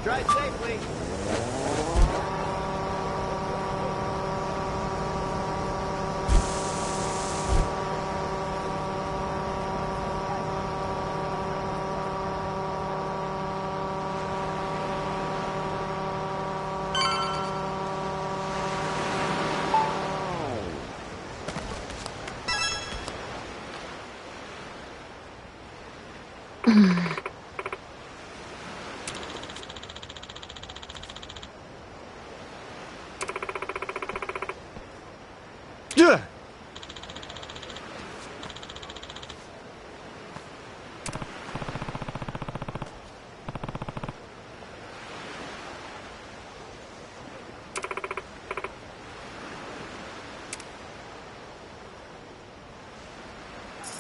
Drive safely.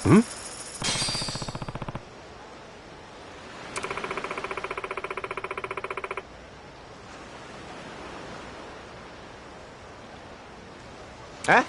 Hmm? Huh?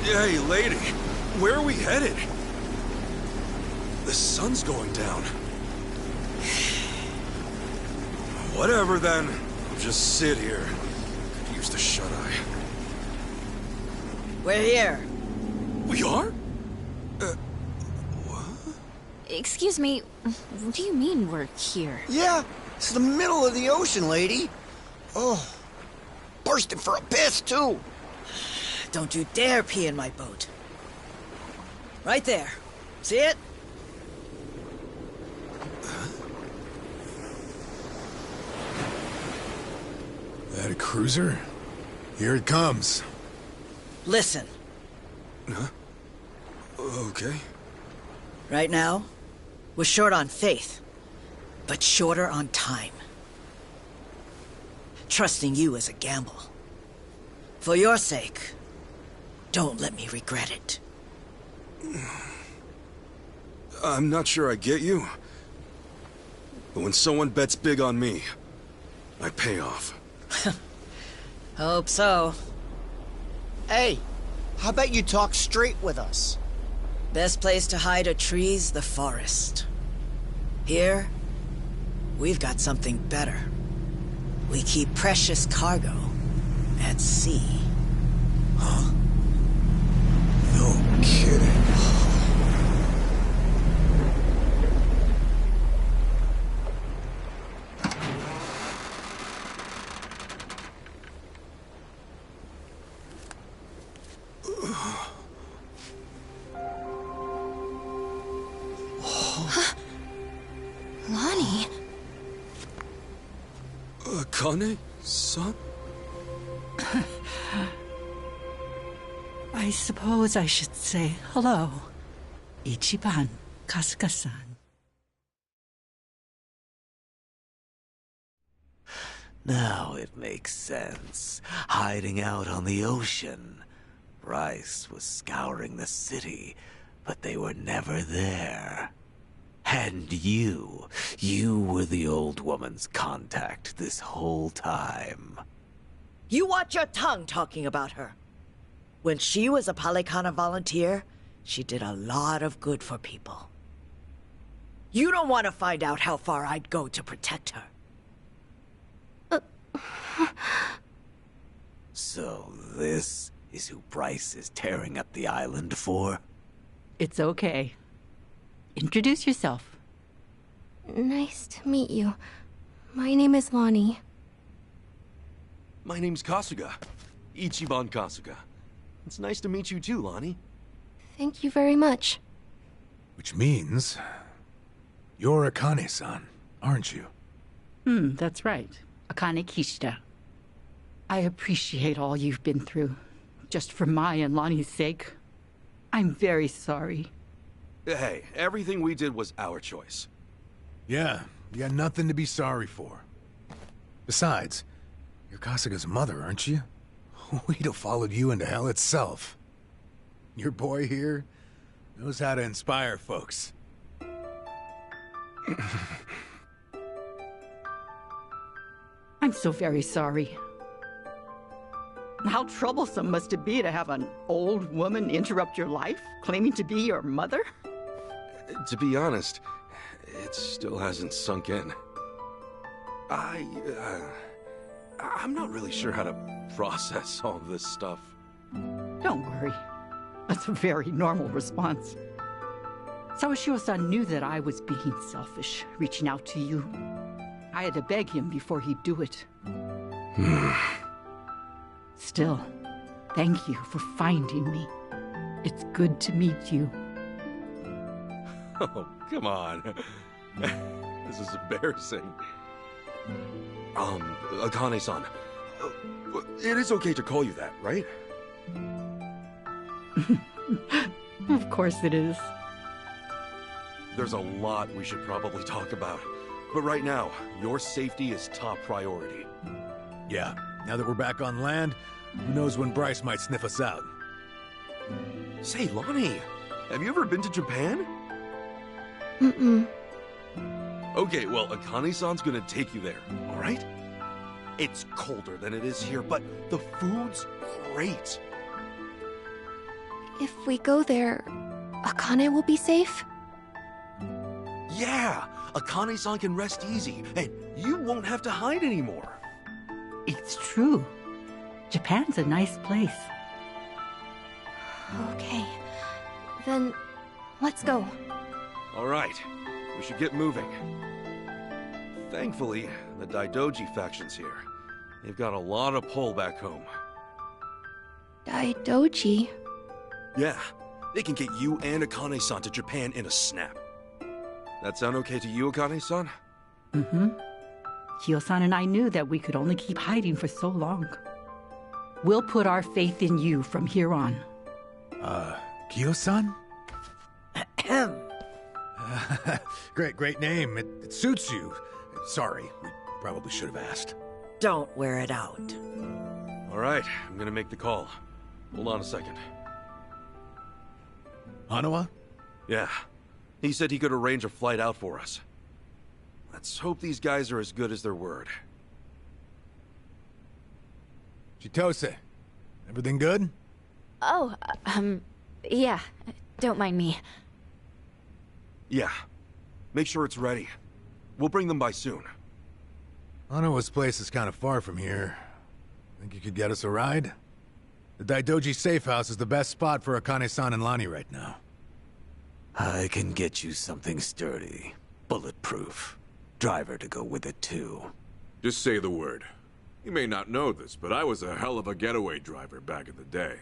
Hey, lady, where are we headed? The sun's going down. Whatever then. I'll just sit here. Could use the shut-eye. We're here. We are? Excuse me, what do you mean we're here? Yeah, it's the middle of the ocean, lady. Oh, bursting for a piss, too. Don't you dare pee in my boat. Right there. See it? That a cruiser? Here it comes. Listen. Huh? Okay. Right now, we're short on faith, but shorter on time. Trusting you is a gamble. For your sake, don't let me regret it. I'm not sure I get you. But when someone bets big on me, I pay off. Hope so. Hey, how about you talk straight with us? Best place to hide a tree's the forest. Here, we've got something better. We keep precious cargo at sea. Huh? No kidding. Lonnie? Akane-san? I suppose I should say hello. Ichiban Kasuga-san. Now it makes sense. Hiding out on the ocean. Bryce was scouring the city, but they were never there. And you were the old woman's contact this whole time. You watch your tongue talking about her. When she was a Palikana volunteer, she did a lot of good for people. You don't want to find out how far I'd go to protect her. So this is who Bryce is tearing up the island for? It's okay. Introduce yourself. Nice to meet you. My name is Lonnie. My name's Kasuga. Ichiban Kasuga. It's nice to meet you too, Lonnie. Thank you very much. Which means... you're Akane-san, aren't you? That's right. Akane Kishida. I appreciate all you've been through. Just for my and Lonnie's sake. I'm very sorry. Hey, everything we did was our choice. Yeah, you got nothing to be sorry for. Besides, you're Kasuga's mother, aren't you? We'd have followed you into hell itself. Your boy here knows how to inspire folks. I'm so very sorry. How troublesome must it be to have an old woman interrupt your life, claiming to be your mother? To be honest, it still hasn't sunk in. I'm not really sure how to process all this stuff. Don't worry. That's a very normal response. Sawashiro-san knew that I was being selfish, reaching out to you. I had to beg him before he'd do it. Still, thank you for finding me. It's good to meet you. Oh, come on. This is embarrassing. Akane-san, it is okay to call you that, right? Of course it is. There's a lot we should probably talk about. But right now, your safety is top priority. Yeah, now that we're back on land, who knows when Bryce might sniff us out. Say, Lonnie, have you ever been to Japan? Mm-mm. Okay, well, Akane-san's gonna take you there, alright? It's colder than it is here, but the food's great. If we go there, Akane will be safe? Yeah, Akane-san can rest easy, and you won't have to hide anymore. It's true. Japan's a nice place. Okay. Then, let's go. Alright, we should get moving. Thankfully, the Daidoji faction's here. They've got a lot of pull back home. Daidoji? Yeah, they can get you and Akane-san to Japan in a snap. That sound okay to you, Akane-san? Mm-hmm. Kyo-san and I knew that we could only keep hiding for so long. We'll put our faith in you from here on. Kyo-san? Great name. It suits you. Sorry, we probably should have asked. Don't wear it out. Alright, I'm gonna make the call. Hold on a second. Hanawa? Yeah, he said he could arrange a flight out for us. Let's hope these guys are as good as their word. Chitose, everything good? Oh, yeah. Don't mind me. Yeah, make sure it's ready. We'll bring them by soon. Hanawa's place is kind of far from here. Think you could get us a ride? The Daidoji safe house is the best spot for Akane-san and Lonnie right now. I can get you something sturdy, bulletproof. Driver to go with it too. Just say the word. You may not know this, but I was a hell of a getaway driver back in the day.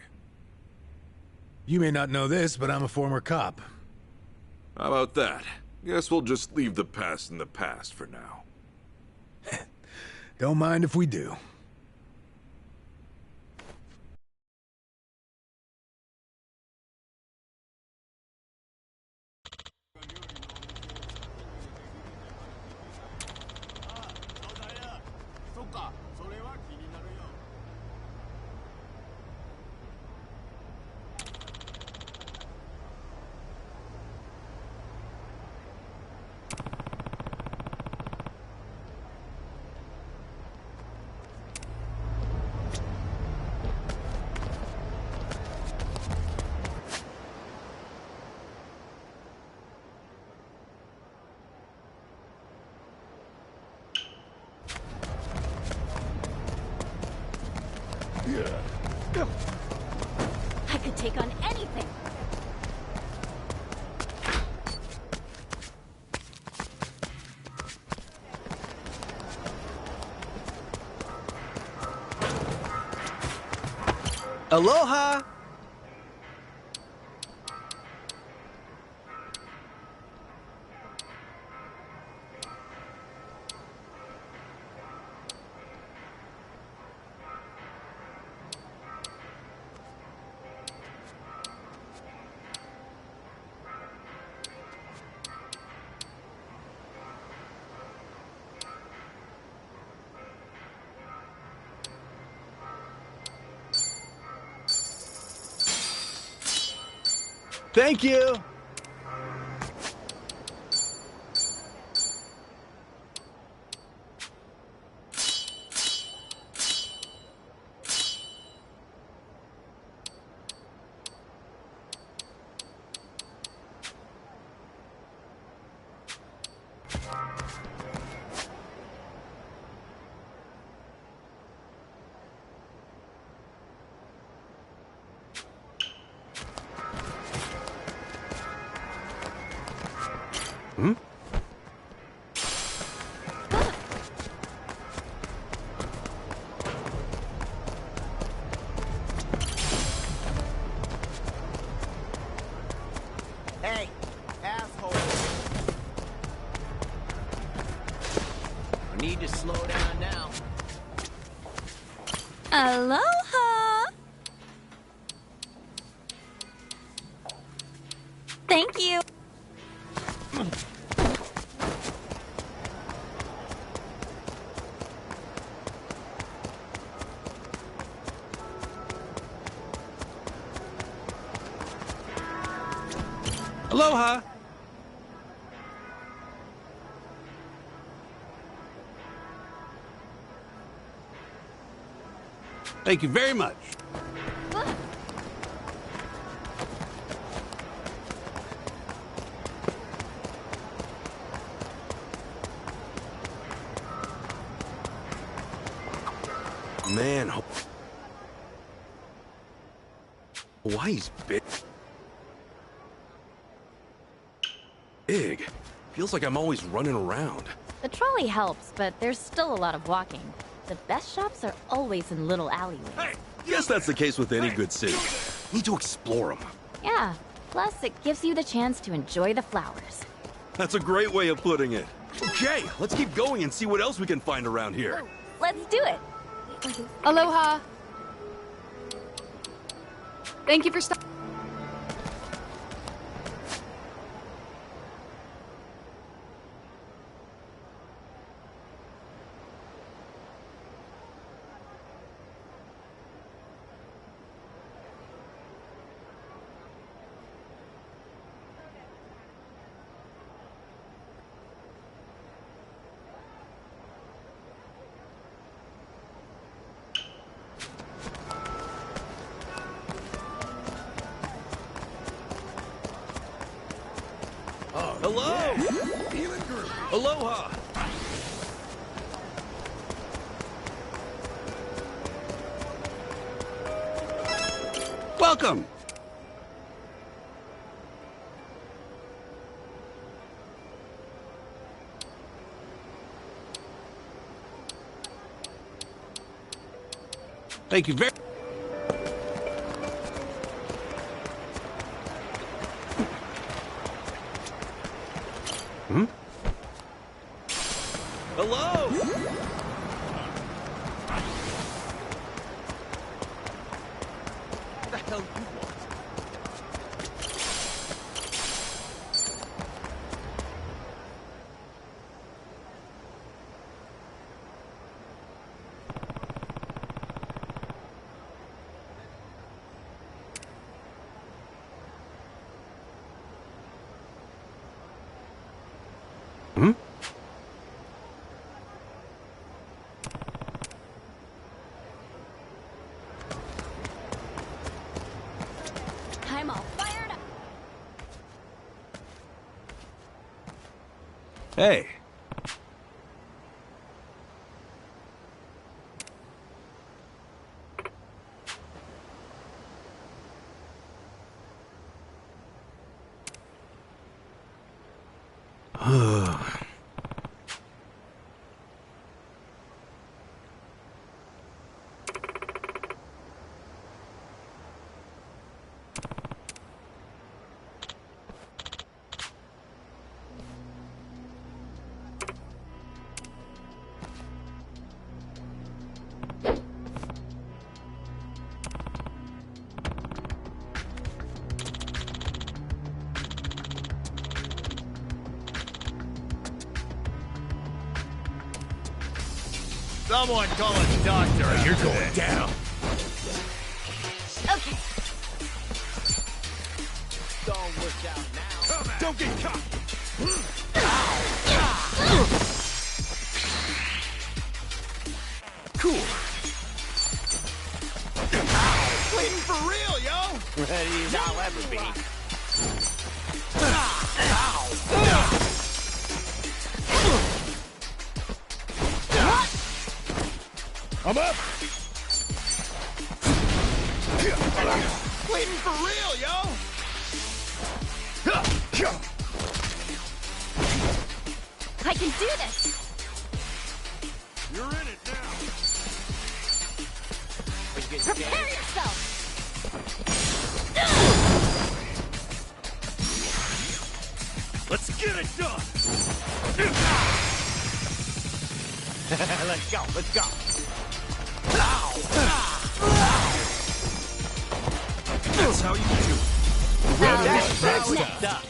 You may not know this, but I'm a former cop. How about that? Guess we'll just leave the past in the past for now. Don't mind if we do. I could take on anything. Aloha! Thank you. Hmm? Hey, asshole. I need to slow down now. Aloha! Thank you. Aloha! Thank you very much. Man, Hawaii's big. Big. Feels like I'm always running around. The trolley helps, but there's still a lot of walking. The best shops are always in little alleyways. Hey, guess that's the case with any good city. Need to explore them. Yeah, plus it gives you the chance to enjoy the flowers. That's a great way of putting it. Okay, let's keep going and see what else we can find around here. Let's do it. Aloha. Thank you for stopping. Hello! Aloha! Welcome. Thank you very Hmm? Hello! What the hell you want? Hmm? I'm all fired up. Hey. Someone call a doctor. You're going down. Okay. Don't Don't get caught! Cool. Bleeding for real, yo! Ready as I'll ever be. I'm up! Bleeding for real, yo! I can do this! You're in it now. Prepare yourself! Let's get it done! Let's go, let's go. That's how you do it. That's Next next. up.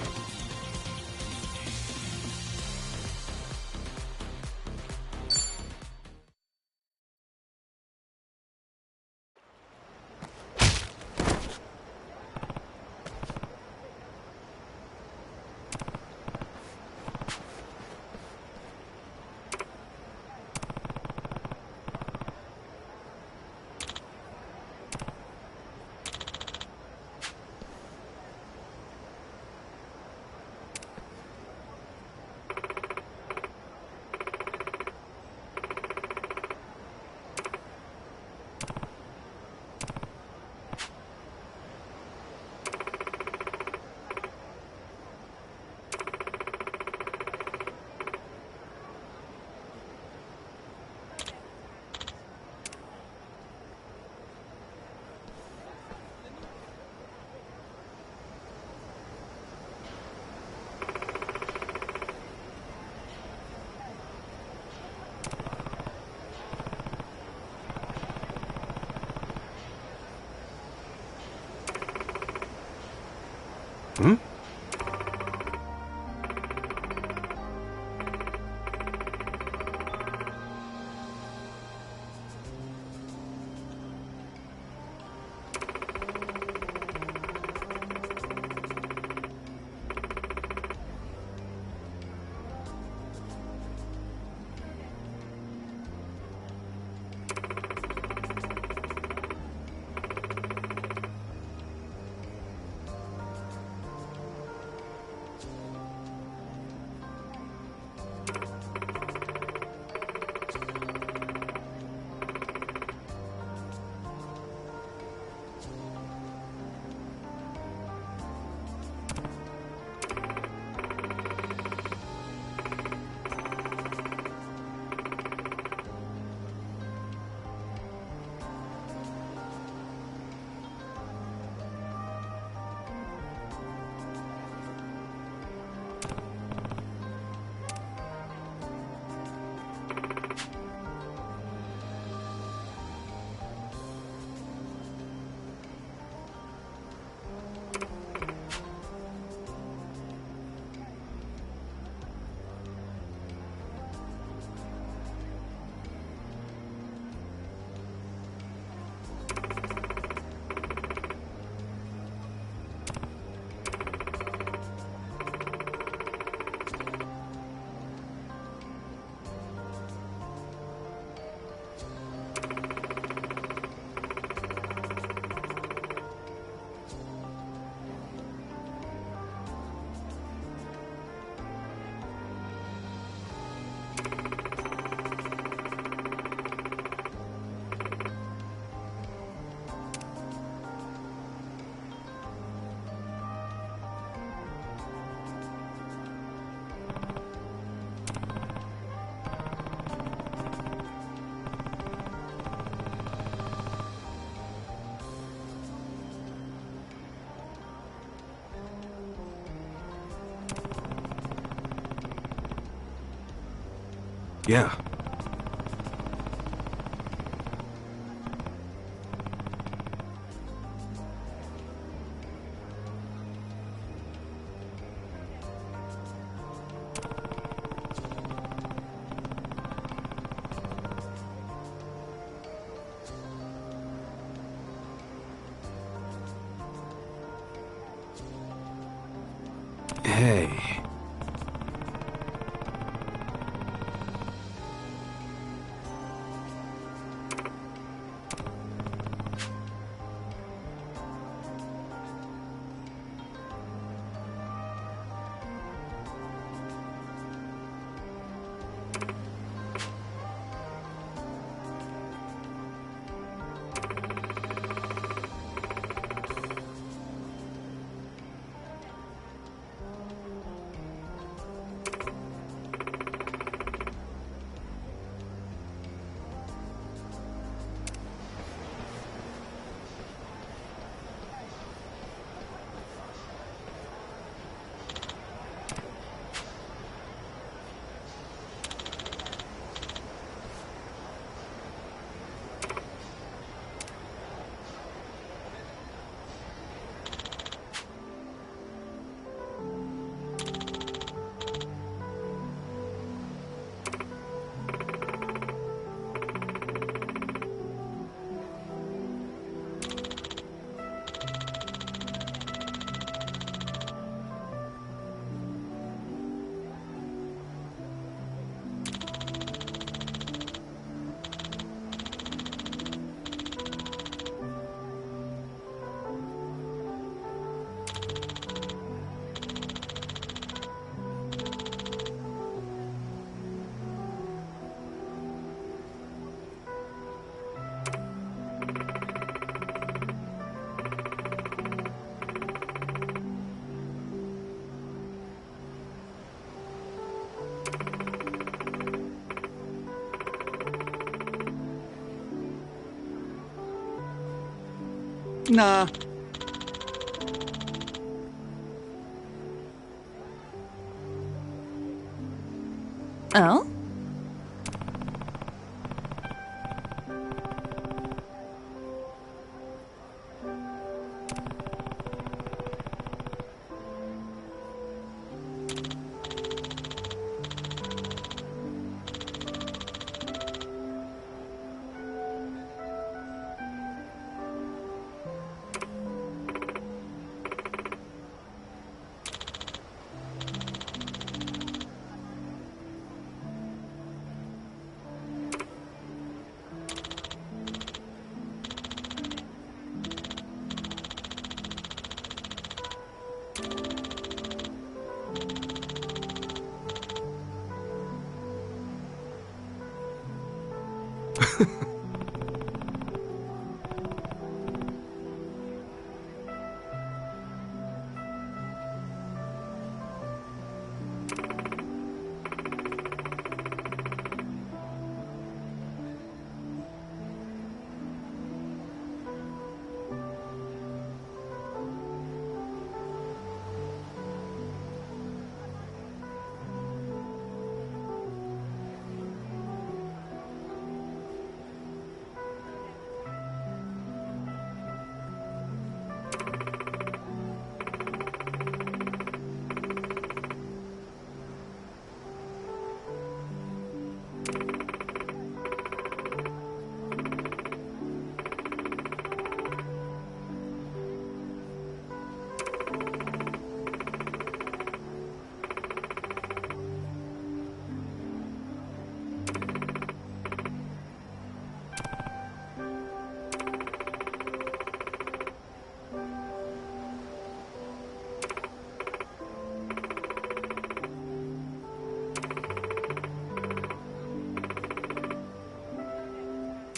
Hmm? Yeah. Hey. Nah. Oh?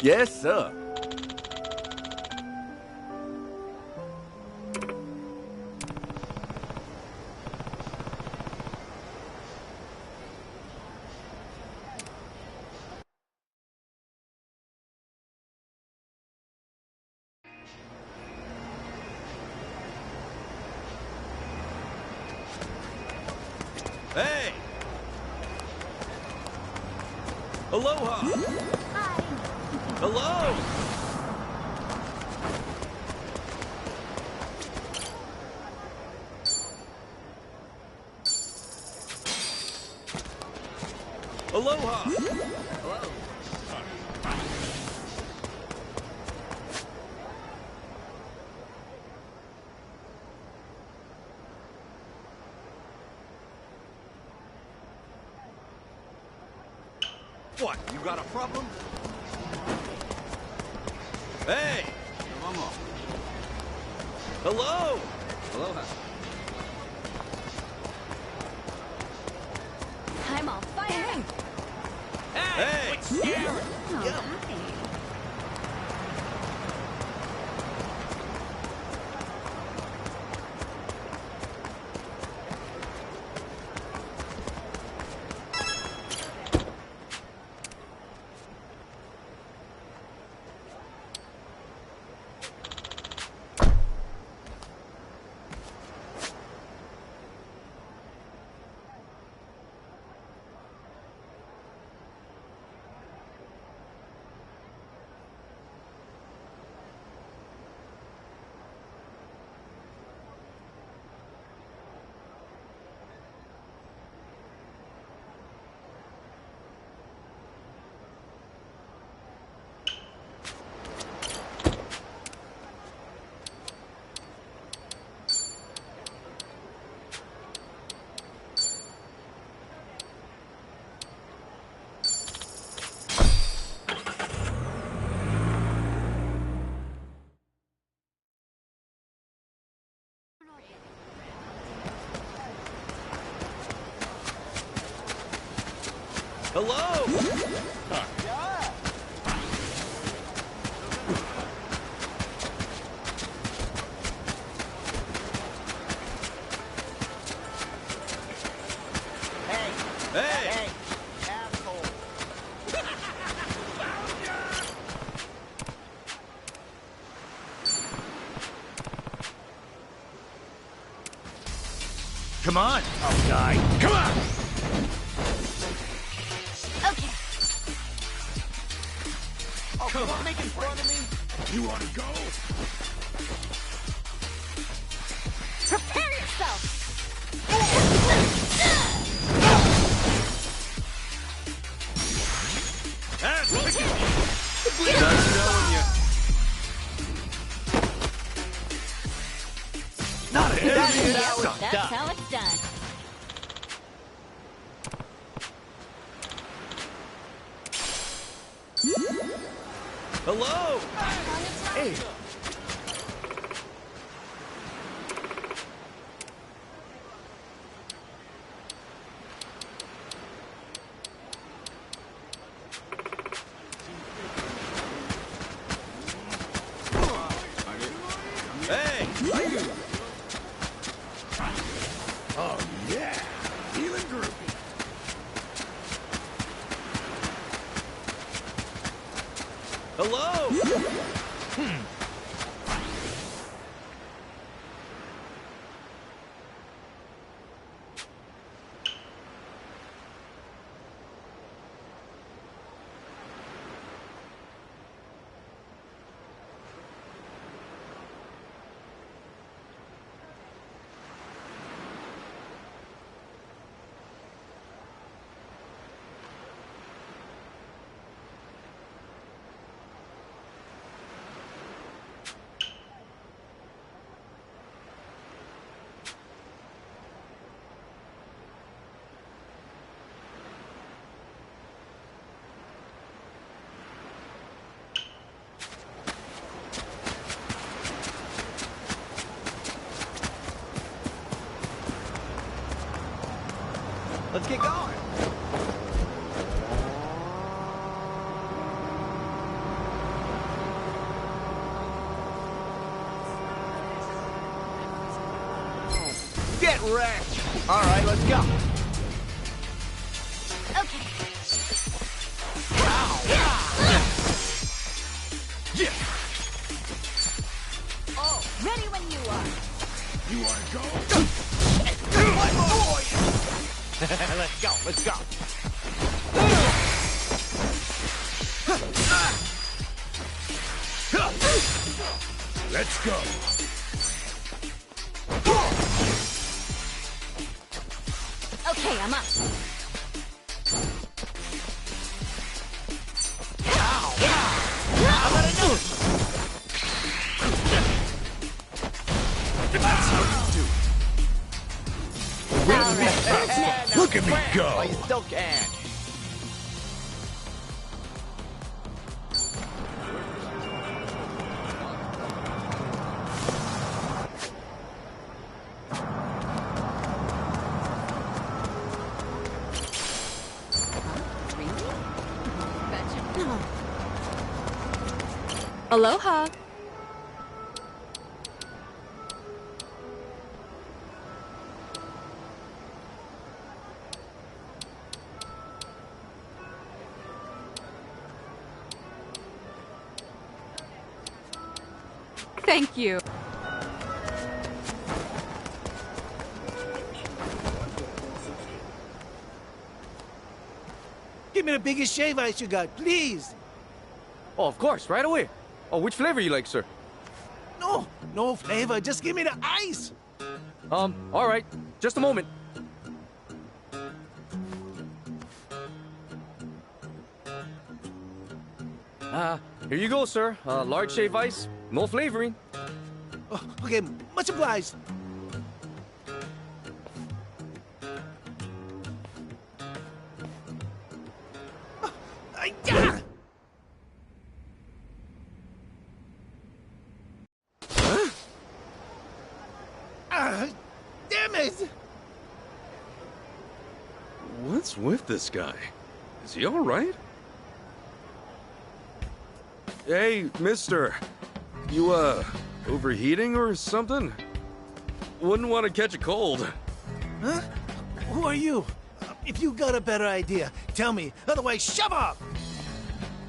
Yes, sir. Hey! Aloha! Hi. Hello! Aloha! What, you got a problem? Hey! Hello! Aloha. I'm on fire. Hey! What's scary? Hello! Hey! Come on, tough guy. Come on! Okay. Oh, come on, making fun of me? You want to go? Prepare yourself! That's Me wicked. too! Nice knowing you. Not a That's sucked up. how it's done. Hello! Hey! Hey! Oh, yeah. Feeling groovy. Hello! Let's get going. Get wrecked. All right, let's go. Okay. Yeah. Oh, ready when you are. You want to go? One more. Let's go. Let's go. Let's go. Okay, I'm up. That's how you do. All right. Look at me go. Oh, you still can. Aloha. Thank you. Give me the biggest shave ice you got, please. Oh, of course, right away. Oh, which flavor you like, sir? No flavor. Just give me the ice. All right. Just a moment. Here you go, sir. Large shave ice, no flavoring. Oh, okay, much obliged. Yeah! Damn it! What's with this guy? Is he all right? Hey, mister. You, overheating or something? Wouldn't want to catch a cold. Huh? Who are you? If you got a better idea, tell me. Otherwise, shove off!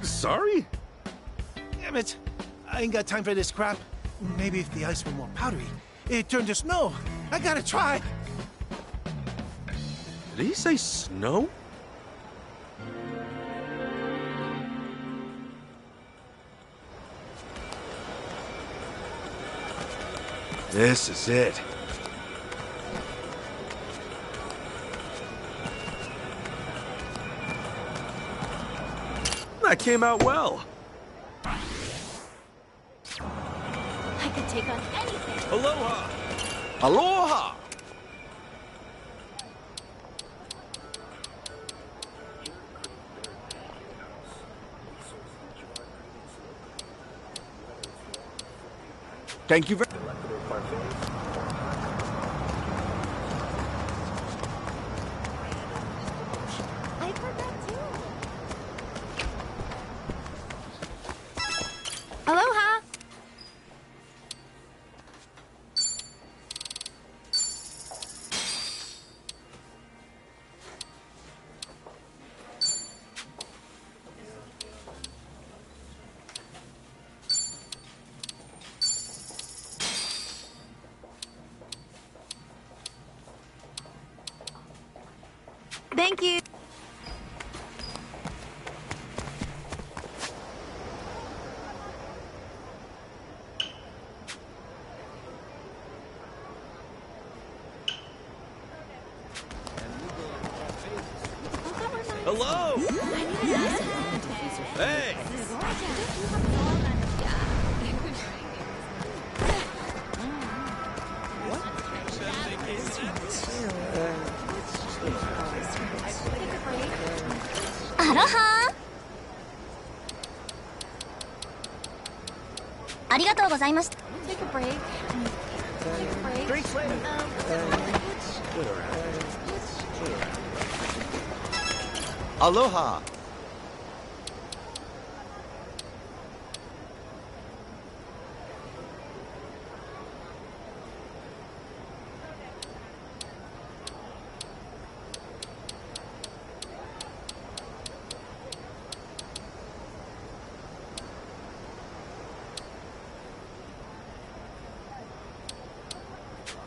Sorry? Damn it. I ain't got time for this crap. Maybe if the ice were more powdery, it'd turn to snow. I gotta try. Did he say snow? This is it. That came out well. I could take on anything. Aloha! Aloha! Thank you very much. I've heard that too. Aloha! Thank you. Hello! Hey! Aloha! ありがとうございました。 Take a break. Take a break. Drinks later. Aloha.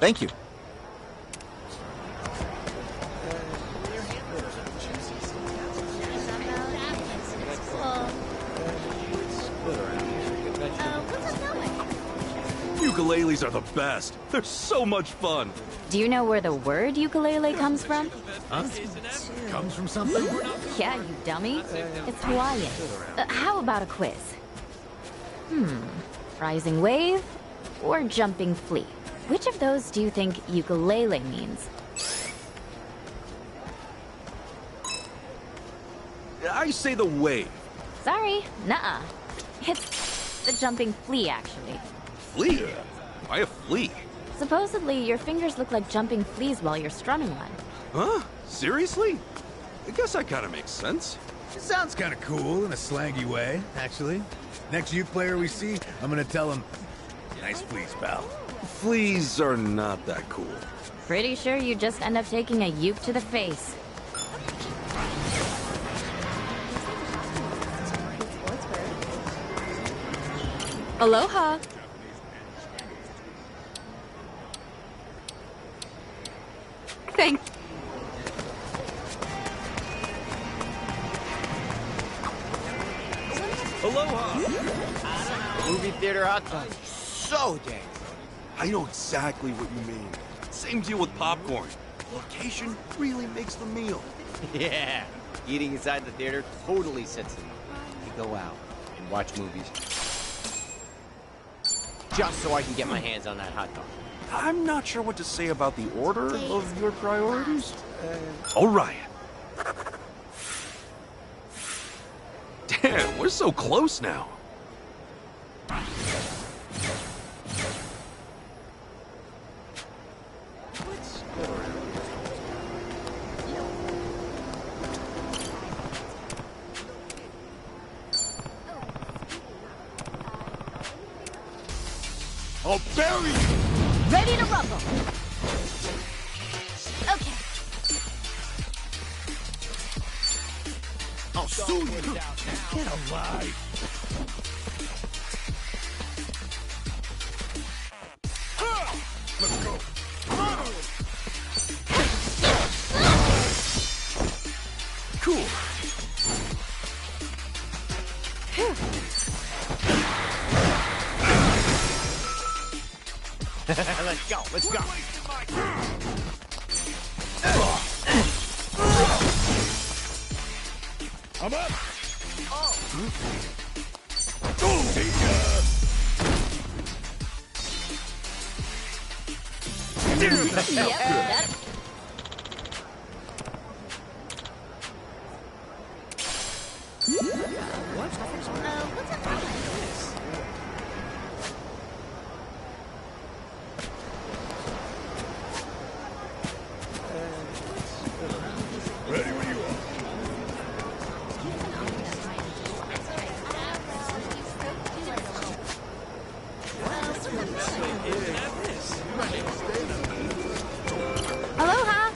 Thank you. Ukuleles are the best. They're so much fun. Do you know where the word ukulele comes from? Huh? Comes from something? Yeah, you dummy. It's Hawaiian. How about a quiz? Rising wave or jumping flea? Which of those do you think ukulele means? I say the wave. Sorry, nuh-uh. It's the jumping flea, actually. Flea? Why a flea? Supposedly, your fingers look like jumping fleas while you're strumming one. Huh? Seriously? I guess that kind of makes sense. It sounds kind of cool in a slangy way, actually. Next uke player we see, I'm gonna tell him, nice fleas, pal. Fleas are not that cool. Pretty sure you just end up taking a uke to the face. Aloha. Thank. Aloha! Movie theater hot dog. So dang. I know exactly what you mean. Same deal with popcorn. Location really makes the meal. Yeah. Eating inside the theater totally sets it up. I go out and watch movies just so I can get my hands on that hot dog. I'm not sure what to say about the order of your priorities. All right. Damn, we're so close now. I'll bury you! Ready to rumble. Okay. I'll sue you! Get alive! Let's go. Let's go, let's go. I'm up. Oh. See ya. Yep. Ready when you are. Aloha!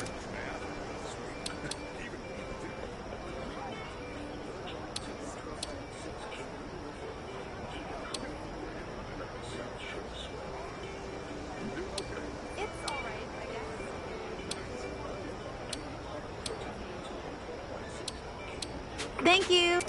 Thank you.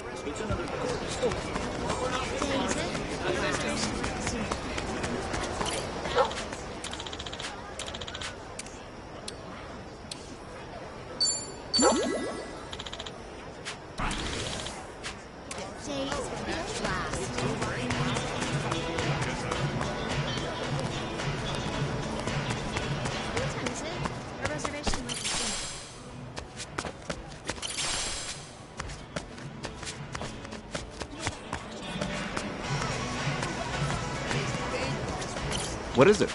What is it?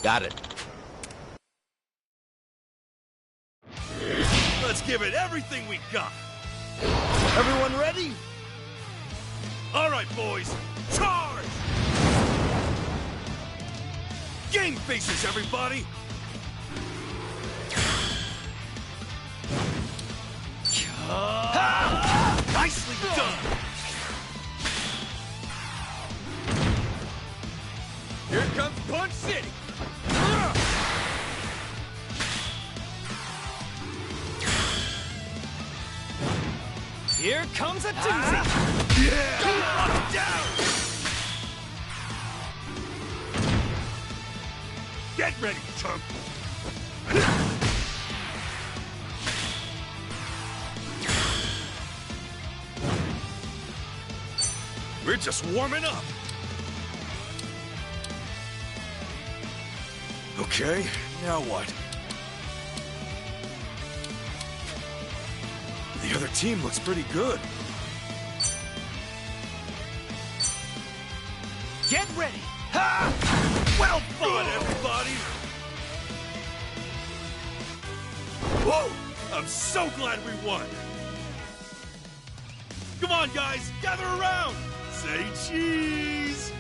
Got it. Let's give it everything we got. Everyone ready? All right, boys. Charge! Game faces, everybody! Nicely done! Here comes Punch City. Here comes a doozy. Yeah! Down! Get ready, chump! We're just warming up. Okay, now what? The other team looks pretty good. Get ready. Ha! Well fought, everybody! Whoa! I'm so glad we won! Come on, guys, gather around! Say cheese!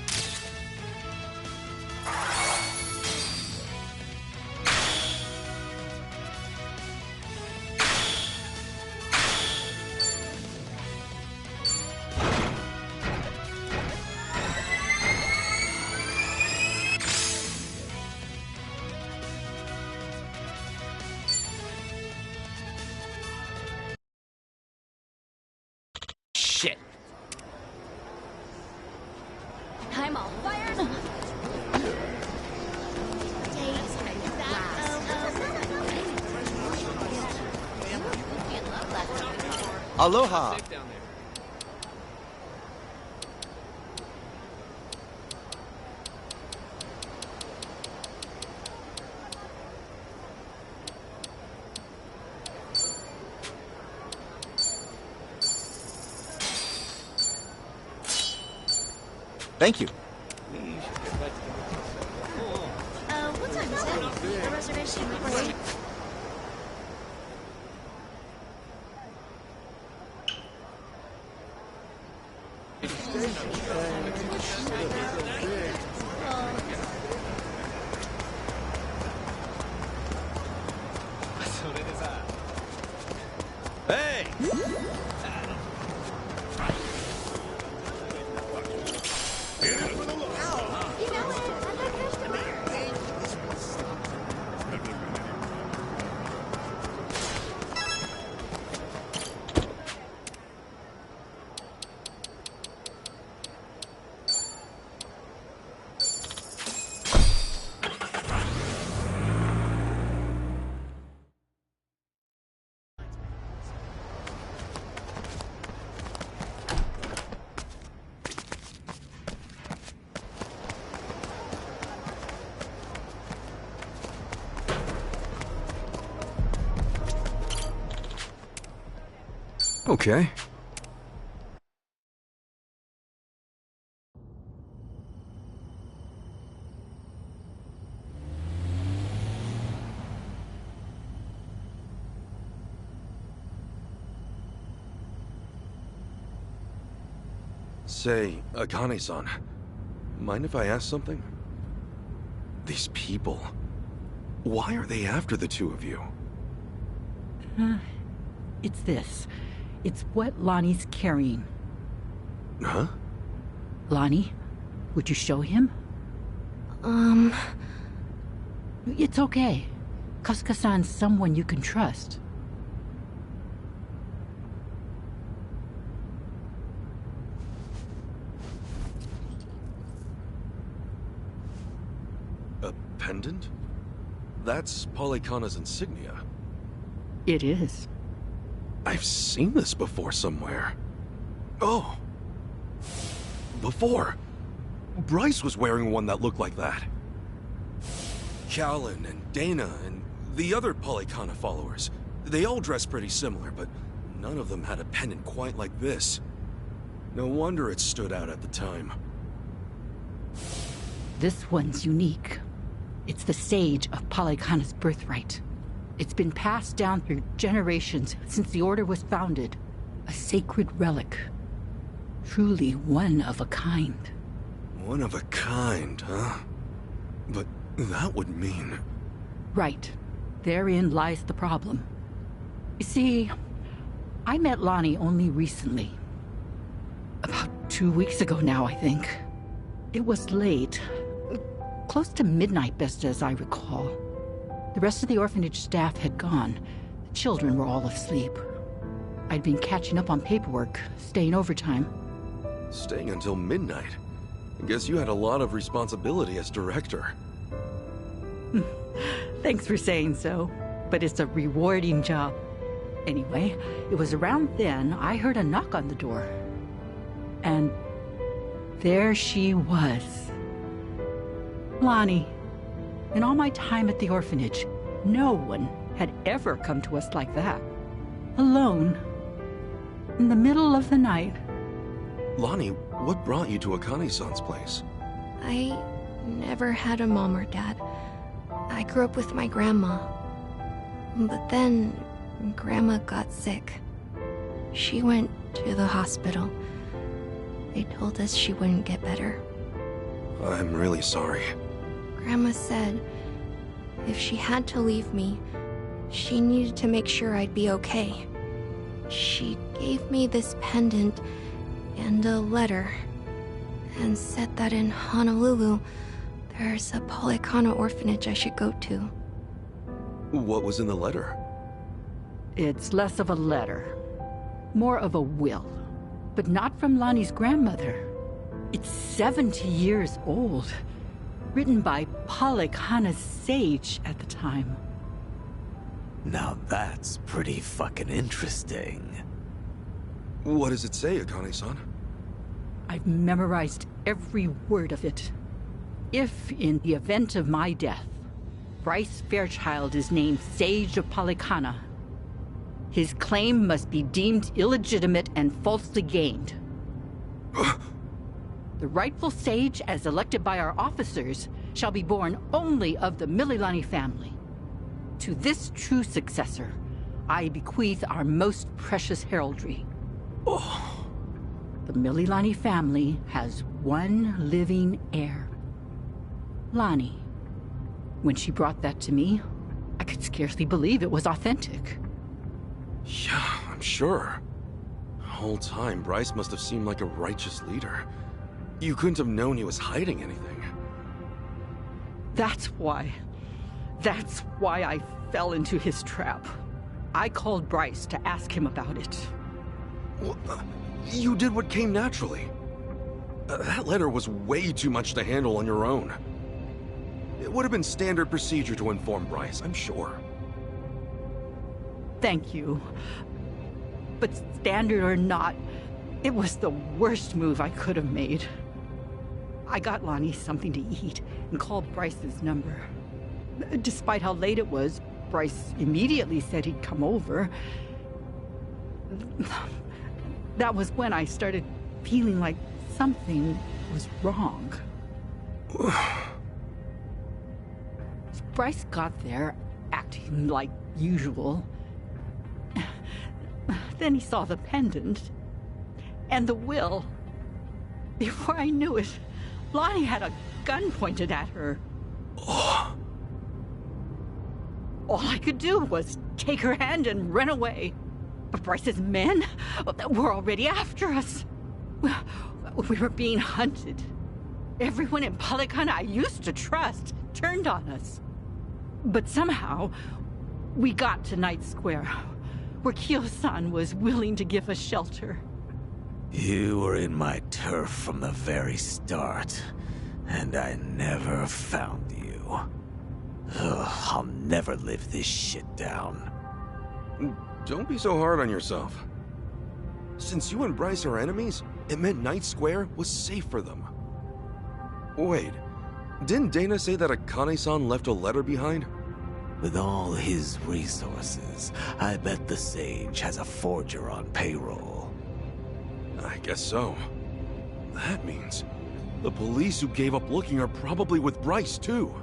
Shit. I'm all fired up. Aloha. Thank you. What time is it? A reservation request. Hey! Okay. Say, Akane-san, mind if I ask something? These people, why are they after the two of you? It's this. It's what Lonnie's carrying. Huh? Lonnie, would you show him? It's okay. Kasuga-san's someone you can trust. A pendant? That's Polykhana's insignia. It is. I've seen this before somewhere. Oh! Before! Bryce was wearing one that looked like that. Callan and Dana and the other Polykhana followers, they all dressed pretty similar, but none of them had a pendant quite like this. No wonder it stood out at the time. This one's unique. It's the sage of Polykhana's birthright. It's been passed down through generations since the Order was founded. A sacred relic. Truly one of a kind. One of a kind, huh? But that would mean... Right. Therein lies the problem. You see, I met Lonnie only recently. About 2 weeks ago now, I think. It was late. Close to midnight, best as I recall. The rest of the orphanage staff had gone. The children were all asleep. I'd been catching up on paperwork, staying overtime. Staying until midnight? I guess you had a lot of responsibility as director. Thanks for saying so, but it's a rewarding job. Anyway, it was around then I heard a knock on the door. And there she was. Lonnie. In all my time at the orphanage, no one had ever come to us like that. Alone. In the middle of the night. Lonnie, what brought you to Akane-san's place? I never had a mom or dad. I grew up with my grandma. But then, Grandma got sick. She went to the hospital. They told us she wouldn't get better. I'm really sorry. Grandma said if she had to leave me, she needed to make sure I'd be okay. She gave me this pendant and a letter, and said that in Honolulu, there's a Polykhana orphanage I should go to. What was in the letter? It's less of a letter, more of a will, but not from Lonnie's grandmother. It's 70 years old, written by Polykhana's sage at the time. Now that's pretty fucking interesting. What does it say, Akane-san? I've memorized every word of it. If, in the event of my death, Bryce Fairchild is named Sage of Polykhana, his claim must be deemed illegitimate and falsely gained. The rightful sage, as elected by our officers, shall be born only of the Mililani family. To this true successor, I bequeath our most precious heraldry. Oh. The Mililani family has one living heir. Lonnie. When she brought that to me, I could scarcely believe it was authentic. Yeah, I'm sure. The whole time, Bryce must have seemed like a righteous leader. You couldn't have known he was hiding anything. That's why I fell into his trap. I called Bryce to ask him about it. Well, you did what came naturally. That letter was way too much to handle on your own. It would have been standard procedure to inform Bryce, I'm sure. Thank you. But standard or not, it was the worst move I could have made. I got Lonnie something to eat and called Bryce's number. Despite how late it was, Bryce immediately said he'd come over. That was when I started feeling like something was wrong. Bryce got there, acting like usual. Then he saw the pendant and the will. Before I knew it, Lonnie had a gun pointed at her. All I could do was take her hand and run away. But Bryce's men were already after us. We were being hunted. Everyone in Polycana I used to trust turned on us. But somehow, we got to Night Square, where Kyo-san was willing to give us shelter. You were in my turf from the very start, and I never found you. Ugh, I'll never live this shit down. Don't be so hard on yourself. Since you and Bryce are enemies, it meant Night Square was safe for them. Wait, didn't Dana say that Akane-san left a letter behind? With all his resources, I bet the Sage has a forger on payroll. I guess so. That means the police who gave up looking are probably with Bryce, too.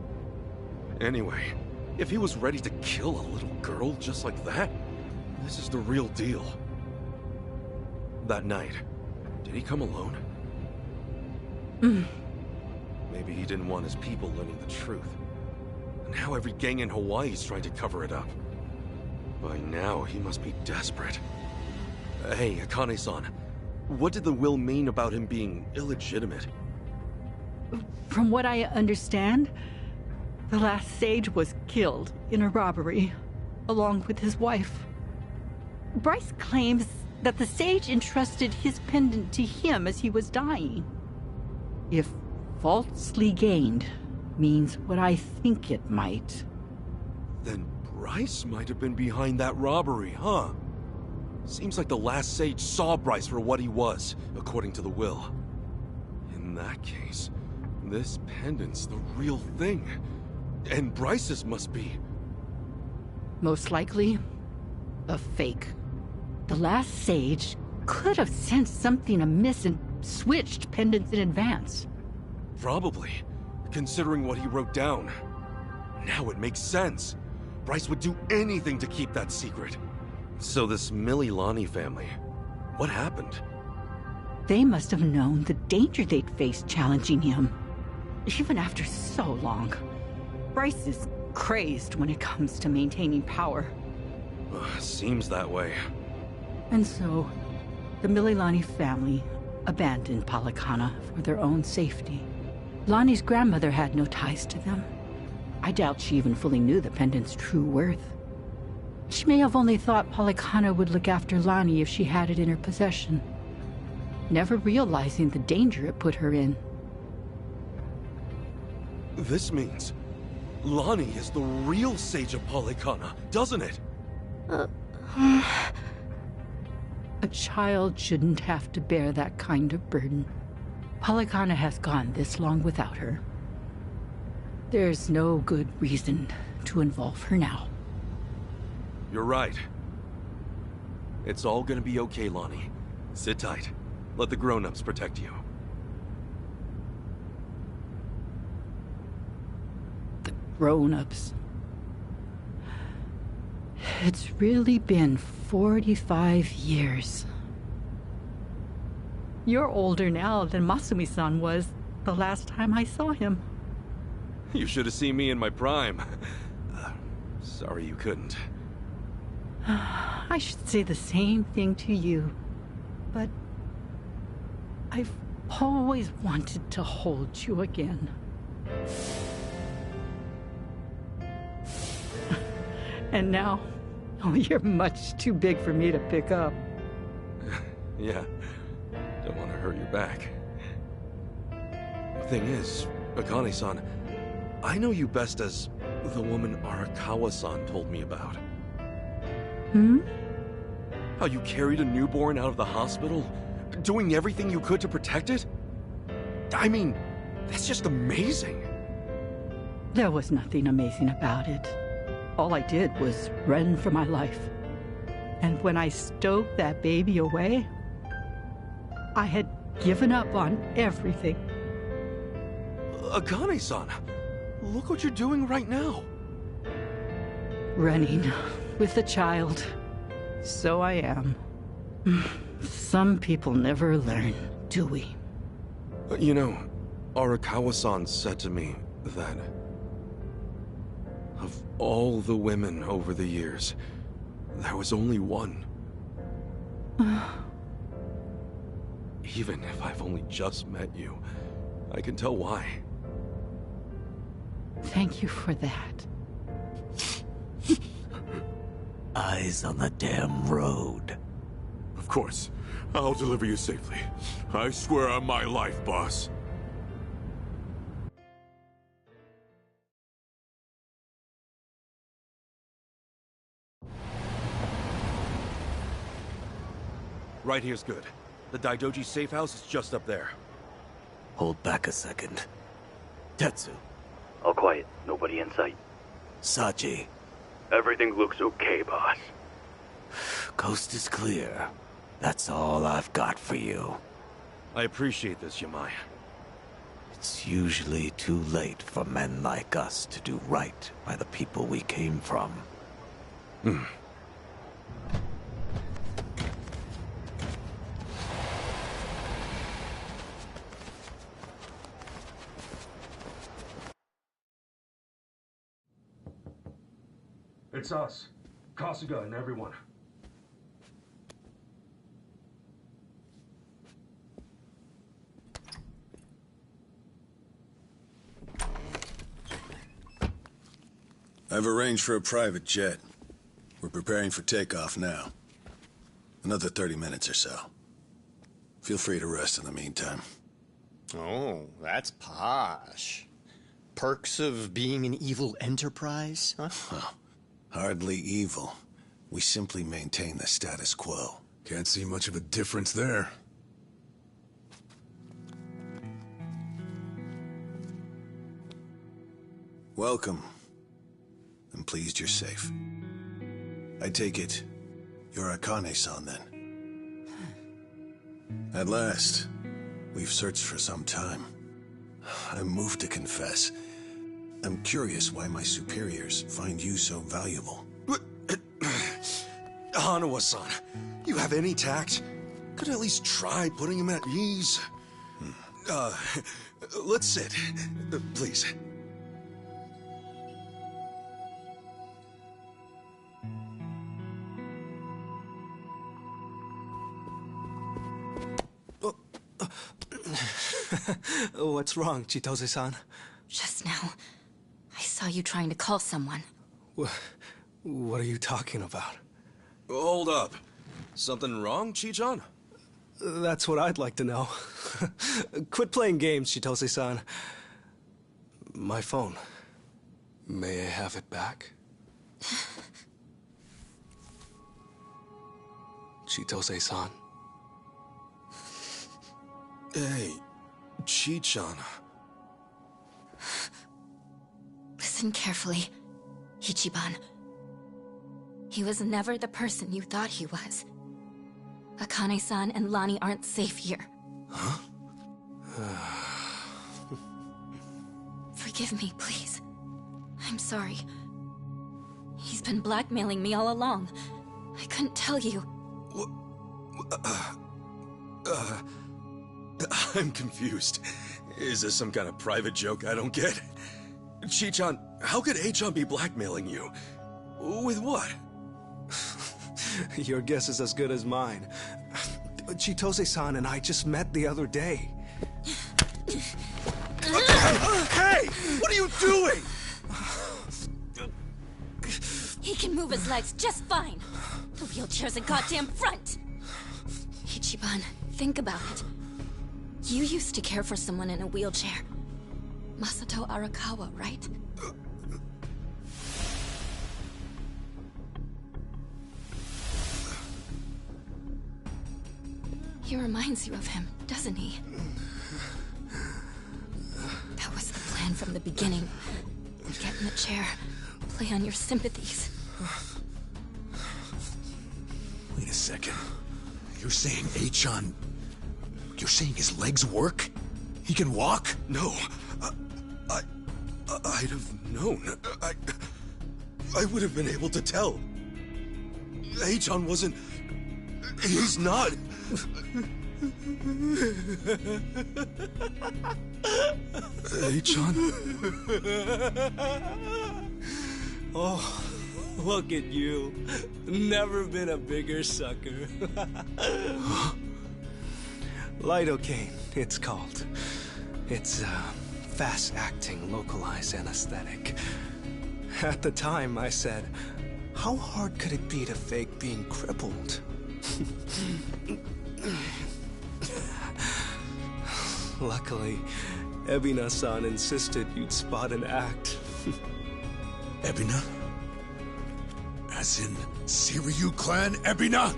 Anyway, if he was ready to kill a little girl just like that, this is the real deal. That night, did he come alone? Maybe he didn't want his people learning the truth. Now every gang in Hawaii is trying to cover it up. By now, he must be desperate. Hey, Akane-san, what did the will mean about him being illegitimate? From what I understand, the last Sage was killed in a robbery, along with his wife. Bryce claims that the Sage entrusted his pendant to him as he was dying. If falsely gained means what I think it might. Then Bryce might have been behind that robbery, huh? Seems like the last Sage saw Bryce for what he was, according to the will. In that case, this pendant's the real thing. And Bryce's must be... Most likely, a fake. The last Sage could have sensed something amiss and switched pendants in advance. Probably, considering what he wrote down. Now it makes sense. Bryce would do anything to keep that secret. So this Mililani family, what happened? They must have known the danger they'd faced challenging him. Even after so long. Bryce is crazed when it comes to maintaining power. Seems that way. And so, the Mililani family abandoned Polycana for their own safety. Lonnie's grandmother had no ties to them. I doubt she even fully knew the pendant's true worth. She may have only thought Polycana would look after Lonnie if she had it in her possession, never realizing the danger it put her in. This means Lonnie is the real Sage of Polycana, doesn't it? A child shouldn't have to bear that kind of burden. Polycana has gone this long without her. There's no good reason to involve her now. You're right. It's all gonna be okay, Lonnie. Sit tight. Let the grown-ups protect you. The grown-ups. It's really been 45 years. You're older now than Masumi-san was the last time I saw him. You should have seen me in my prime. Sorry you couldn't. I should say the same thing to you, but I've always wanted to hold you again. And now, oh, you're much too big for me to pick up. Yeah, don't want to hurt your back. The thing is, Akane-san, I know you best as the woman Arakawa-san told me about. How you carried a newborn out of the hospital, doing everything you could to protect it? I mean, that's just amazing. There was nothing amazing about it. All I did was run for my life. And when I stowed that baby away, I had given up on everything. Akane-san, look what you're doing right now. Running with a child. So I am. Some people never learn, do we? You know, Arakawa-san said to me that of all the women over the years, there was only one. Even if I've only just met you, I can tell why. Thank you for that. Eyes on the damn road. Of course. I'll deliver you safely. I swear on my life, boss. Right here's good. The Daidoji safe house is just up there. Hold back a second. Tetsu. All quiet. Nobody in sight. Sachi. Everything looks okay, boss. Coast is clear. That's all I've got for you. I appreciate this, Yamai. It's usually too late for men like us to do right by the people we came from. It's us. Kasuga and everyone. I've arranged for a private jet. We're preparing for takeoff now. Another 30 minutes or so. Feel free to rest in the meantime. Oh, that's posh. Perks of being an evil enterprise, huh? Well, hardly evil. We simply maintain the status quo. Can't see much of a difference there. Welcome. I'm pleased you're safe. I take it you're Akane-san then. At last, we've searched for some time. I'm moved to confess. I'm curious why my superiors find you so valuable. Hanawa-san, you have any tact? Could at least try putting him at ease. Let's sit. Please. What's wrong, Chitose-san? Just now, I saw you trying to call someone. What are you talking about? Hold up. Something wrong, Chi-chan? That's what I'd like to know. Quit playing games, Chitose-san. My phone. May I have it back? Chitose-san. Hey, Chi-chan. Listen carefully, Ichiban. He was never the person you thought he was. Akane-san and Lani aren't safe here. Huh? Forgive me, please. I'm sorry. He's been blackmailing me all along. I couldn't tell you. I'm confused. Is this some kind of private joke I don't get? Chi-chan, how could A-chan be blackmailing you? With what? Your guess is as good as mine. Chitose-san and I just met the other day. Hey! What are you doing? He can move his legs just fine. The wheelchair's a goddamn front. Ichiban, think about it. You used to care for someone in a wheelchair. Masato Arakawa, right? He reminds you of him, doesn't he? That was the plan from the beginning. Get in the chair, play on your sympathies. a second. You're saying Achan... You're saying his legs work? He can walk? No. I'd have known. I would have been able to tell. Achan wasn't... He's not... Achan? Oh, look at you. Never been a bigger sucker. Lidocaine, it's called. It's a fast-acting, localized anesthetic. At the time, I said, how hard could it be to fake being crippled? Luckily, Ebina-san insisted you'd spot an act. Ebina? As in, Siryu clan Ebina?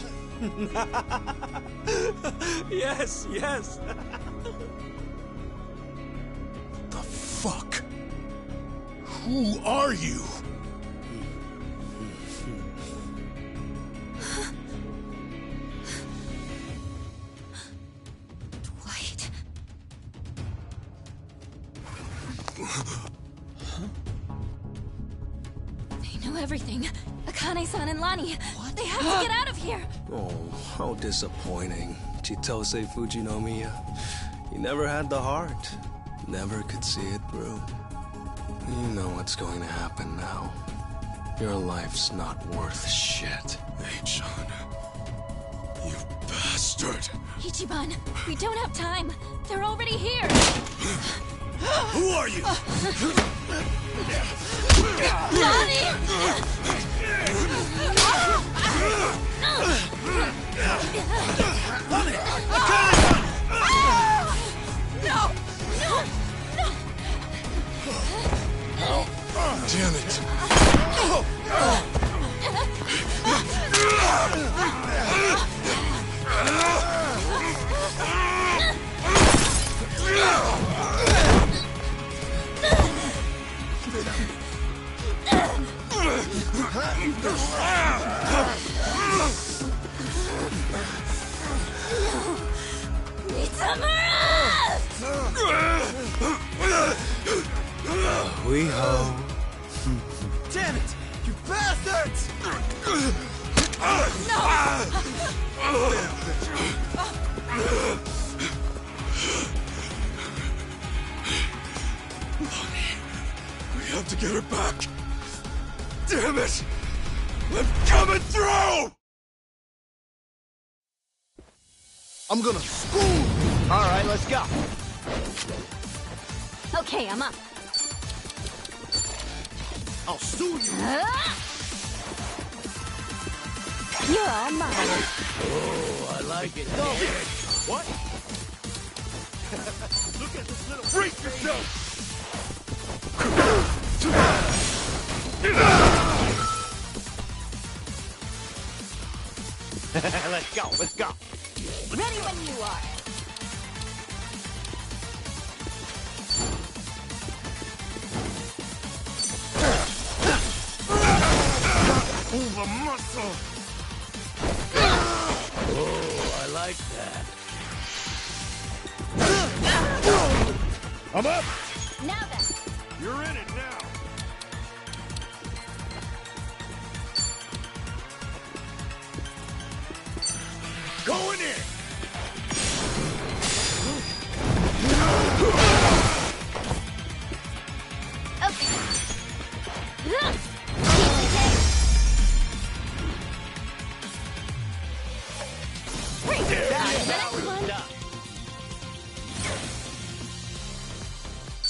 Yes, yes. The fuck? Who are you? Dwight. They know everything. Akane-san and Lani. What? They have to get out of here. Oh, how disappointing. Chitose Fujinomiya. He never had the heart. Never could see it through. You know what's going to happen now. Your life's not worth shit. Achan. You bastard. Ichiban, we don't have time. They're already here. Who are you? No! Damn it. We ho. Damn it! You bastards! We have to get her back. Damn it! I'm coming through! I'm gonna school! Alright, let's go. Okay, I'm up. I'll sue you! You're all mine. Oh, I like it. Go! What? Look at this little freak yourself! Let's go, let's go. Ready when you are. Over muscle. Oh, I like that. I'm up. Now then. You're in it now. Going in.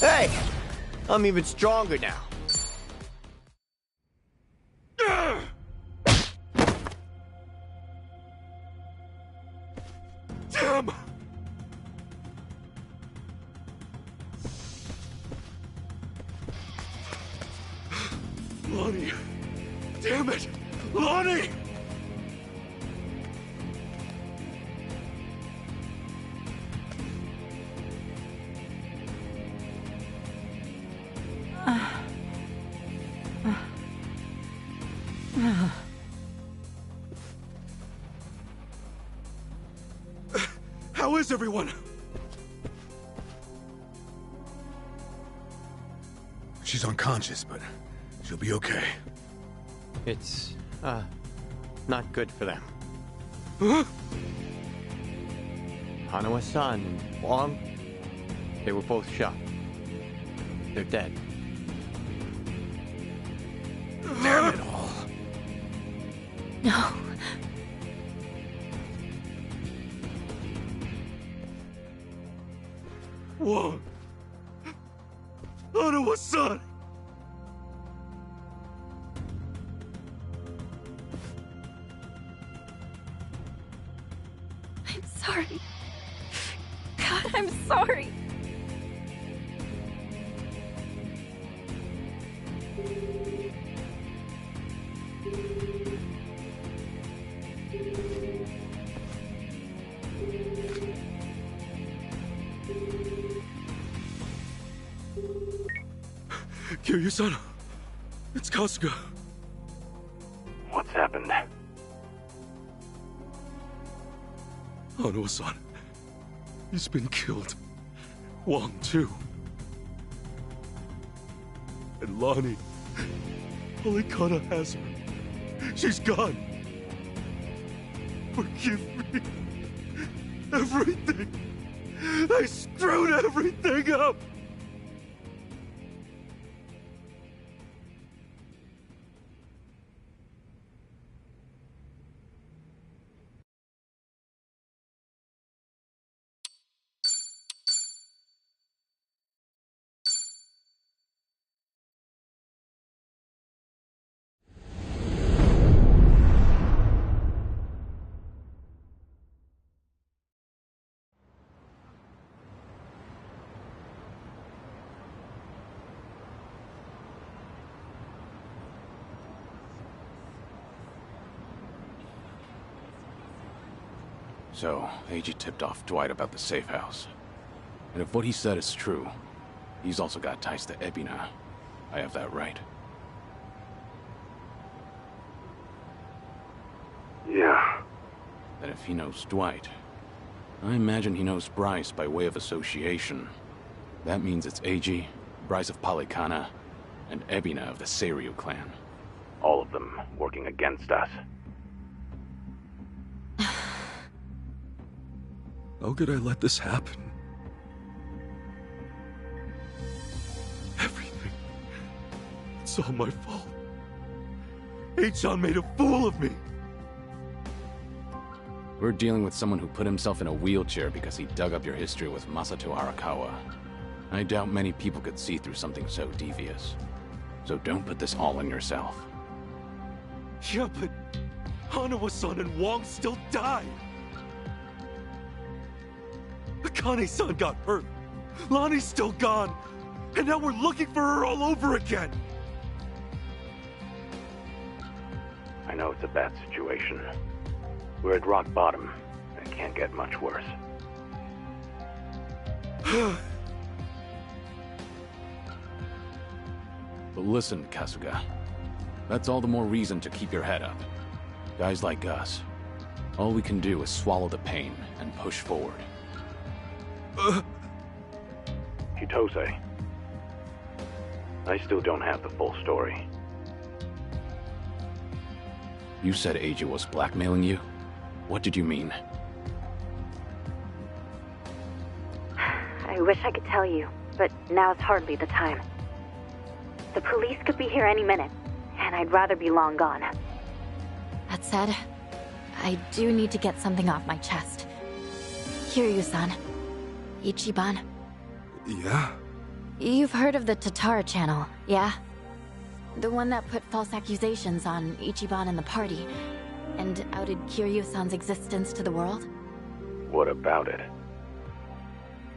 Hey! I'm even stronger now. Damn! Lonnie! Damn it! Lonnie! How is everyone? She's unconscious, but she'll be okay. It's, not good for them. Huh? Hanawa-san and Wong, they were both shot. They're dead. Damn it all. No. Whoa! Hanawa-san! I'm sorry. God, I'm sorry. Kiryu-san, it's Kasuga. What's happened? Hanawa-san, he's been killed. Wong, too. And Lonnie, Polycana has her. She's gone. Forgive me. Everything. I screwed everything up. So, Eiji tipped off Dwight about the safe house. And if what he said is true, he's also got ties to Ebina. I have that right. Yeah. Then if he knows Dwight, I imagine he knows Bryce by way of association. That means it's Eiji, Bryce of Polycana, and Ebina of the Seiryu clan. All of them working against us. How could I let this happen? Everything. It's all my fault. H-chan made a fool of me. We're dealing with someone who put himself in a wheelchair because he dug up your history with Masato Arakawa. I doubt many people could see through something so devious. So don't put this all on yourself. Yeah, but Hanawa-san and Wong still died. Akane-san got hurt. Lonnie's still gone. And now we're looking for her all over again. I know it's a bad situation. We're at rock bottom. It can't get much worse. But listen, Kasuga. That's all the more reason to keep your head up. Guys like us, all we can do is swallow the pain and push forward. Kitose. I still don't have the full story. You said Eiji was blackmailing you? What did you mean? I wish I could tell you, but now's hardly the time. The police could be here any minute, and I'd rather be long gone. That said, I do need to get something off my chest. Kiryu-san. Ichiban. Yeah? You've heard of the Tatara channel, yeah? The one that put false accusations on Ichiban and the party, and outed Kiryu-san's existence to the world? What about it?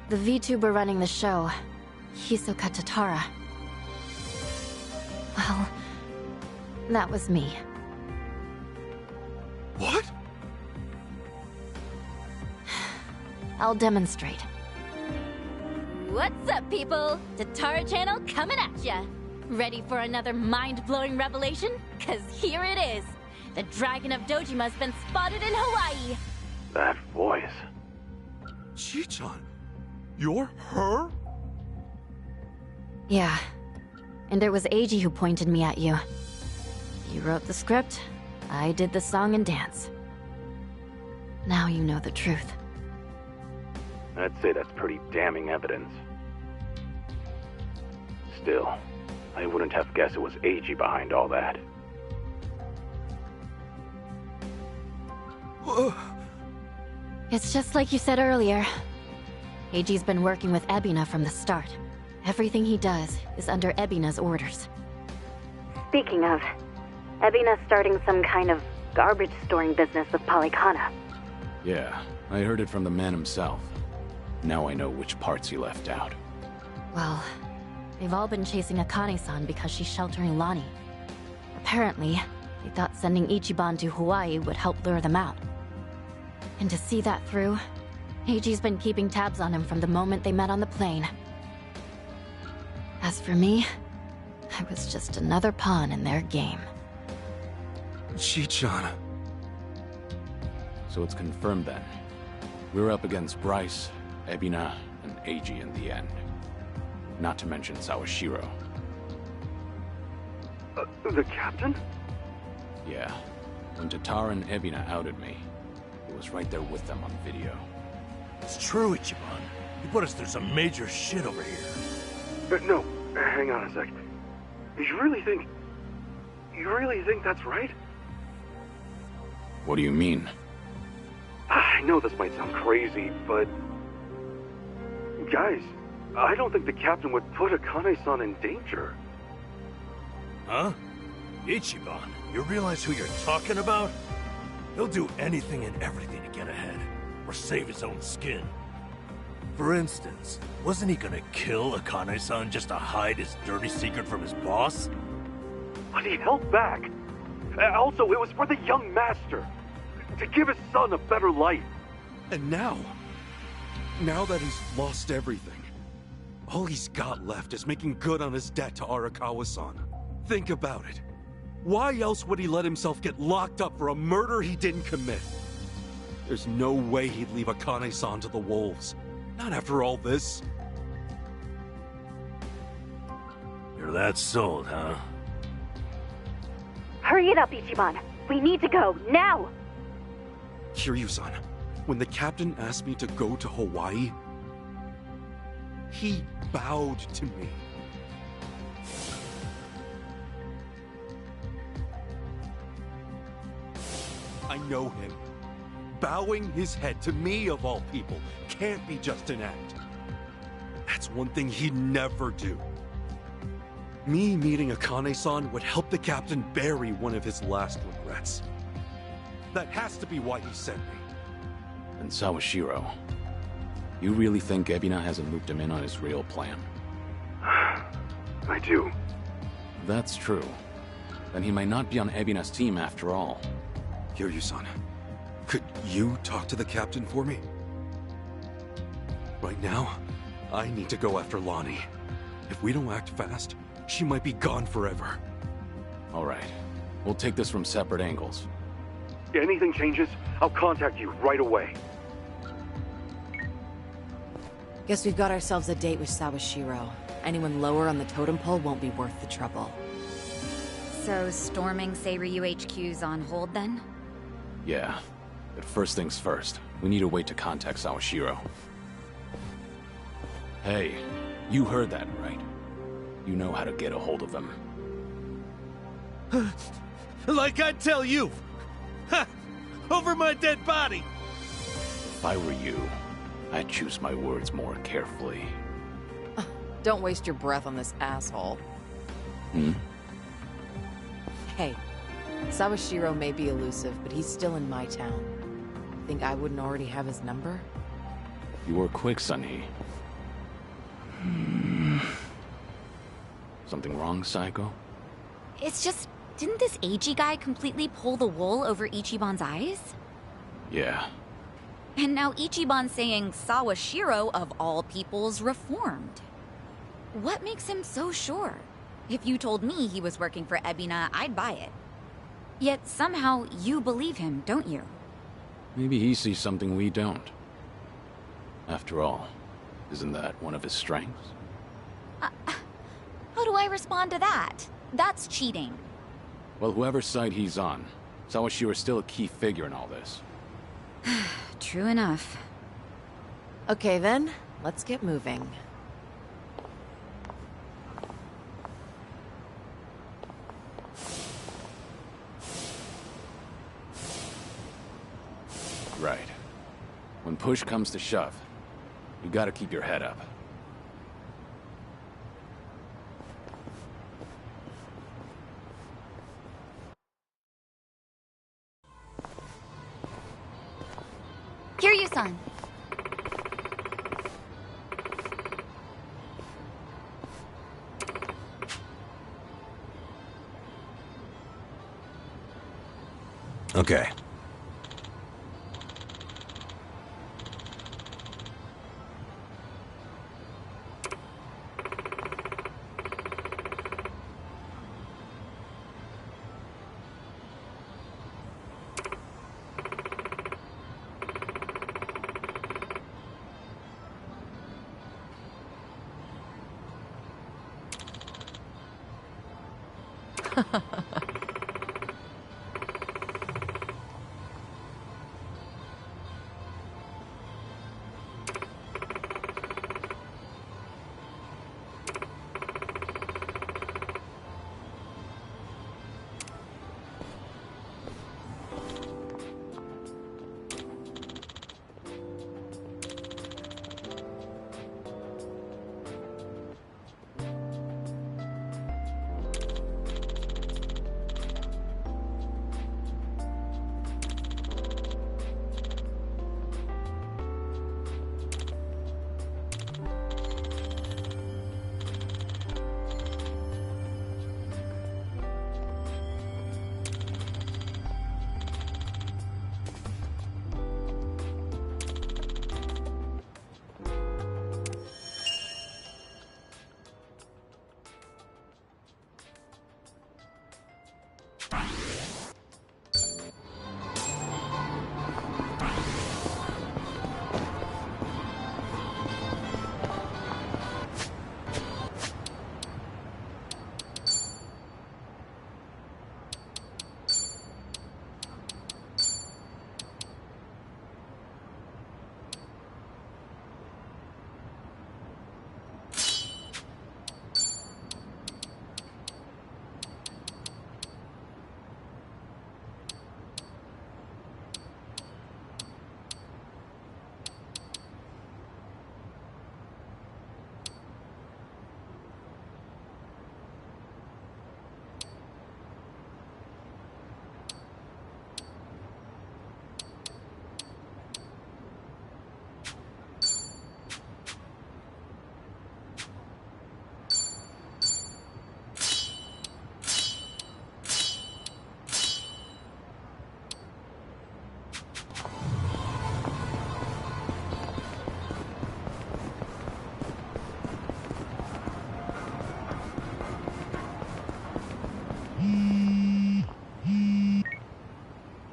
The VTuber running the show, Hisoka Tatara. Well, that was me. What? I'll demonstrate. What's up, people? Tatara channel coming at ya. Ready for another mind-blowing revelation? Cause here it is. The Dragon of Dojima's been spotted in Hawaii. That voice. Chichan, you're her? Yeah. And it was Eiji who pointed me at you. You wrote the script, I did the song and dance. Now you know the truth. I'd say that's pretty damning evidence. Still, I wouldn't have guessed it was Eiji behind all that. It's just like you said earlier. Eiji's been working with Ebina from the start. Everything he does is under Ebina's orders. Speaking of, Ebina's starting some kind of garbage storing business with Polycana. Yeah, I heard it from the man himself. Now I know which parts he left out. Well, they've all been chasing Akane-san because she's sheltering Lonnie. Apparently, they thought sending Ichiban to Hawaii would help lure them out. And to see that through, Eiji's been keeping tabs on him from the moment they met on the plane. As for me, I was just another pawn in their game. Chichan. So it's confirmed then. We're up against Bryce, Ebina, and Eiji in the end. Not to mention Sawashiro. The captain? Yeah. When Tatar and Ebina outed me, he was right there with them on video. It's true, Ichiban. You put us through some major shit over here. No, hang on a sec. You really think that's right? What do you mean? I know this might sound crazy, but... Guys, I don't think the captain would put Akane-san in danger. Huh? Ichiban, you realize who you're talking about? He'll do anything and everything to get ahead, or save his own skin. For instance, wasn't he gonna kill Akane-san just to hide his dirty secret from his boss? But he held back. Also, it was for the young master. To give his son a better life. And now that he's lost everything, all he's got left is making good on his debt to Arakawa-san. Think about it. Why else would he let himself get locked up for a murder he didn't commit? There's no way he'd leave Akane-san to the wolves. Not after all this. You're that sold, huh? Hurry it up, Ichiban. We need to go, now! Kiryu-san, when the captain asked me to go to Hawaii, he bowed to me. I know him. Bowing his head to me, of all people, can't be just an act. That's one thing he'd never do. Me meeting Akane-san would help the captain bury one of his last regrets. That has to be why he sent me. And Sawashiro, you really think Ebina hasn't looped him in on his real plan? I do. That's true. Then he might not be on Ebina's team after all. Kiryu-san, could you talk to the captain for me? Right now, I need to go after Lonnie. If we don't act fast, she might be gone forever. All right. We'll take this from separate angles. Anything changes, I'll contact you right away. Guess we've got ourselves a date with Sawashiro. Anyone lower on the totem pole won't be worth the trouble. So, storming Seiryu HQ's on hold then? Yeah. But first things first, we need a way to contact Sawashiro. Hey, you heard that, right? You know how to get a hold of him. Like I tell you! Ha! Over my dead body! If I were you, I'd choose my words more carefully. Don't waste your breath on this asshole. Hmm? Hey, Sawashiro may be elusive, but he's still in my town. Think I wouldn't already have his number? You were quick, Sunny. Something wrong, Psycho? It's just, didn't this Eiji guy completely pull the wool over Ichiban's eyes? Yeah. And now Ichiban's saying Sawashiro, of all people's, reformed. What makes him so sure? If you told me he was working for Ebina, I'd buy it. Yet somehow you believe him, don't you? Maybe he sees something we don't. After all, isn't that one of his strengths? How do I respond to that? That's cheating. Well, whoever's side he's on, Sawashiro's still a key figure in all this. True enough. Okay then, let's get moving. Right. When push comes to shove, you gotta keep your head up. Kiryu-san. Okay.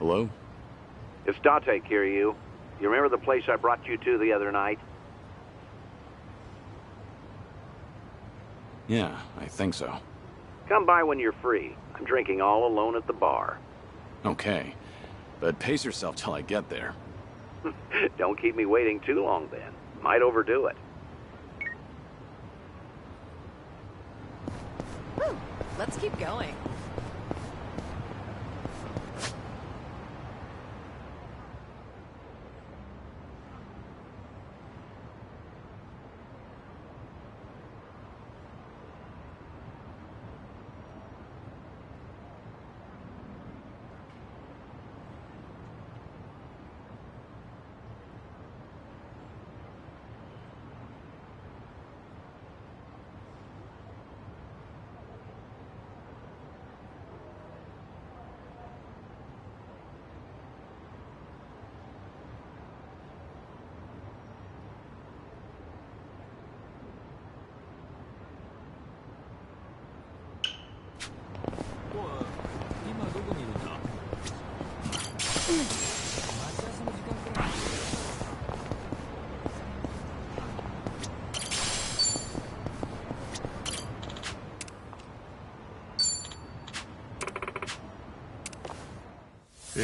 Hello? It's Date, Kiryu. You remember the place I brought you to the other night? Yeah, I think so. Come by when you're free. I'm drinking all alone at the bar. Okay. But pace yourself till I get there. Don't keep me waiting too long then. Might overdo it. Woo, let's keep going.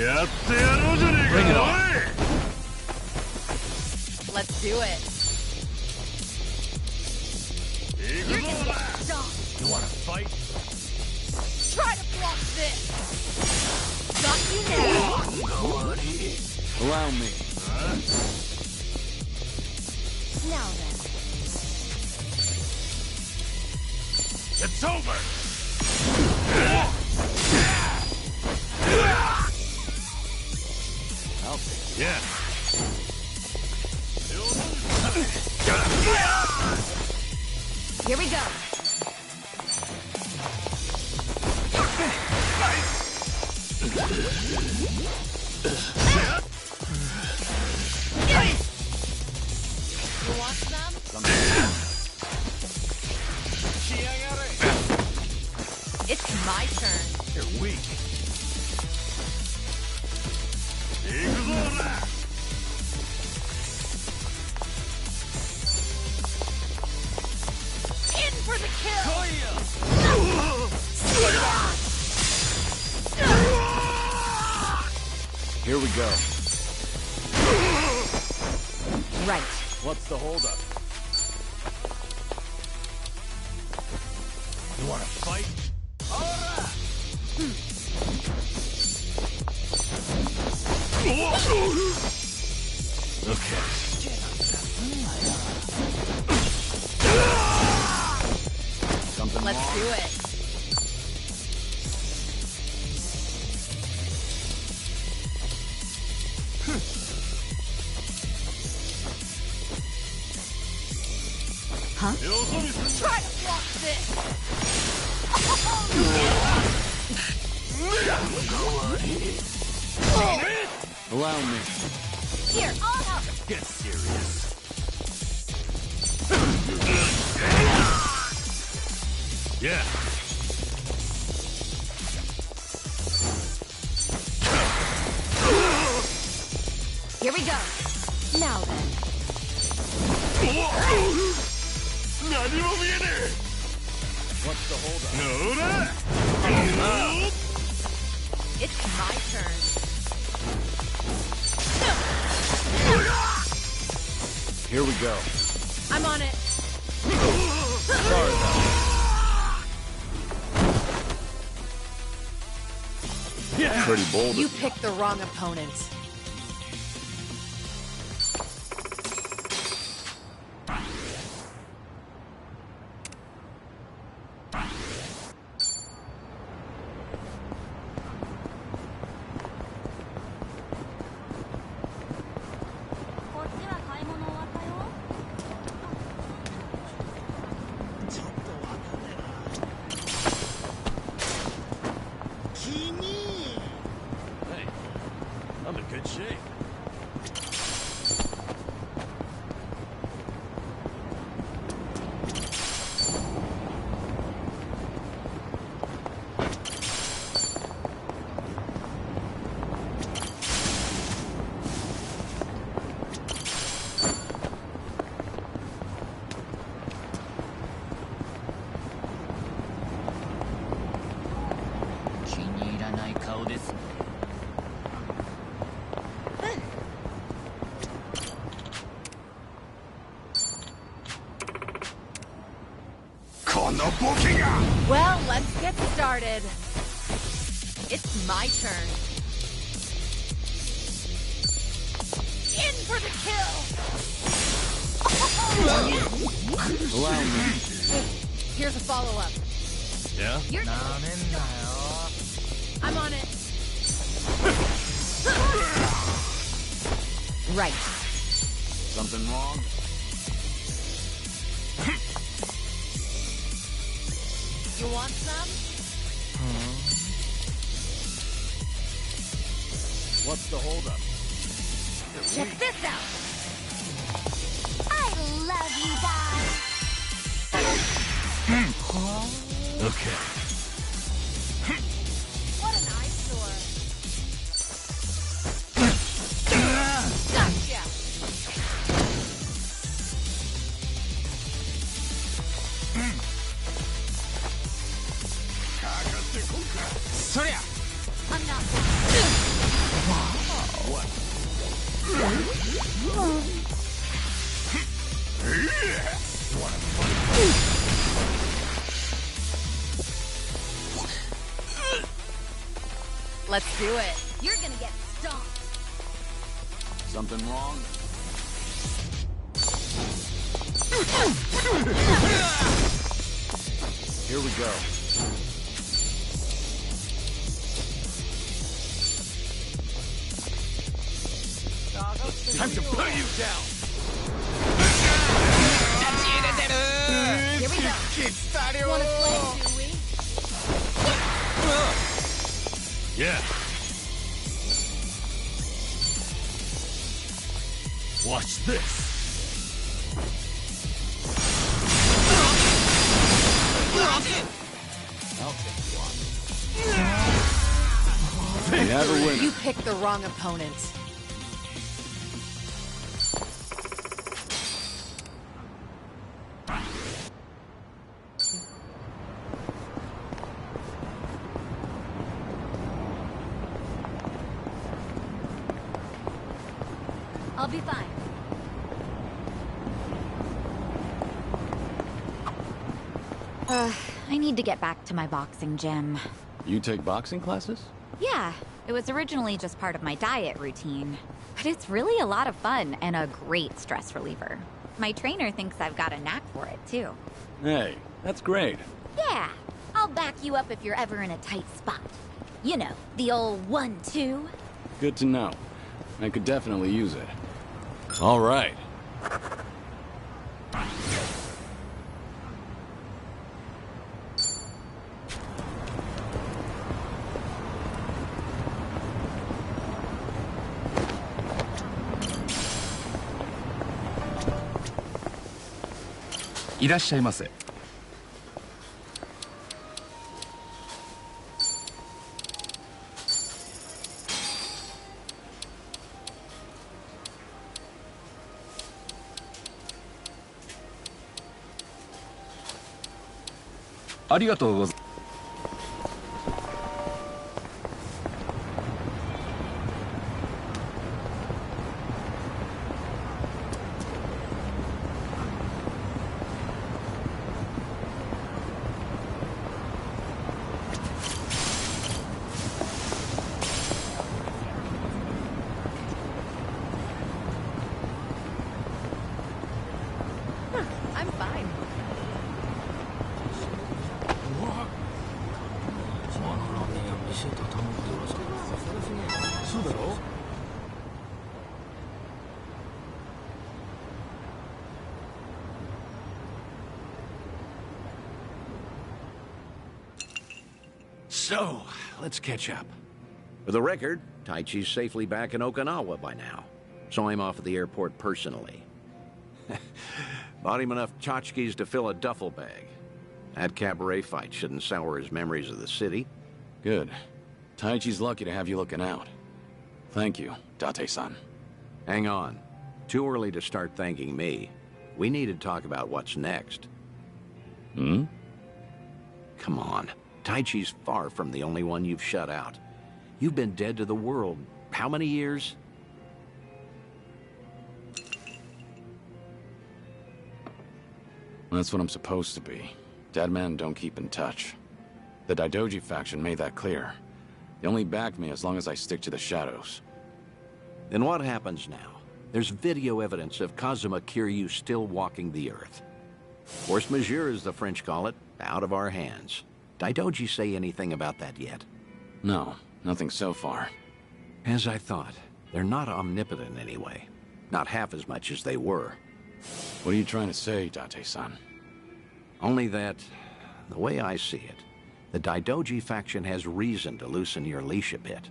Bring it on. Let's do it. You're gonna get stomped. You wanna fight? Try to block this. Got you now. Allow me. Now then. It's over. I'll take it. Yeah. Here we go. You want some? It's my turn. You're weak. In for the kill. Here we go. Right. What's the holdup? You wanna fight? Okay. Something Let's wrong? do it. Huh? Try to block this. Allow me. Here, I'll help. Get serious. Yeah. Here we go. Now then. What's the holdup? It's my turn. Here we go. I'm on it. Sorry about that. Pretty bold. You of picked the wrong opponent. Hey, I'm in good shape. Well, let's get started. It's my turn. In for the kill! Allow me. Here's a follow-up. Yeah? You're... I'm on it. Right. Something wrong? You want some? What's the holdup? Check this out. I love you guys. Okay. What an eyesore. Gotcha. I'm not. Let's do it. You're gonna get stomped. Something wrong? Here we go. Time to put you down! Here we go. Wanna play, do we? Yeah. Watch this. We have a winner. You picked the wrong opponent. I'll be fine. I need to get back to my boxing gym. You take boxing classes? Yeah, it was originally just part of my diet routine. But it's really a lot of fun and a great stress reliever. My trainer thinks I've got a knack for it, too. Hey, that's great. Yeah, I'll back you up if you're ever in a tight spot. You know, the old 1-2. Good to know. I could definitely use it. All right.いらっしゃいませ。ありがとうございます。I'm fine. So, let's catch up. For the record, Taichi's safely back in Okinawa by now. Saw him off at the airport personally. Bought him enough tchotchkes to fill a duffel bag. That cabaret fight shouldn't sour his memories of the city. Good. Taichi's lucky to have you looking out. Thank you, Date-san. Hang on. Too early to start thanking me. We need to talk about what's next. Hmm? Come on. Taichi's far from the only one you've shut out. You've been dead to the world how many years? That's what I'm supposed to be. Dead men don't keep in touch. The Daidoji faction made that clear. They only back me as long as I stick to the shadows. Then what happens now? There's video evidence of Kazuma Kiryu still walking the earth. Force majeure, as the French call it, out of our hands. Daidoji say anything about that yet? No, nothing so far. As I thought. They're not omnipotent anyway. Not half as much as they were. What are you trying to say, Date-san? Only that, the way I see it, the Daidoji faction has reason to loosen your leash a bit.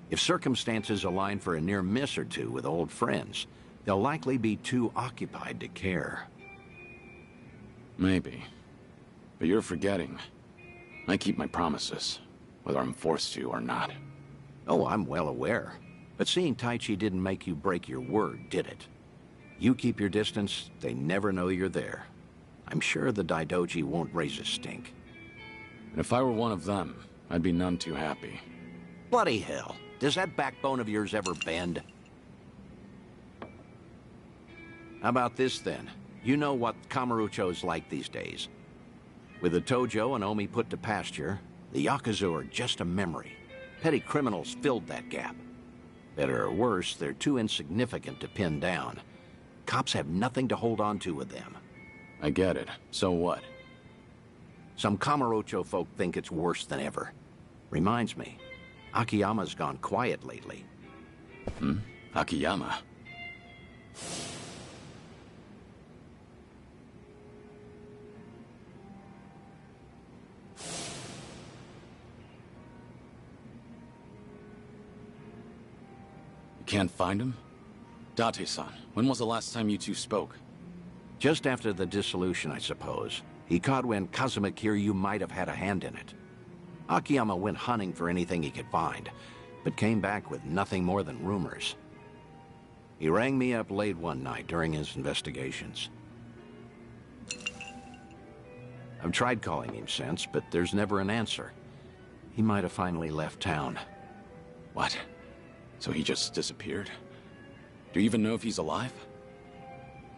If circumstances align for a near miss or two with old friends, they'll likely be too occupied to care. Maybe. But you're forgetting. I keep my promises, whether I'm forced to or not. Oh, I'm well aware. But seeing Taichi didn't make you break your word, did it? You keep your distance, they never know you're there. I'm sure the Daidoji won't raise a stink. And if I were one of them, I'd be none too happy. Bloody hell. Does that backbone of yours ever bend? How about this, then? You know what Kamurocho's like these days. With the Tojo and Omi put to pasture, the Yakuza are just a memory. Petty criminals filled that gap. Better or worse, they're too insignificant to pin down. Cops have nothing to hold on to with them. I get it. So what? Some Kamurocho folk think it's worse than ever. Reminds me, Akiyama's gone quiet lately. Akiyama? You can't find him? Date-san, when was the last time you two spoke? Just after the dissolution, I suppose. He caught wind Kazuma Kiryu might have had a hand in it. Akiyama went hunting for anything he could find, but came back with nothing more than rumors. He rang me up late one night during his investigations. I've tried calling him since, but there's never an answer. He might have finally left town. What? So he just disappeared? Do you even know if he's alive?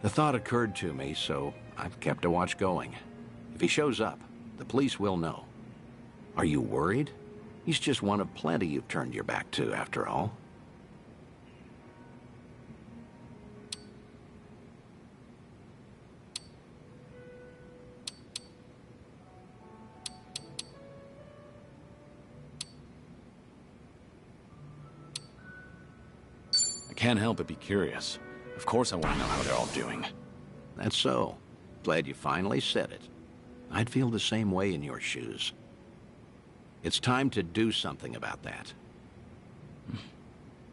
The thought occurred to me, so I've kept a watch going. If he shows up, the police will know. Are you worried? He's just one of plenty you've turned your back to, after all. I can't help but be curious. Of course I want to know how they're all doing. That's so. Glad you finally said it. I'd feel the same way in your shoes. It's time to do something about that.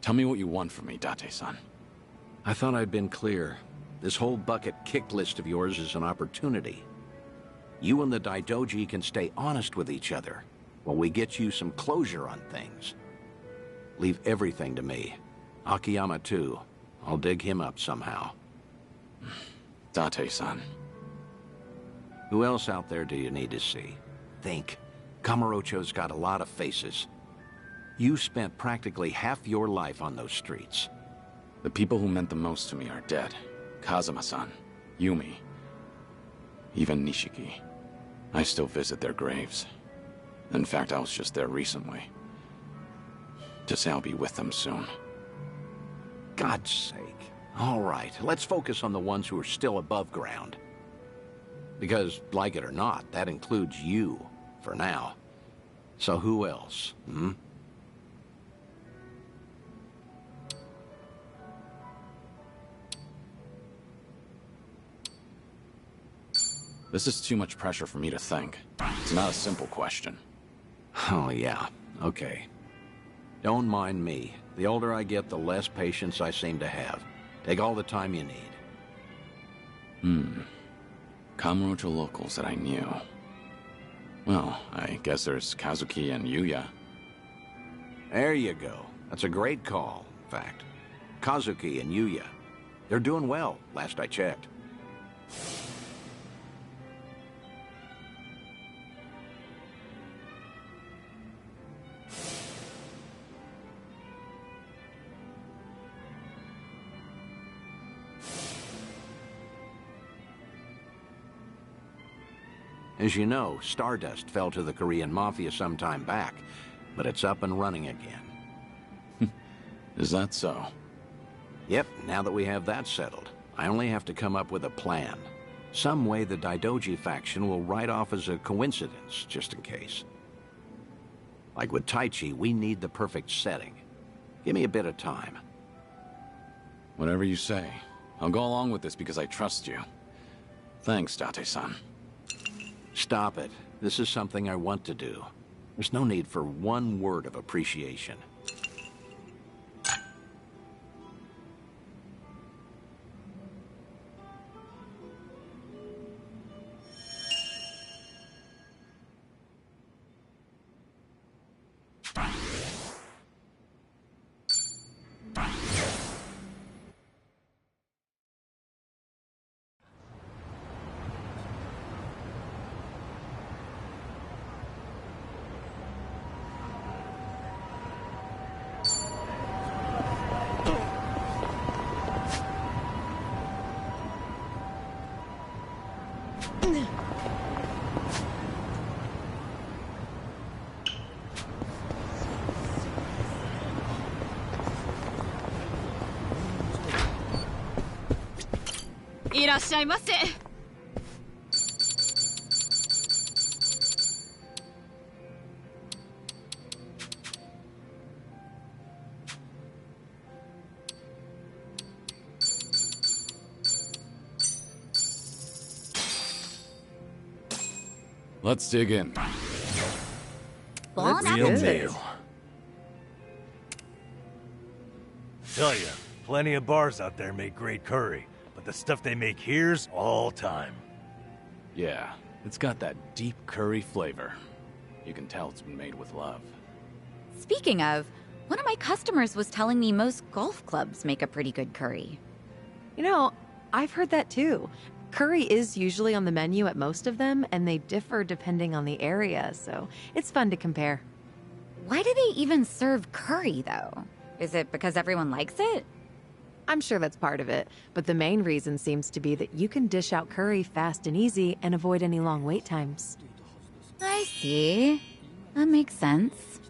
Tell me what you want from me, Date-san. I thought I'd been clear. This whole bucket kick list of yours is an opportunity. You and the Daidoji can stay honest with each other while we get you some closure on things. Leave everything to me. Akiyama, too. I'll dig him up somehow. Date-san. Who else out there do you need to see? Think. Kamurocho's got a lot of faces. You spent practically half your life on those streets. The people who meant the most to me are dead. Kazuma-san, Yumi, even Nishiki. I still visit their graves. In fact, I was just there recently. To say I'll be with them soon. God's sake. All right, let's focus on the ones who are still above ground. Because, like it or not, that includes you, for now. So who else, This is too much pressure for me to think. It's not a simple question. Oh, yeah. Okay. Don't mind me. The older I get, the less patience I seem to have. Take all the time you need. Kamurocho locals that I knew. Well, I guess there's Kazuki and Yuya. There you go. That's a great call, in fact. Kazuki and Yuya. They're doing well, last I checked. As you know, Stardust fell to the Korean Mafia some time back, but it's up and running again. Is that so? Yep, now that we have that settled, I only have to come up with a plan. Some way the Daidoji faction will write off as a coincidence, just in case. Like with Taichi, we need the perfect setting. Give me a bit of time. Whatever you say. I'll go along with this because I trust you. Thanks, Date-san. Stop it. This is something I want to do. There's no need for one word of appreciation. いらっしゃいませ。Let's dig in. Bon Real appetit. meal. Tell ya, plenty of bars out there make great curry, but the stuff they make here's all time. Yeah, it's got that deep curry flavor. You can tell it's been made with love. Speaking of, one of my customers was telling me most golf clubs make a pretty good curry. You know, I've heard that too. Curry is usually on the menu at most of them, and they differ depending on the area, so it's fun to compare. Why do they even serve curry, though? Is it because everyone likes it? I'm sure that's part of it, but the main reason seems to be that you can dish out curry fast and easy and avoid any long wait times. I see. That makes sense.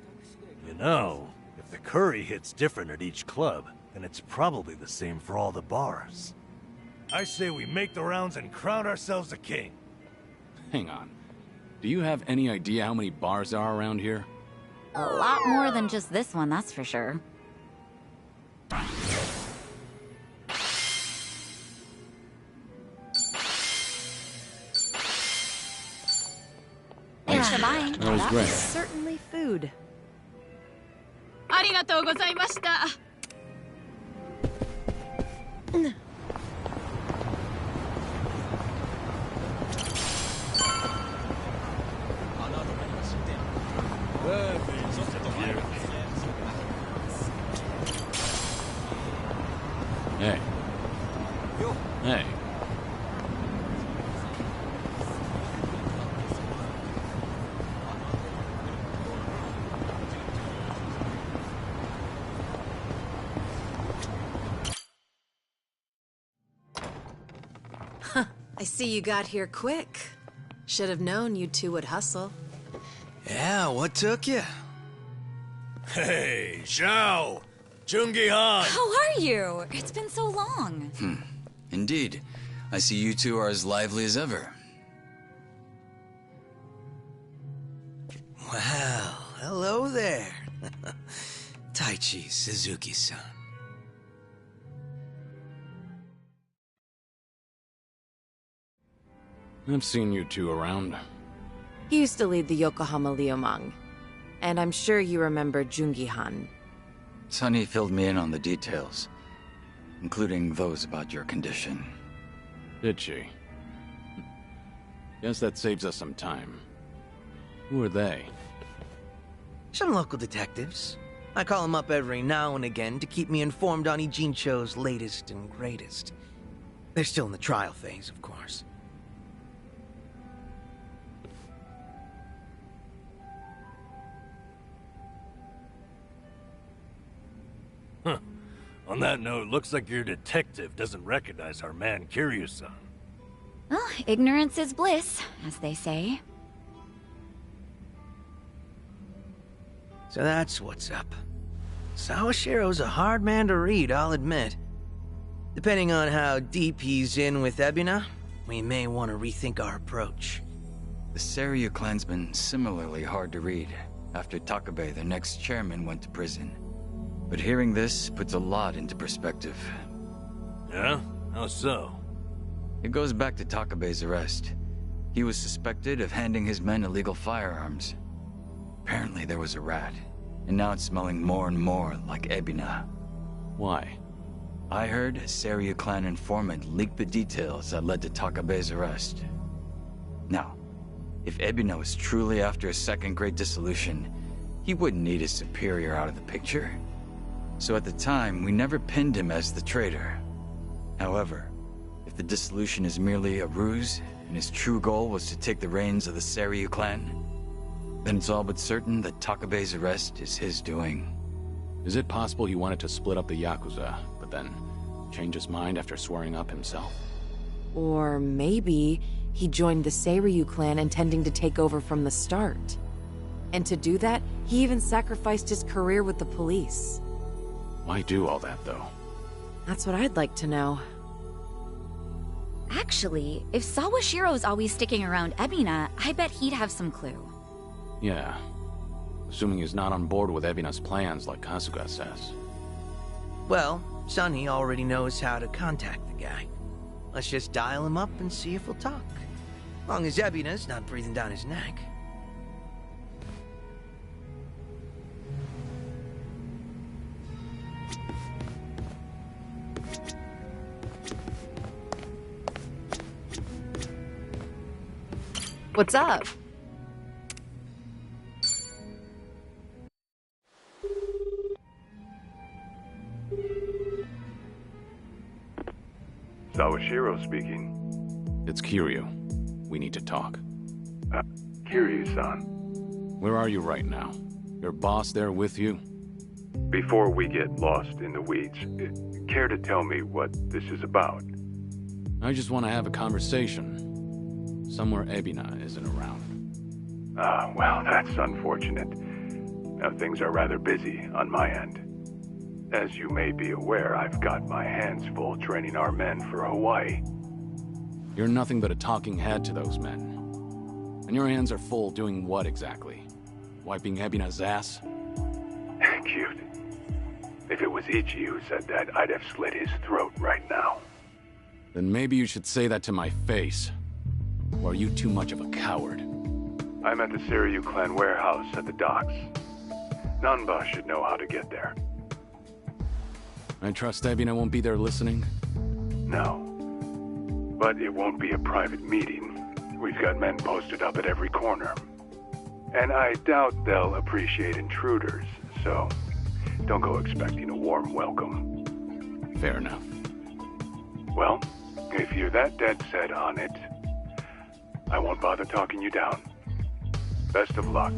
You know, if the curry hits different at each club, then it's probably the same for all the bars. I say we make the rounds and crown ourselves a king. Hang on. Do you have any idea how many bars there are around here? A lot more than just this one, that's for sure. Thanks for buying. That was That great. was certainly food. ありがとうございました。Hey. Hey. I see you got here quick. Should have known you two would hustle. Yeah, what took you? Hey, Zhao! Jungi Han! How are you? It's been so long. Indeed. I see you two are as lively as ever. Well, hello there. Taichi Suzuki-san. I've seen you two around. He used to lead the Yokohama Liumang, and I'm sure you remember Jungi Han. Sunny filled me in on the details, including those about your condition. Did she? Guess that saves us some time. Who are they? Some local detectives. I call them up every now and again to keep me informed on Ijincho's latest and greatest. They're still in the trial phase, of course. Huh. On that note, looks like your detective doesn't recognize our man Kiryu-san. Well, ignorance is bliss, as they say. So that's what's up. Sawashiro's a hard man to read, I'll admit. Depending on how deep he's in with Ebina, we may want to rethink our approach. The Seiryu clan's been similarly hard to read after Takabe, their next chairman, went to prison. But hearing this puts a lot into perspective. Yeah? How so? It goes back to Takabe's arrest. He was suspected of handing his men illegal firearms. Apparently there was a rat, and now it's smelling more and more like Ebina. Why? I heard a Seiryu clan informant leaked the details that led to Takabe's arrest. Now, if Ebina was truly after a second great dissolution, he wouldn't need his superior out of the picture. So at the time, we never pinned him as the traitor. However, if the dissolution is merely a ruse, and his true goal was to take the reins of the Seiryu clan, then it's all but certain that Takabe's arrest is his doing. Is it possible he wanted to split up the Yakuza, but then change his mind after swearing up himself? Or maybe he joined the Seiryu clan intending to take over from the start. And to do that, he even sacrificed his career with the police. Why do all that, though? That's what I'd like to know. Actually, if Sawashiro's always sticking around Ebina, I bet he'd have some clue. Yeah. Assuming he's not on board with Ebina's plans like Kasuga says. Well, Sunny already knows how to contact the guy. Let's just dial him up and see if he'll talk. Long as Ebina's not breathing down his neck. What's up? Sawashiro speaking. It's Kiryu. We need to talk. Kiryu-san. Where are you right now? Your boss there with you? Before we get lost in the weeds, care to tell me what this is about? I just want to have a conversation. Somewhere Ebina isn't around. Well, that's unfortunate. Now, things are rather busy on my end. As you may be aware, I've got my hands full training our men for Hawaii. You're nothing but a talking head to those men. And your hands are full doing what exactly? Wiping Ebina's ass? Cute. If it was Ichi who said that, I'd have slit his throat right now. Then maybe you should say that to my face. Or are you too much of a coward? I'm at the Seiryu clan warehouse at the docks. Nanba should know how to get there. I trust Ebina won't be there listening? No. But it won't be a private meeting. We've got men posted up at every corner. And I doubt they'll appreciate intruders, so don't go expecting a warm welcome. Fair enough. Well, if you're that dead set on it, I won't bother talking you down. Best of luck.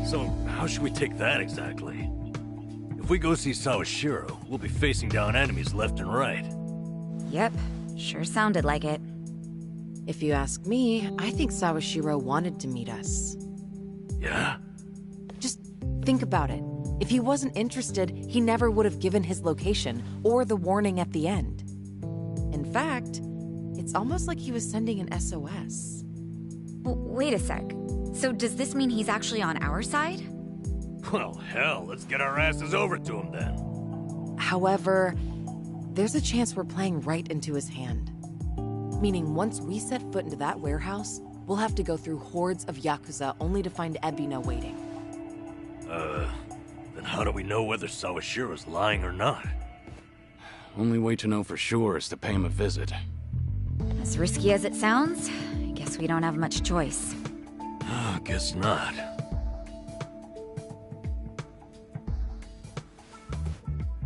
So, how should we take that exactly? If we go see Sawashiro, we'll be facing down enemies left and right. Yep, sure sounded like it. If you ask me, I think Sawashiro wanted to meet us. Yeah? Just think about it. If he wasn't interested, he never would have given his location, or the warning at the end. In fact, it's almost like he was sending an SOS. Wait a sec. So does this mean he's actually on our side? Well, hell, let's get our asses over to him then. However, there's a chance we're playing right into his hand. Meaning once we set foot into that warehouse, we'll have to go through hordes of Yakuza only to find Ebina waiting. Then how do we know whether Sawashiro's lying or not? Only way to know for sure is to pay him a visit. As risky as it sounds, I guess we don't have much choice. Guess not.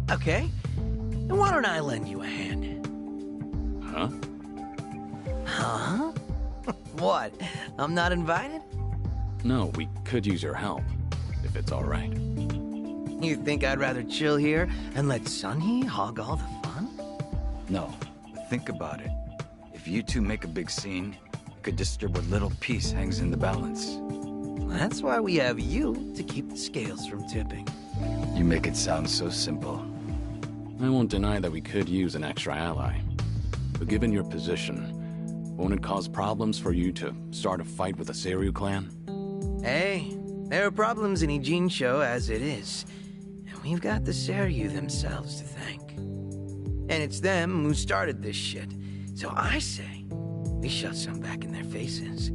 Okay, then why don't I lend you a hand? Huh? Huh? What? I'm not invited? No, we could use your help, if it's all right. You think I'd rather chill here and let Sunny hog all the fun? No, but think about it. If you two make a big scene, it could disturb what little piece hangs in the balance. That's why we have you to keep the scales from tipping. You make it sound so simple. I won't deny that we could use an extra ally. But given your position, won't it cause problems for you to start a fight with the Seiryu clan? Hey, there are problems in Ijincho as it is. And we've got the Seiryu themselves to thank. And it's them who started this shit. So I say, we shove some back in their faces.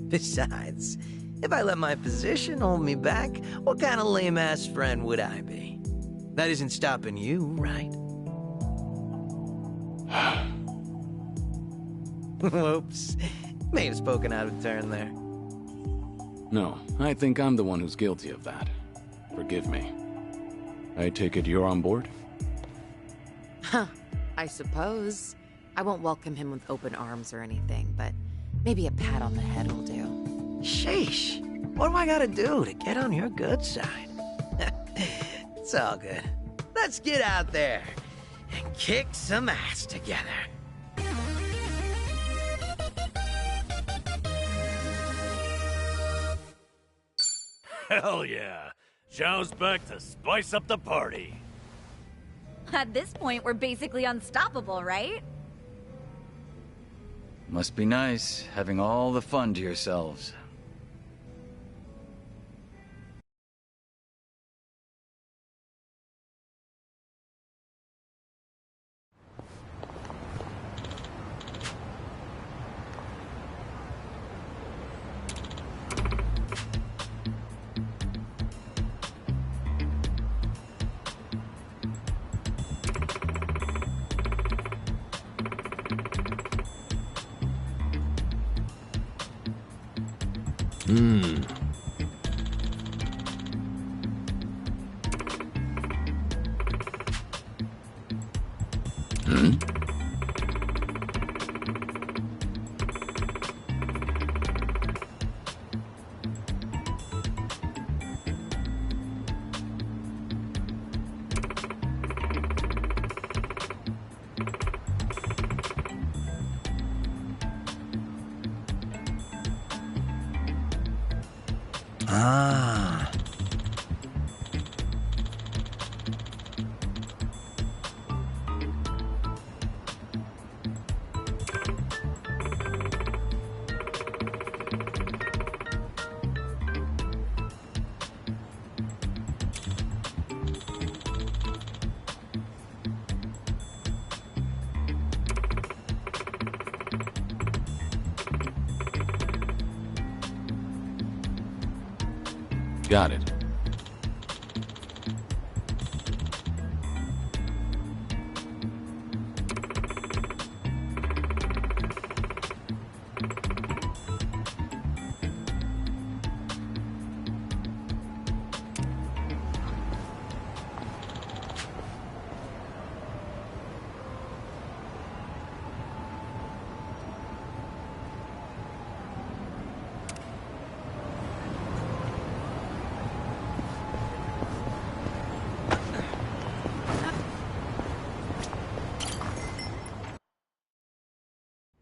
Besides, if I let my position hold me back, what kind of lame-ass friend would I be? That isn't stopping you, right? Whoops. May have spoken out of turn there. No, I think I'm the one who's guilty of that. Forgive me. I take it you're on board? Huh, I suppose. I won't welcome him with open arms or anything, but maybe a pat on the head will do. Sheesh. What do I gotta do to get on your good side? It's all good. Let's get out there and kick some ass together. Hell yeah! Zhao's back to spice up the party. At this point, we're basically unstoppable, right? Must be nice, having all the fun to yourselves. Ah. Got it.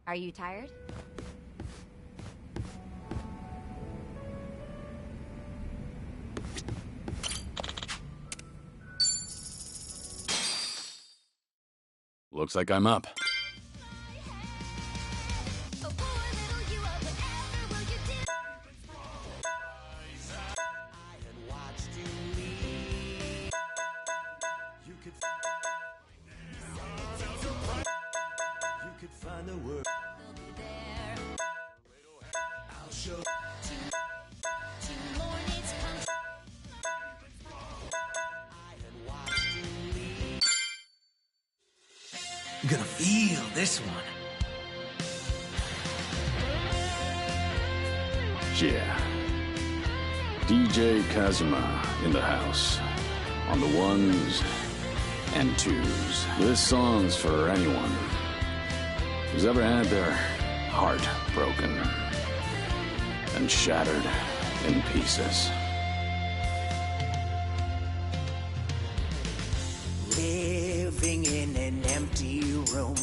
Are you tired? Looks like I'm up. I'm gonna feel this one. Yeah. DJ Kazuma in the house. On the ones and twos. This song's for anyone who's ever had their heart broken and shattered in pieces. Living in an empty room,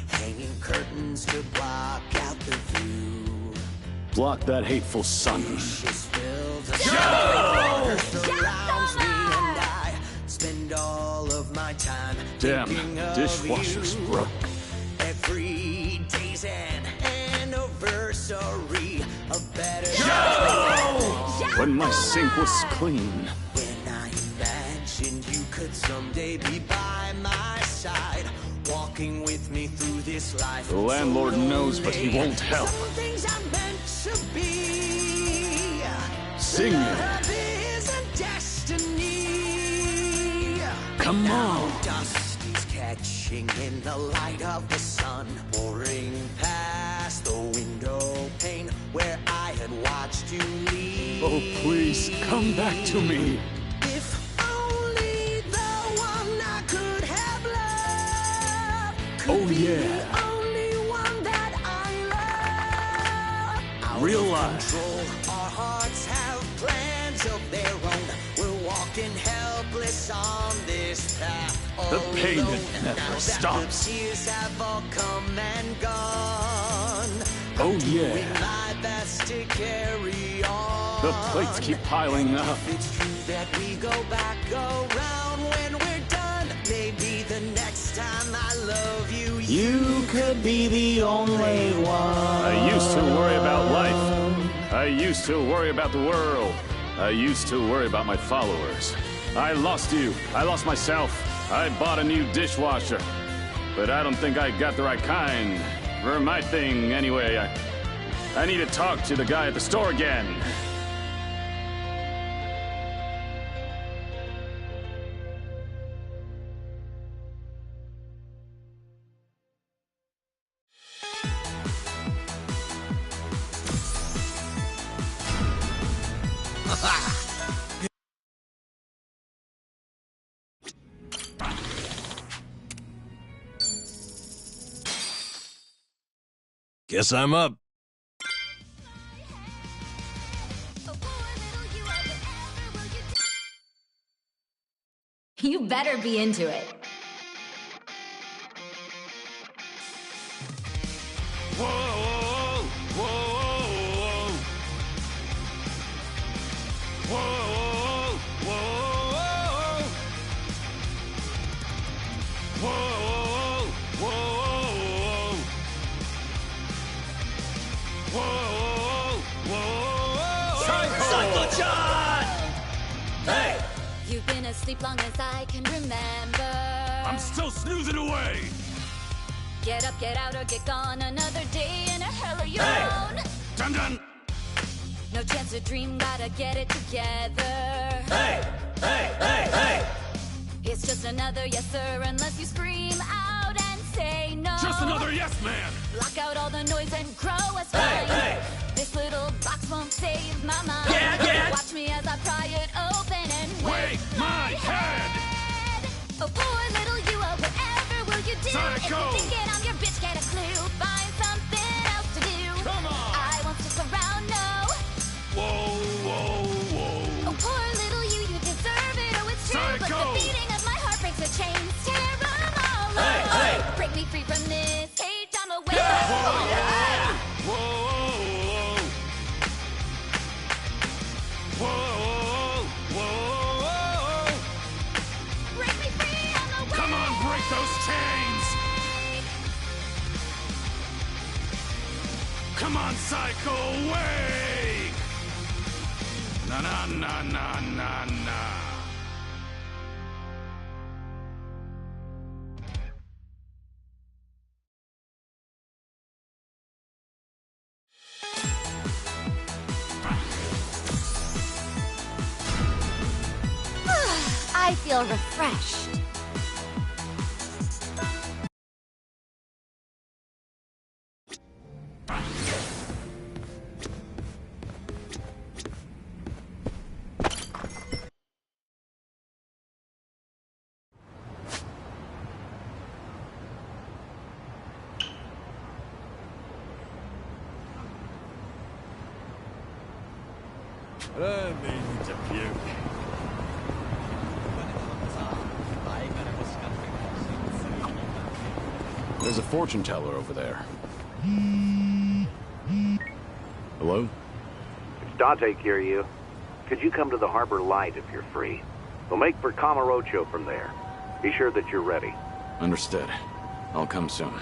hanging curtains to block out the view. Block that hateful sun. Joe! Surrounds me and I spend all of my time Damn, thinking of dishwasher's you. broke. Every day's an anniversary of better Joe! When my sink was clean. When I imagined you could someday be by my side, walking with me through this life. The landlord knows, but he won't help. Some things are meant to be. Sing it. Love isn't destiny. Come on. Dust is catching in the light of the sun, pouring past the window pane where I had watched you leave. Oh, please, come back to me. If only the one I could have loved could Oh, be yeah. the only one that I love. Out Realize. of control, our hearts have plans of their own. We're walking helpless on this path The payment never stops. Tears have all come and gone. Oh yeah. Doing my best to carry on. The plates keep piling up. It's true that we go back around when we're done. Maybe the next time I love you, You could be the only one. I used to worry about life. I used to worry about the world. I used to worry about my followers. I lost you. I lost myself. I bought a new dishwasher. But I don't think I got the right kind. For my thing, anyway. I need to talk to the guy at the store again. Guess I'm up. You better be into it. Whoa, whoa, whoa, whoa, whoa, whoa, whoa, whoa, Psycho-chan! Hey! You've been asleep long as I can remember. I'm still snoozing away. Get up, get out, or get gone. Another day in a hell of your own. Dun dun. No chance to dream, gotta get it together. Hey! Hey! Hey! Hey! It's just another yes sir, unless you scream out and say no. Just another yes man. Block out all the noise and grow a spine. Hey! Hey! This little box won't save my mind. Yeah, yeah. Watch me as I pry it open and Wake my head. Oh, poor little you, oh, whatever will you do? Psycho. If you're thinking I'm your bitch, get a clue. Find something else to do. Come on. I won't stick around, no. Whoa, whoa, whoa. Oh, poor little you, you deserve it, oh, it's true. But Psycho. the beating of my heart breaks the chains. Tear 'em all Hey, off. hey. Break me free from this cage, I'm away. Oh, yeah! Whoa, whoa, whoa. Break me free, I'm away. Come on, break those chains. Come on, Psycho, wake. Na na na na na na. I feel refreshed. I need to puke. There's a fortune teller over there. Hello? It's Dante, Kiryu. Could you come to the Harbor Light if you're free? We'll make for Kamurocho from there. Be sure that you're ready. Understood. I'll come soon.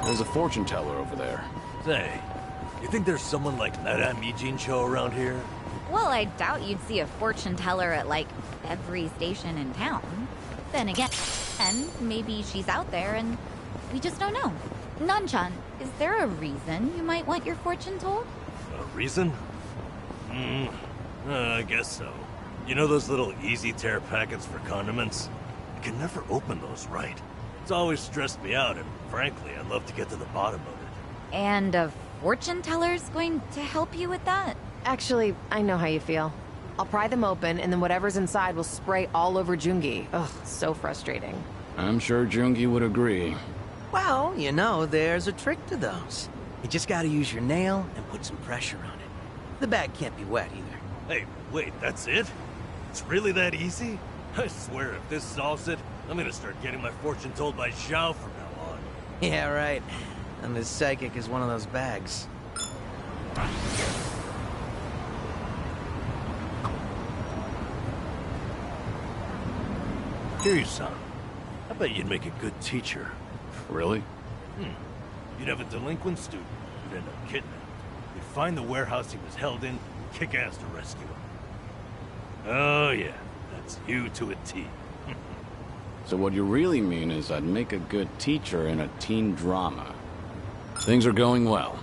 There's a fortune teller over there. Say, you think there's someone like Madame Ijincho around here? Well, I doubt you'd see a fortune teller at, like, every station in town. Then again, and maybe she's out there and we just don't know. Nanchan, is there a reason you might want your fortune told? A reason? I guess so. You know those little easy tear packets for condiments? I can never open those right. It's always stressed me out, and frankly, I'd love to get to the bottom of it. And a fortune teller's going to help you with that? Actually, I know how you feel. I'll pry them open, and then whatever's inside will spray all over Jungi. Ugh, so frustrating. I'm sure Jungi would agree. Well, you know, there's a trick to those. You just gotta use your nail and put some pressure on it. The bag can't be wet either. Hey, wait, that's it? It's really that easy? I swear if this solves it, I'm gonna start getting my fortune told by Zhao from now on. Yeah, right. I'm as psychic as one of those bags. Kiryu-san, I bet you'd make a good teacher. Really? You'd have a delinquent student who'd end up kidnapped. You'd find the warehouse he was held in, and kick ass to rescue him. Oh yeah, that's you to a T. So what you really mean is I'd make a good teacher in a teen drama. Things are going well.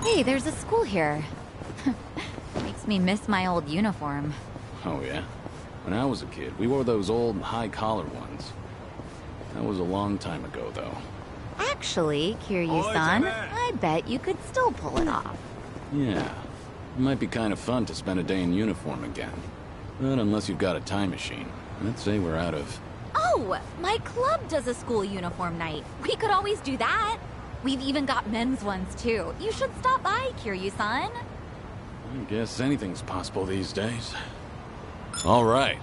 Hey, there's a school here. Makes me miss my old uniform. Oh yeah? When I was a kid, we wore those old high-collar ones. That was a long time ago, though. Actually, Kiryu-san, I bet you could still pull it off. Yeah. It might be kind of fun to spend a day in uniform again. But unless you've got a time machine, I'd say we're out of... Oh, my club does a school uniform night. We could always do that. We've even got men's ones, too. You should stop by, Kiryu-san. I guess anything's possible these days. All right.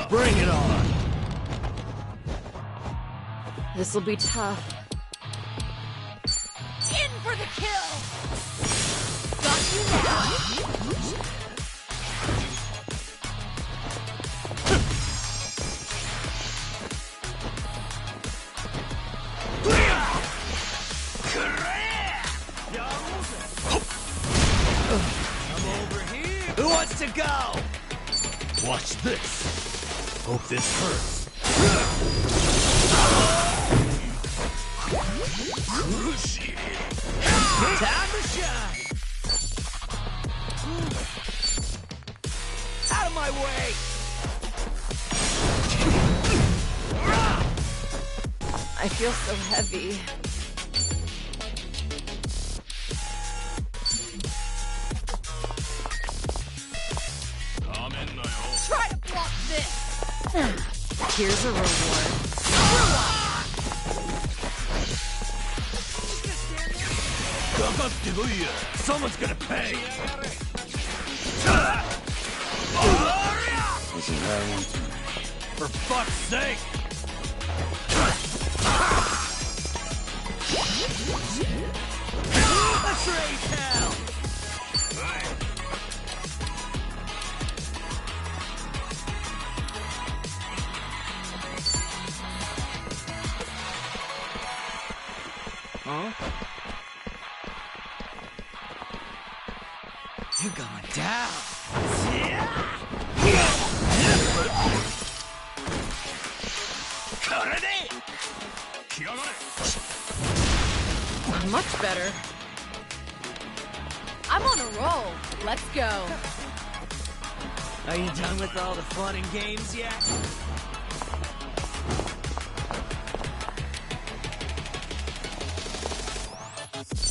Bring it on! This'll be tough. In for the kill! Got you now! I'm over here! Who wants to go? Watch this. Hope this hurts. Time to shine! Out of my way! I feel so heavy. Try to block this! Here's a reward. Someone's gonna pay! Isn't that one too? For fuck's sake! Let's raise hell! Huh? You're going down. Much better. I'm on a roll. Let's go. Are you done with all the fun and games yet?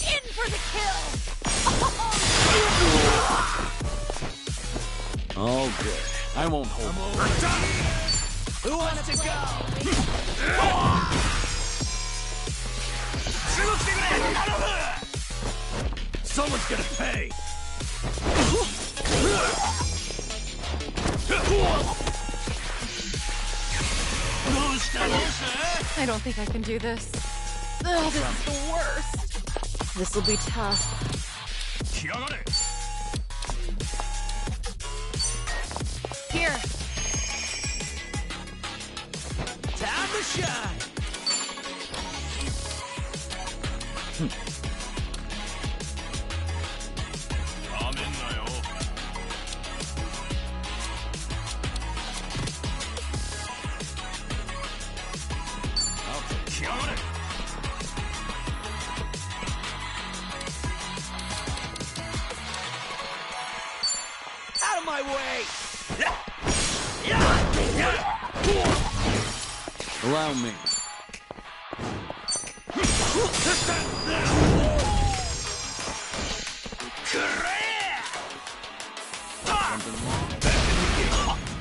In for the kill! All good. I won't hold Who wants to go? Someone's gonna pay! I don't think I can do this. Ugh, this is the worst. This'll be tough. Here. Time to shine. Out of my way! Allow me.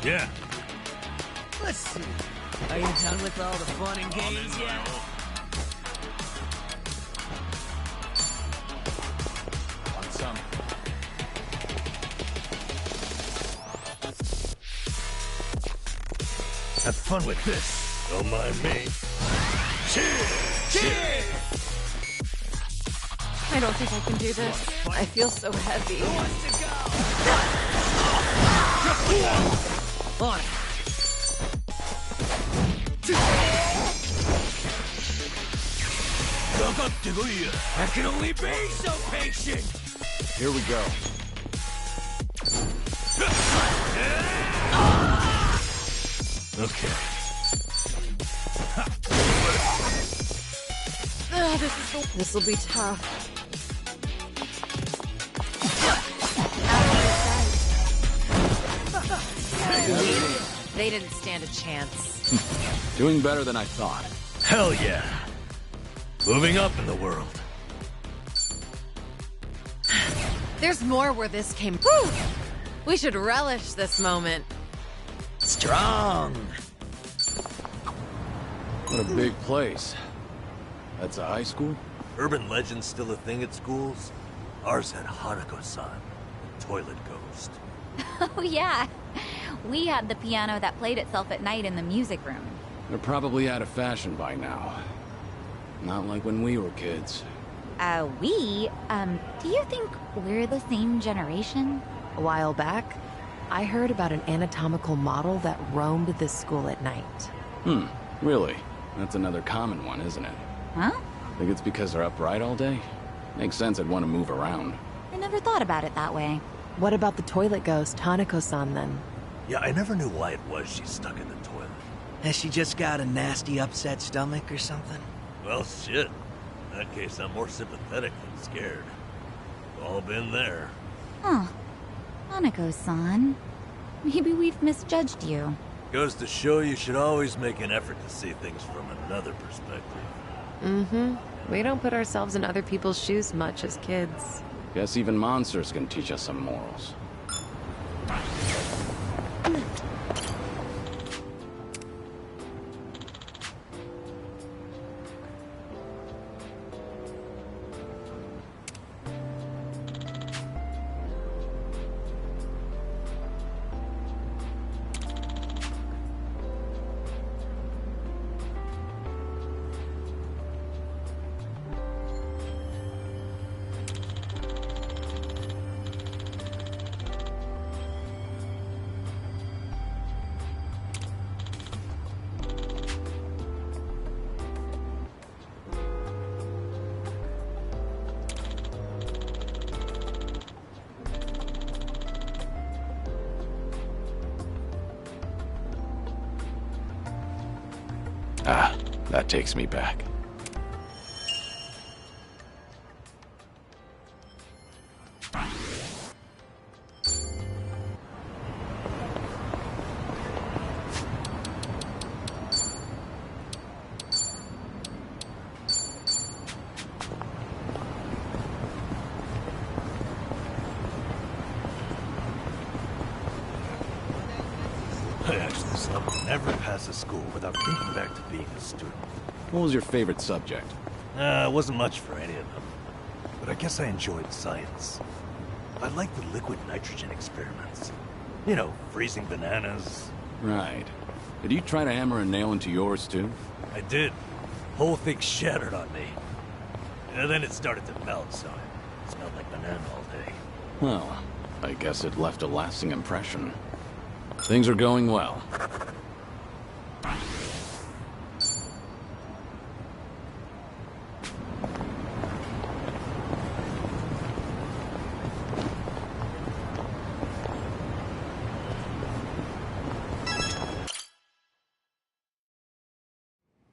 Yeah. Let's see. Are you done with all the fun and games yet? Want some? Have fun with this. Don't mind me. Cheers! Cheers! I don't think I can do this. I feel so heavy. Who wants to go? On it. I can only be so patient. Here we go. Okay. Ugh, this'll be tough. They didn't stand a chance. Doing better than I thought. Hell yeah. Moving up in the world. There's more where this came. Whew! We should relish this moment. Strong. What a big place. That's a high school? Urban legends still a thing at schools? Ours had Hanako-san, the toilet ghost. Oh, yeah. We had the piano that played itself at night in the music room. They're probably out of fashion by now. Not like when we were kids. Do you think we're the same generation? A while back, I heard about an anatomical model that roamed this school at night. Really? That's another common one, isn't it? Huh? Think it's because they're upright all day? Makes sense I'd want to move around. I never thought about it that way. What about the toilet ghost, Hanako-san, then? Yeah, I never knew why it was she's stuck in the toilet. Has she just got a nasty upset stomach or something? Well, shit. In that case, I'm more sympathetic than scared. We've all been there. Huh. Hanako-san. Maybe we've misjudged you. Goes to show you should always make an effort to see things from another perspective. Mm-hmm. We don't put ourselves in other people's shoes much as kids. Guess even monsters can teach us some morals. Ah, that takes me back. I actually slept never past a school without thinking back to being a student. What was your favorite subject? It wasn't much for any of them. But I guess I enjoyed science. I liked the liquid nitrogen experiments. You know, freezing bananas. Right. Did you try to hammer a nail into yours, too? I did. Whole thing shattered on me. And then it started to melt, so it smelled like banana all day. Well, I guess it left a lasting impression. Things are going well.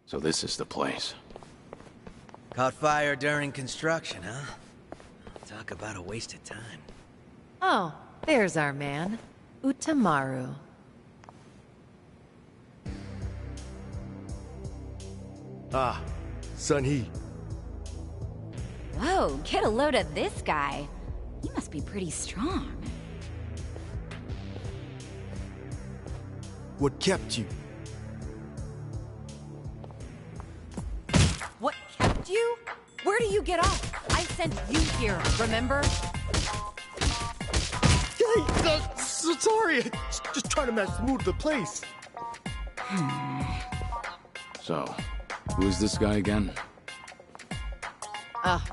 So this is the place. Caught fire during construction, huh? Talk about a waste of time. Oh, there's our man, Utamaru. Ah, Sun-hee. Whoa, get a load of this guy. He must be pretty strong. What kept you? What kept you? Where do you get off? I sent you here, remember? Hey, so sorry. Just trying to match the mood of the place. So, who is this guy again?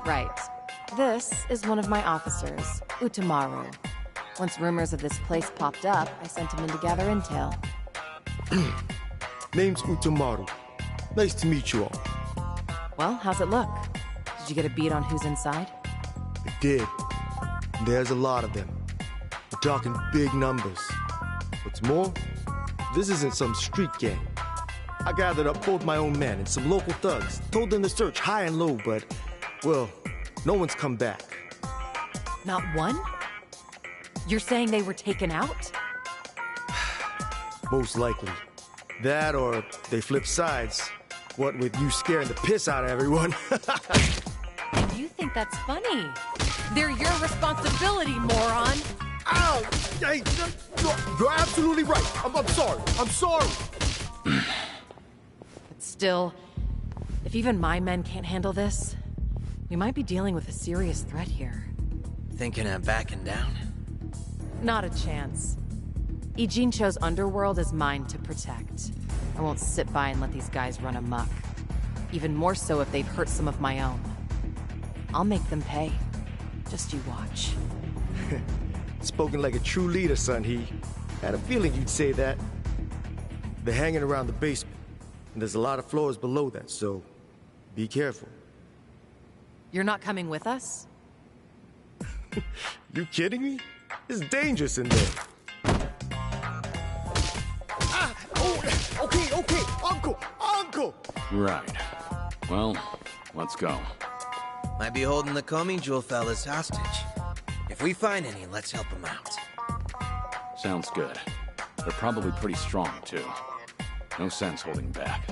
Right. This is one of my officers, Utamaru. Once rumors of this place popped up, I sent him in to gather intel. Name's Utamaru. Nice to meet you all. Well, how's it look? Did you get a beat on who's inside? I did. There's a lot of them. We're talking big numbers. What's more, this isn't some street gang. I gathered up both my own men and some local thugs, told them to search high and low, but, well, no one's come back. Not one? You're saying they were taken out? Most likely. That or they flip sides. What with you scaring the piss out of everyone. And you think that's funny? They're your responsibility, moron! Ow! Hey, you're absolutely right. I'm sorry. I'm sorry. But still, if even my men can't handle this, we might be dealing with a serious threat here. Thinking of backing down? Not a chance. Ijincho's underworld is mine to protect. I won't sit by and let these guys run amok. Even more so if they've hurt some of my own. I'll make them pay. Just you watch. Spoken like a true leader, Sun-hee. Had a feeling you'd say that. They're hanging around the basement, and there's a lot of floors below that, so be careful. You're not coming with us? You kidding me? It's dangerous in there. Okay, Uncle! Right. Well, let's go. Might be holding the Comey Jewel fellas hostage. If we find any, let's help them out. Sounds good. They're probably pretty strong, too. No sense holding back.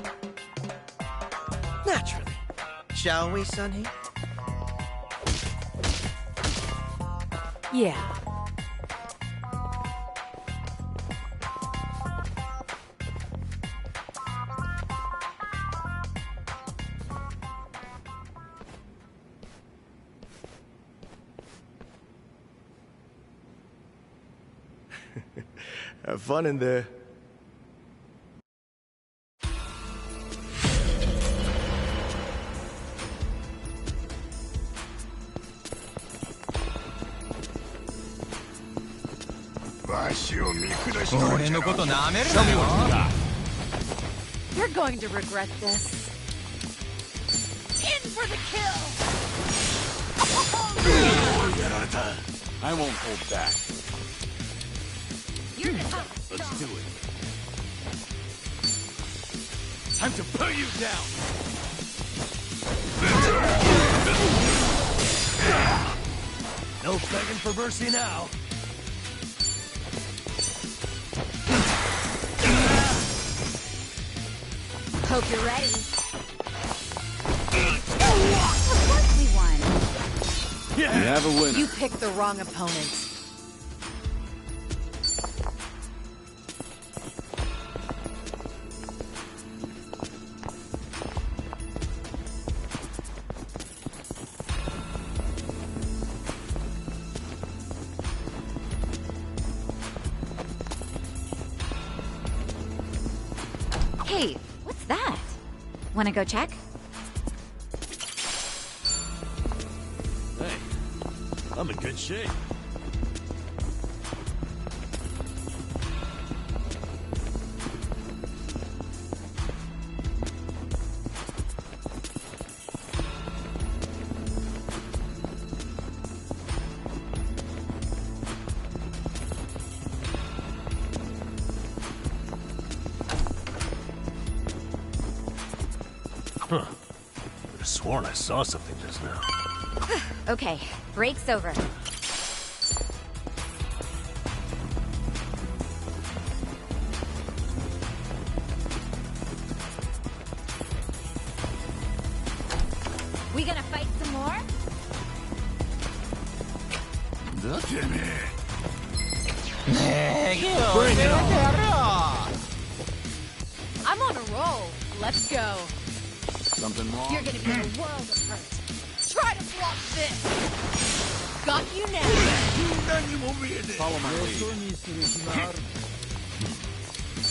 Naturally. Shall we, Sun-hee? Yeah. Have fun in there. You're going to regret this. In for the kill! I won't hold back. You're the Let's do it. Time to put you down! No begging for mercy now. Hope you're ready. Of course we won. You have a winner. You picked the wrong opponent. Hey, what's that? Wanna go check? Hey, I'm in good shape. Huh. Could have sworn I saw something just now. Okay, break's over. We gonna fight some more? Look at me. Bring it on. I'm on a roll. Let's go. Something wrong? You're gonna be in a world of hurt. Try to block this. Got you now. Follow my lead.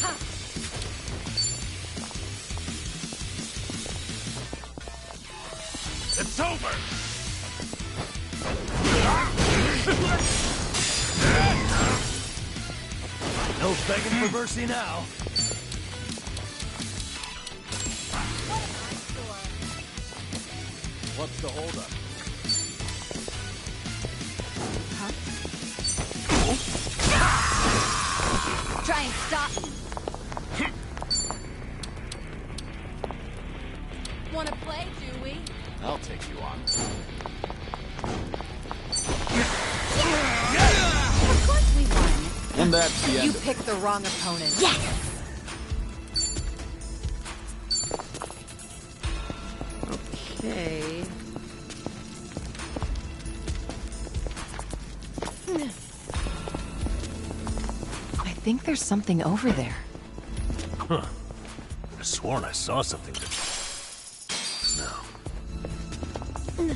Ha. It's over. No begging for mercy now. What's the holdup? Try and stop me. Wanna play, do we? I'll take you on. Of course we won. And that's the end. You picked the wrong opponent. Yes! Okay. I think there's something over there. Huh. Could have sworn I saw something just now. Whew.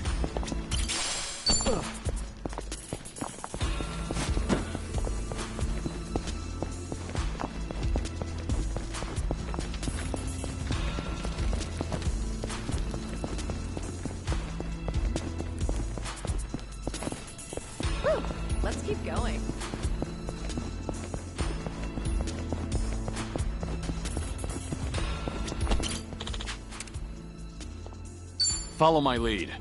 Let's keep going. Follow my lead.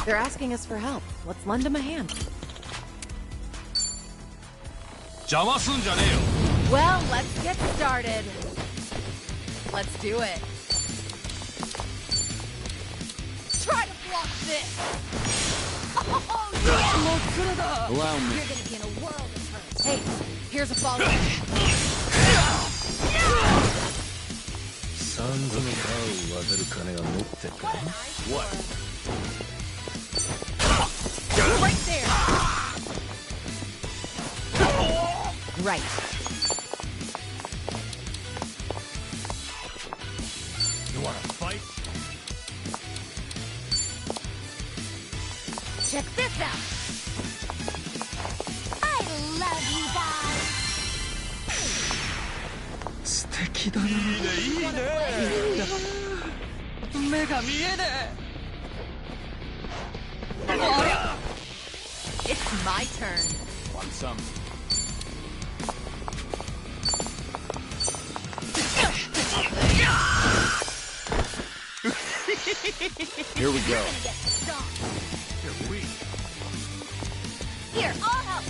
They're asking us for help. Let's lend them a hand. Well, let's get started. Let's do it. Try to block this. Oh, yeah. Allow me. You're gonna be in a world of hurt. Hey, here's a follow-up. What? Right there. Right. You wanna fight? Check this out. I love you guys. 素敵だな。いいね、いいね。目が見えねえ。 It's my turn. Want some? Here we go. You're weak. Here, I'll help.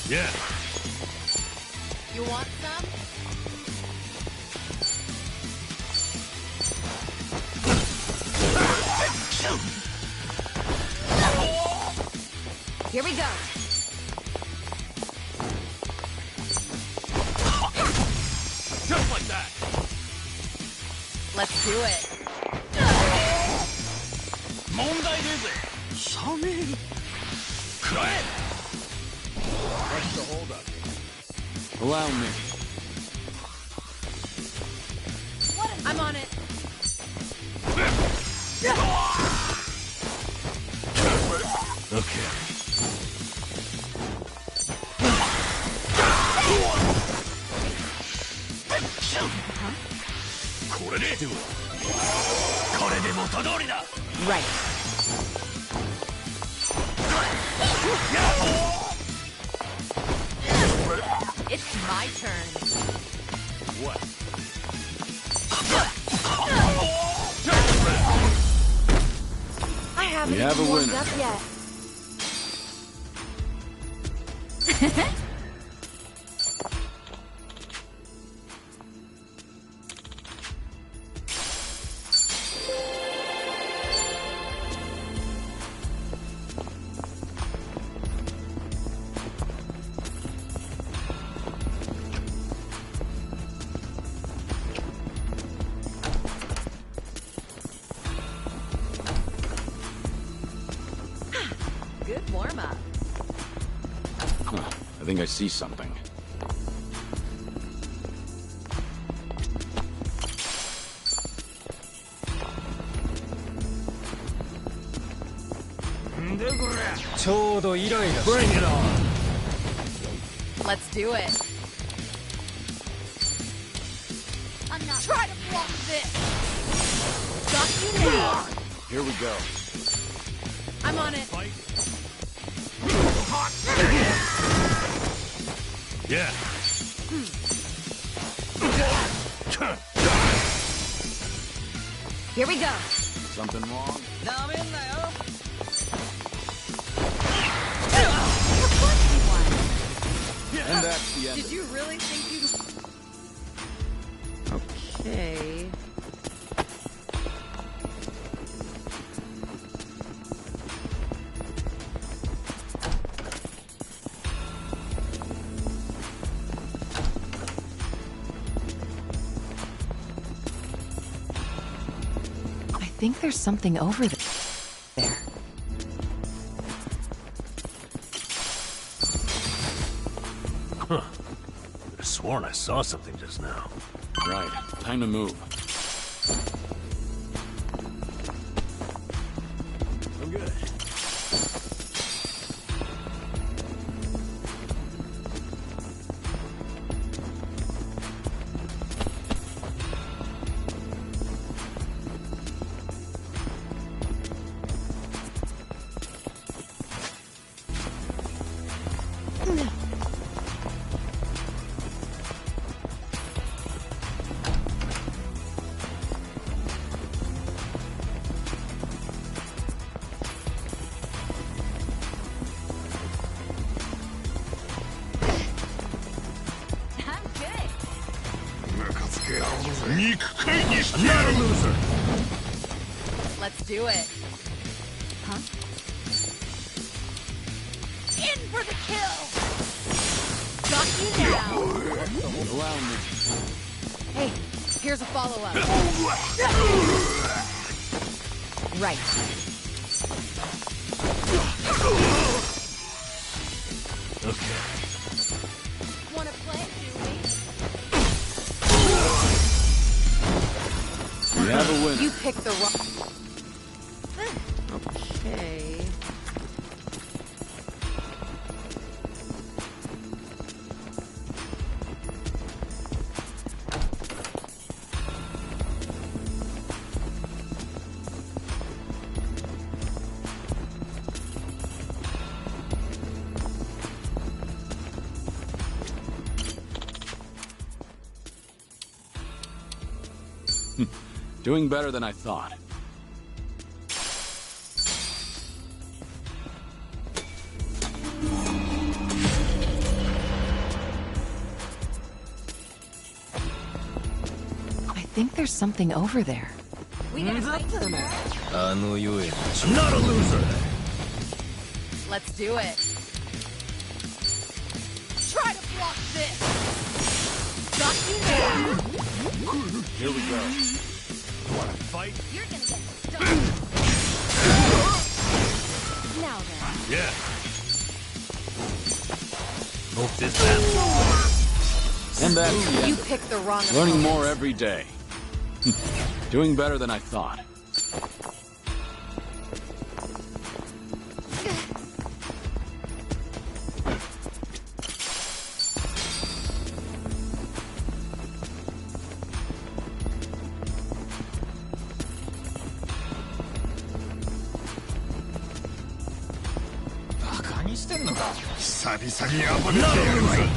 Yeah. You want some? Here we go. Just like that. Let's do it. 問題ねえぜ。サミー。食らえ。What's the hold up? Allow me. I'm on it. Okay. Do it. Right. It's my turn. What? I haven't We have even a warmed winner. up yet. Good warm-up. Huh. I think I see something. Bring it on. Let's do it. I'm not. Try to block this. Got you now. Here we go. I'm on it. Yeah. Here we go. Something wrong? Of course you won. And that's the end. Did you really think you'd... Okay... I think there's something over there. Huh. Could have sworn I saw something just now. Right. Time to move. I'm good. I'm not a loser. Let's do it. Huh? In for the kill. Got you now. Allow me. Hey, here's a follow-up. Right. Okay. Wanna play, do We have a winner. You picked the wrong... Okay... Doing better than I thought. I think there's something over there. We gonna fight to the I'm not a loser. Let's do it. Try to block this. Got you now. Here we go. Wanna fight? You're gonna get stuck. Now then. Yeah. Hope this happens. And that's the You end. picked the wrong Learning opponent. more every day. Doing better than I thought. Not a loser.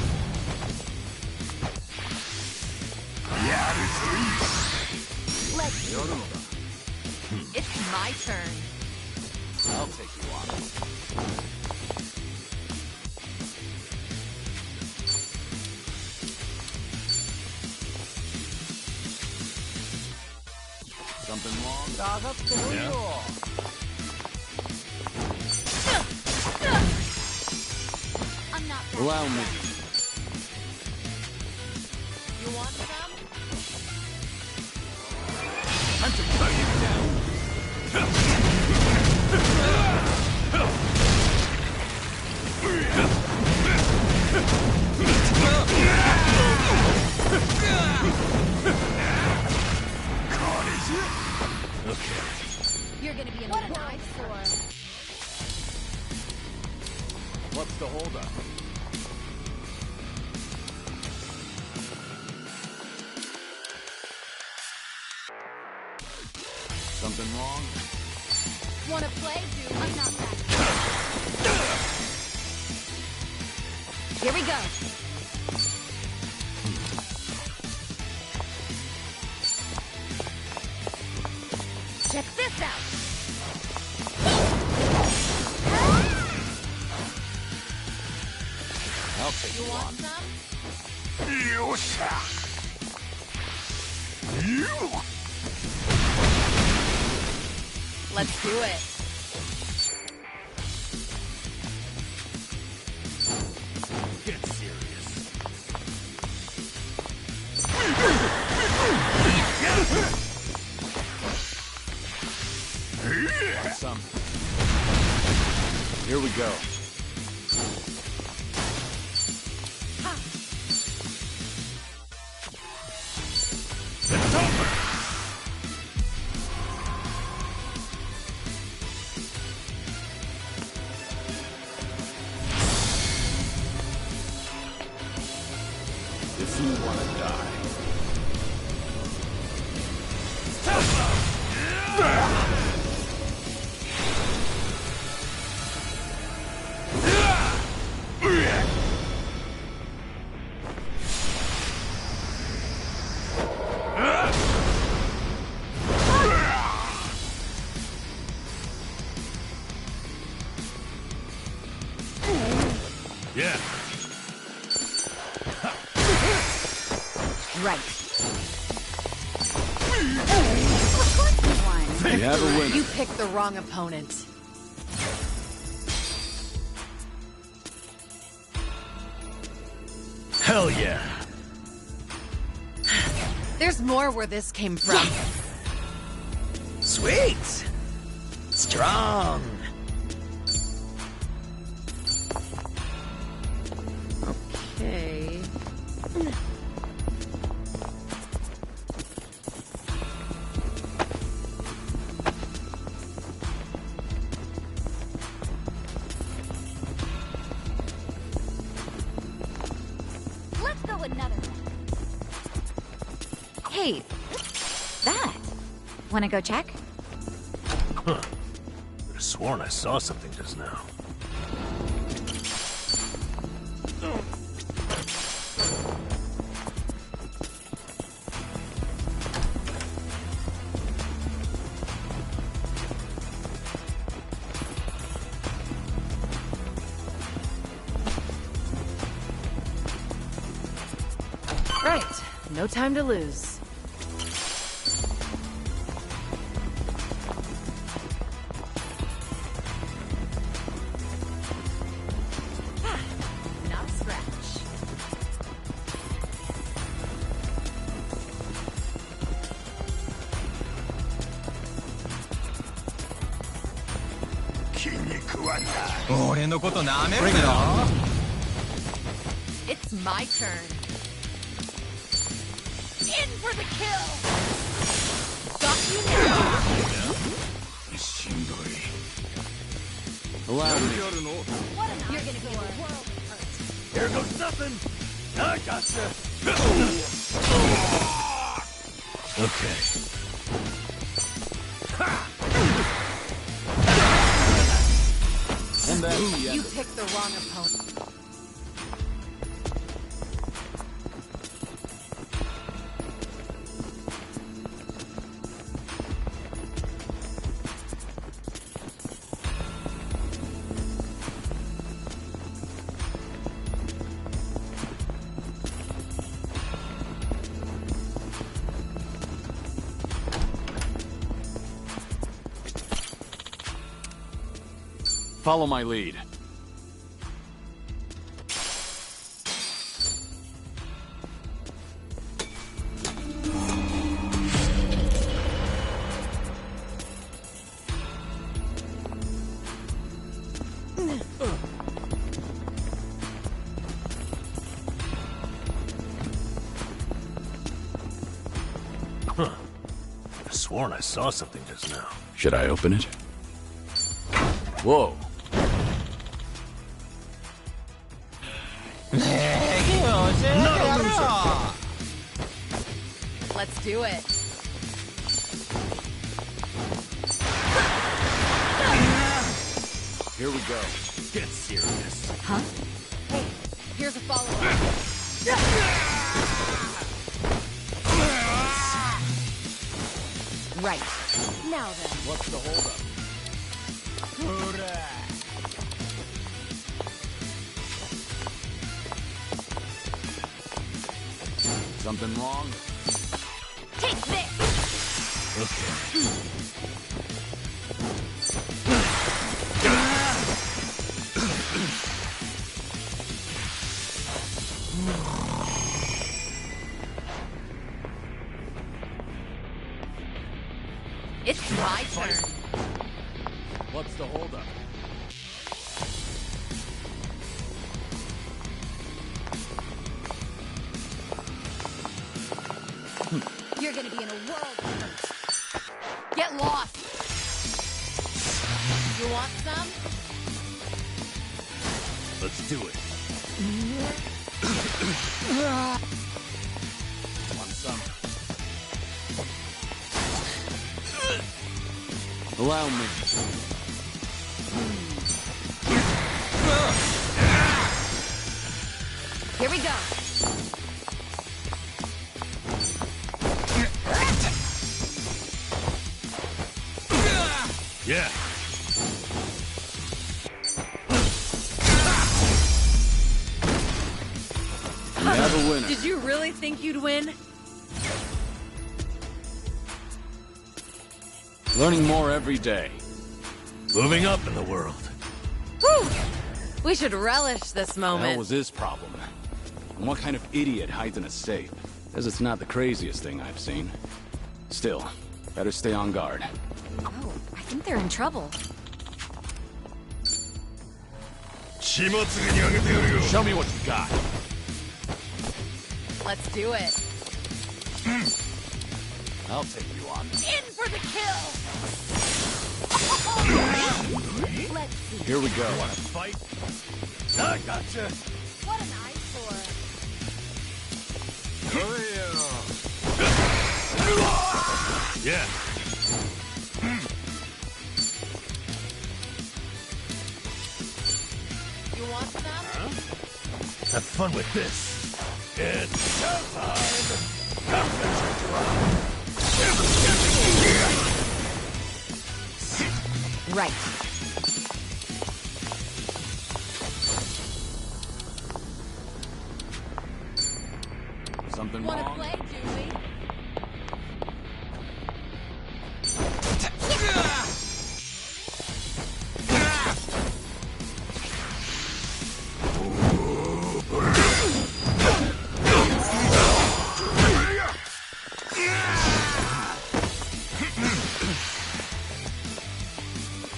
Let's go. It's my turn. I'll take you on. Something wrong? Yeah. I'm not that Allow me. You want some? Time to cut you down. Okay. You're gonna be in a nice for. What's the holdup? Something wrong? Wanna play, dude? I'm not that. Here we go. Check this out. I'll take You you want on. some? Let's do it. Get serious. Some. Here we go. It's over. If you want to die. Yeah. Right. You have a winner. You picked the wrong opponent. Hell yeah. There's more where this came from. Sweet! Strong! Okay. Let's go another one. Hey, that. Wanna go check? Huh. Could have sworn I saw something just now. right, no time to lose. Not a scratch. Bring it on. It's my turn. In for the kill. Got you now. Allow me. What an You're gonna be in a world of hurt. Here goes nothing. I gotcha. Okay. And that's the You end. picked the wrong opponent. Follow my lead. Huh. I sworn I saw something just now. Should I open it? Whoa. Let's do it. Here we go. Get serious. Huh? Hey, here's a follow-up. Right. Now then. What's the holdup? Something wrong? Take this. It's my turn. What's the holdup? You're gonna be in a world of hurt. Get lost. You want some? Let's do it. Want some? Allow me. Here we go. Yeah. We have a winner. Did you really think you'd win? Learning more every day. Moving up in the world. Whew! We should relish this What moment. was his problem? And what kind of idiot hides in a safe? Because it's not the craziest thing I've seen. Still, better stay on guard. Oh, I think they're in trouble. Show me what you got. Let's do it. I'll take you on. In for the kill. Let's see. Here we go. Wanna fight? I gotcha. What an eyesore. Yeah. You want some? Have fun with this. It's showtime. Come finish your job. Right. Something Wanna wrong? play, Julie?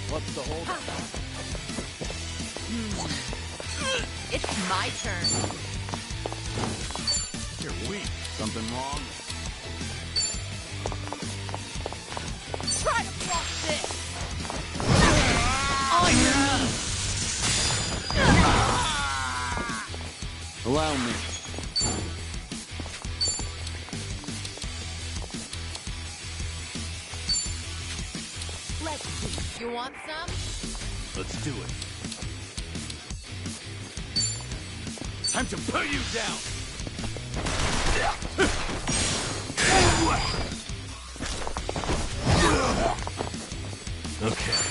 What's the hold? It's my turn. You're weak. Something wrong? Try to block this. On your knees. Allow me. Let's see. You want some? Let's do it. Time to put you down! Okay.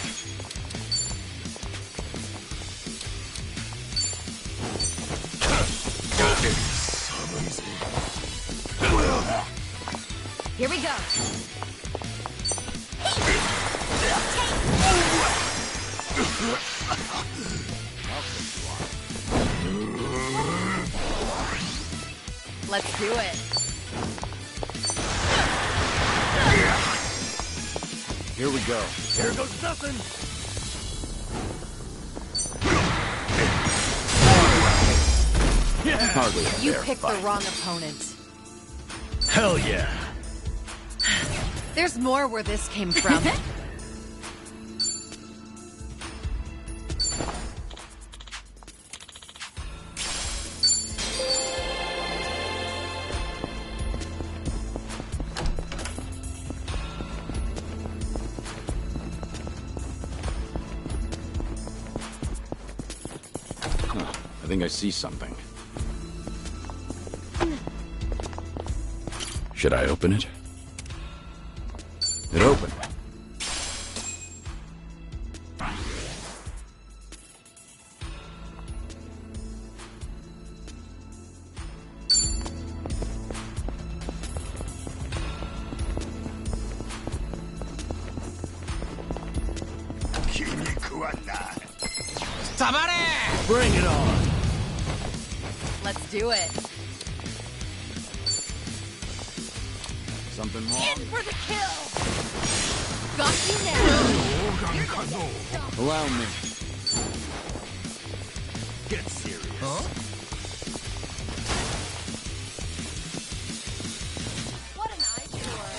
Here we go. Let's do it. Here we go. Here goes nothing! Hardly a You fair picked fight. the wrong opponent. Hell yeah! There's more where this came from. I think I see something. Should I open it? It opened. Bring it on! Let's do it. Something wrong? In for the kill. Got you now. Allow me. Get serious. What an eyesore.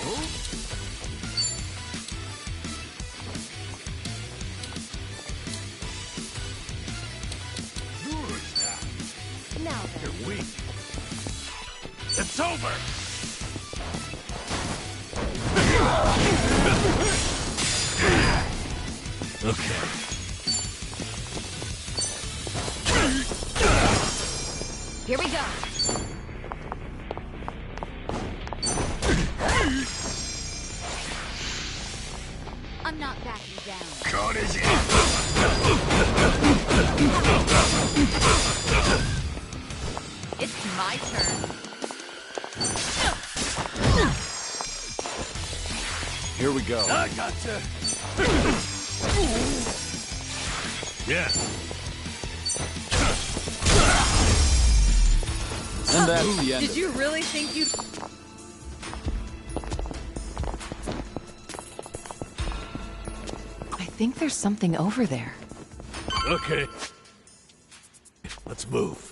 Now then. You're weak. It's over! Okay. Here we go. I'm not backing down. It's my turn. Here we go. I gotcha! Yeah. And that's the end. Did you really think you'd... I think there's something over there. Okay. Let's move.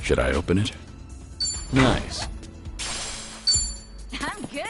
Should I open it? Nice. I'm good.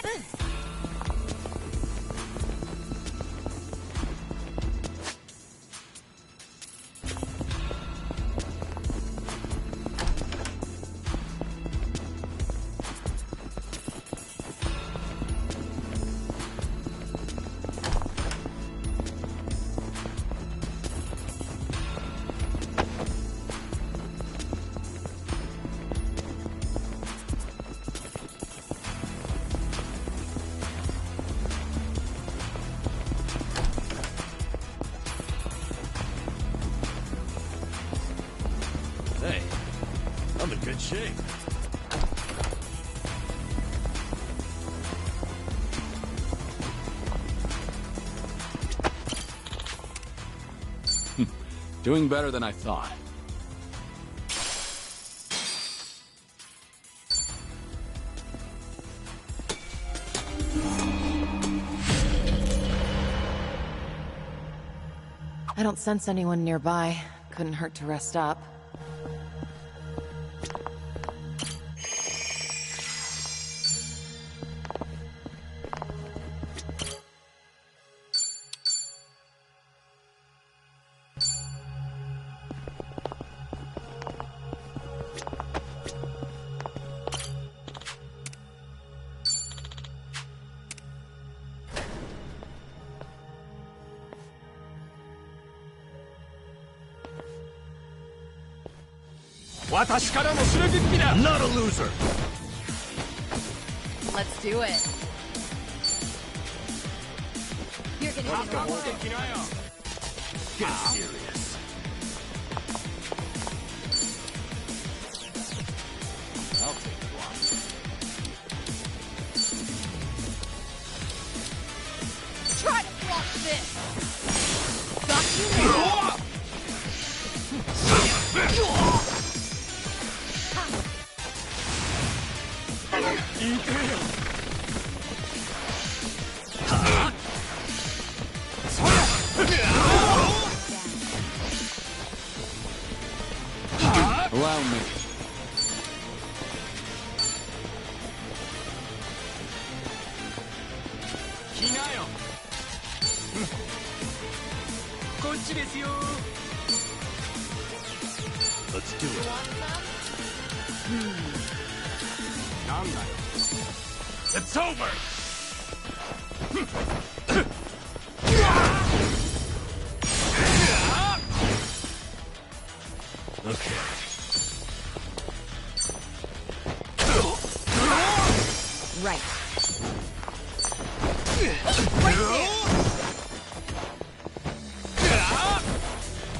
in good shape. Doing better than I thought. I don't sense anyone nearby. Couldn't hurt to rest up. Not a loser! Let's do it. You're gonna get away. Get serious. I'll take one. Try to block this. Got you now. Allow me. Let's do it. It's over! Okay. Right. Right there.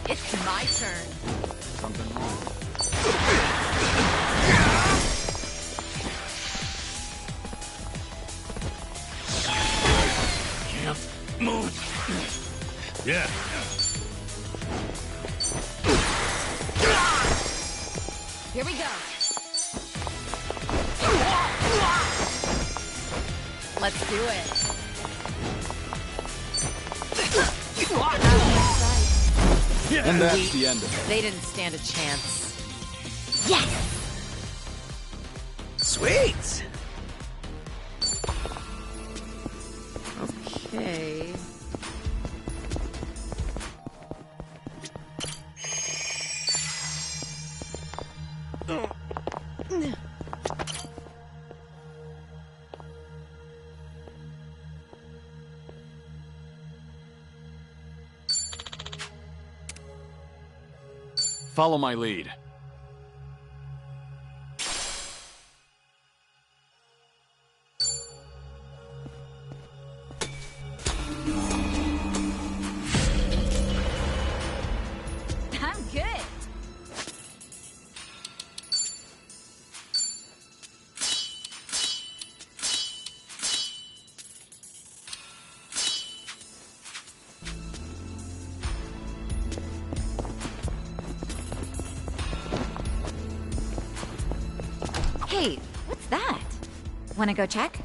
It's my turn. Something wrong? Can't move. Yeah. Here we go. Let's do it. And that's the end of it. They didn't stand a chance. Yes! Sweet! Okay. Follow my lead. I'm good. Hey, what's that? Wanna go check?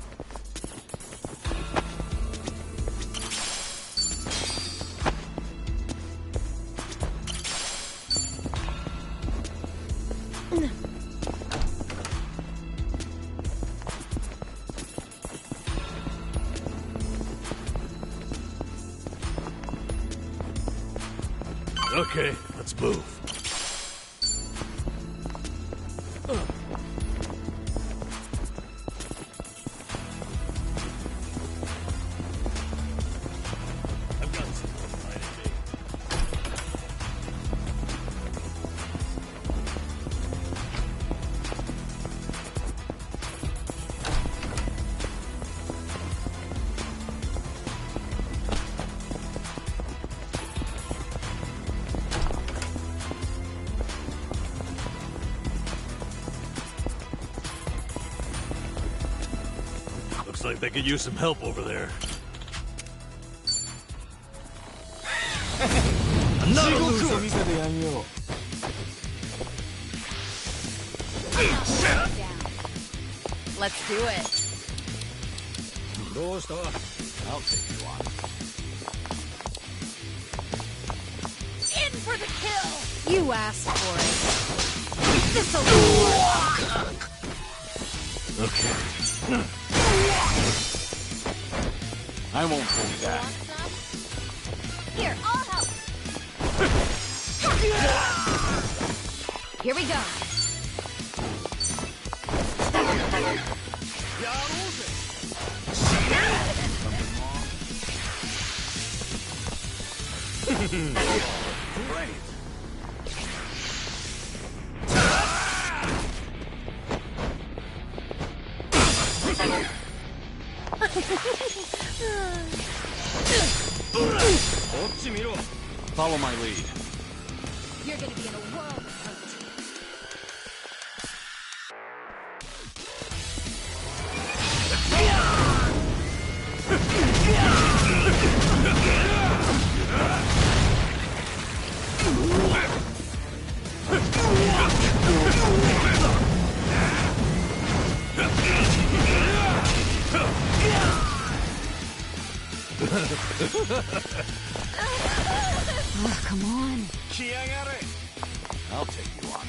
Okay, let's move. I've got some behind me. Looks like they could use some help over there. Another loser! Let's do it. I'll take you on. In for the kill! You asked for it. This'll work. Okay. I won't hold back. Here, I'll help. Here we go. Great. Follow my lead. You're gonna be in a world of hurt. Oh, come on. I'll take you on.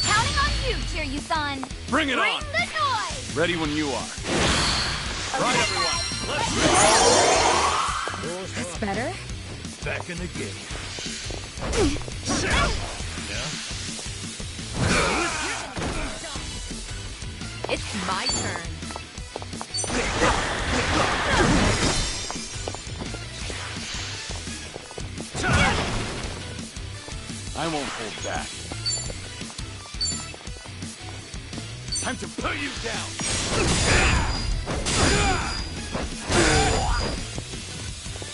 Counting on you, Kiryu-san. Bring it on! Bring the noise! Ready when you are. Right, everyone. Let's That's better. back in the game. It's my turn. I won't hold back. Time to put you down!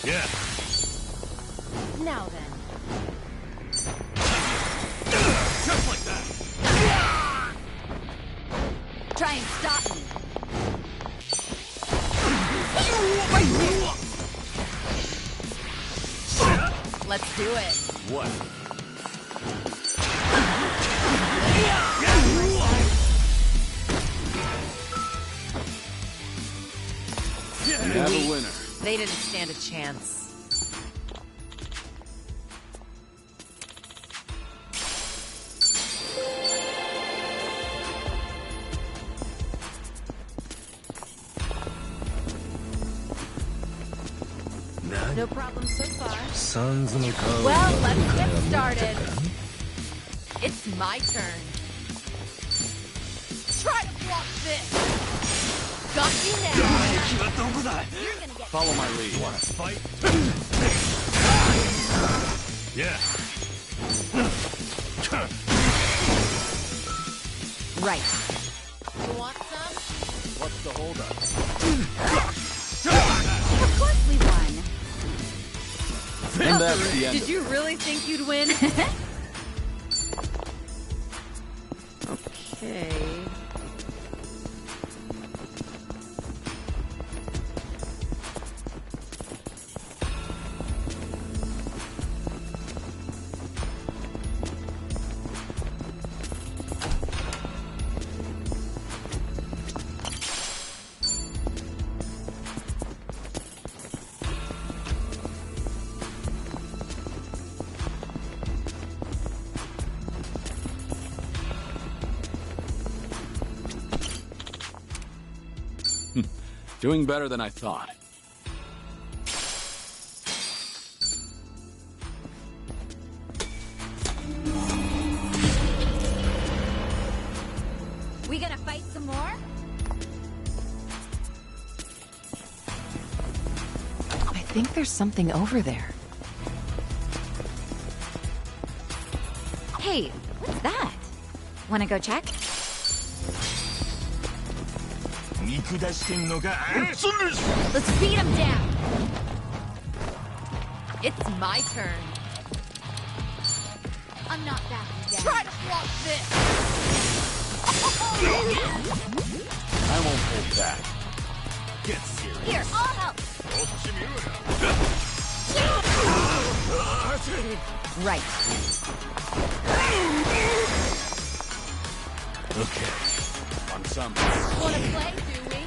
Yeah. Now then. Just like that. Try and stop me. Let's do it. What? You have a winner. They didn't stand a chance. No problem so far. Well, let's get started. It's my turn. Try to block this. Got you now. You're gonna get Follow my lead. You wanna fight? Yeah. right. You want some? What's the holdup? Of course we won. And that's the end. Did you really think you'd win? Okay. Doing better than I thought. We gonna fight some more? I think there's something over there. Hey, what's that? Wanna go check? Let's beat him down. It's my turn. I'm not backing down. Try to block this. I won't hold back. Get serious. Here, I'll help. Right. Okay. On some. Wanna play, do we?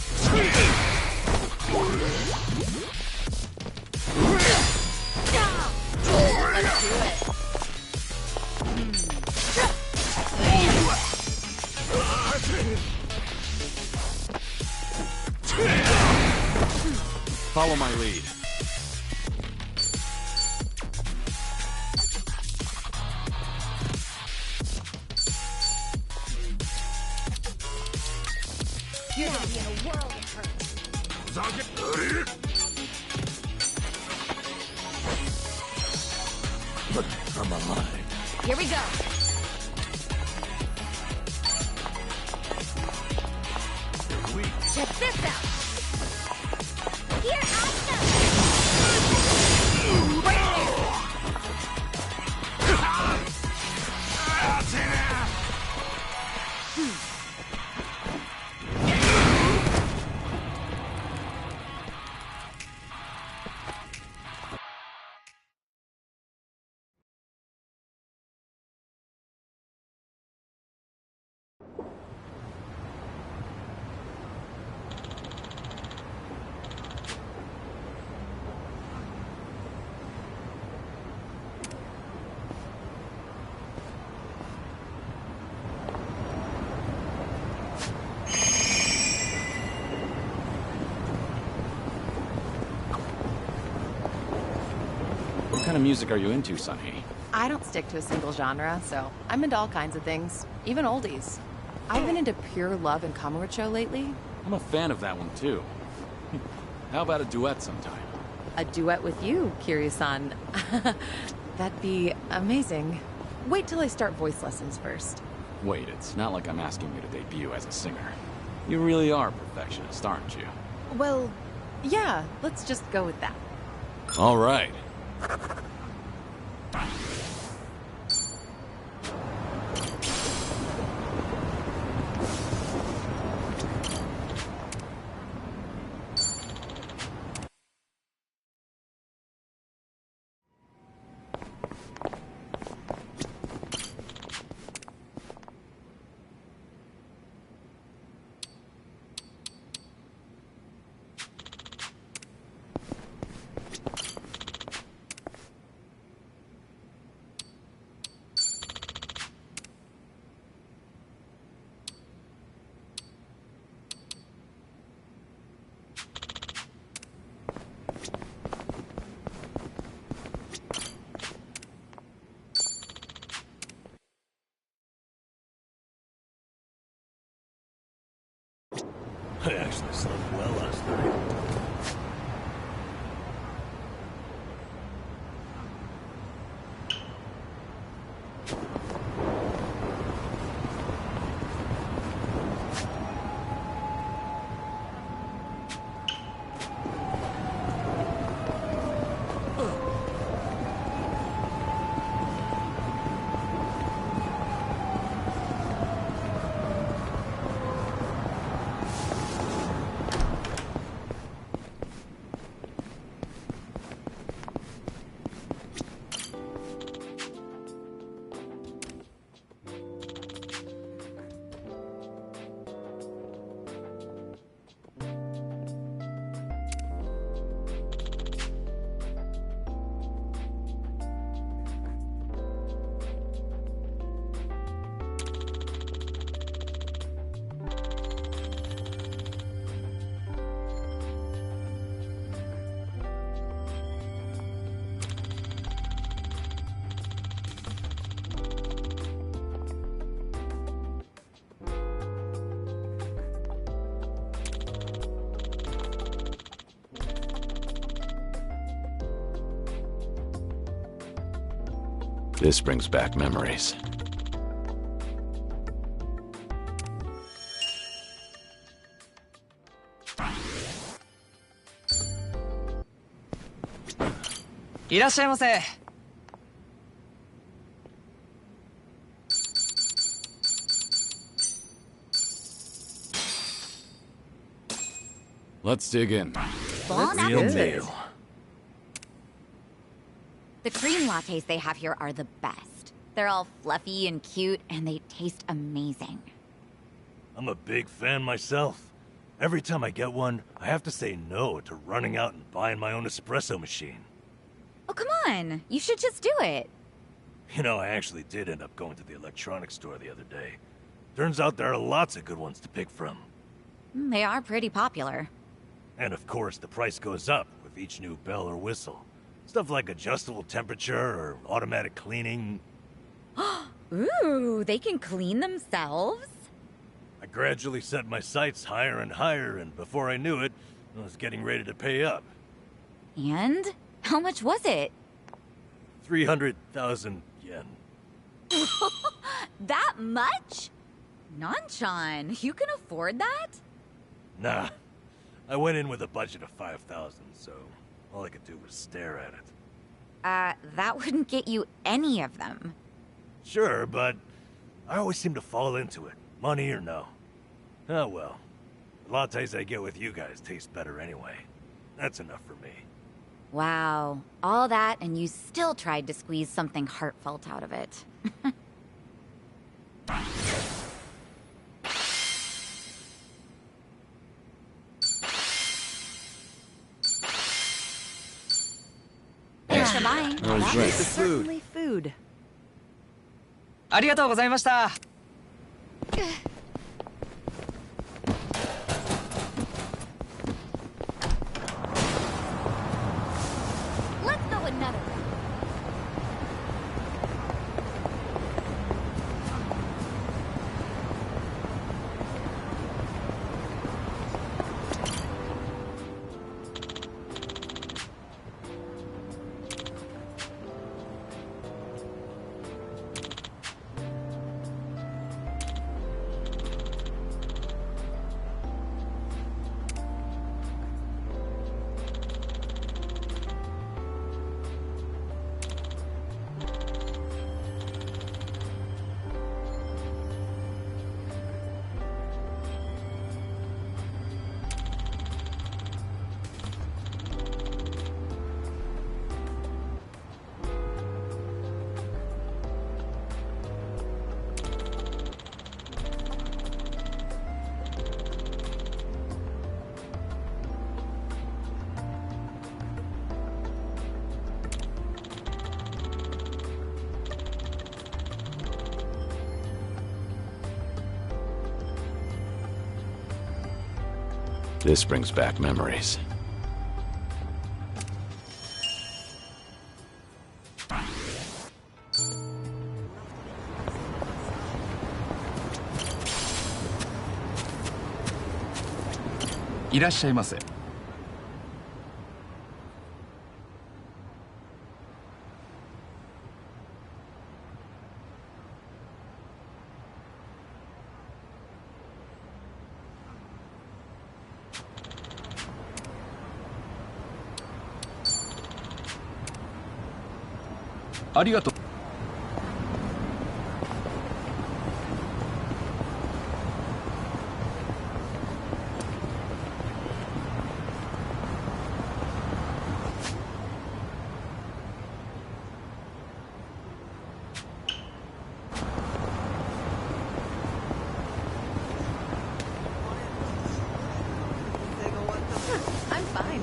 Let's do it. Follow my lead. You're gonna be in a world of hurt. Look, I'm alive. Here we go. Check this out. Here, Asta. Right What kind of music are you into, Sunhee? I don't stick to a single genre, so I'm into all kinds of things, even oldies. I've been into pure love and Kamurocho lately. I'm a fan of that one, too. How about a duet sometime? A duet with you, Kiryu-san. That'd be amazing. Wait till I start voice lessons first. Wait, it's not like I'm asking you to debut as a singer. You really are a perfectionist, aren't you? Well, yeah, let's just go with that. All right. I actually slept well last night. This brings back memories. Let's dig in. Bon Real appetit. meal. The cream lattes they have here are the best. They're all fluffy and cute, and they taste amazing. I'm a big fan myself. Every time I get one, I have to say no to running out and buying my own espresso machine. Oh, come on. You should just do it. You know, I actually did end up going to the electronics store the other day. Turns out there are lots of good ones to pick from. They are pretty popular. And of course, the price goes up with each new bell or whistle. Stuff like adjustable temperature or automatic cleaning. Ooh, they can clean themselves? I gradually set my sights higher and higher, and before I knew it, I was getting ready to pay up. And? How much was it? 300,000 yen. That much? Nanchan, you can afford that? Nah. I went in with a budget of 5,000, so all I could do was stare at it. That wouldn't get you any of them. Sure, but I always seem to fall into it, money or no. Oh well. The lattes I get with you guys taste better anyway. That's enough for me. Wow. All that, and you still tried to squeeze something heartfelt out of it. Thanks for buying. How's that? Certainly food. ありがとうございました。 Let's go another round. This brings back memories.いらっしゃいませ。ありがとう。I'm fine.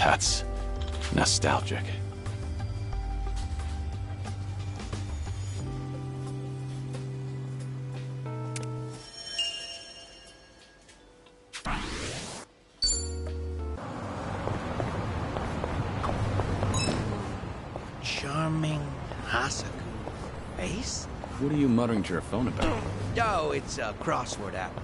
That's nostalgic. Charming Hasaku face? What are you muttering to your phone about? Oh, it's a crossword app.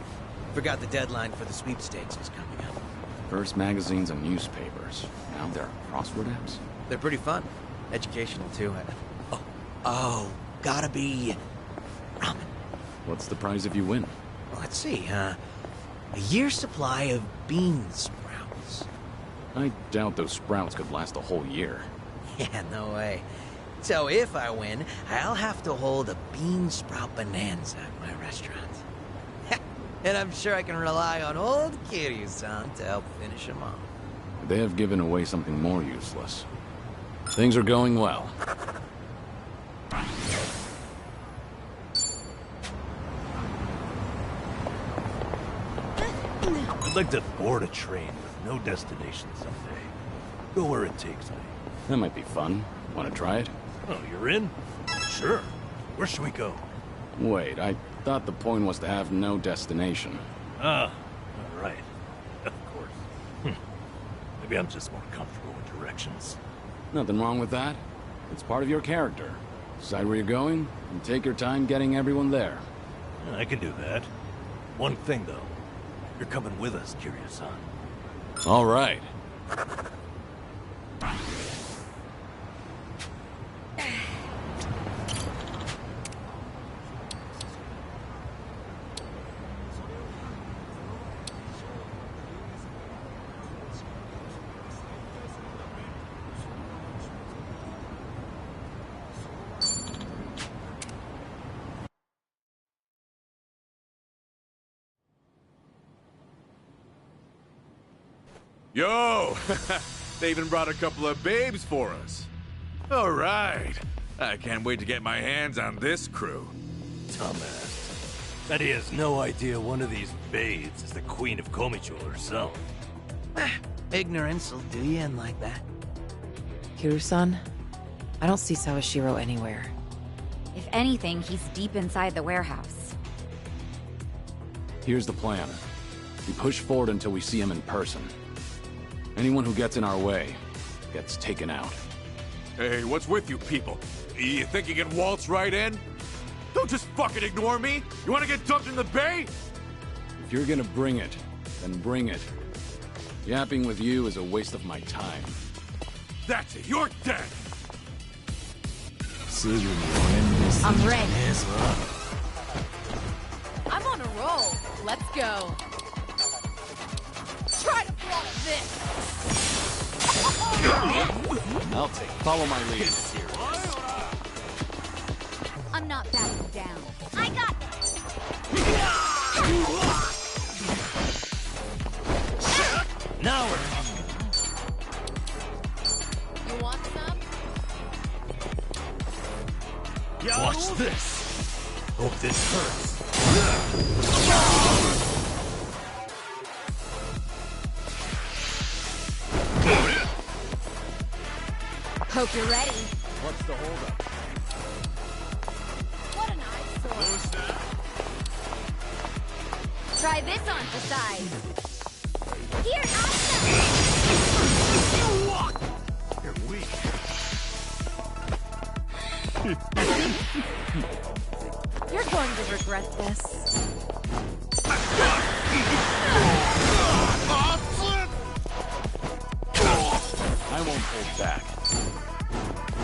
Forgot the deadline for the sweepstakes was coming up. First magazines and newspapers. Now there are crossword apps? They're pretty fun. Educational, too. Oh, gotta be ramen. What's the prize if you win? Let's see, a year's supply of bean sprouts. I doubt those sprouts could last a whole year. Yeah, no way. So if I win, I'll have to hold a bean sprout bonanza at my restaurant. And I'm sure I can rely on old Kiryu-san to help finish them off. They have given away something more useless. Things are going well. I'd like to board a train with no destination someday. Go where it takes me. That might be fun. Want to try it? Oh, you're in? Sure. Where should we go? Wait, I thought the point was to have no destination. Ah, all right. Of course. Maybe I'm just more comfortable with directions. Nothing wrong with that. It's part of your character. Decide where you're going, and take your time getting everyone there. Yeah, I can do that. One thing, though. You're coming with us, Kiryu-san. All right. Yo! They even brought a couple of babes for us. All right. I can't wait to get my hands on this crew. Dumbass. Bet he has no idea one of these babes is the Queen of Komicho herself. Ignorance will do you in like that. Kiryu-san, I don't see Sawashiro anywhere. If anything, he's deep inside the warehouse. Here's the plan. We push forward until we see him in person. Anyone who gets in our way gets taken out. Hey, what's with you people? You think you can waltz right in? Don't just fucking ignore me! You wanna get dumped in the bay? If you're gonna bring it, then bring it. Yapping with you is a waste of my time. That's it, you're dead! I'm ready. I'm on a roll. Let's go. Try to block this. I'll take. Follow my lead. I'm not backing down. I got this. Now we're You want some? Watch this. Hope this hurts. Hope you're ready. What's the holdup? What an eyesore. Try this on for size. Here, You're weak. You're going to regret this. I won't hold back.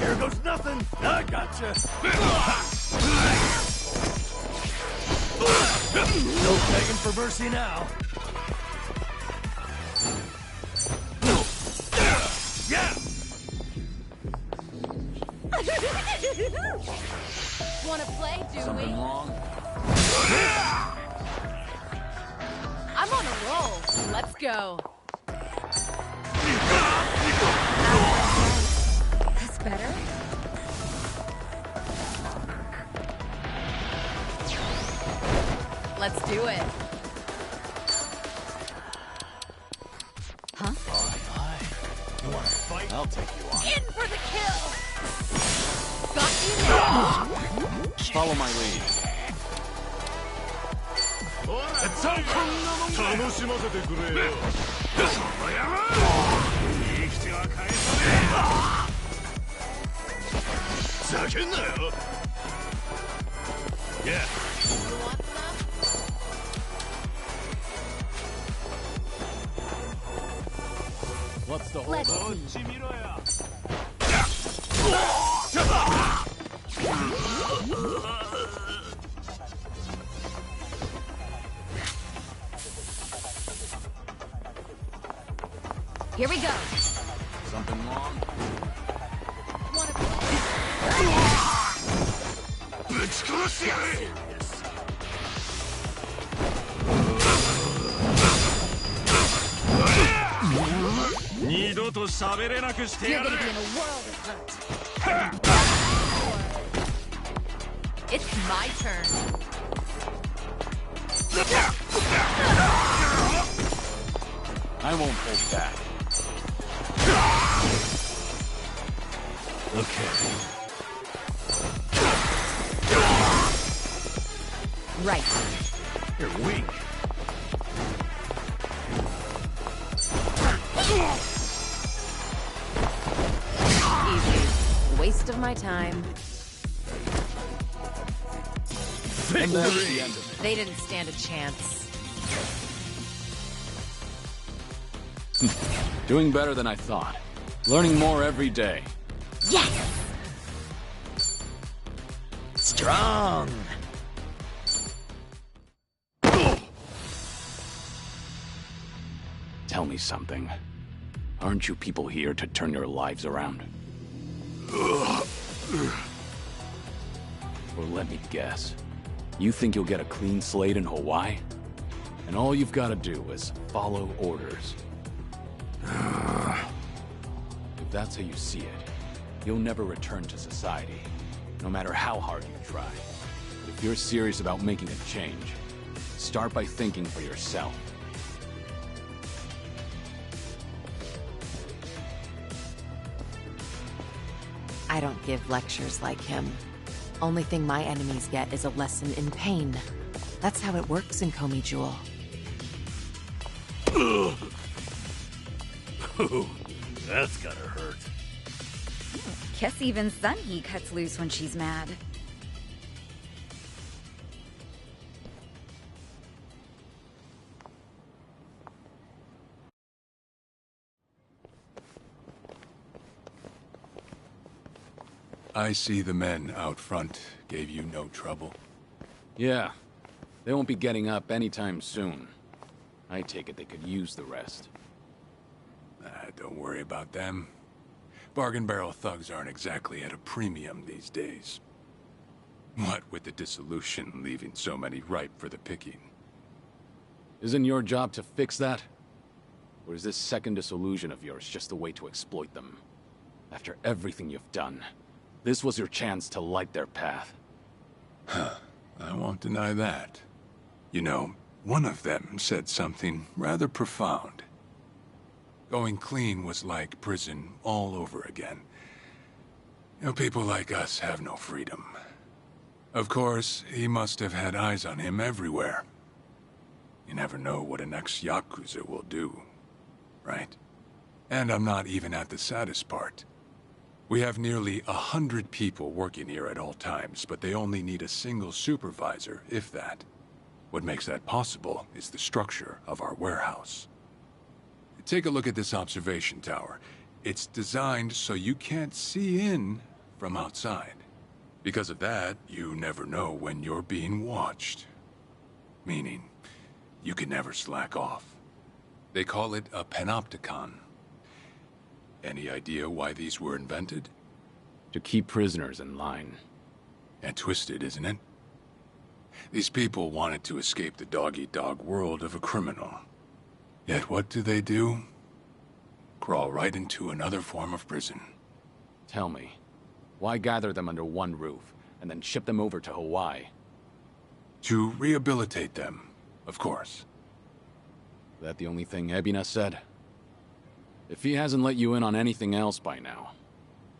Here goes nothing. I gotcha. No begging for mercy now. Yeah. Wanna play, do Something we? wrong? I'm on a roll. Let's go. That's better. Let's do it. Huh? You I'll take you on. In for the kill! Got you now! Follow my lead. 楽しませてくれよ。その野郎！生きては返さねえ！ふざけんなよ！ Yeah. What's the Let's hold? see. Here we go. Something wrong? Wanna play? ぶち殺してやる！ 二度と喋れなくしてや You're る。 gonna be in a world of hurt. It's my turn. I won't hold back. Okay. Right. You're weak. Easy. Waste of my time. And that's the end of They didn't stand a chance. it. Doing better than I thought. Learning more every day. Yes! Strong! Tell me something. Aren't you people here to turn your lives around? Or let me guess. You think you'll get a clean slate in Hawaii? And all you've got to do is follow orders. If that's how you see it, you'll never return to society, no matter how hard you try. But if you're serious about making a change, start by thinking for yourself. I don't give lectures like him. Only thing my enemies get is a lesson in pain. That's how it works in Komi Jewel. Ooh, that's gotta hurt. Guess even Sunhee cuts loose when she's mad. I see the men out front gave you no trouble. Yeah. They won't be getting up anytime soon. I take it they could use the rest. Don't worry about them. Bargain barrel thugs aren't exactly at a premium these days. What with the dissolution leaving so many ripe for the picking. Isn't your job to fix that? Or is this second disillusion of yours just a way to exploit them? After everything you've done, this was your chance to light their path. I won't deny that. You know, one of them said something rather profound. Going clean was like prison all over again. You know, people like us have no freedom. Of course, he must have had eyes on him everywhere. You never know what an ex-Yakuza will do, right? And I'm not even at the saddest part. We have nearly 100 people working here at all times, but they only need a single supervisor, if that. What makes that possible is the structure of our warehouse. Take a look at this observation tower. It's designed so you can't see in from outside. Because of that, you never know when you're being watched. Meaning, you can never slack off. They call it a panopticon. Any idea why these were invented? To keep prisoners in line. And twisted, isn't it? These people wanted to escape the dog-eat-dog world of a criminal. Yet what do? Crawl right into another form of prison. Tell me, why gather them under one roof, and then ship them over to Hawaii? To rehabilitate them, of course. That the only thing Ebina said? If he hasn't let you in on anything else by now,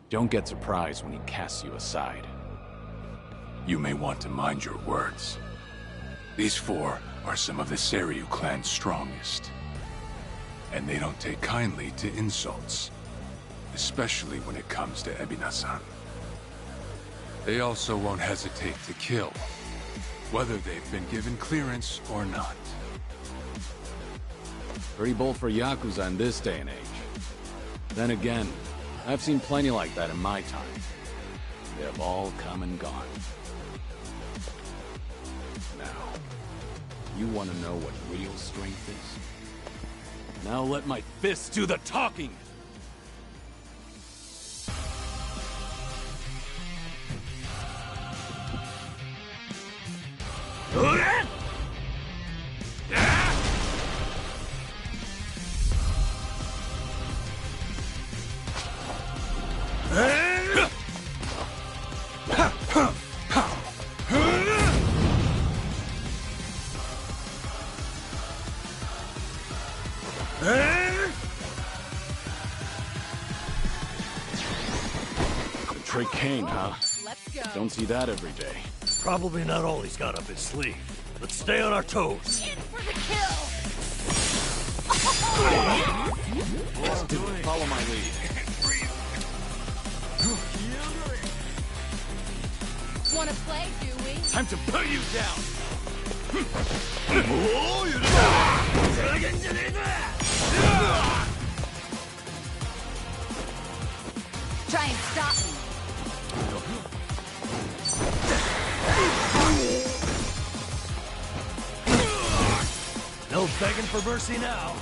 don't get surprised when he casts you aside. You may want to mind your words. These four are some of the Seiryu clan's strongest. And they don't take kindly to insults, especially when it comes to Ebina-san. They also won't hesitate to kill, whether they've been given clearance or not. Pretty bold for Yakuza in this day and age. Then again, I've seen plenty like that in my time. They have all come and gone. Now, you want to know what real strength is? Now let my fists do the talking! Trey Kane, huh? Let's go. Don't see that every day. Probably not all he's got up his sleeve. Let's stay on our toes. In for the kill! Let's do it. Follow my lead. Wanna play, do we? Time to put you down! Try and stop me. No begging for mercy now.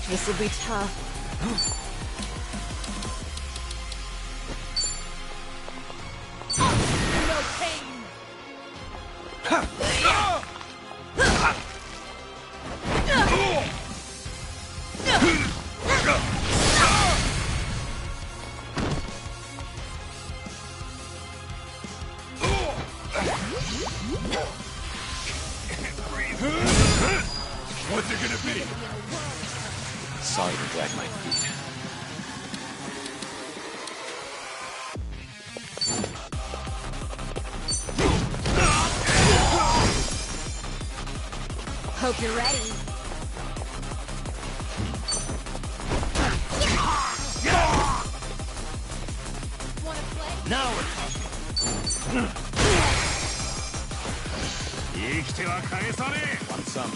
This will be tough. No pain! What's it gonna be? Sorry to drag my feet. Hope you're ready. Wanna play? Now we're talking. Want some?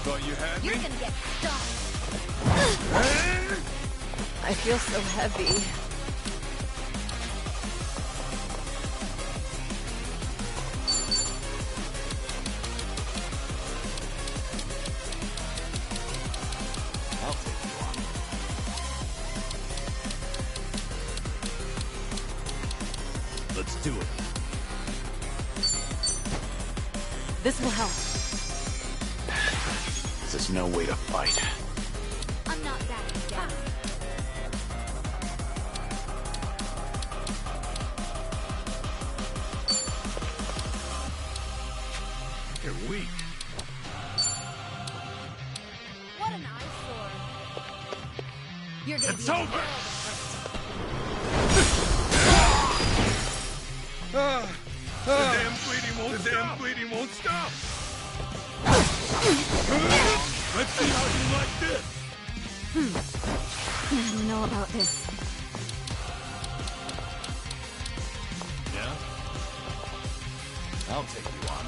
Thought you had You're me? gonna get stuck. I feel so heavy. I'll take you on. Let's do it. This will help. This is no way to fight. I'm not backing down. You're weak. What an eyesore. You're gonna It's be over. The damn bleeding won't stop! Let's see how you like this! I don't know about this. Yeah? I'll take you on.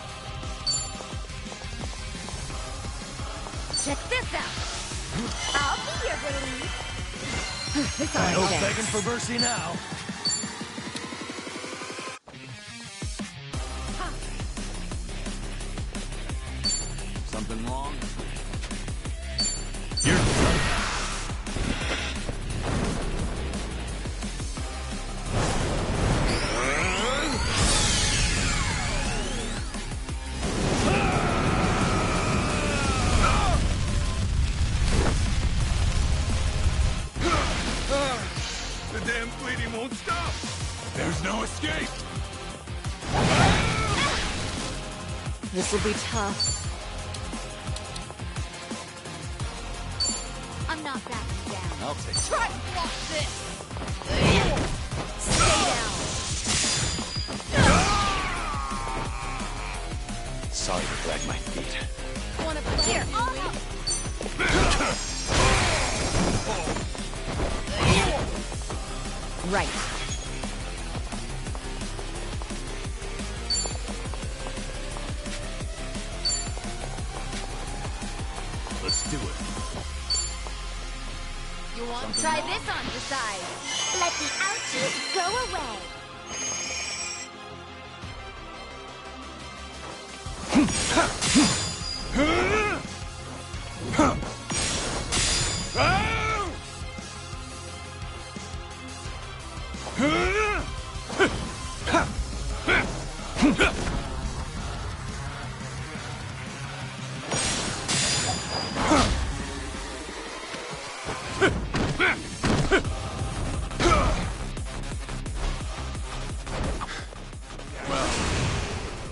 Check this out. I'll be your relief. It's all No right. begging for mercy now. Something wrong? You're done. This'll be tough. I'm not backing down. I'll take it. Try to block this. Stay down. Sorry to drag my feet. Wanna play? Here, I'll help. Right. Let's do it. You want to try this on your side? Let the ouchies go away.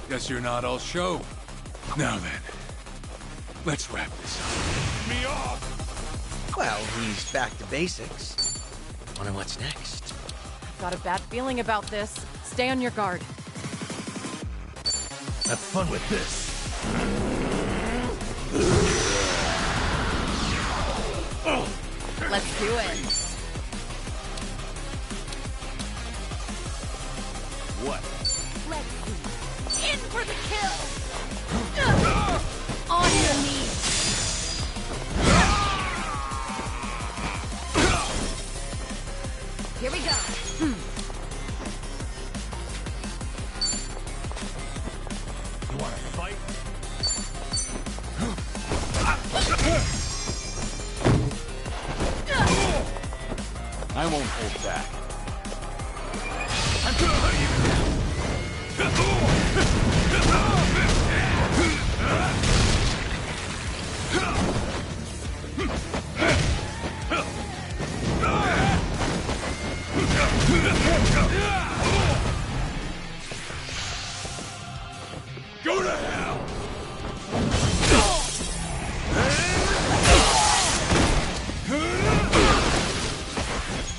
Guess you're not all show. Now then, let's wrap this up. Me off! Well, he's back to basics. Wonder what's next. Got a bad feeling about this. Stay on your guard. Have fun with this. Let's do it. What? Let's see. In for the kill. On your knees. Here we go. You wanna fight? I won't hold back. I'm gonna hunt you down. Go to hell!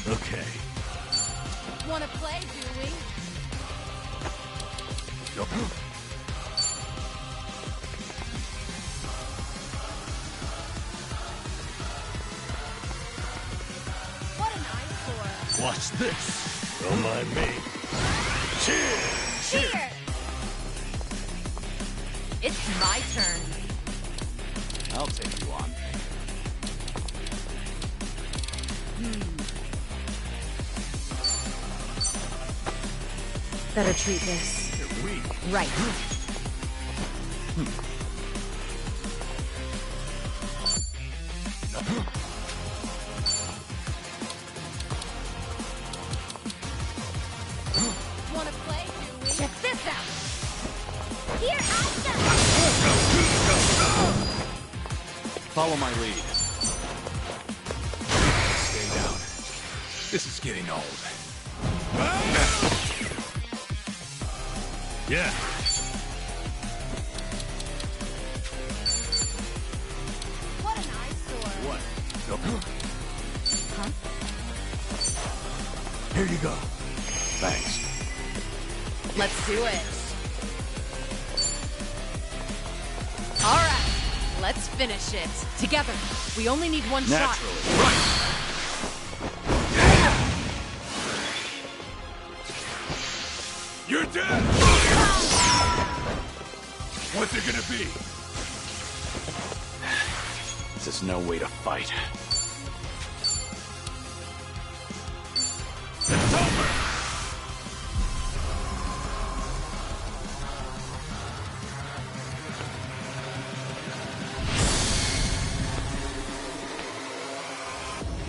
Okay. Wanna play, do we? What an eyesore. Watch this. Don't mind me. Cheers! Cheers! It's my turn. I'll take you on. Better treat this. You're weak. Right. Wanna play, do we? Check this out! Here I go! Follow my lead. Stay down. This is getting old. Yeah. What an eyesore. What? Huh? Here you go. Thanks. Let's do it. All right. Let's finish it. Together. We only need one shot. You're dead! What's it gonna be? This is no way to fight. It's over!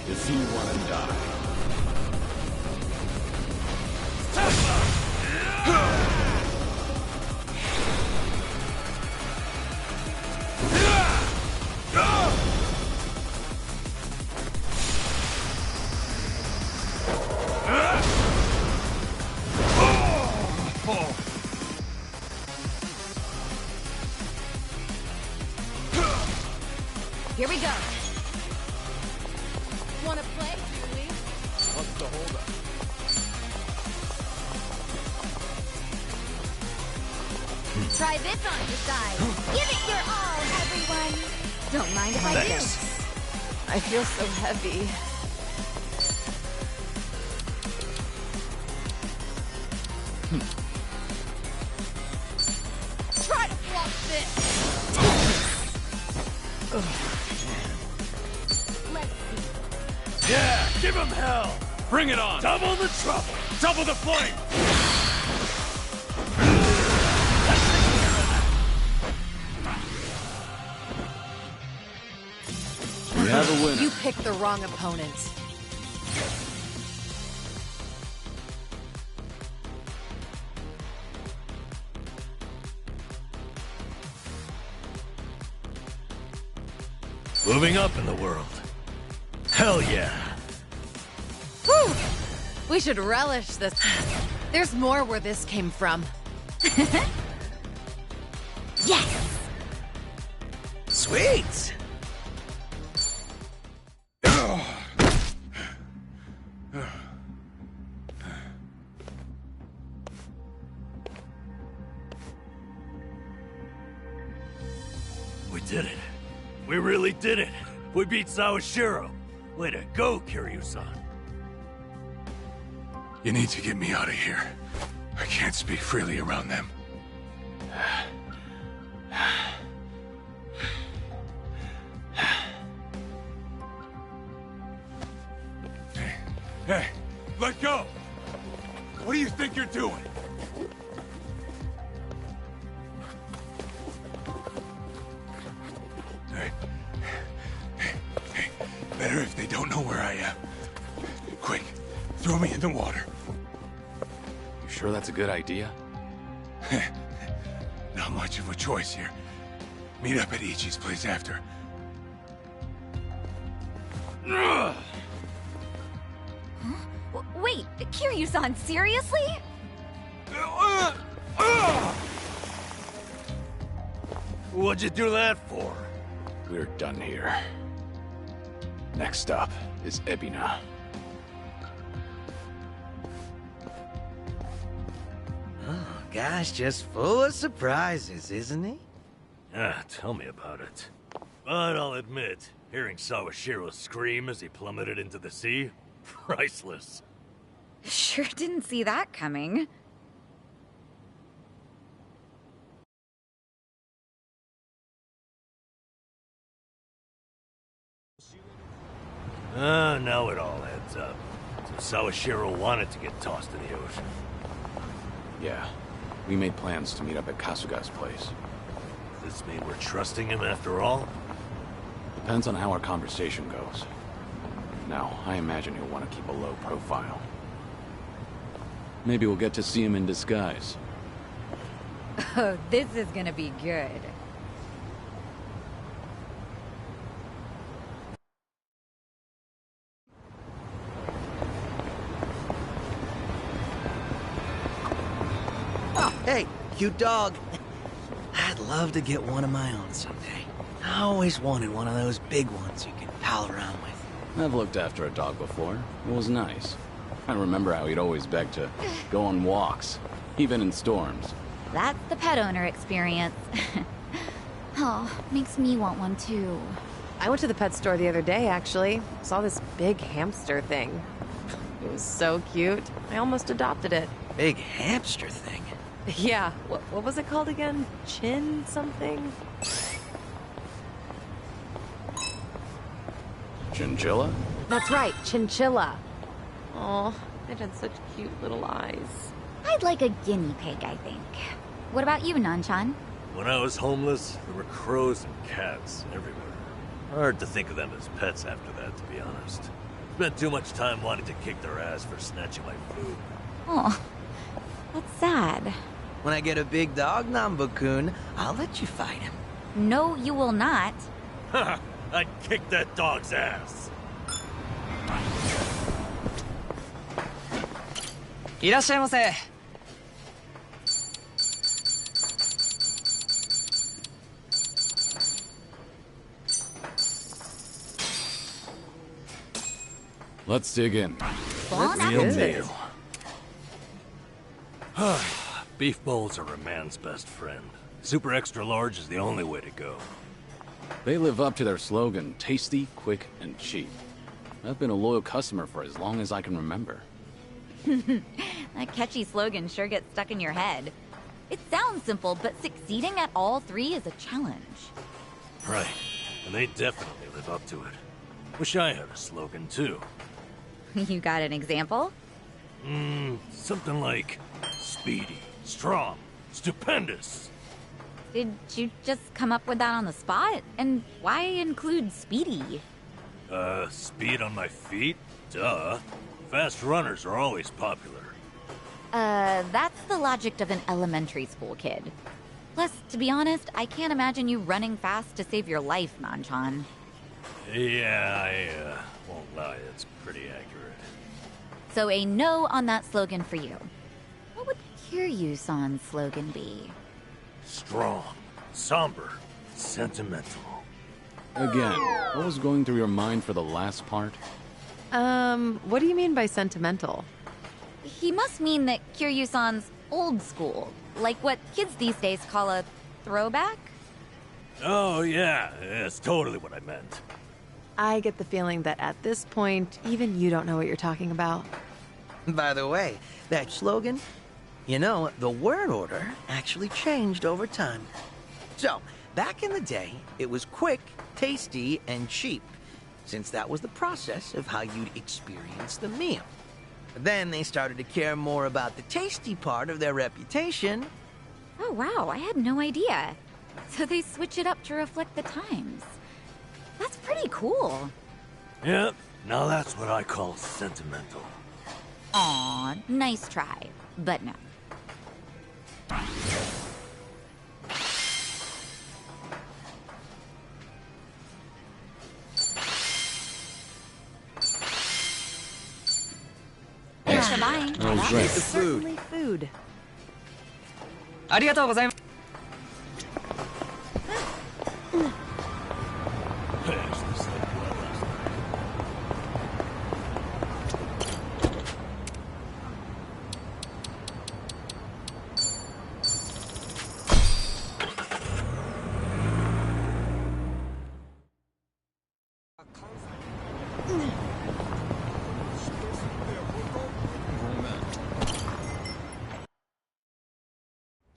If you want to die, Here we go. Wanna play, Julie? What's the holdup? Try this on your side. Give it your all, everyone. Don't mind if I Thanks. I feel so heavy. Try to flop this. Let's see. Yeah, give him hell! Bring it on! Double the trouble! Double the flame! We have a winner. You picked the wrong opponent. Moving up in the world. Hell yeah! Whew. We should relish this. There's more where this came from. Yes! Sweet! We did it. We really did it. We beat Sawashiro. Way to go, Kiryu-san. You need to get me out of here. I can't speak freely around them. Hey, let go! What do you think you're doing? Hey, better if they don't know where I am. Quick, throw me in the water. You sure that's a good idea? Not much of a choice here. Meet up at Ichi's place after. Wait, Kiryu-san, seriously? What'd you do that for? We're done here. Next up is Ebina. Oh, guy's just full of surprises, isn't he? Ah, tell me about it. But I'll admit, hearing Sawashiro scream as he plummeted into the sea, priceless. Sure didn't see that coming. Now it all adds up. So Sawashiro wanted to get tossed in the ocean. Yeah, we made plans to meet up at Kasuga's place. Does this mean we're trusting him after all? Depends on how our conversation goes. Now, I imagine he'll want to keep a low profile. Maybe we'll get to see him in disguise. Oh, this is gonna be good. Hey, cute dog. I'd love to get one of my own someday. I always wanted one of those big ones you can pal around with. I've looked after a dog before. It was nice. I remember how he'd always beg to go on walks, even in storms. That's the pet owner experience. Oh, makes me want one too. I went to the pet store the other day, actually. Saw this big hamster thing. It was so cute. I almost adopted it. Big hamster thing? Yeah. What was it called again? Chin something? Chinchilla? That's right, chinchilla. Oh, it had such cute little eyes. I'd like a guinea pig, I think. What about you, Nanchan? When I was homeless, there were crows and cats everywhere. Hard to think of them as pets after that, to be honest. Spent too much time wanting to kick their ass for snatching my food. Oh, that's sad. When I get a big dog, Nambu-kun, I'll let you fight him. No, you will not. Ha! I'd kick that dog's ass. いらっしゃいませ。Let's dig in. Bon Real appetit. meal. Beef bowls are a man's best friend. Super extra large is the only way to go. They live up to their slogan, tasty, quick, and cheap. I've been a loyal customer for as long as I can remember. That catchy slogan sure gets stuck in your head. It sounds simple, but succeeding at all three is a challenge. Right, and they definitely live up to it. Wish I had a slogan too. You got an example? Something like speedy, strong, stupendous. Did you just come up with that on the spot? And why include speedy? Speed on my feet? Duh. Fast runners are always popular. That's the logic of an elementary school kid. Plus, to be honest, I can't imagine you running fast to save your life, Nanchan. Yeah, I won't lie, it's pretty accurate. So a no on that slogan for you. What would Kiryu-san's slogan be? Strong, somber, sentimental. Again, what was going through your mind for the last part? What do you mean by sentimental? He must mean that Kiryu-san's old school, like what kids these days call a throwback? Oh, yeah, that's totally what I meant. I get the feeling that at this point, even you don't know what you're talking about. By the way, that slogan, you know, the word order actually changed over time. So, back in the day, it was quick, tasty, and cheap, since that was the process of how you'd experience the meal. But then they started to care more about the tasty part of their reputation. Oh wow, I had no idea. So they switch it up to reflect the times. That's pretty cool. Yep, now that's what I call sentimental. Aw, nice try, but no. Thanks for buying. That was Certainly food. ありがとうございます。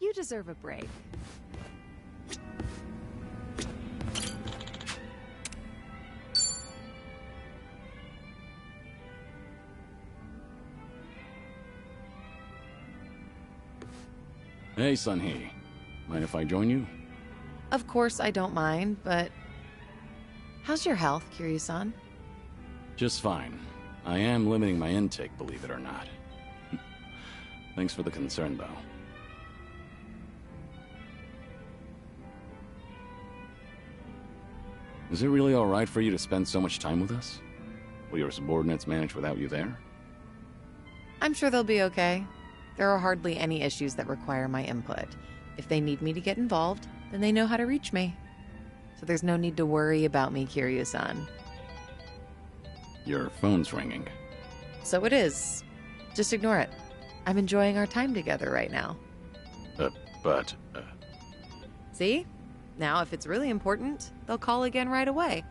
You deserve a break. Hey, Sunhee. Mind if I join you? Of course I don't mind, but... How's your health, Kiryu-san? Just fine. I am limiting my intake, believe it or not. Thanks for the concern, though. Is it really alright for you to spend so much time with us? Will your subordinates manage without you there? I'm sure they'll be okay. There are hardly any issues that require my input. If they need me to get involved, then they know how to reach me. So there's no need to worry about me, Kiryu-san. Your phone's ringing. So it is. Just ignore it. I'm enjoying our time together right now. But... See? Now, if it's really important, they'll call again right away.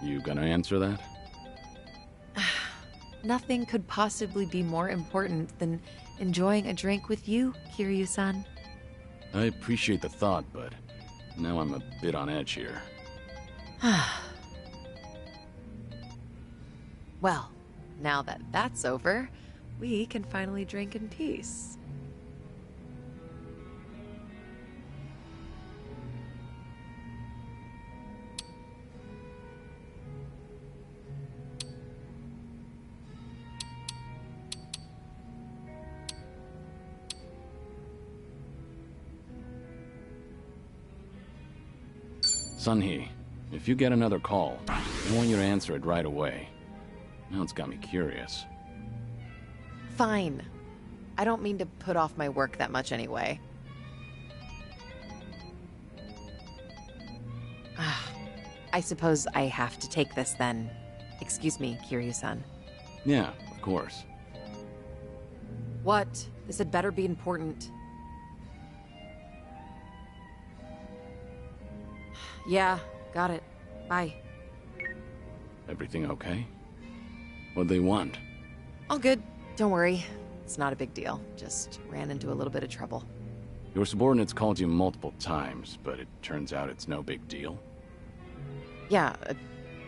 You gonna answer that? Nothing could possibly be more important than enjoying a drink with you, Kiryu-san. I appreciate the thought, but now I'm a bit on edge here. Well, now that that's over, we can finally drink in peace. Sunhee, if you get another call, I want you to answer it right away. Now it's got me curious. Fine. I don't mean to put off my work that much anyway. I suppose I have to take this then. Excuse me, Kiryu-san. Yeah, of course. What? This had better be important. Yeah, got it. Bye. Everything okay? What'd they want? All good. Don't worry. It's not a big deal. Just ran into a little bit of trouble. Your subordinates called you multiple times, but it turns out it's no big deal. Yeah,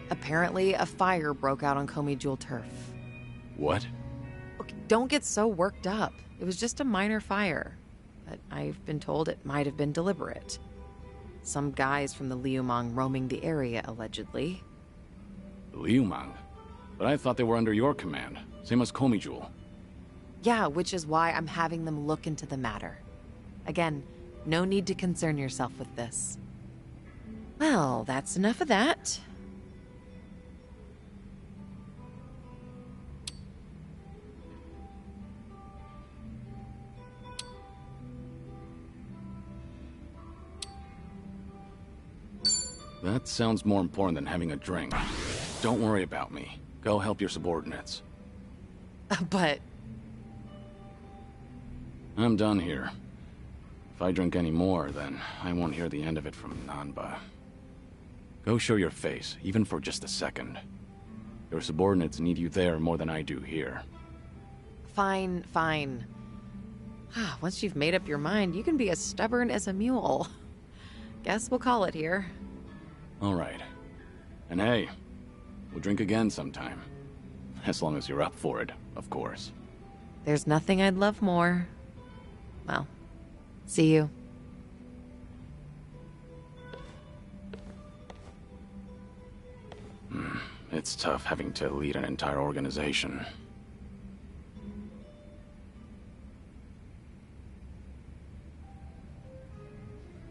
apparently a fire broke out on Komi Jewel turf. What? Look, don't get so worked up. It was just a minor fire. But I've been told it might have been deliberate. Some guys from the Liumang roaming the area, allegedly. Liumang? But I thought they were under your command. Same as Komi Jewel. Yeah, which is why I'm having them look into the matter. Again, no need to concern yourself with this. Well, that's enough of that. That sounds more important than having a drink. Don't worry about me. Go help your subordinates. But... I'm done here. If I drink any more, then I won't hear the end of it from Nanba. Go show your face, even for just a second. Your subordinates need you there more than I do here. Fine, fine. Once you've made up your mind, you can be as stubborn as a mule. Guess we'll call it here. All right. And hey, we'll drink again sometime. As long as you're up for it, of course. There's nothing I'd love more. Well, see you. It's tough having to lead an entire organization.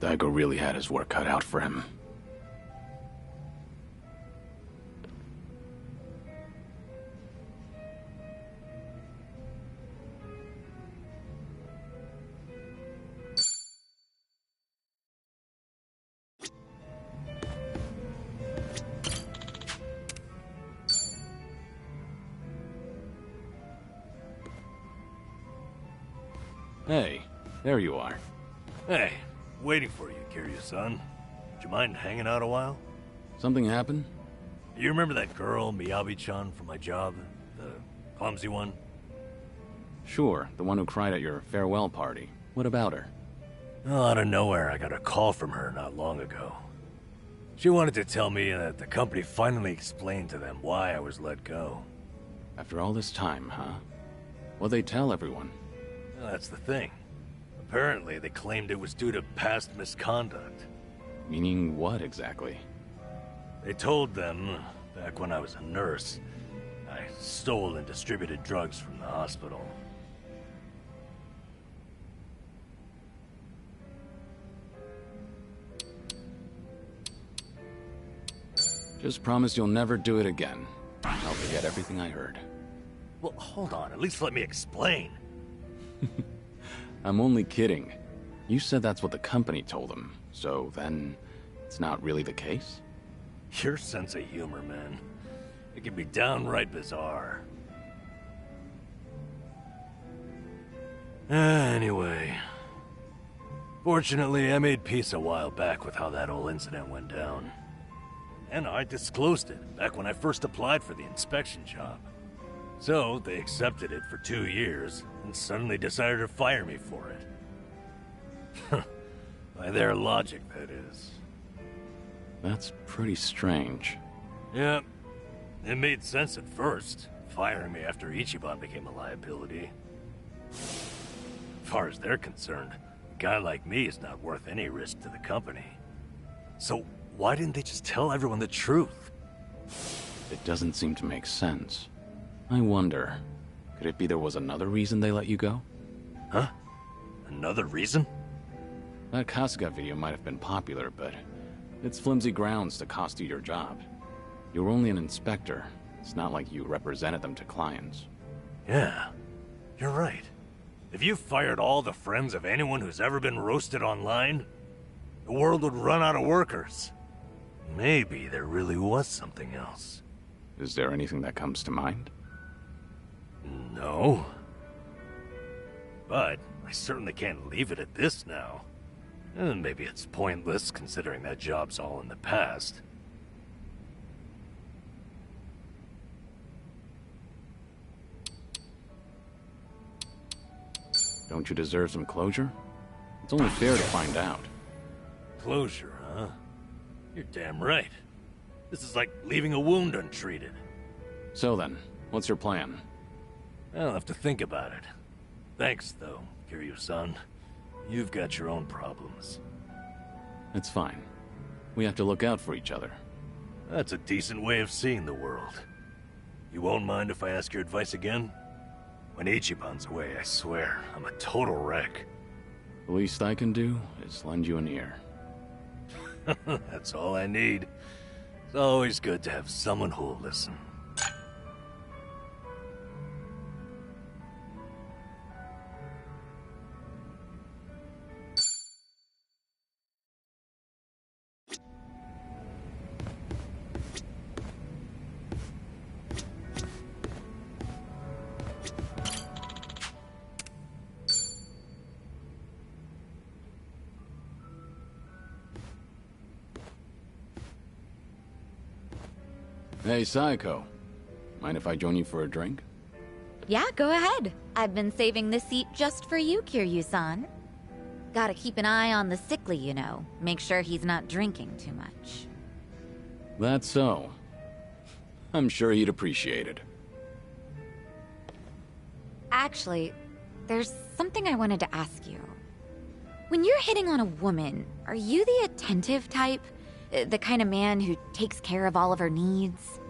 Daigo really had his work cut out for him. Hey, there you are. Hey, waiting for you, Kiryu-san. Would you mind hanging out a while? Something happened? You remember that girl, Miyabi-chan, from my job? The clumsy one? Sure, the one who cried at your farewell party. What about her? Well, out of nowhere, I got a call from her not long ago. She wanted to tell me that the company finally explained to them why I was let go. After all this time, huh? What'd they tell everyone? Well, that's the thing. Apparently, they claimed it was due to past misconduct. Meaning what, exactly? They told them, back when I was a nurse, I stole and distributed drugs from the hospital. Just promise you'll never do it again. I'll forget everything I heard. Well, hold on. At least let me explain. I'm only kidding. You said that's what the company told them, so then it's not really the case? Your sense of humor, man. It can be downright bizarre. Anyway. Fortunately, I made peace a while back with how that whole incident went down. And I disclosed it back when I first applied for the inspection job. So, they accepted it for 2 years, and suddenly decided to fire me for it. By their logic, that is. That's pretty strange. Yeah, it made sense at first, firing me after Ichiban became a liability. As far as they're concerned, a guy like me is not worth any risk to the company. So, why didn't they just tell everyone the truth? It doesn't seem to make sense. I wonder, could it be there was another reason they let you go? Huh? Another reason? That Kasuga video might have been popular, but it's flimsy grounds to cost you your job. You were only an inspector. It's not like you represented them to clients. Yeah, you're right. If you fired all the friends of anyone who's ever been roasted online, the world would run out of workers. Maybe there really was something else. Is there anything that comes to mind? No. But I certainly can't leave it at this now. And maybe it's pointless considering that job's all in the past. Don't you deserve some closure? It's only fair to find out. Closure, huh? You're damn right. This is like leaving a wound untreated. So then, what's your plan? I'll have to think about it. Thanks, though, Kiryu-san. You've got your own problems. It's fine. We have to look out for each other. That's a decent way of seeing the world. You won't mind if I ask your advice again? When Ichiban's away, I swear, I'm a total wreck. The least I can do is lend you an ear. That's all I need. It's always good to have someone who'll listen. Hey, Saiko. Mind if I join you for a drink? Yeah, go ahead. I've been saving this seat just for you, Kiryu-san. Gotta keep an eye on the sickly, you know. Make sure he's not drinking too much. That's so. I'm sure he'd appreciate it. Actually, there's something I wanted to ask you. When you're hitting on a woman, are you the attentive type? The kind of man who takes care of all of her needs?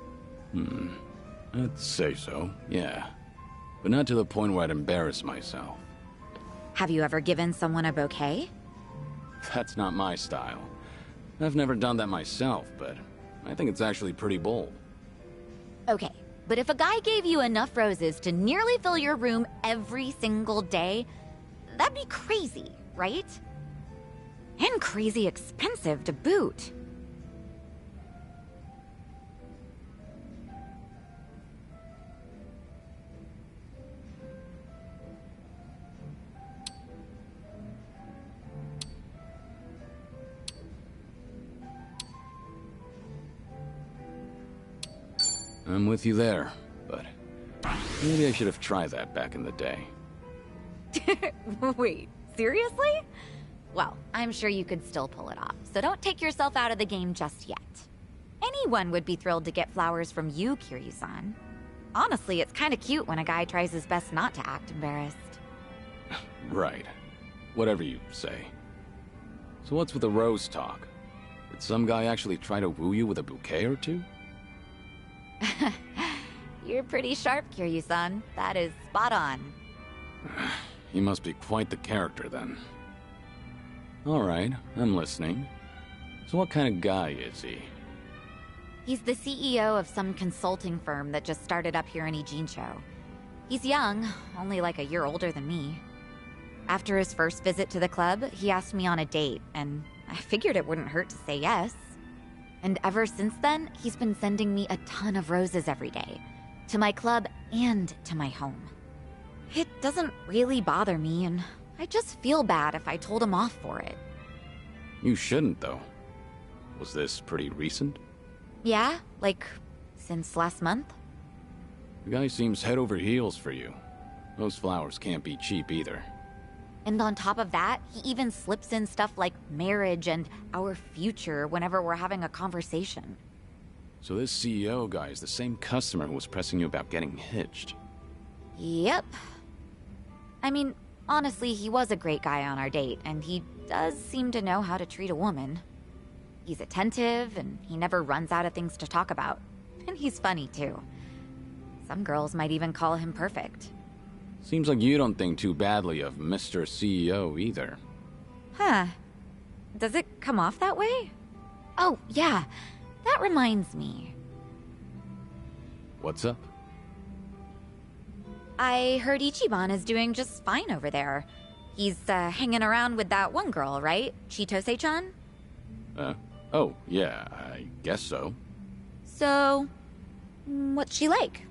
I'd say so, yeah. But not to the point where I'd embarrass myself. Have you ever given someone a bouquet? That's not my style. I've never done that myself, but I think it's actually pretty bold. Okay, but if a guy gave you enough roses to nearly fill your room every single day, that'd be crazy, right? And crazy expensive to boot. I'm with you there, but maybe I should have tried that back in the day. Wait, seriously? Well, I'm sure you could still pull it off, so don't take yourself out of the game just yet. Anyone would be thrilled to get flowers from you, Kiryu-san. Honestly, it's kind of cute when a guy tries his best not to act embarrassed. Right. Whatever you say. So what's with the rose talk? Did some guy actually try to woo you with a bouquet or two? You're pretty sharp, Kiryu-san. That is spot on. He must be quite the character, then. Alright, I'm listening. So what kind of guy is he? He's the CEO of some consulting firm that just started up here in Ijincho. He's young, only like a year older than me. After his first visit to the club, he asked me on a date, and I figured it wouldn't hurt to say yes. And ever since then, he's been sending me a ton of roses every day. To my club and to my home. It doesn't really bother me, and I just feel bad if I told him off for it. You shouldn't, though. Was this pretty recent? Yeah, like, since last month? The guy seems head over heels for you. Those flowers can't be cheap either. And on top of that, he even slips in stuff like marriage and our future whenever we're having a conversation. So this CEO guy is the same customer who was pressing you about getting hitched. Yep. I mean, honestly, he was a great guy on our date, and he does seem to know how to treat a woman. He's attentive, and he never runs out of things to talk about. And he's funny, too. Some girls might even call him perfect. Seems like you don't think too badly of Mr. CEO either. Huh. Does it come off that way? Oh, yeah. That reminds me. What's up? I heard Ichiban is doing just fine over there. He's, hanging around with that one girl, right? Chitose-chan? Oh, yeah, I guess so. So, What's she like?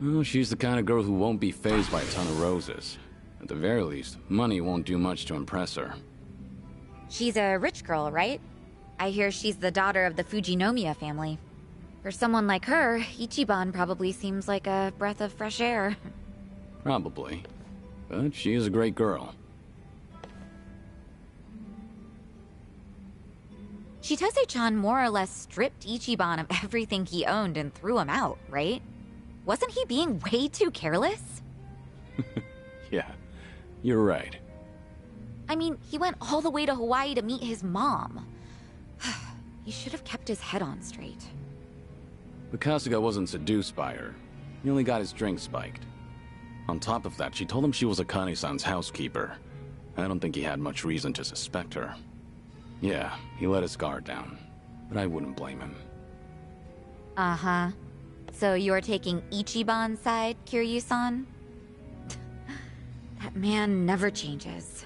Well, she's the kind of girl who won't be fazed by a ton of roses. At the very least, money won't do much to impress her. She's a rich girl, right? I hear she's the daughter of the Fujinomiya family. For someone like her, Ichiban probably seems like a breath of fresh air. Probably. But she is a great girl. Chitose-chan more or less stripped Ichiban of everything he owned and threw him out, right? Wasn't he being way too careless? Yeah, you're right. I mean, he went all the way to Hawaii to meet his mom. He should have kept his head on straight. But Kasuga wasn't seduced by her. He only got his drink spiked. On top of that, she told him she was Akane-san's housekeeper. I don't think he had much reason to suspect her. Yeah, he let his guard down, but I wouldn't blame him. Uh-huh. So you're taking Ichiban's side, Kiryu-san? That man never changes.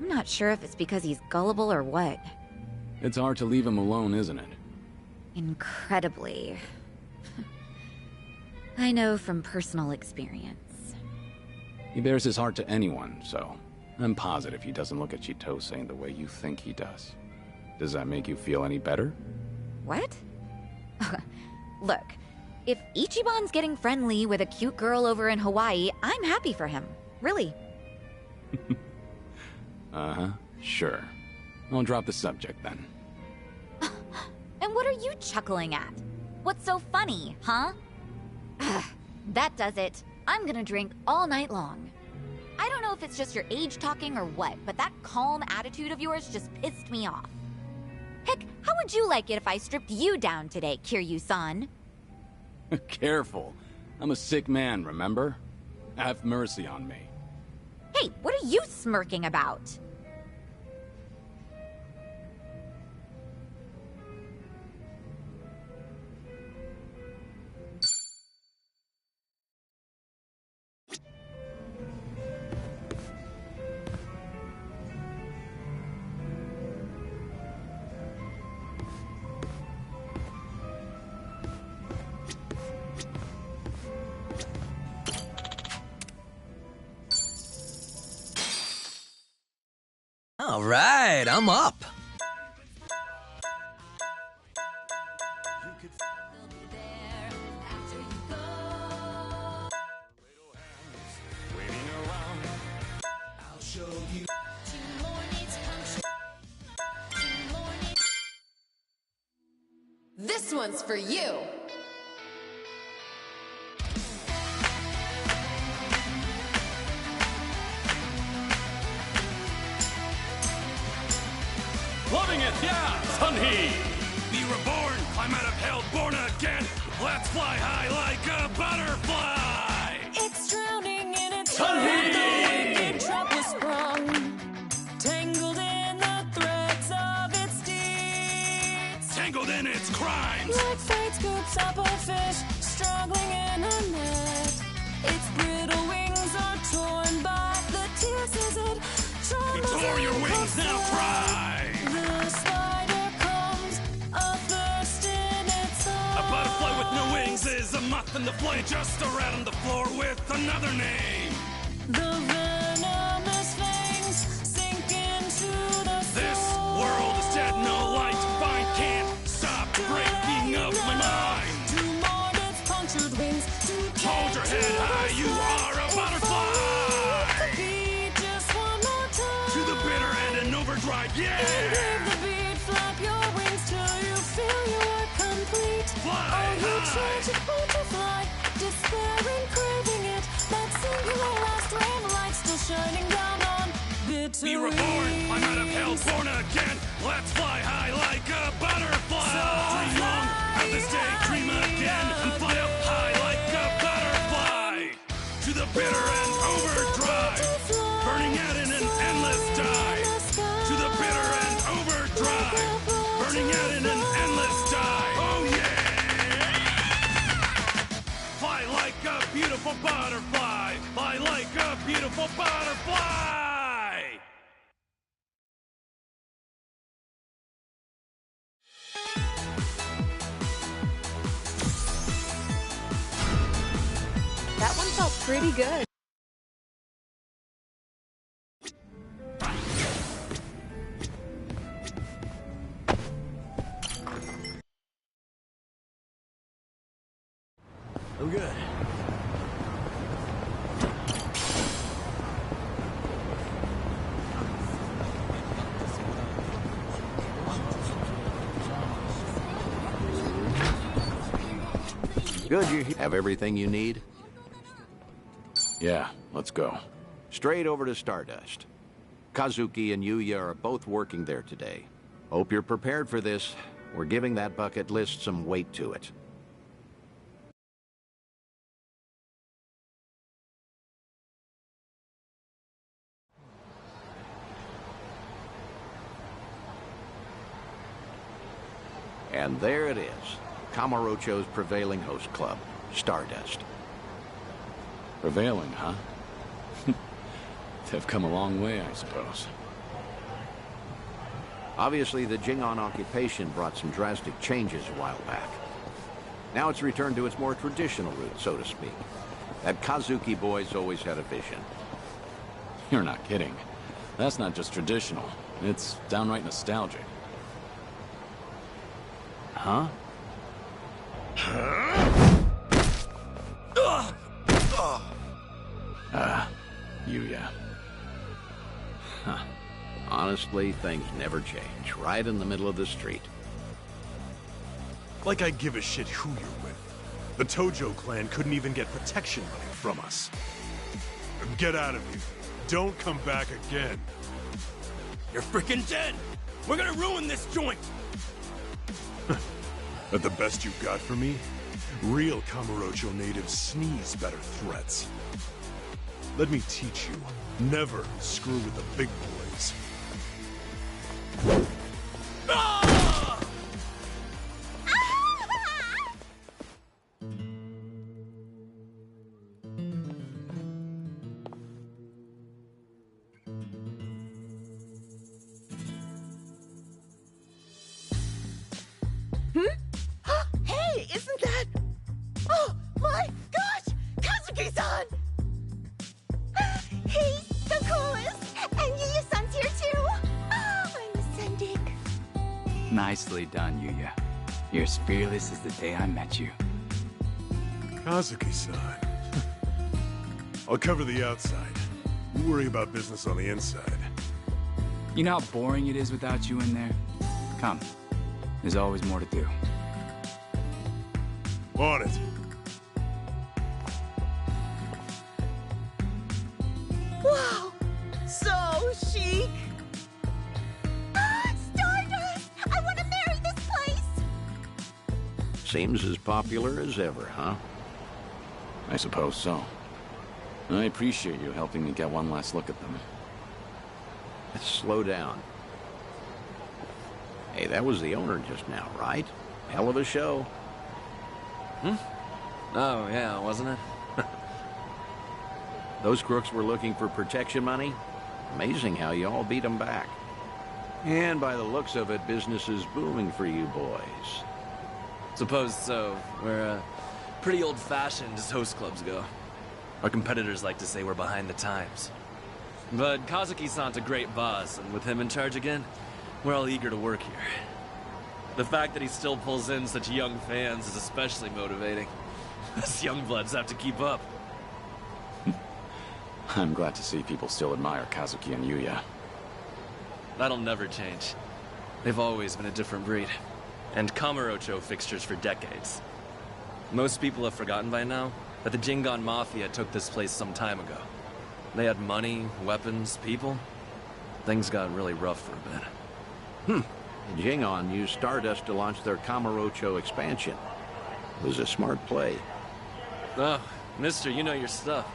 I'm not sure if it's because he's gullible or what. It's hard to leave him alone, isn't it? Incredibly. I know from personal experience. He bears his heart to anyone, so I'm positive he doesn't look at Chitose in the way you think he does. Does that make you feel any better? What? Look, if Ichiban's getting friendly with a cute girl over in Hawaii, I'm happy for him. Really. Uh-huh, sure. I'll drop the subject then. And what are you chuckling at? What's so funny, huh? That does it. I'm gonna drink all night long. I don't know if it's just your age talking or what, but that calm attitude of yours just pissed me off. Heck, how would you like it if I stripped you down today, Kiryu-san? Careful. I'm a sick man, remember? Have mercy on me. Hey, what are you smirking about? All right, I'm up. This one's for you. Loving it, yeah, Sunhee! Be reborn, climb out of hell, born again. Let's fly high like a butterfly. It's drowning in its Sunhee! The wicked trap was sprung, tangled in the threads of its deeds. Tangled in its crimes. Like fate scoops up a fish, struggling in a net. Its brittle wings are torn by the tears as it He tore your wings, now cry. The spider comes, athirst in its A butterfly with no wings is a moth in the flame, just a rat on the floor with another name. The venomous fangs sink into the This world is dead, no light to find. Can't stop breaking up my mind. To mourn its punctured wings. Hold your head high, you are a butterfly. Beat just one more time. To the bitter end and overdrive, yeah. Give the beat, flap your wings till you feel you are complete. Fly you high. tragic butterfly, despairing, craving it. That singular last ray of light pretty good. I'm good. Good, you have everything you need? Yeah, let's go. Straight over to Stardust. Kazuki and Yuya are both working there today. Hope you're prepared for this. We're giving that bucket list some weight to it. And there it is. Kamurocho's prevailing host club, Stardust. Prevailing, huh? They've come a long way, I suppose. Obviously, the Jingon occupation brought some drastic changes a while back. Now it's returned to its more traditional roots, so to speak. That Kazuki boy's always had a vision. You're not kidding. That's not just traditional. It's downright nostalgic. Huh? Yuya. Huh. Honestly, things never change. Right in the middle of the street. Like I give a shit who you're with. The Tojo clan couldn't even get protection money from us. Get out of here. Don't come back again. You're freaking dead! We're gonna ruin this joint! But the best you've got for me? Real Kamurocho natives sneeze better threats. Let me teach you. Never screw with the big boys. Hey, isn't that... Oh, my gosh! Kazuki-san! He's the coolest! And Yuya-san's here too! Oh, I'm ascending. Nicely done, Yuya. You're as fearless as the day I met you. Kazuki-san. I'll cover the outside. You worry about business on the inside. You know how boring it is without you in there? Come. There's always more to do. On it. Wow! So chic! Stardust! I want to marry this place! Seems as popular as ever, huh? I suppose so. I appreciate you helping me get one last look at them. Let's slow down. Hey, that was the owner just now, right? Hell of a show. Oh, yeah, wasn't it? Those crooks were looking for protection money. Amazing how you all beat them back. And by the looks of it, business is booming for you boys. Suppose so. We're, pretty old-fashioned as host clubs go. Our competitors like to say we're behind the times. But Kazuki-san's a great boss, and with him in charge again, we're all eager to work here. The fact that he still pulls in such young fans is especially motivating. Us young bloods have to keep up. I'm glad to see people still admire Kazuki and Yuya. That'll never change. They've always been a different breed. And Kamurocho fixtures for decades. Most people have forgotten by now that the Jingon Mafia took this place some time ago. They had money, weapons, people. Things got really rough for a bit. Jingon used Stardust to launch their Kamurocho expansion. It was a smart play. Oh, mister, you know your stuff.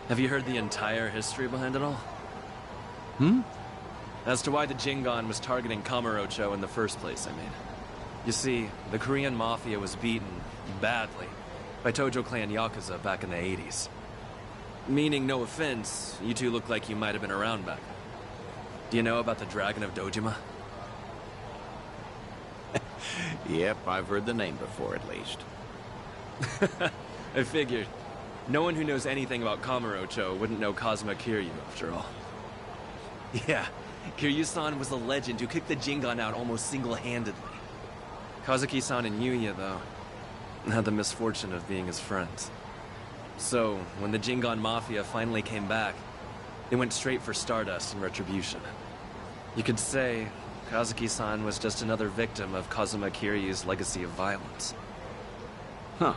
Have you heard the entire history behind it all? As to why the Jingon was targeting Kamurocho in the first place, I mean. You see, the Korean Mafia was beaten, badly, by Tojo Clan Yakuza back in the 80s. Meaning, no offense, you two look like you might have been around back then. Do you know about the Dragon of Dojima? Yep, I've heard the name before at least. I figured. No one who knows anything about Kamurocho wouldn't know Kazuma Kiryu, after all. Yeah, Kiryu-san was a legend who kicked the Jingan out almost single-handedly. Kazuki-san and Yuya, though, had the misfortune of being his friends. So, when the Jingan Mafia finally came back, they went straight for Stardust and Retribution. You could say Kazuki-san was just another victim of Kazuma Kiryu's legacy of violence. Huh.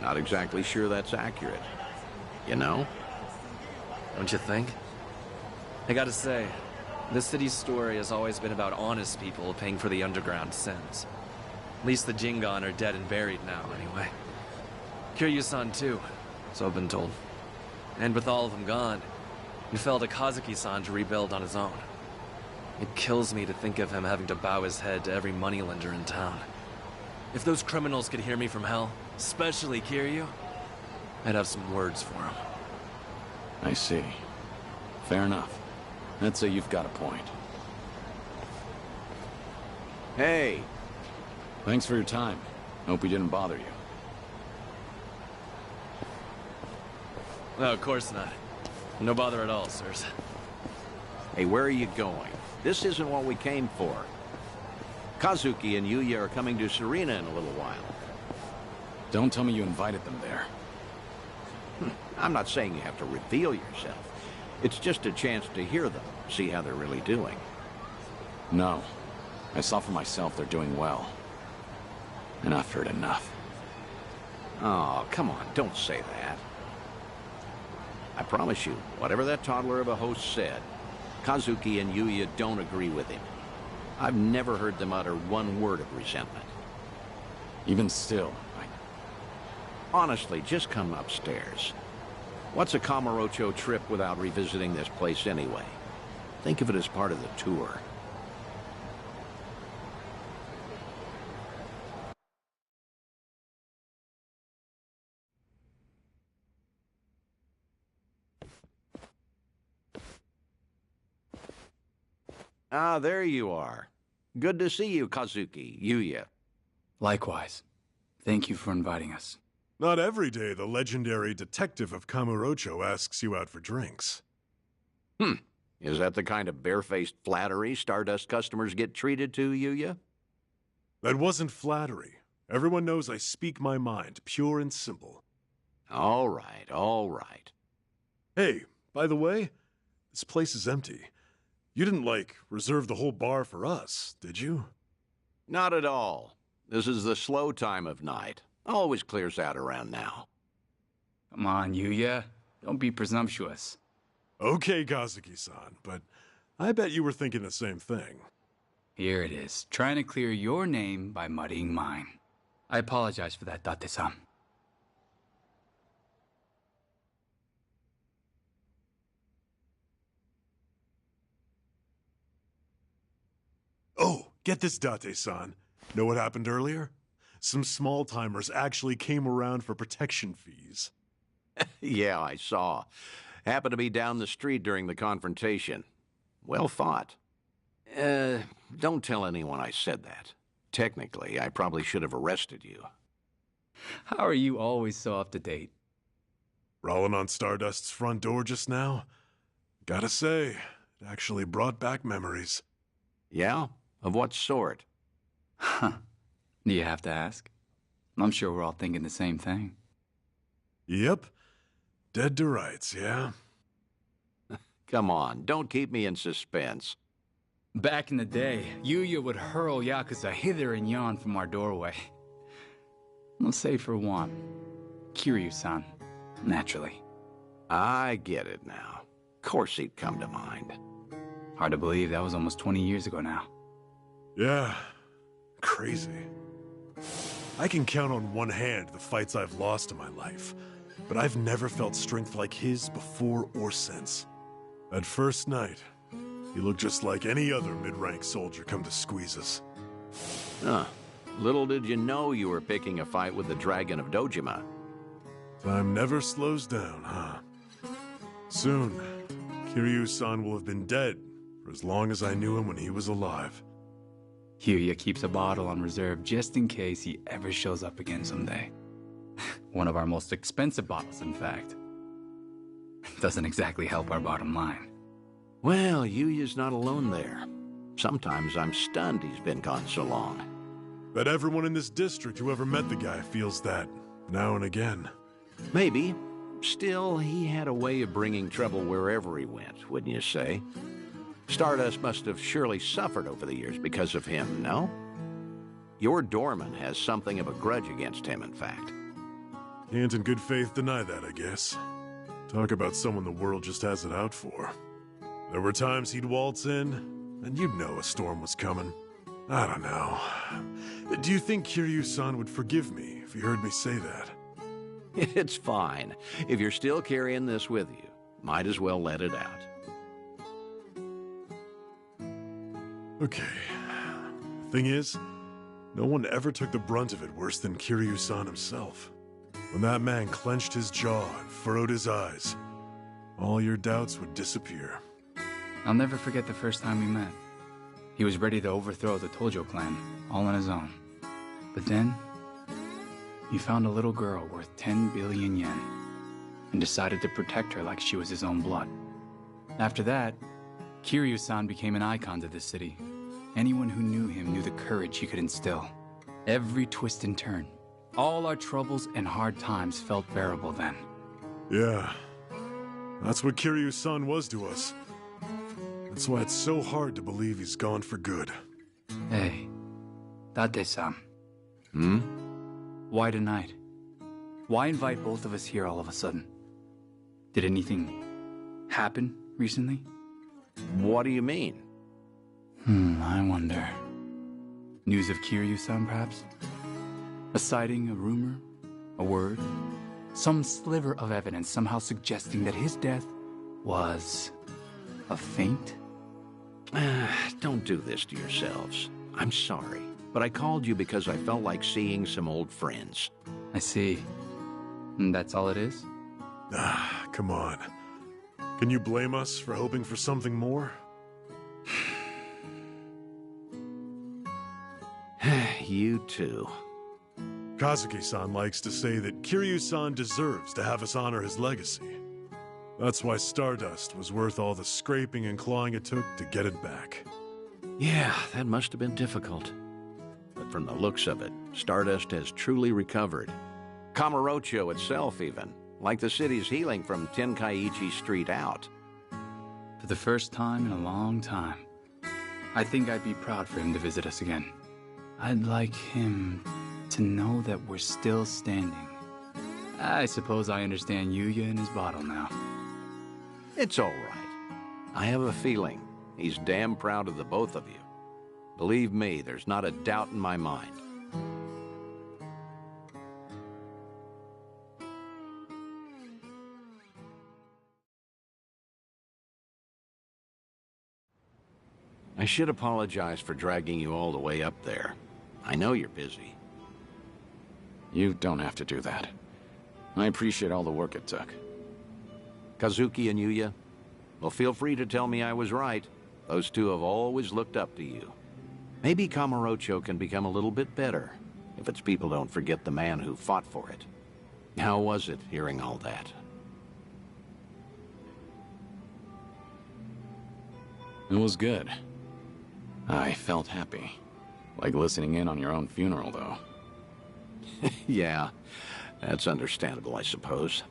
Not exactly sure that's accurate. You know? Don't you think? I gotta say, this city's story has always been about honest people paying for the underground sins. At least the Jingan are dead and buried now, anyway. Kiryu-san too, so I've been told. And with all of them gone, it fell to Kazuki-san to rebuild on his own. It kills me to think of him having to bow his head to every moneylender in town. If those criminals could hear me from hell, especially Kiryu, I'd have some words for him. I see. Fair enough. I'd say you've got a point. Hey! Thanks for your time. Hope we didn't bother you. No, of course not. No bother at all, sirs. Hey, where are you going? This isn't what we came for. Kazuki and Yuya are coming to Serena in a little while. Don't tell me you invited them there. I'm not saying you have to reveal yourself. It's just a chance to hear them, see how they're really doing. No. I saw for myself they're doing well. And I've heard enough. Oh, come on, don't say that. I promise you, whatever that toddler of a host said, Kazuki and Yuya don't agree with him. I've never heard them utter one word of resentment. Even still, Honestly, just come upstairs. What's a Kamurocho trip without revisiting this place anyway? Think of it as part of the tour. Ah, there you are. Good to see you, Kazuki, Yuya. Likewise. Thank you for inviting us. Not every day the legendary detective of Kamurocho asks you out for drinks. Is that the kind of barefaced flattery Stardust customers get treated to, Yuya? That wasn't flattery. Everyone knows I speak my mind, pure and simple. All right, all right. Hey, by the way, this place is empty. You didn't, reserve the whole bar for us, did you? Not at all. This is the slow time of night. Always clears out around now. Come on, Yuya. Don't be presumptuous. Okay, Kazuki-san, but I bet you were thinking the same thing. Here it is, trying to clear your name by muddying mine. I apologize for that, Date-san. Oh, get this, Date-san. Know what happened earlier? Some small-timers actually came around for protection fees. Yeah, I saw. Happened to be down the street during the confrontation. Well fought. Don't tell anyone I said that. Technically, I probably should have arrested you. How are you always so up to date? Rolling on Stardust's front door just now? Gotta say, it actually brought back memories. Yeah? Of what sort? Huh. Do you have to ask? I'm sure we're all thinking the same thing. Yep. Dead to rights, yeah? Come on, don't keep me in suspense. Back in the day, Yuya would hurl Yakuza hither and yon from our doorway. Let's say for one, Kiryu-san, naturally. I get it now. Of course he'd come to mind. Hard to believe that was almost 20 years ago now. Yeah, crazy. I can count on one hand the fights I've lost in my life, but I've never felt strength like his before or since. That first night, he looked just like any other mid-rank soldier come to squeeze us. Huh. Little did you know you were picking a fight with the Dragon of Dojima. Time never slows down, huh? Soon, Kiryu-san will have been dead for as long as I knew him when he was alive. Yuya keeps a bottle on reserve just in case he ever shows up again someday. One of our most expensive bottles, in fact. Doesn't exactly help our bottom line. Well, Yuya's not alone there. Sometimes I'm stunned he's been gone so long. Bet everyone in this district who ever met the guy feels that, now and again. Maybe. Still, he had a way of bringing trouble wherever he went, wouldn't you say? Stardust must have surely suffered over the years because of him, no? Your doorman has something of a grudge against him, in fact. Can't in good faith deny that, I guess. Talk about someone the world just has it out for. There were times he'd waltz in, and you'd know a storm was coming. I don't know. Do you think Kiryu-san would forgive me if he heard me say that? It's fine. If you're still carrying this with you, might as well let it out. Okay. Thing is, no one ever took the brunt of it worse than Kiryu-san himself. When that man clenched his jaw and furrowed his eyes, all your doubts would disappear. I'll never forget the first time we met. He was ready to overthrow the Tojo clan, all on his own. But then, he found a little girl worth 10 billion yen, and decided to protect her like she was his own blood. After that, Kiryu-san became an icon to the city. Anyone who knew him knew the courage he could instill. Every twist and turn, all our troubles and hard times felt bearable then. Yeah, that's what Kiryu-san was to us. That's why it's so hard to believe he's gone for good. Hey, Date-san. Hmm? Why tonight? Why invite both of us here all of a sudden? Did anything happen recently? What do you mean? I wonder. News of Kiryu-san, perhaps? A sighting, a rumor, a word? Some sliver of evidence somehow suggesting that his death was a feint? Don't do this to yourselves. I'm sorry, but I called you because I felt like seeing some old friends. I see. And that's all it is? Come on. Can you blame us for hoping for something more? You too. Kazuki-san likes to say that Kiryu-san deserves to have us honor his legacy. That's why Stardust was worth all the scraping and clawing it took to get it back. Yeah, that must have been difficult. But from the looks of it, Stardust has truly recovered. Kamurocho itself, even. Like the city's healing from Tenkaichi Street out. For the first time in a long time. I think I'd be proud for him to visit us again. I'd like him to know that we're still standing. I suppose I understand Yuya and his bottle now. It's all right. I have a feeling he's damn proud of the both of you. Believe me, there's not a doubt in my mind. I should apologize for dragging you all the way up there. I know you're busy. You don't have to do that. I appreciate all the work it took. Kazuki and Yuya, well, feel free to tell me I was right. Those two have always looked up to you. Maybe Kamurocho can become a little bit better, if its people don't forget the man who fought for it. How was it, hearing all that? It was good. I felt happy. Like listening in on your own funeral, though. Yeah, that's understandable, I suppose.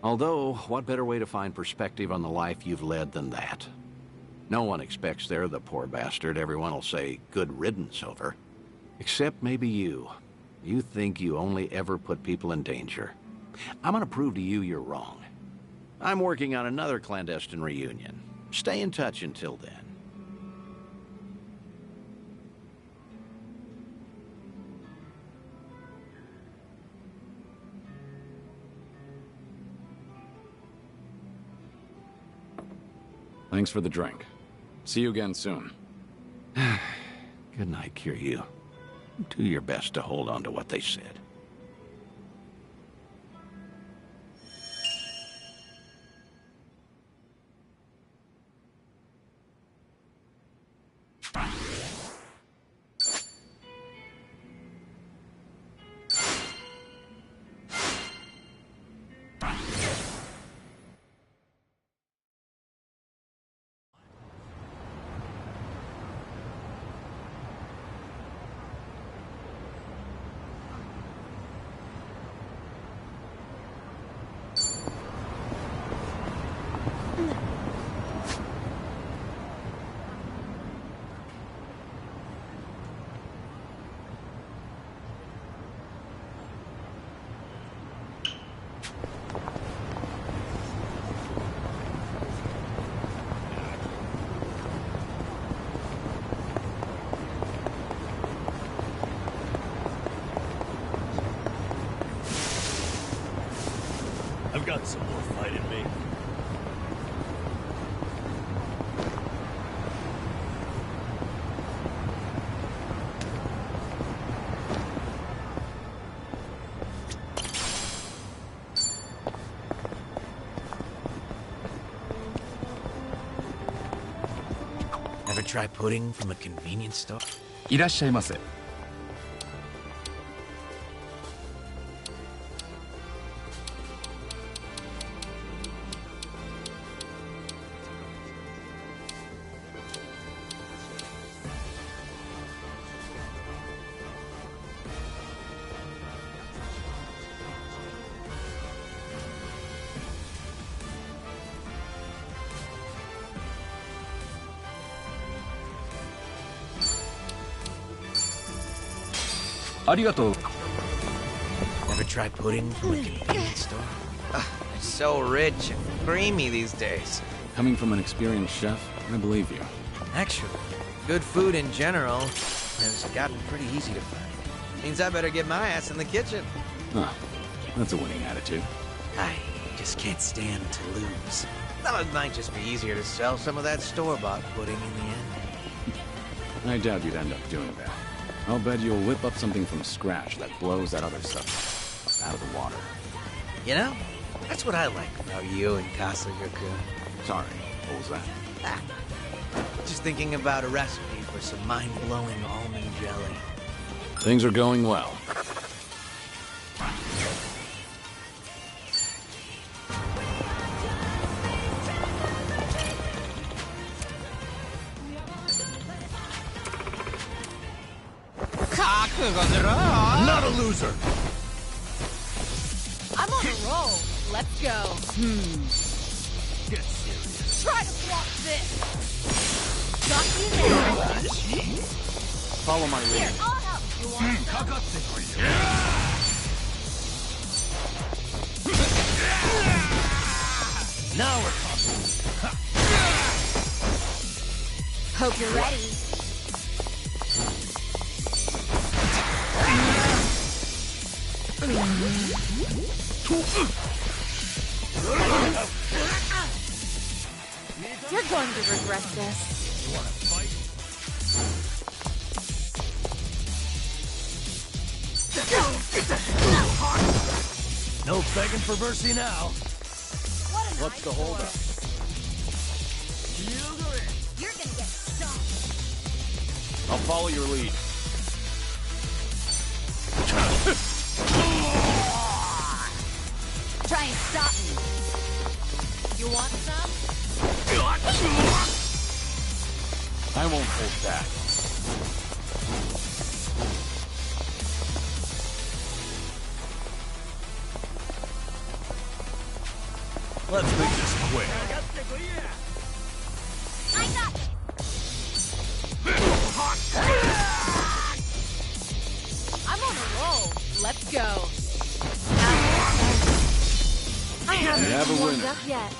Although, what better way to find perspective on the life you've led than that? No one expects they're the poor bastard everyone will say good riddance over. Except maybe you. You think you only ever put people in danger. I'm gonna prove to you you're wrong. I'm working on another clandestine reunion. Stay in touch until then. Thanks for the drink. See you again soon. Good night, Kiryu. Do your best to hold on to what they said. I've got some more fight in me. Ever try pudding from a convenience store? いらっしゃいませ。ありがとう。 Ever try pudding from a convenience store? It's so rich and creamy these days. Coming from an experienced chef, I believe you. Actually, good food in general has gotten pretty easy to find. Means I better get my ass in the kitchen. Huh. That's a winning attitude. I just can't stand to lose. Thought it might just be easier to sell some of that store-bought pudding in the end. I doubt you'd end up doing that. I'll bet you'll whip up something from scratch that blows that other stuff out of the water. You know, that's what I like about you and Kasa-Yoku. Sorry, what was that? Just thinking about a recipe for some mind-blowing almond jelly. Things are going well. Not a loser! I'm on a roll. Let's go. Get serious. Try to block this. Got you now. Follow my lead. Here, I'll help. You want some? Now we're talking. Hope you're ready. You're going to regret this. You wanna fight? No begging for mercy now. What's the holdup? You're gonna get stomped. I'll follow your lead. Try and stop me. You want some? I won't hold back. Let's make this quick. I got it. I'm on a roll. Let's go. I haven't We have a warmed winner. up yet.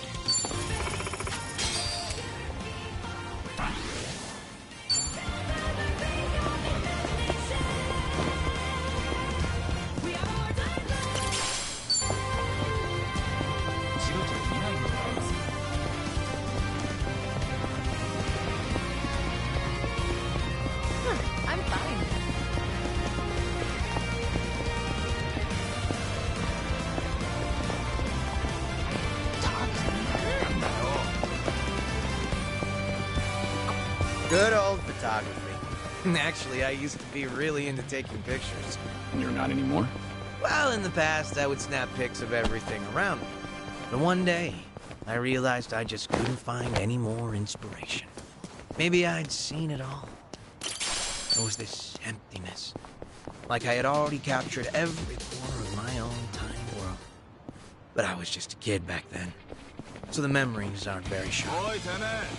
I'm fine. Good old photography. Actually, I used to be really into taking pictures. And you're not anymore? Well, in the past, I would snap pics of everything around me. But one day, I realized I just couldn't find any more inspiration. Maybe I'd seen it all. There was this emptiness. Like I had already captured every corner of my own tiny world. But I was just a kid back then. So the memories aren't very sharp.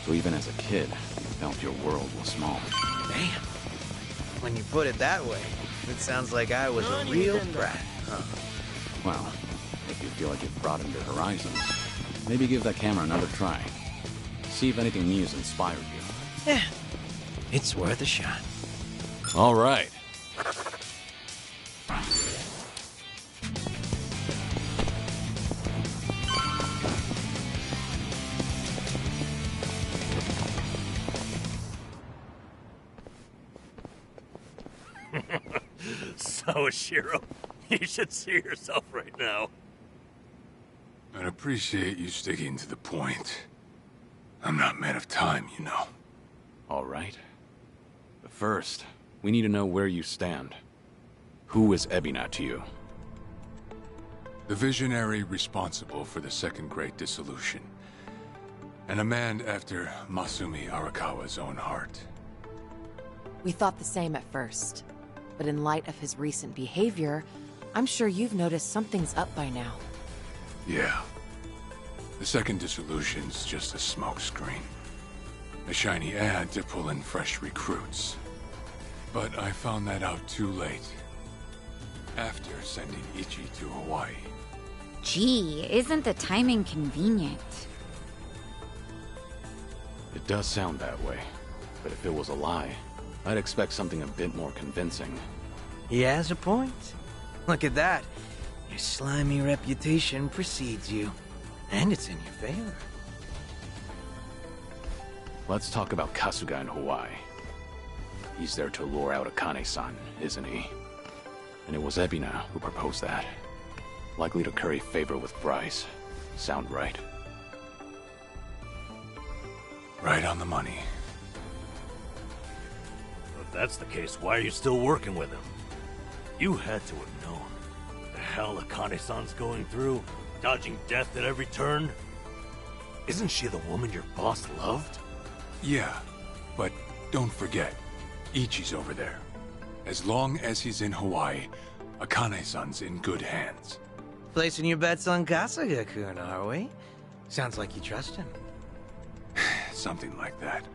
So even as a kid, you felt your world was small. Damn. When you put it that way, it sounds like I was a real brat, huh? Well, if you feel like you've broadened your horizons, maybe give that camera another try. See if anything new has inspired you. Yeah, it's worth a shot. All right. Sawashiro, you should see yourself right now. I'd appreciate you sticking to the point. I'm not man of time, you know. All right. But first, we need to know where you stand. Who is Ebina to you? The visionary responsible for the Second Great Dissolution. And a man after Masumi Arakawa's own heart. We thought the same at first. But in light of his recent behavior, I'm sure you've noticed something's up by now. Yeah. The Second Dissolution's just a smokescreen. A shiny ad to pull in fresh recruits. But I found that out too late. After sending Ichi to Hawaii. Gee, isn't the timing convenient? It does sound that way. But if it was a lie, I'd expect something a bit more convincing. He has a point. Look at that. Your slimy reputation precedes you. And it's in your favor. Let's talk about Kasuga in Hawaii. He's there to lure out Akane-san, isn't he? And it was Ebina who proposed that. Likely to curry favor with Bryce. Sound right? Right on the money. If that's the case, why are you still working with him? You had to have known. The hell Akane-san's going through, dodging death at every turn. Isn't she the woman your boss loved? Yeah, but don't forget, Ichi's over there. As long as he's in Hawaii, Akane-san's in good hands. Placing your bets on Kasuga-kun, are we? Sounds like you trust him. Something like that.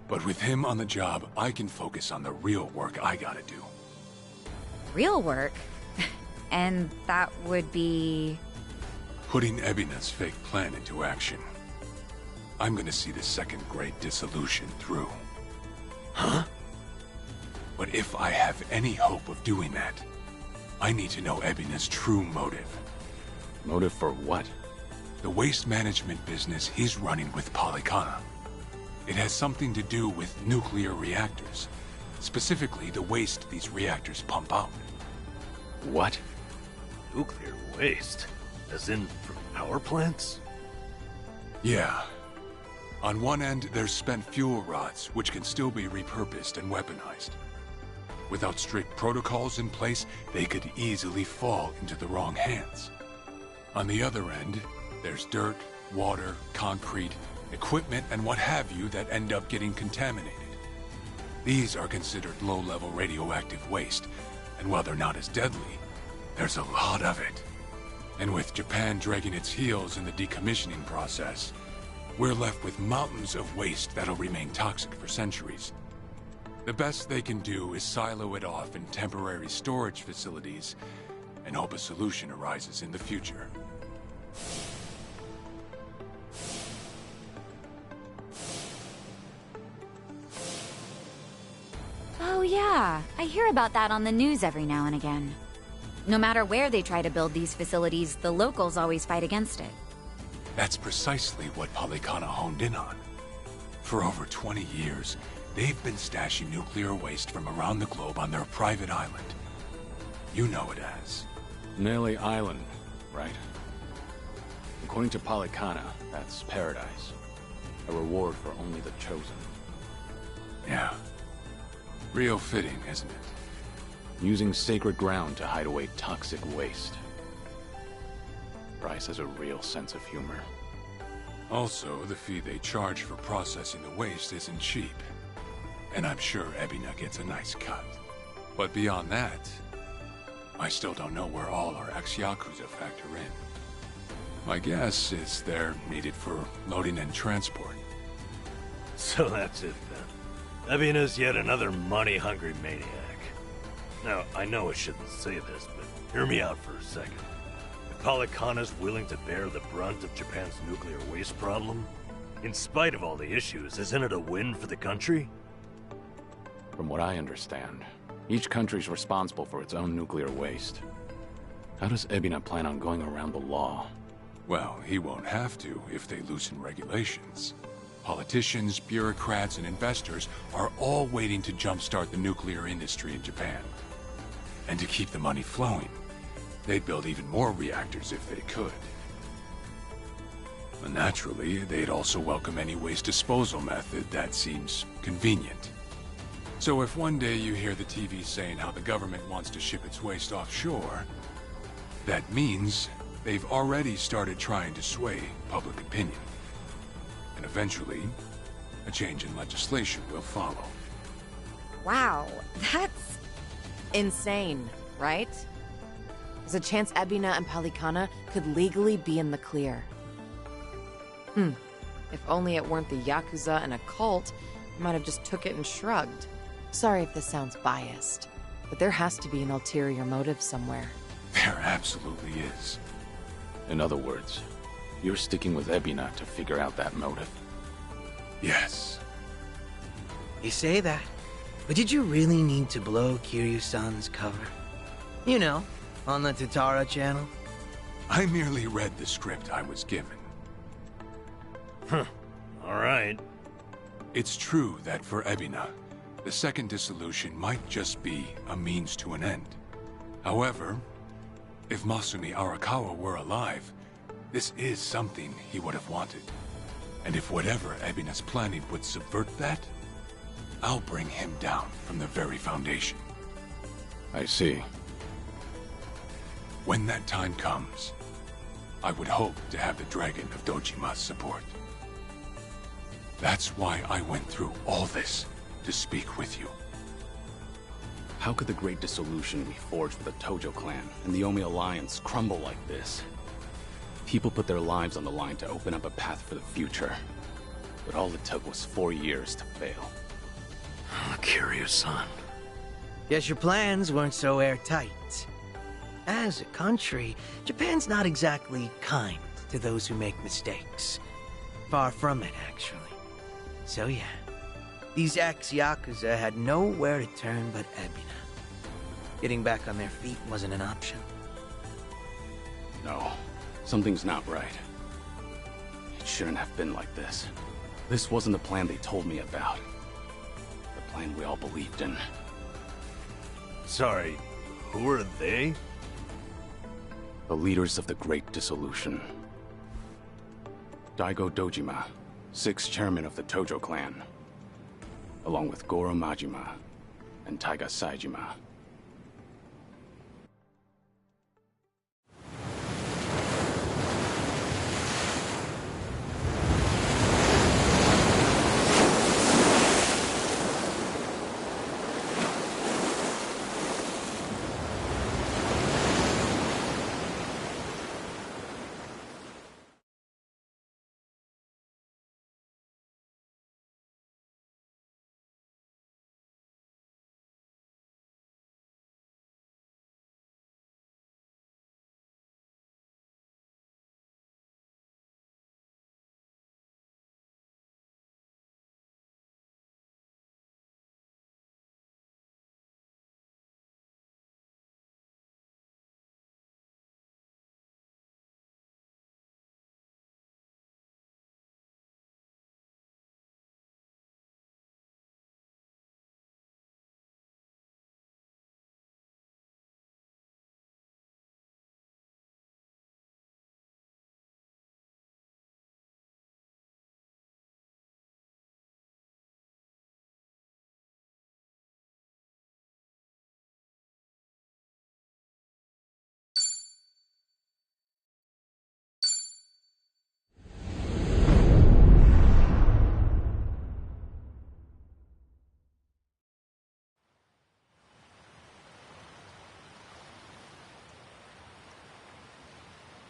But with him on the job, I can focus on the real work I gotta do. Real work? And that would be... Putting Ebina's fake plan into action. I'm gonna see the Second Great Dissolution through. Huh? But if I have any hope of doing that, I need to know Ebina's true motive. Motive for what? The waste management business he's running with Polycana. It has something to do with nuclear reactors. Specifically, the waste these reactors pump out. What? Nuclear waste? As in, from power plants? Yeah. On one end, there's spent fuel rods, which can still be repurposed and weaponized. Without strict protocols in place, they could easily fall into the wrong hands. On the other end, there's dirt, water, concrete, equipment, and what have you that end up getting contaminated. These are considered low-level radioactive waste, and while they're not as deadly, there's a lot of it. And with Japan dragging its heels in the decommissioning process, we're left with mountains of waste that'll remain toxic for centuries. The best they can do is silo it off in temporary storage facilities and hope a solution arises in the future. Oh yeah, I hear about that on the news every now and again. No matter where they try to build these facilities, the locals always fight against it. That's precisely what Polycana honed in on. For over 20 years, they've been stashing nuclear waste from around the globe on their private island. You know it as. Nelly Island, right? According to Polycana, that's paradise. A reward for only the chosen. Yeah. Real fitting, isn't it? Using sacred ground to hide away toxic waste. Bryce has a real sense of humor. Also, the fee they charge for processing the waste isn't cheap. And I'm sure Ebina gets a nice cut. But beyond that, I still don't know where all our ex-Yakuza factor in. My guess is they're needed for loading and transport. So that's it then. Ebina's yet another money-hungry maniac. Now, I know I shouldn't say this, but hear me out for a second. If Polycana's willing to bear the brunt of Japan's nuclear waste problem, in spite of all the issues, isn't it a win for the country? From what I understand, each country's responsible for its own nuclear waste. How does Ebina plan on going around the law? Well, he won't have to if they loosen regulations. Politicians, bureaucrats, and investors are all waiting to jumpstart the nuclear industry in Japan. And to keep the money flowing, they'd build even more reactors if they could. And naturally, they'd also welcome any waste disposal method that seems convenient. So if one day you hear the TV saying how the government wants to ship its waste offshore, that means they've already started trying to sway public opinion. And eventually, a change in legislation will follow. Wow, that's insane, right? There's a chance Ebina and Palikana could legally be in the clear. If only it weren't the Yakuza and a cult, I might have just took it and shrugged. Sorry if this sounds biased, but there has to be an ulterior motive somewhere. There absolutely is. In other words, you're sticking with Ebina to figure out that motive. Yes. You say that, but did you really need to blow Kiryu-san's cover? You know, on the Tatara channel? I merely read the script I was given. Huh. All right. It's true that for Ebina, the second dissolution might just be a means to an end. However, if Masumi Arakawa were alive, this is something he would have wanted. And if whatever Ebina's planning would subvert that, I'll bring him down from the very foundation. I see. When that time comes, I would hope to have the Dragon of Dojima's support. That's why I went through all this to speak with you. How could the Great Dissolution we forged with the Tojo clan and the Omi Alliance crumble like this? People put their lives on the line to open up a path for the future. But all it took was 4 years to fail. Kiryu-san. Guess your plans weren't so airtight. As a country, Japan's not exactly kind to those who make mistakes. Far from it, actually. So yeah, these ex-Yakuza had nowhere to turn but Ebina. Getting back on their feet wasn't an option. No, something's not right. It shouldn't have been like this. This wasn't the plan they told me about. The plan we all believed in. Sorry, who are they? The leaders of the Great Dissolution. Daigo Dojima, 6th chairman of the Tojo clan, along with Goro Majima and Taiga Saejima.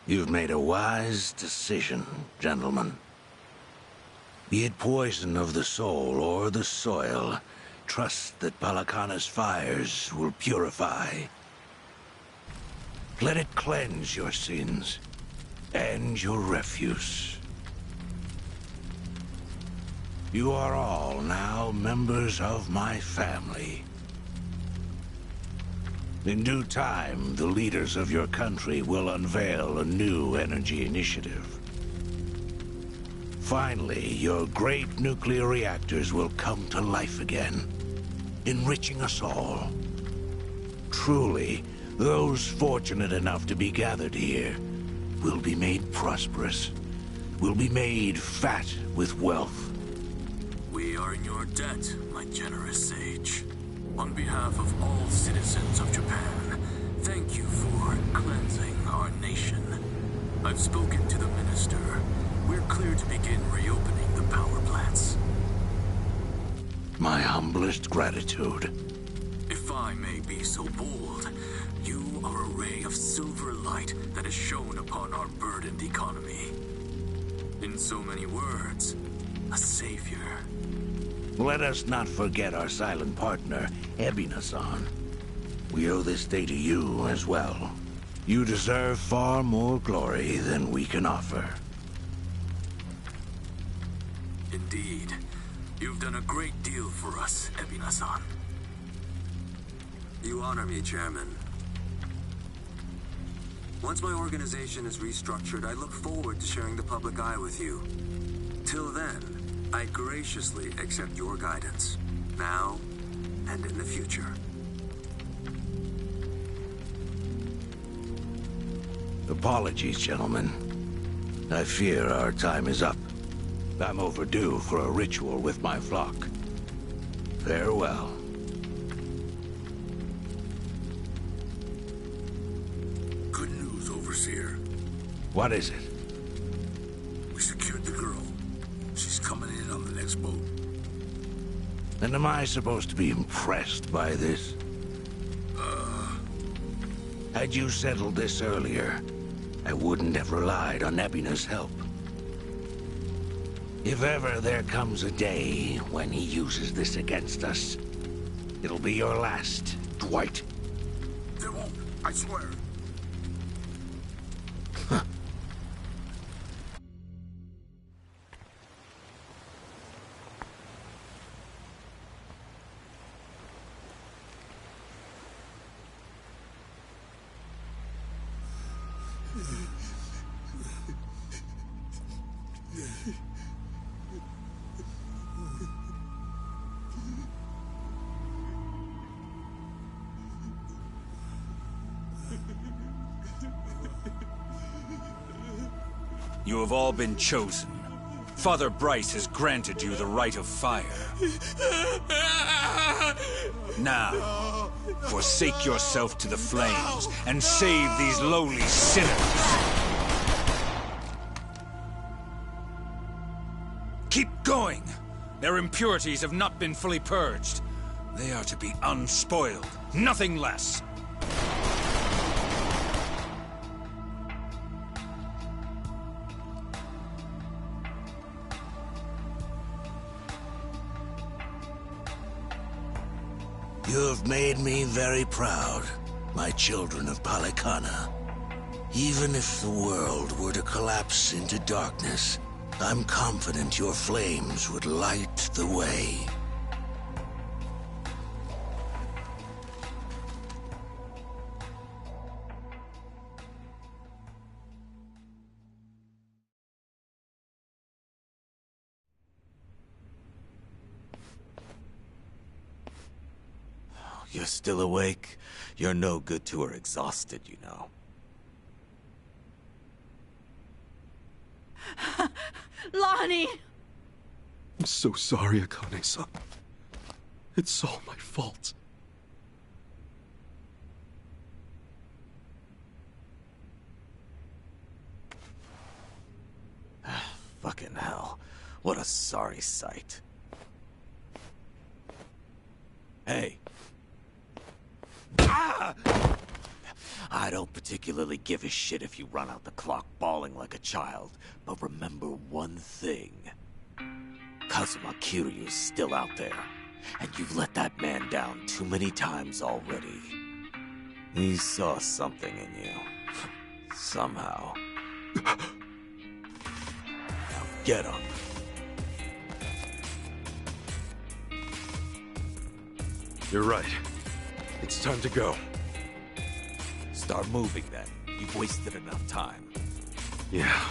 You've made a wise decision, gentlemen. Be it poison of the soul or the soil, trust that Palikana's fires will purify. Let it cleanse your sins and your refuse. You are all now members of my family. In due time, the leaders of your country will unveil a new energy initiative. Finally, your great nuclear reactors will come to life again, enriching us all. Truly, those fortunate enough to be gathered here will be made prosperous, will be made fat with wealth. We are in your debt, my generous sage. On behalf of all citizens of Japan, thank you for cleansing our nation. I've spoken to the minister. We're clear to begin reopening the power plants. My humblest gratitude. If I may be so bold, you are a ray of silver light that has shone upon our burdened economy. In so many words, a savior. Let us not forget our silent partner, Ebina-san. We owe this day to you as well. You deserve far more glory than we can offer. Indeed. You've done a great deal for us, Ebina-san. You honor me, Chairman. Once my organization is restructured, I look forward to sharing the public eye with you. Till then, I graciously accept your guidance, now and in the future. Apologies, gentlemen. I fear our time is up. I'm overdue for a ritual with my flock. Farewell. Good news, Overseer. What is it? We secured the girl. She's coming in on the next boat. And am I supposed to be impressed by this? Had you settled this earlier, I wouldn't have relied on Ebina's help. If ever there comes a day when he uses this against us, it'll be your last, Dwight. There won't, I swear. You have all been chosen. Father Bryce has granted you the right of fire. Now, forsake yourself to the flames and save these lowly sinners. Keep going! Their impurities have not been fully purged. They are to be unspoiled, nothing less. You have made me very proud, my children of Palikana. Even if the world were to collapse into darkness, I'm confident your flames would light the way. You're still awake? You're no good to her exhausted, you know. Lonnie! I'm so sorry, Akane-san. It's all my fault. Fucking hell. What a sorry sight. Hey. Ah! I don't particularly give a shit if you run out the clock bawling like a child, but remember one thing. Kazuma Kiryu's still out there, and you've let that man down too many times already. He saw something in you. Somehow. Now get up. You're right. It's time to go. Start moving then. You've wasted enough time. Yeah.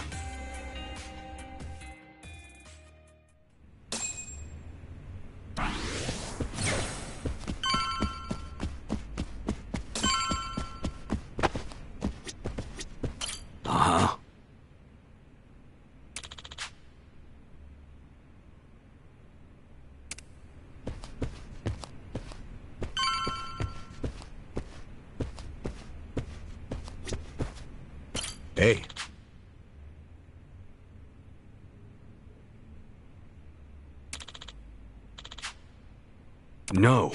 Hey. No.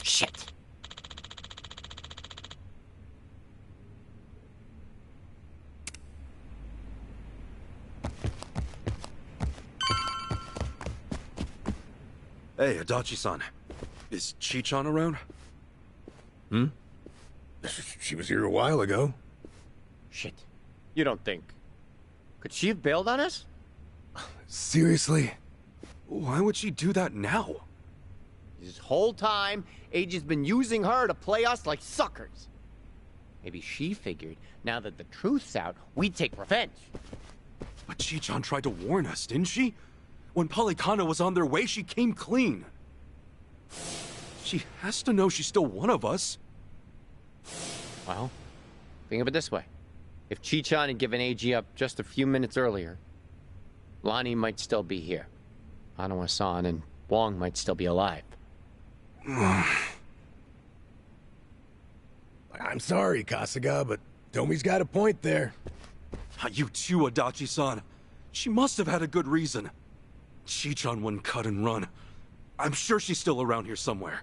Shit. Hey, Adachi-san. Is Chi-chan around? She was here a while ago. Shit. You don't think... Could she have bailed on us? Seriously? Why would she do that now? This whole time, Eiji's been using her to play us like suckers. Maybe she figured, now that the truth's out, we'd take revenge. But Chi-chan tried to warn us, didn't she? When Polycana was on their way, she came clean. She has to know she's still one of us. Well, think of it this way. If Chi-chan had given Eiji up just a few minutes earlier, Lonnie might still be here. Hanawa-san and Wong might still be alive. I'm sorry, Kasuga, but Tomi's got a point there. You too, Adachi-san. She must have had a good reason. Chi-chan wouldn't cut and run. I'm sure she's still around here somewhere.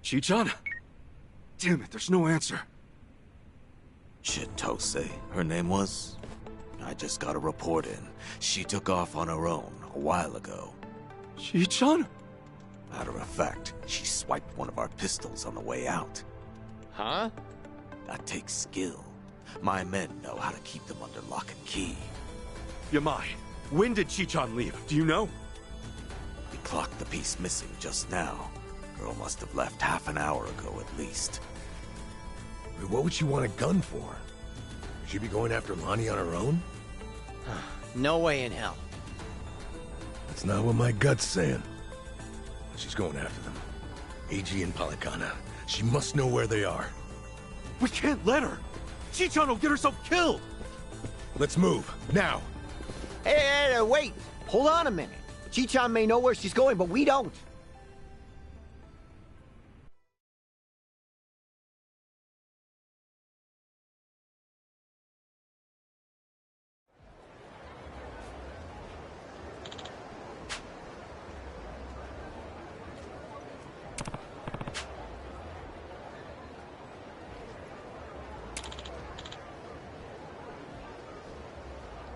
Chi-chan? Damn it, there's no answer. Chitose, her name was? I just got a report in. She took off on her own a while ago. Chi-chan? Matter of fact, she swiped one of our pistols on the way out. Huh? That takes skill. My men know how to keep them under lock and key. Yamai, when did Chi-chan leave? Do you know? We clocked the piece missing just now. Girl must have left half an hour ago at least. What would she want a gun for? Would she be going after Lonnie on her own? No way in hell. That's not what my gut's saying. She's going after them. Eiji and Polycana. She must know where they are. We can't let her! Chi-chan will get herself killed! Let's move, now! Hey, wait! Hold on a minute. Chi-chan may know where she's going, but we don't.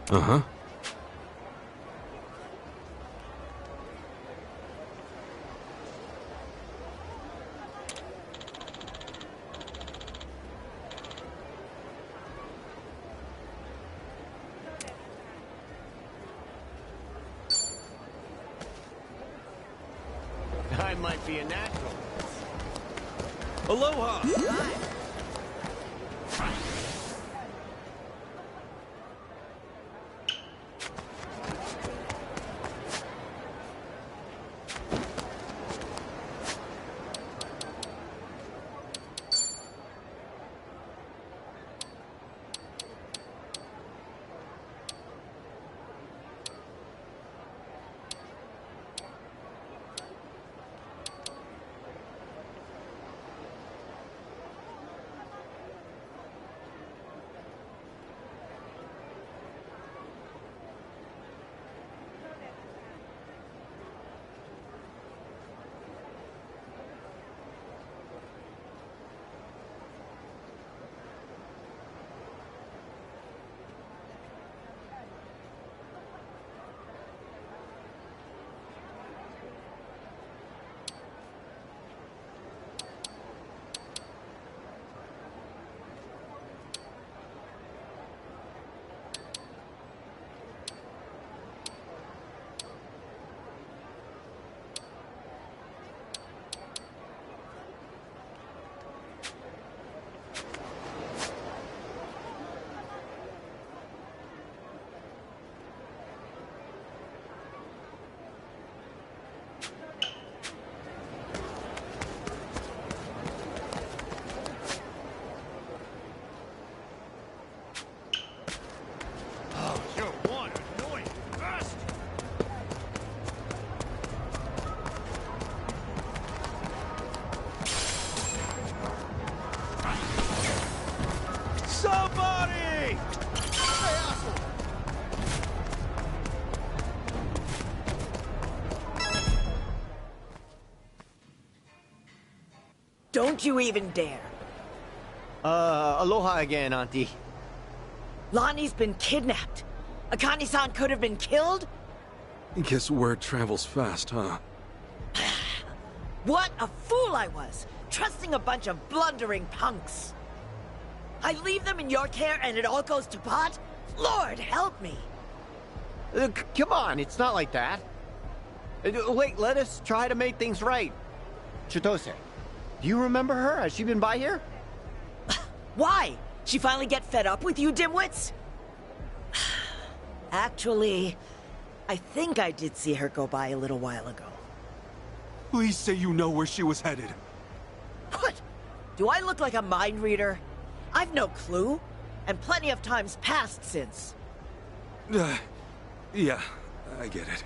Uh-huh. I might be a natural. Aloha! Don't you even dare. Aloha again, Auntie. Lonnie's been kidnapped. Akane-san could have been killed? Guess word travels fast, huh? What a fool I was, trusting a bunch of blundering punks. I leave them in your care and it all goes to pot? Lord, help me. Come on, it's not like that. Wait, let us try to make things right. Chitose, do you remember her? Has she been by here? Why? She finally get fed up with you dimwits? Actually, I think I did see her go by a little while ago. Please say you know where she was headed. What? Do I look like a mind reader? I've no clue, and plenty of times passed since. Yeah, I get it.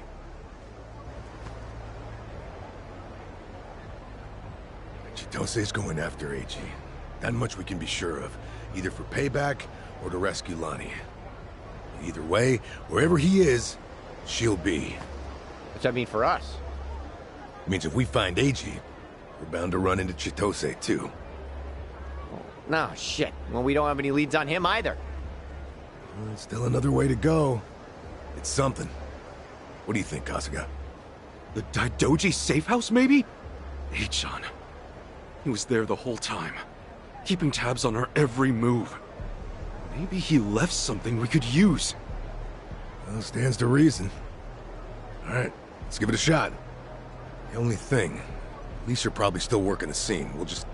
Chitose's going after AG. That much we can be sure of, either for payback or to rescue Lonnie. Either way, wherever he is, she'll be. What's that mean for us? It means if we find AG, we're bound to run into Chitose, too. No, shit. Well, we don't have any leads on him either. Well, still another way to go. It's something. What do you think, Kasuga? The Daidoji safe house, maybe? Eichan. He was there the whole time, keeping tabs on our every move. Maybe he left something we could use. Well, stands to reason. All right, let's give it a shot. The only thing, Lisa are probably still working the scene. We'll just,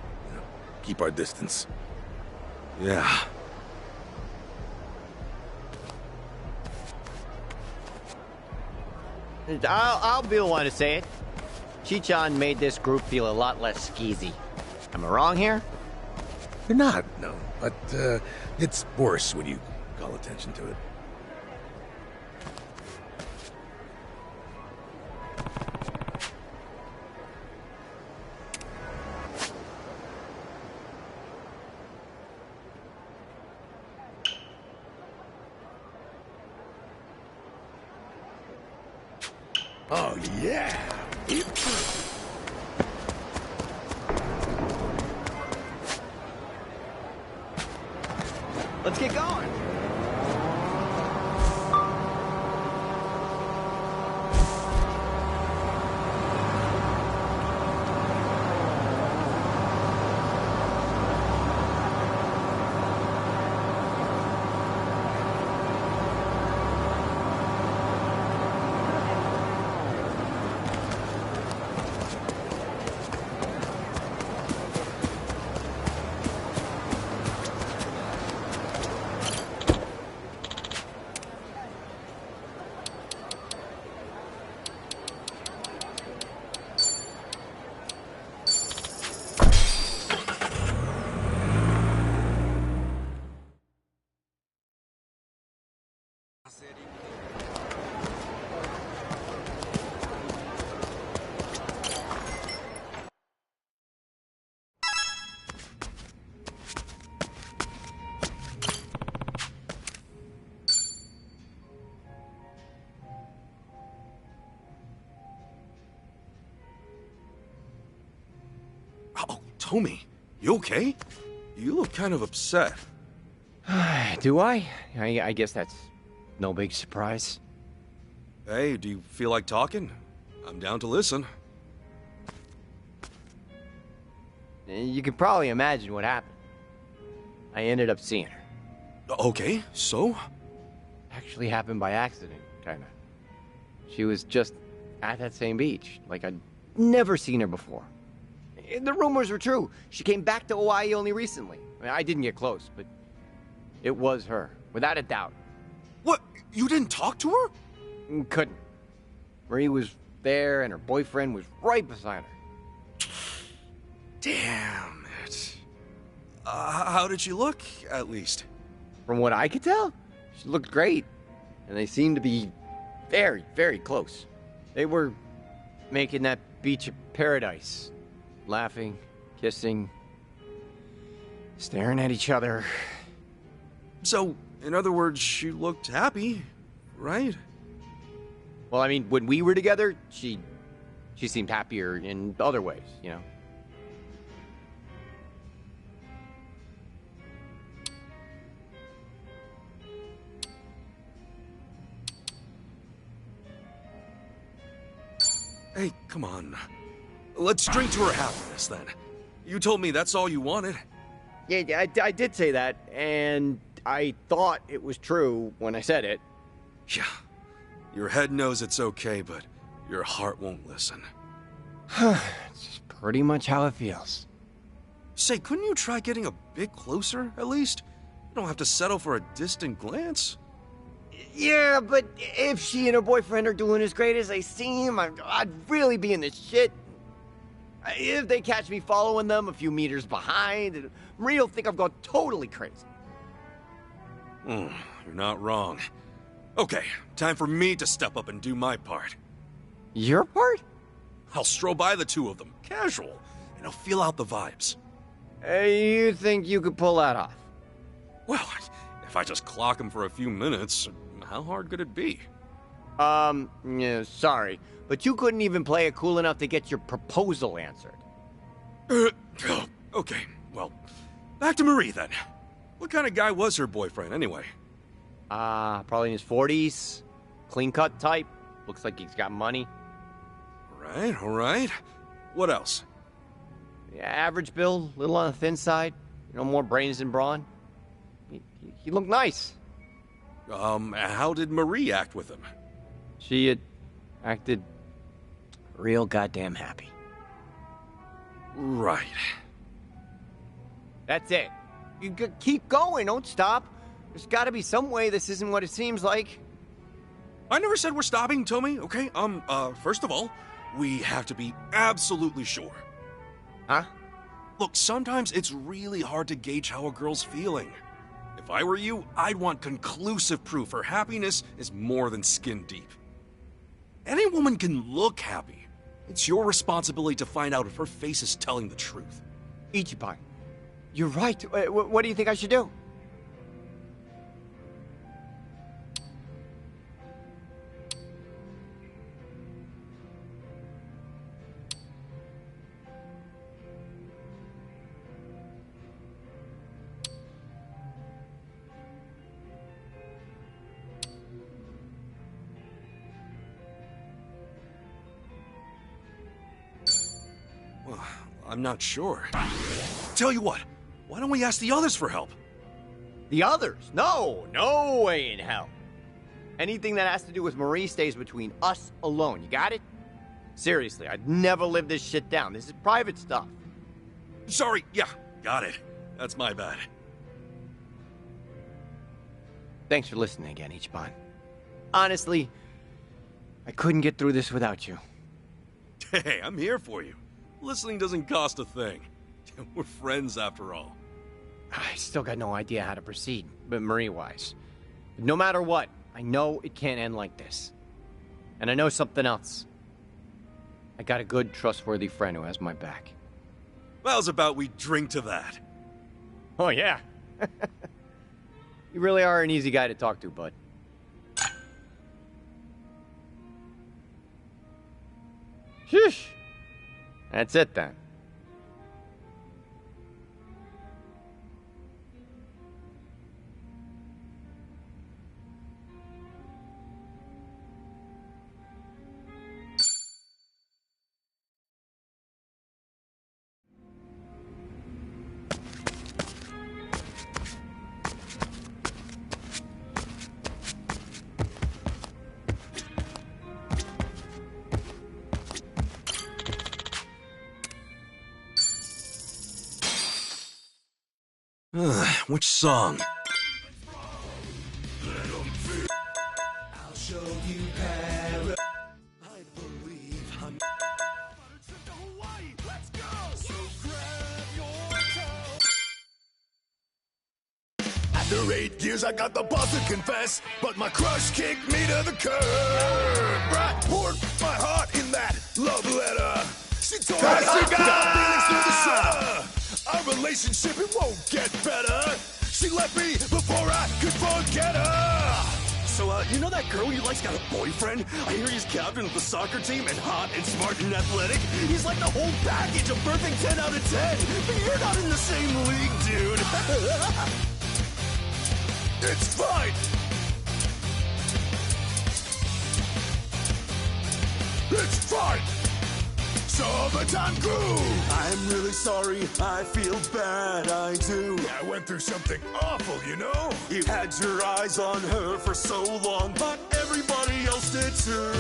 keep our distance. Yeah. I'll be the one to say it. Chichan made this group feel a lot less skeezy. Am I wrong here? You're not, no. But, it's worse when you call attention to it. Oh, yeah! Let's get going! Tommy, you okay? You look kind of upset. Do I? I guess that's no big surprise. Hey, do you feel like talking? I'm down to listen. You can probably imagine what happened. I ended up seeing her. Okay, so? Actually happened by accident, kinda. She was just at that same beach, like I'd never seen her before. The rumors were true. She came back to Hawaii only recently. I didn't get close, but it was her, without a doubt. What? You didn't talk to her? Couldn't. Marie was there, and her boyfriend was right beside her. Damn it. How did she look, at least? From what I could tell, she looked great. And they seemed to be very, very close. They were making that beach a paradise. Laughing, kissing, staring at each other. So, in other words, she looked happy, right? Well, I mean, when we were together, she seemed happier in other ways, you know? Hey, come on. Let's drink to her happiness, then. You told me that's all you wanted. Yeah, I did say that, and I thought it was true when I said it. Yeah. Your head knows it's okay, but your heart won't listen. It's just pretty much how it feels. Say, couldn't you try getting a bit closer, at least? You don't have to settle for a distant glance. Yeah, but if she and her boyfriend are doing as great as they seem, I'd really be in the shit. If they catch me following them a few meters behind, Marie will think I've gone totally crazy. You're not wrong. Okay, time for me to step up and do my part. Your part? I'll stroll by the two of them, casual, and I'll feel out the vibes. You think you could pull that off? Well, if I just clock them for a few minutes, how hard could it be? Yeah, sorry, but you couldn't even play it cool enough to get your proposal answered. Okay, well, back to Marie then. What kind of guy was her boyfriend, anyway? Probably in his 40s. Clean-cut type. Looks like he's got money. All right. What else? Yeah, average build, little on the thin side. You know, more brains than brawn. He looked nice. How did Marie act with him? She had acted real goddamn happy. Right. That's it. You keep going, don't stop. There's gotta be some way this isn't what it seems like. I never said we're stopping, Tommy, okay? First of all, we have to be absolutely sure. Huh? Look, sometimes it's really hard to gauge how a girl's feeling. If I were you, I'd want conclusive proof her happiness is more than skin deep. Any woman can look happy. It's your responsibility to find out if her face is telling the truth. Ichiban, you're right. What do you think I should do? Well, I'm not sure. Tell you what, why don't we ask the others for help? The others? No way in hell. Anything that has to do with Marie stays between us alone. You got it? Seriously, I'd never live this shit down. This is private stuff. Sorry, yeah, got it. That's my bad. Thanks for listening again, Ichiban. Honestly, I couldn't get through this without you. Hey, I'm here for you. Listening doesn't cost a thing. We're friends after all. I still got no idea how to proceed, but Marie-wise. No matter what, I know it can't end like this. And I know something else. I got a good, trustworthy friend who has my back. How's about we drink to that? Oh, yeah. You really are an easy guy to talk to, bud. Sheesh. That's it, then. Which song? I'll show you Paris. I believe I'm. Let's go. So grab your toe. After 8 years, I got the balls to confess, but my crush kicked me to the curb. Right, poured my heart in that love letter. She told me I got feelings through the shredder. Our relationship, it won't get better. She left me before I could forget her. So, you know that girl you like's got a boyfriend? I hear he's captain of the soccer team and hot and smart and athletic. He's like the whole package, a perfect 10 out of 10. But you're not in the same league, dude. It's fine. It's fine. Summertime groove! I'm really sorry, I feel bad, I do. Yeah, I went through something awful, you know? You had your eyes on her for so long, but everybody else did too.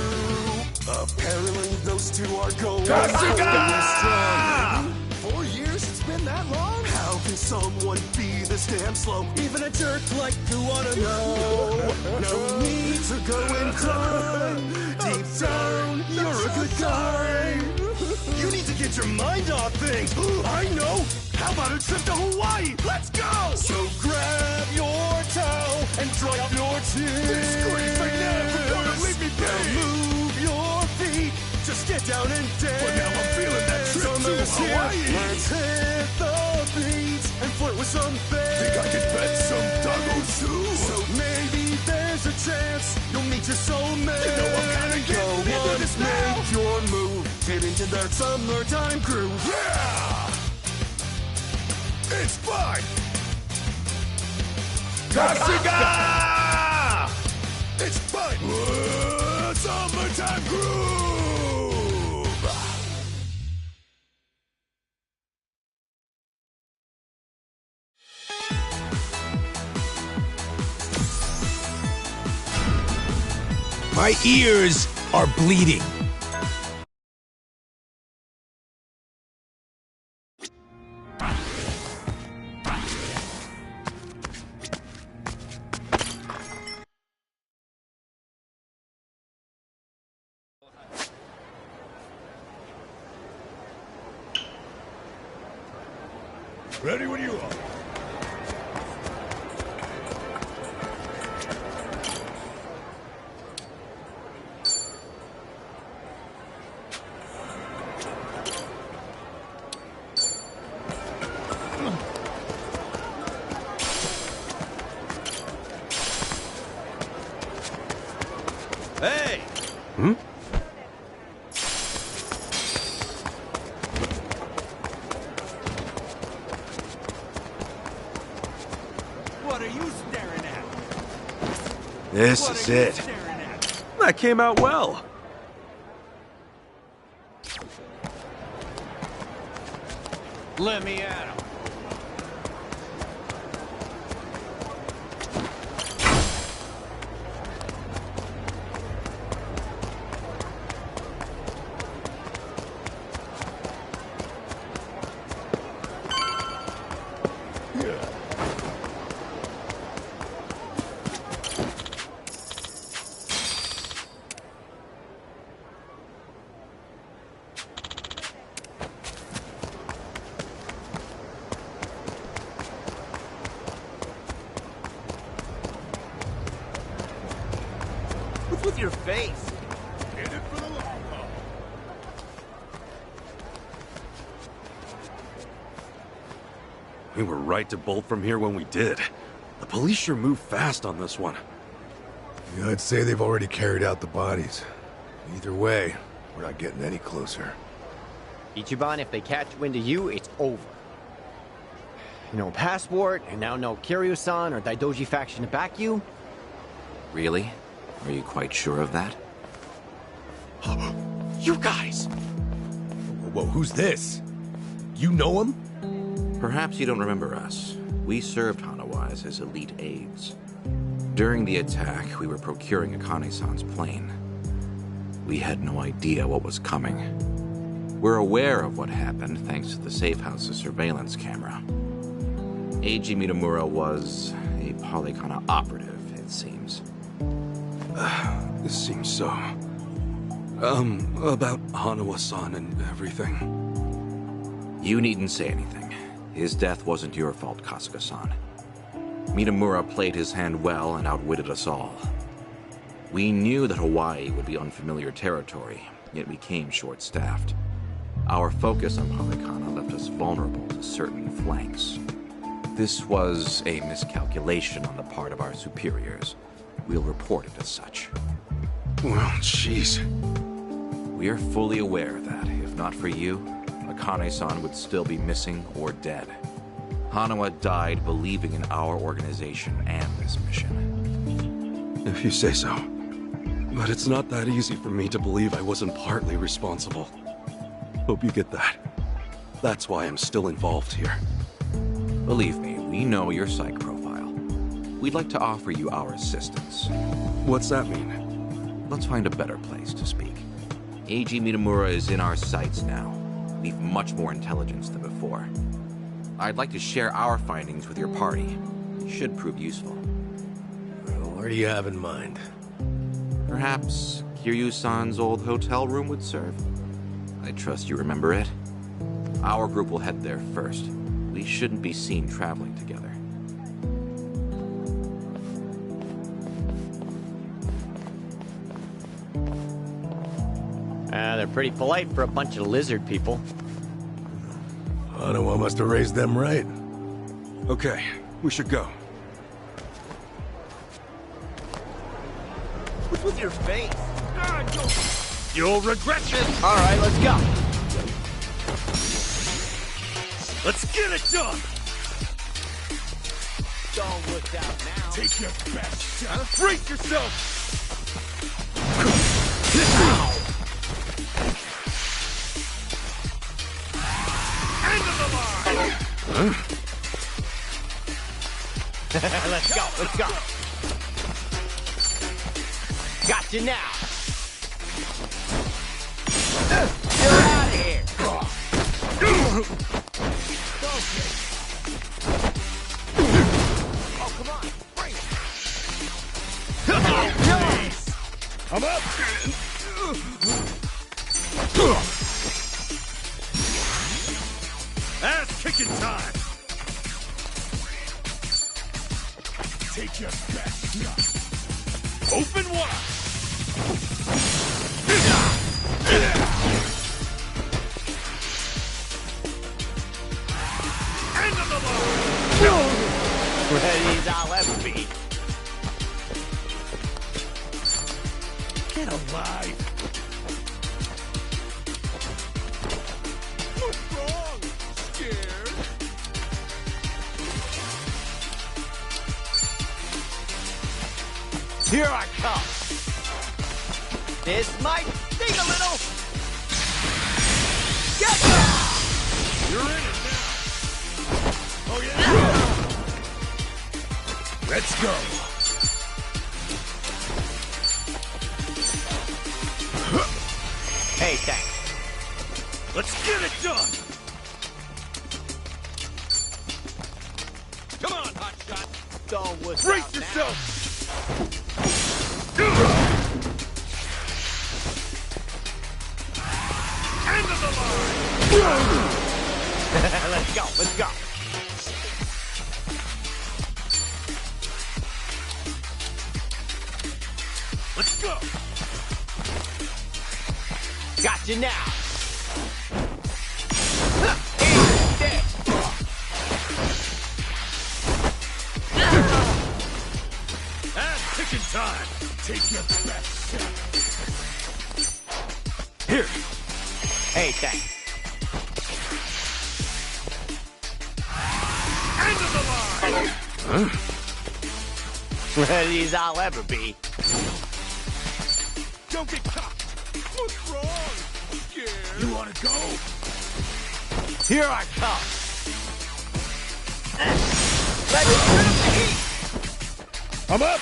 Apparently those two are going strong. 4 years? It's been that long? How can someone be this damn slow? Even a jerk like you wanna know. No need to go and cry. Deep down, you're a good guy. You need to get your mind off things. I know. How about a trip to Hawaii? Let's go! So grab your towel and dry up your tears. Scream right now before you leave me Now be. move your feet. Just get down and dance. But now I'm feeling that trip to Summer's here. Hawaii. Let's hit the beach and flirt with some babes. Think I could bet some doggos too? So maybe there's a chance you'll meet your soulmate. You know I'm kinda getting into this now. Make your move. Get into that summertime groove. Yeah! It's fun! Kasuga! It's fun! Summertime groove! My ears are bleeding. Ready when you are. Hey! Hmm? What are you staring at? This is it. That came out well. Let me at him. What's with your face? In it for the long haul. We were right to bolt from here when we did. The police sure moved fast on this one. Yeah, I'd say they've already carried out the bodies. Either way, we're not getting any closer. Ichiban, if they catch wind of you, it's over. No passport, and now no Kiryu-san or Daidoji faction to back you. Really? Are you quite sure of that? You guys! Whoa, who's this? You know him? Perhaps you don't remember us. We served Hanawa as his elite aides. During the attack, we were procuring Akane-san's plane. We had no idea what was coming. We're aware of what happened thanks to the safe house's surveillance camera. Eiji Mitamura was a Polykana operative, it seems. This seems so... about Hanawa-san and everything. You needn't say anything. His death wasn't your fault, Kasuga-san. Mitamura played his hand well and outwitted us all. We knew that Hawaii would be unfamiliar territory, yet we came short-staffed. Our focus on Polykana left us vulnerable to certain flanks. This was a miscalculation on the part of our superiors. We'll report it as such. Well, jeez. We are fully aware that, if not for you, Akane-san would still be missing or dead. Hanawa died believing in our organization and this mission. If you say so. But it's not that easy for me to believe I wasn't partly responsible. Hope you get that. That's why I'm still involved here. Believe me, we know your psych profile. We'd like to offer you our assistance. What's that mean? Let's find a better place to speak. Eiji Mitamura is in our sights now. We've much more intelligence than before. I'd like to share our findings with your party. It should prove useful. What do you have in mind? Perhaps Kiryu-san's old hotel room would serve? I trust you remember it. Our group will head there first. We shouldn't be seen traveling together. They're pretty polite for a bunch of lizard people. Hanawa must have raised them right. Okay, we should go. What's with your face? You'll regret this! Alright, let's go. Let's get it done! Don't look down now. Take your best shot! Brace yourself! End of the line! Huh? Let's go, let's go. Got you now. You're out of here. Oh, come on. Bring it. I'm up! Ass kicking time! Take your best shot! Open wide! End of the line! Ready as I'll ever be. Get alive! What's wrong? Scared? Here I come. This might sting a little. Get down! You're in it now! Oh yeah? Let's go! Hey, thanks. Let's get it done! Come on, hotshot! Don't wuss Brace out yourself! End of the line! Let's go, let's go. Let's go! Got you now. Ass kicking time! Take your best shot! Here. Hey, thanks. End of the line! Huh? Ready as I'll ever be. Don't get caught! What's wrong? Scared? You wanna go? Here I come. Let's turn up the heat. I'm up!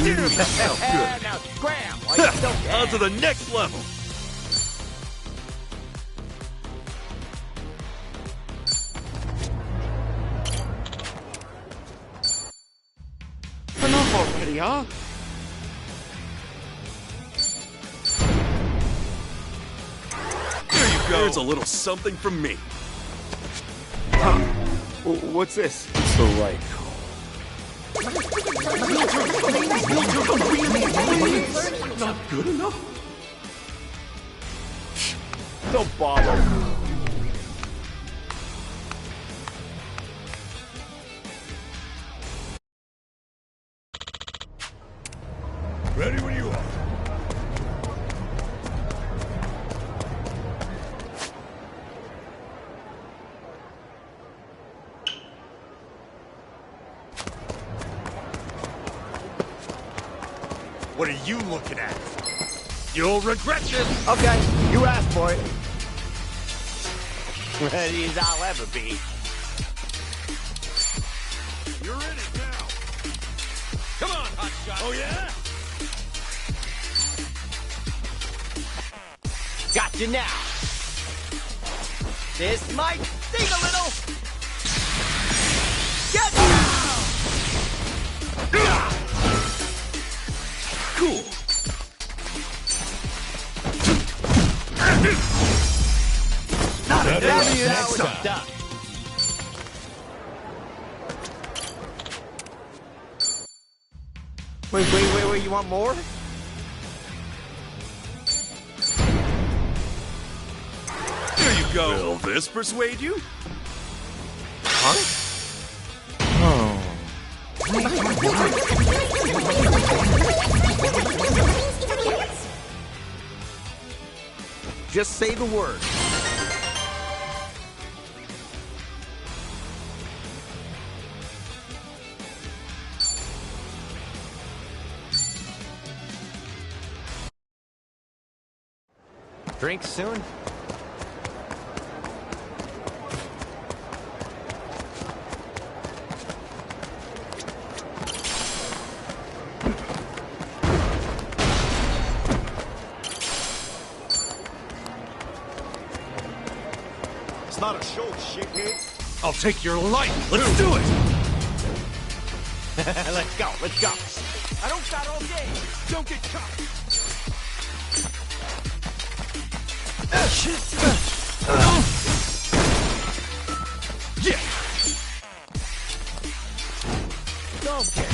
Dude, that felt good. Now scram while you're still dead. On to the next level! Enough already, huh? There you go! Here's a little something from me. What's this? It's the right call. Not good enough? Don't bother. Ready when you are. What are you looking at? You'll regret this! Okay, you asked for it. Ready as I'll ever be. You're in it now! Come on, hotshot! Oh, yeah? Gotcha now. This might sting a little. Get down! Cool. Not a W next time. time. Wait, you want more? There you go. Will this persuade you? Huh? Oh. Just say the word. Drink soon? It's not a show, shithead. I'll take your life. Let's do it. Let's go. I don't got all day. Don't get caught. Yeah. Don't get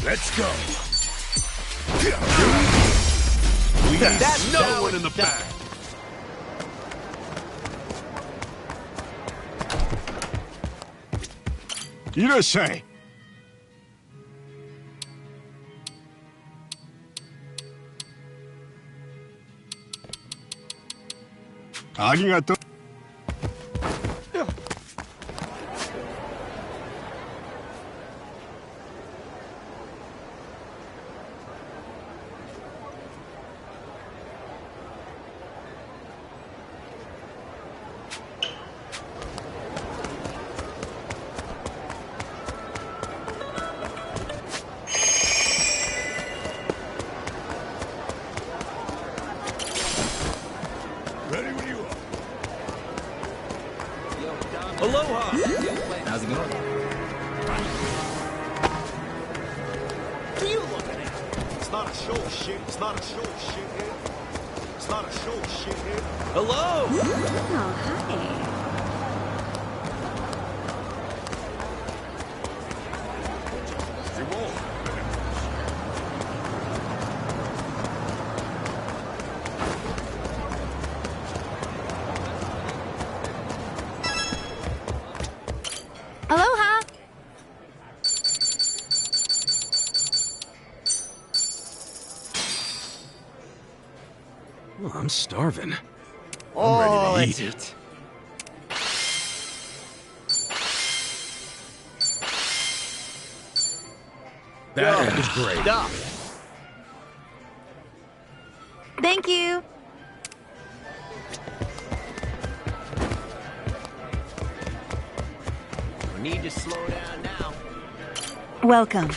Let's go. That's no one in the back. Irashai. Arigato. Ready when you are. Aloha! How's it going? What are you looking at? It's not a show, shit. It's not a show, shithead. It's not a show, shithead. Hello! Oh, hi. You won't. Aloha! Well, I'm starving. Oh, I'm ready to let's eat. eat. That is great. Stop. Thank you. We need to slow down now. Welcome.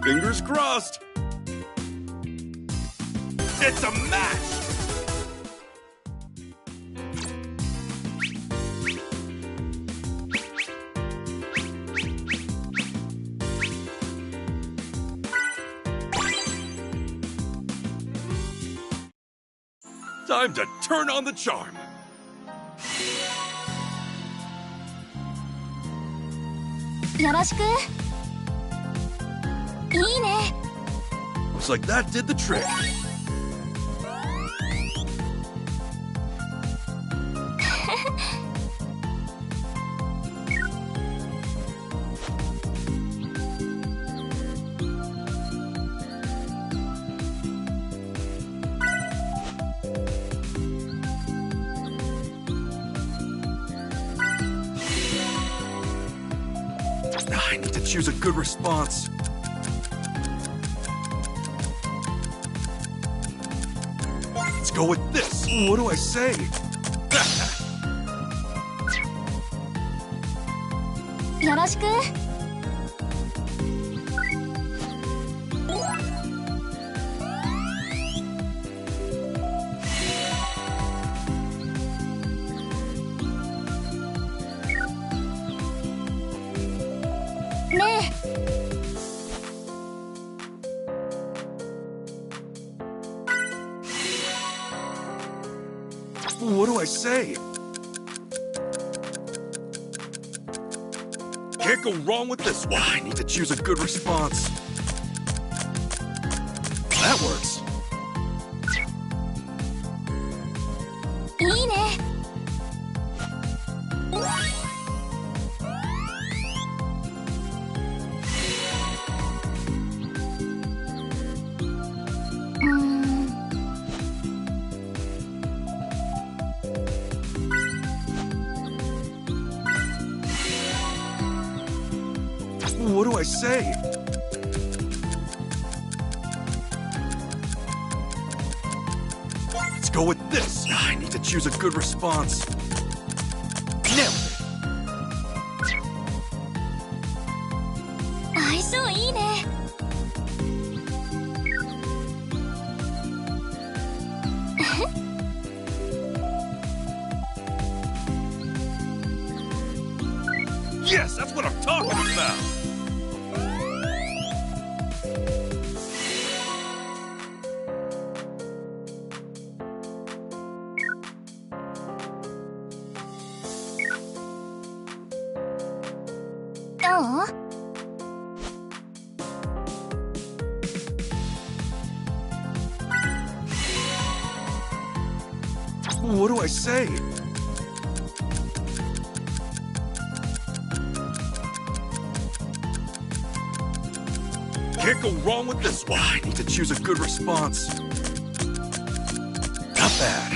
Fingers crossed. It's a match! Time to turn on the charm. よろしく。いいね。 Looks like that did the trick. I need to choose a good response. Let's go with this. What do I say? よろしく。ねえ。 What do I say? Can't go wrong with this one. I need to choose a good response. That works. いいね。 What do I say? Let's go with this. I need to choose a good response. Nailed it. 相性いいね。 Yes, that's what I'm talking about. What do I say? Can't go wrong with this one. I need to choose a good response. Not bad.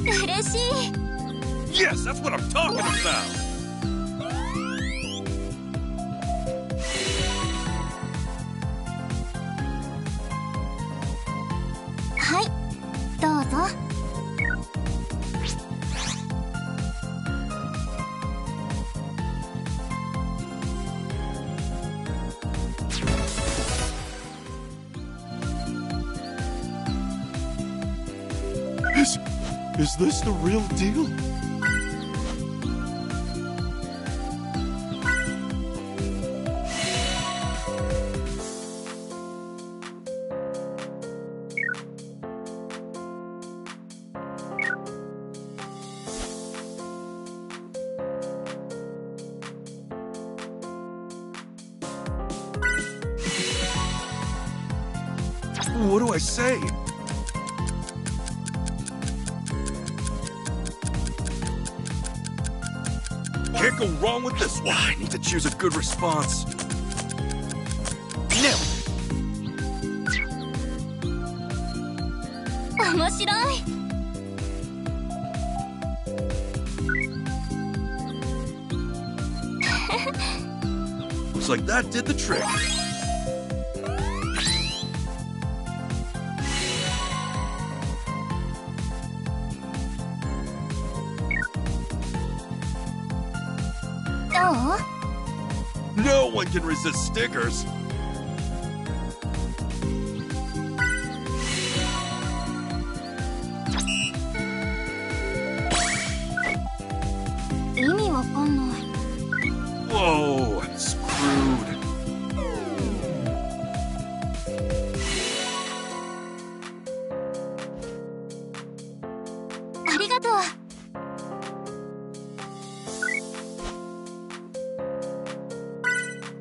嬉しい。 Yes, that's what I'm talking about. はい、どうぞ。 Is this the real deal? What do I say? Can't go wrong with this one. I need to choose a good response. Nailed it. 面白い。 Looks like that did the trick. No one can resist stickers. Whoa, I'm screwed.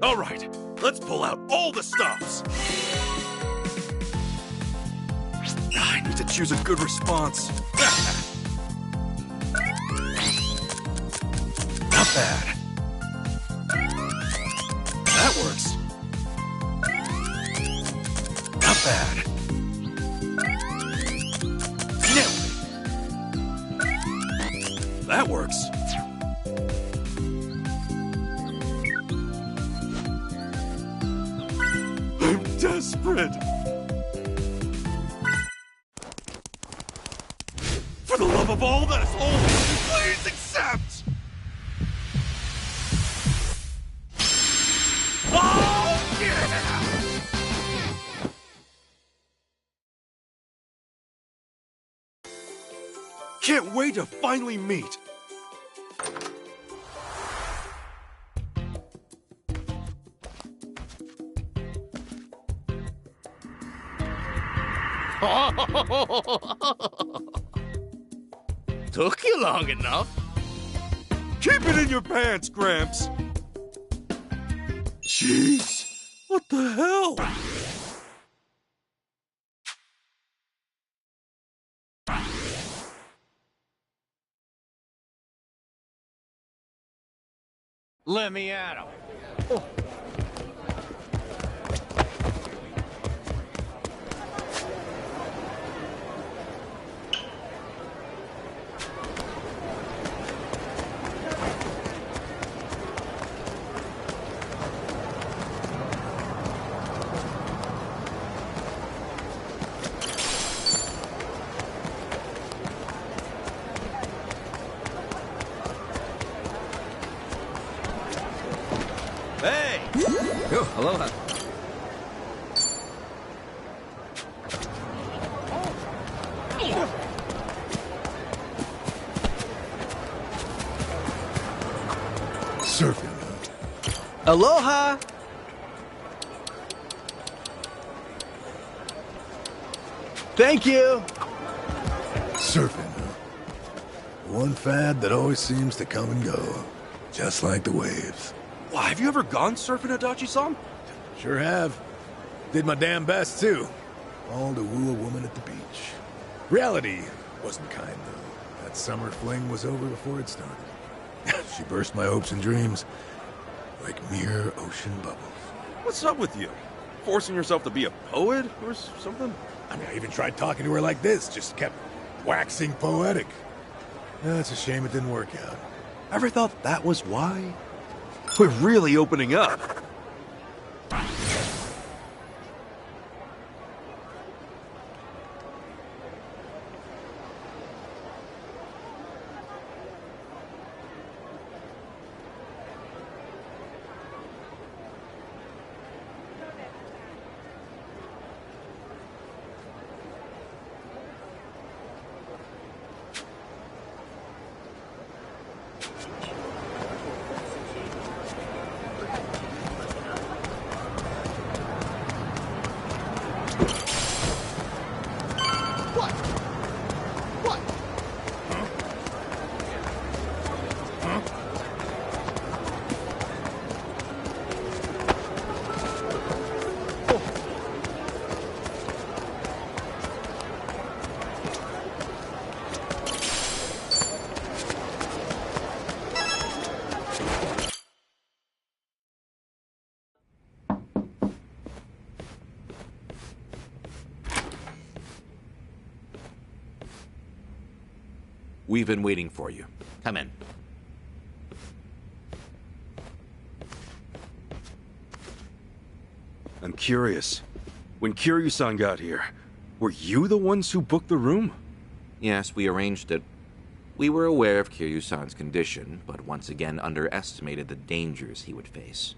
All right, let's pull out all the stops. I need to choose a good response. Not bad. That works. Not bad. Nailed it. That works. I'm desperate. For the love of all that is holy, please accept! Oh, yeah! Can't wait to finally meet. Took you long enough. Keep it in your pants, Gramps. Jeez, what the hell? Let me at him. Hey! Oh, aloha. Surfing. Aloha! Thank you! Surfing. One fad that always seems to come and go. Just like the waves. Wow, have you ever gone surfing, Adachi-san? Sure have. Did my damn best, too. All to woo a woman at the beach. Reality wasn't kind, though. That summer fling was over before it started. She burst my hopes and dreams like mere ocean bubbles. What's up with you? Forcing yourself to be a poet or something? I mean, I even tried talking to her like this, just kept waxing poetic. It's a shame it didn't work out. Ever thought that was why? We're really opening up. We've been waiting for you. Come in. I'm curious. When Kiryu-san got here, were you the ones who booked the room? Yes, we arranged it. We were aware of Kiryu-san's condition, but once again underestimated the dangers he would face.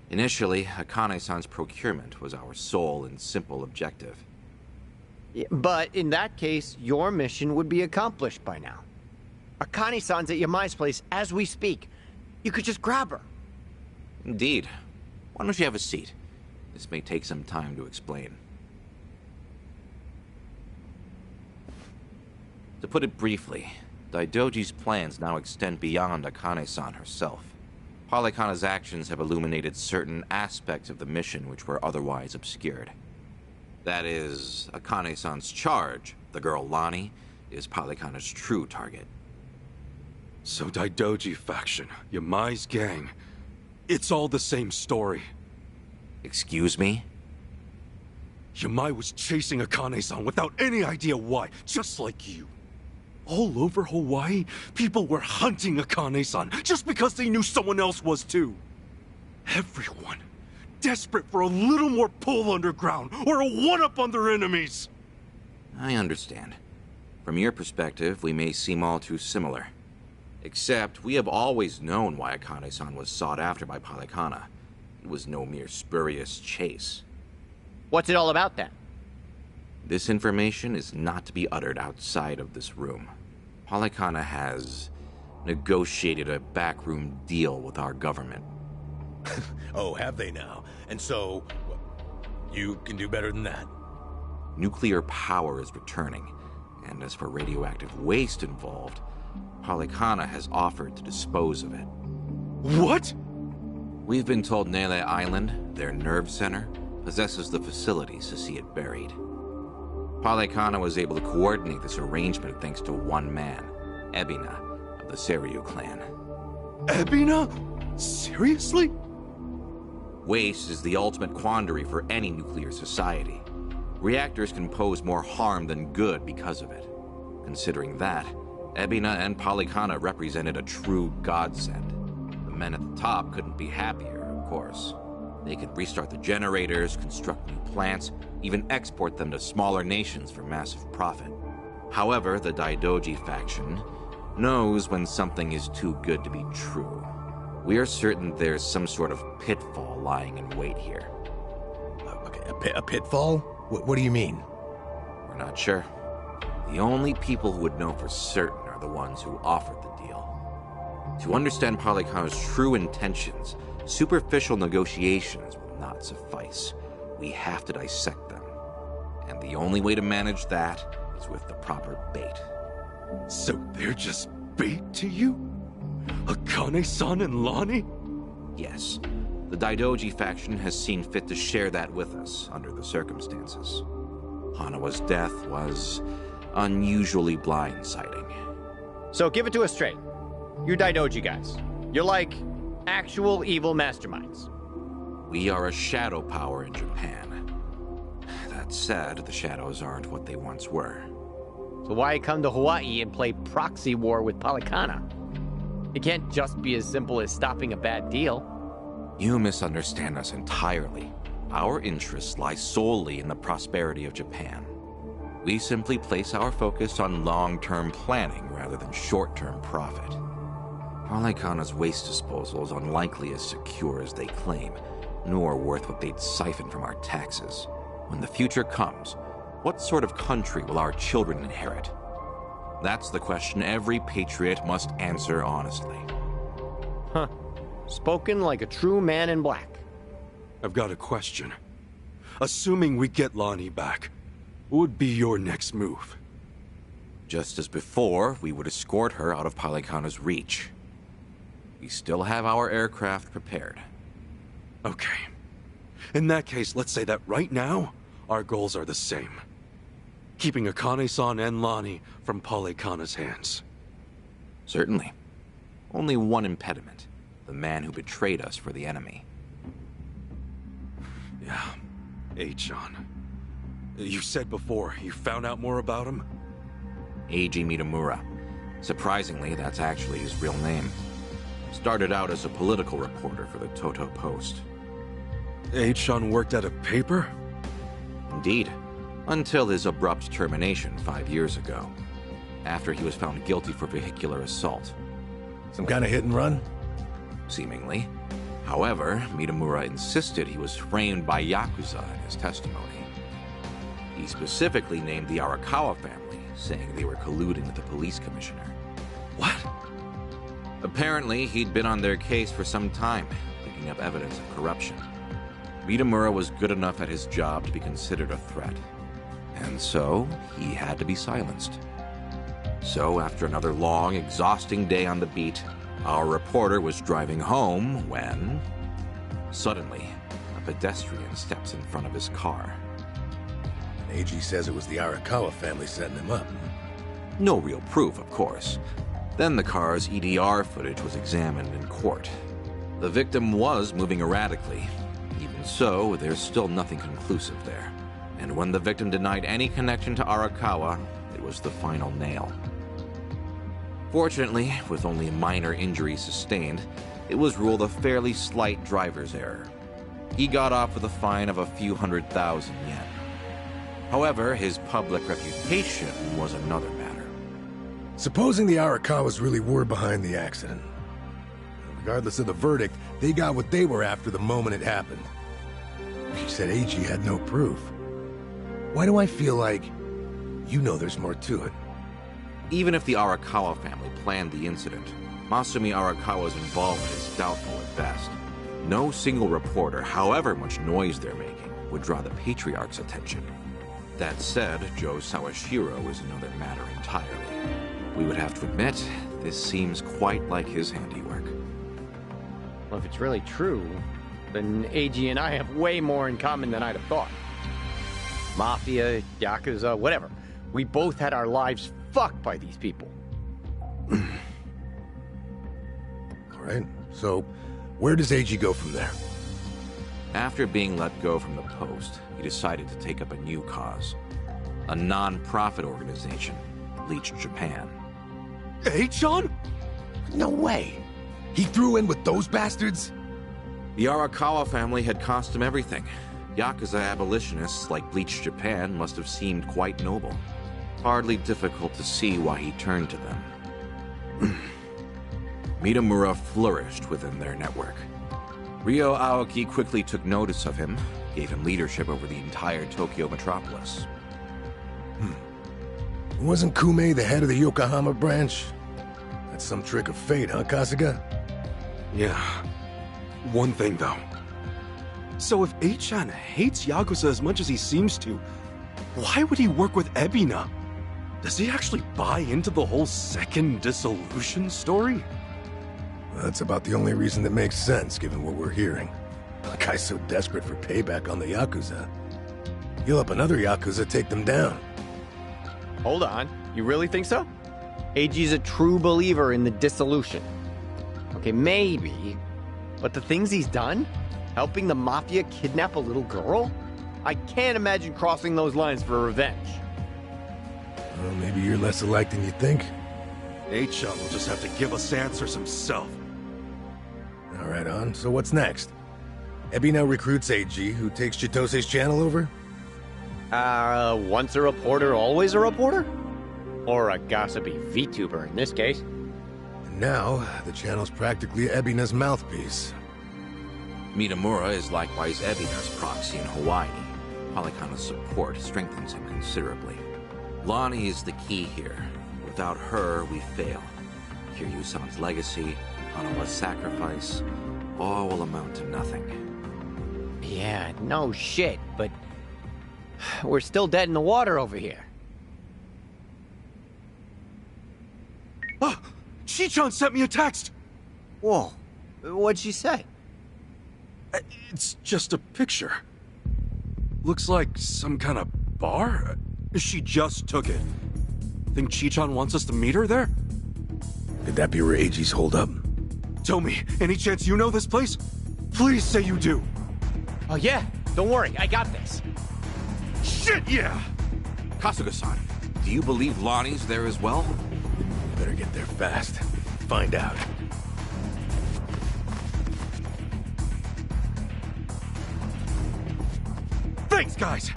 Initially, Akane-san's procurement was our sole and simple objective. Yeah, but in that case, your mission would be accomplished by now. Akane-san's at Yamai's place as we speak. You could just grab her. Indeed. Why don't you have a seat? This may take some time to explain. To put it briefly, Daidoji's plans now extend beyond Akane-san herself. Polykhana's actions have illuminated certain aspects of the mission which were otherwise obscured. That is, Akane-san's charge, the girl Lonnie, is Polykhana's true target. So Daidoji faction, Yamai's gang, it's all the same story. Excuse me? Yamai was chasing Akane-san without any idea why, just like you. All over Hawaii, people were hunting Akane-san just because they knew someone else was too. Everyone, desperate for a little more pull underground or a one-up on their enemies. I understand. From your perspective, we may seem all too similar. Except, we have always known why Akane-san was sought after by Polykhana. It was no mere spurious chase. What's it all about, then? This information is not to be uttered outside of this room. Polykhana has negotiated a backroom deal with our government. Oh, have they now? And so, you can do better than that? Nuclear power is returning, and as for radioactive waste involved, Polykhana has offered to dispose of it. What? We've been told Nele Island, their nerve center, possesses the facilities to see it buried. Polykhana was able to coordinate this arrangement thanks to one man, Ebina, of the Seiryu clan. Ebina? Seriously? Waste is the ultimate quandary for any nuclear society. Reactors can pose more harm than good because of it. Considering that, Ebina and Polykhana represented a true godsend. The men at the top couldn't be happier, of course. They could restart the generators, construct new plants, even export them to smaller nations for massive profit. However, the Daidoji faction knows when something is too good to be true. We are certain there's some sort of pitfall lying in wait here. Okay, a pitfall? What do you mean? We're not sure. The only people who would know for certain are the ones who offered the deal. To understand Polykhana's true intentions, superficial negotiations will not suffice. We have to dissect them. And the only way to manage that is with the proper bait. So they're just bait to you? Akane-san and Lonnie? Yes. The Daidoji faction has seen fit to share that with us under the circumstances. Hanawa's death was unusually blindsiding. So give it to us straight. You're Daidoji guys. You're like actual evil masterminds. We are a shadow power in Japan. That said, the shadows aren't what they once were. So why come to Hawaii and play proxy war with Polykhana? It can't just be as simple as stopping a bad deal. You misunderstand us entirely. Our interests lie solely in the prosperity of Japan. We simply place our focus on long-term planning rather than short-term profit. Polykhana's waste disposal is unlikely as secure as they claim, nor worth what they'd siphon from our taxes. When the future comes, what sort of country will our children inherit? That's the question every patriot must answer honestly. Huh. Spoken like a true man in black. I've got a question. Assuming we get Lonnie back, what would be your next move? Just as before, we would escort her out of Polykhana's reach. We still have our aircraft prepared. Okay. In that case, let's say that right now, our goals are the same. Keeping Akane-san and Lonnie from Polykhana's hands. Certainly. Only one impediment. The man who betrayed us for the enemy. Yeah. Eichon. You said before, you found out more about him? Eiji Mitamura. Surprisingly, that's actually his real name. Started out as a political reporter for the Toto Post. Eichon worked at a paper? Indeed. Until his abrupt termination 5 years ago. After he was found guilty for vehicular assault. Some kind of hit and run? Seemingly. However, Mitamura insisted he was framed by Yakuza in his testimony. He specifically named the Arakawa family, saying they were colluding with the police commissioner. What? Apparently, he'd been on their case for some time, picking up evidence of corruption. Mitamura was good enough at his job to be considered a threat. And so, he had to be silenced. So, after another long, exhausting day on the beat, Our reporter was driving home when... Suddenly, a pedestrian steps in front of his car. AG says it was the Arakawa family setting him up. No real proof, of course. Then the car's EDR footage was examined in court. The victim was moving erratically. Even so, there's still nothing conclusive there. And when the victim denied any connection to Arakawa, it was the final nail. Fortunately, with only minor injuries sustained, it was ruled a fairly slight driver's error. He got off with a fine of a few 100,000 yen. However, his public reputation was another matter. Supposing the Arakawas really were behind the accident. Regardless of the verdict, they got what they were after the moment it happened. She said AG had no proof. Why do I feel like you know there's more to it? Even if the Arakawa family planned the incident, Masumi Arakawa's involvement is doubtful at best. No single reporter, however much noise they're making, would draw the Patriarch's attention. That said, Joe Sawashiro is another matter entirely. We would have to admit, this seems quite like his handiwork. Well, if it's really true, then AG and I have way more in common than I'd have thought. Mafia, Yakuza, whatever. We both had our lives fucked by these people. Alright, so where does AG go from there? After being let go from the post, he decided to take up a new cause. A non-profit organization, Bleach Japan. Hey, John? No way. He threw in with those bastards? The Arakawa family had cost him everything. Yakuza abolitionists like Bleach Japan must have seemed quite noble. Hardly difficult to see why he turned to them. Mitamura flourished within their network. Ryo Aoki quickly took notice of him, gave him leadership over the entire Tokyo metropolis. Wasn't Kume the head of the Yokohama branch? That's some trick of fate, huh, Kasuga? Yeah. One thing, though. So if Eichan hates Yakuza as much as he seems to, why would he work with Ebina? Does he actually buy into the whole second dissolution story? That's about the only reason that makes sense, given what we're hearing. A guy's so desperate for payback on the Yakuza. He'll help another Yakuza take them down. Hold on. You really think so? AG's a true believer in the dissolution. Okay, maybe. But the things he's done? Helping the Mafia kidnap a little girl? I can't imagine crossing those lines for revenge. Well, maybe you're less alike than you think. Eichan will just have to give us answers himself. All right, on. So what's next? Ebi now recruits AG, who takes Chitose's channel over? Once a reporter, always a reporter? Or a gossipy VTuber in this case. And now, the channel's practically Ebina's mouthpiece. Mitamura is likewise Ebina's proxy in Hawaii. Polycona's support strengthens him considerably. Lonnie is the key here. Without her, we fail. Kiryu-san's legacy, Hanawa's sacrifice, all will amount to nothing. Yeah, no shit, but we're still dead in the water over here. Oh, Chichan sent me a text! Whoa, what'd she say? It's just a picture. Looks like some kind of bar? She just took it. Think Chichan wants us to meet her there? Could that be where AG's holed up? Tell me, any chance you know this place? Please say you do. Oh yeah, don't worry, I got this. Shit, yeah! Kasuga-san, do you believe Lonnie's there as well? Better get there fast. Find out. Thanks, guys!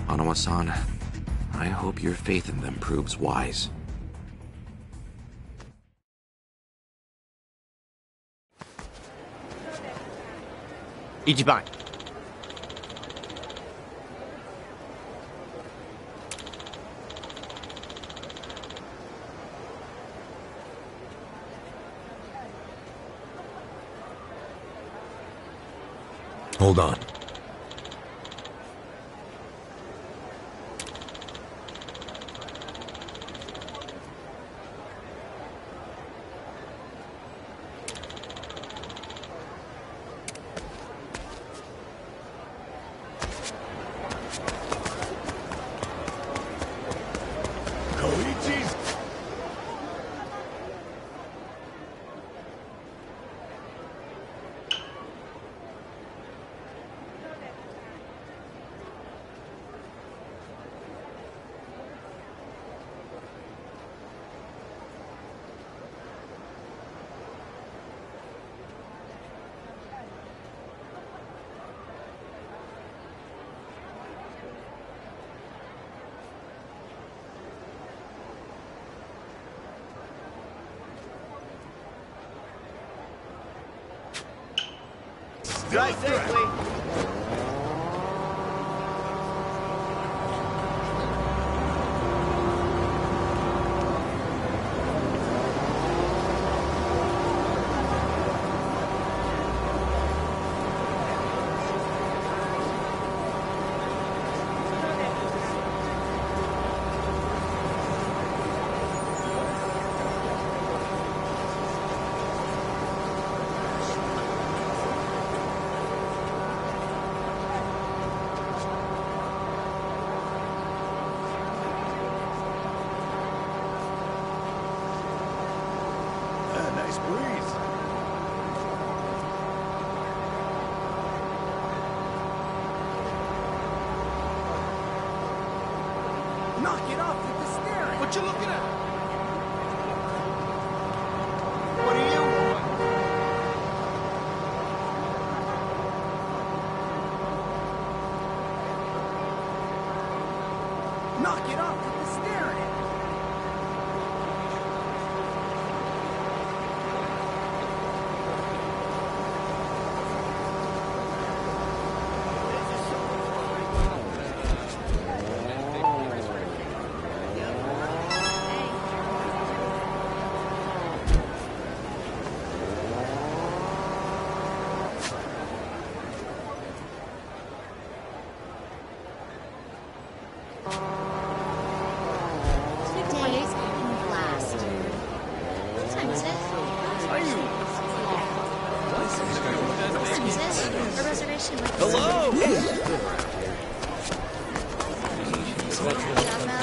Hanawa-san, I hope your faith in them proves wise. Ichiban. Hold on. Luigi's... Drive safely. Nice breeze. Knock it off with the steering! What you looking at? What do you want? Knock it off with the steering!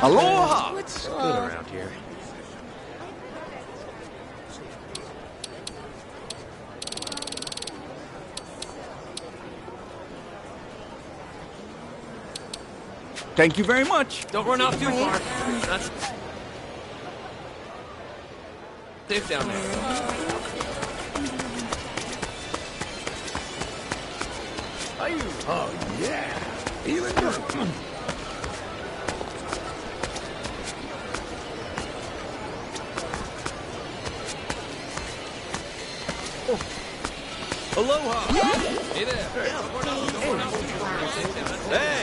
Aloha! It's good around here. Thank you very much. Don't run off too far. That's safe down there. Oh, yeah. Feeling good. Aloha! Hey there. Hey!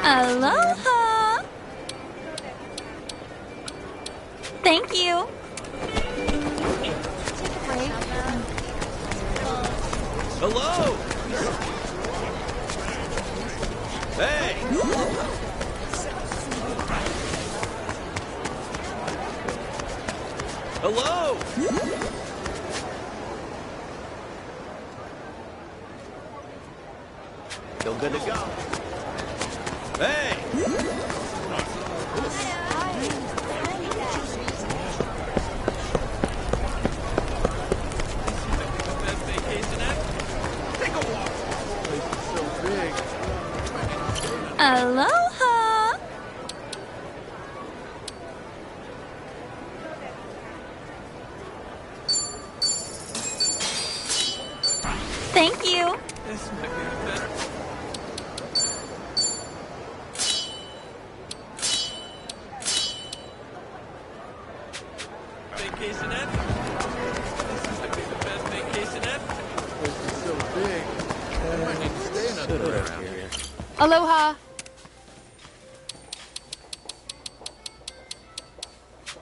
Aloha! Thank you. Hello! Hey! Hello! Still good to go. Hey! Aloha! Thank you. This might be the best. Vacation ever. This might be the best vacation ever. This is so big. I might need to stay another around here. Aloha.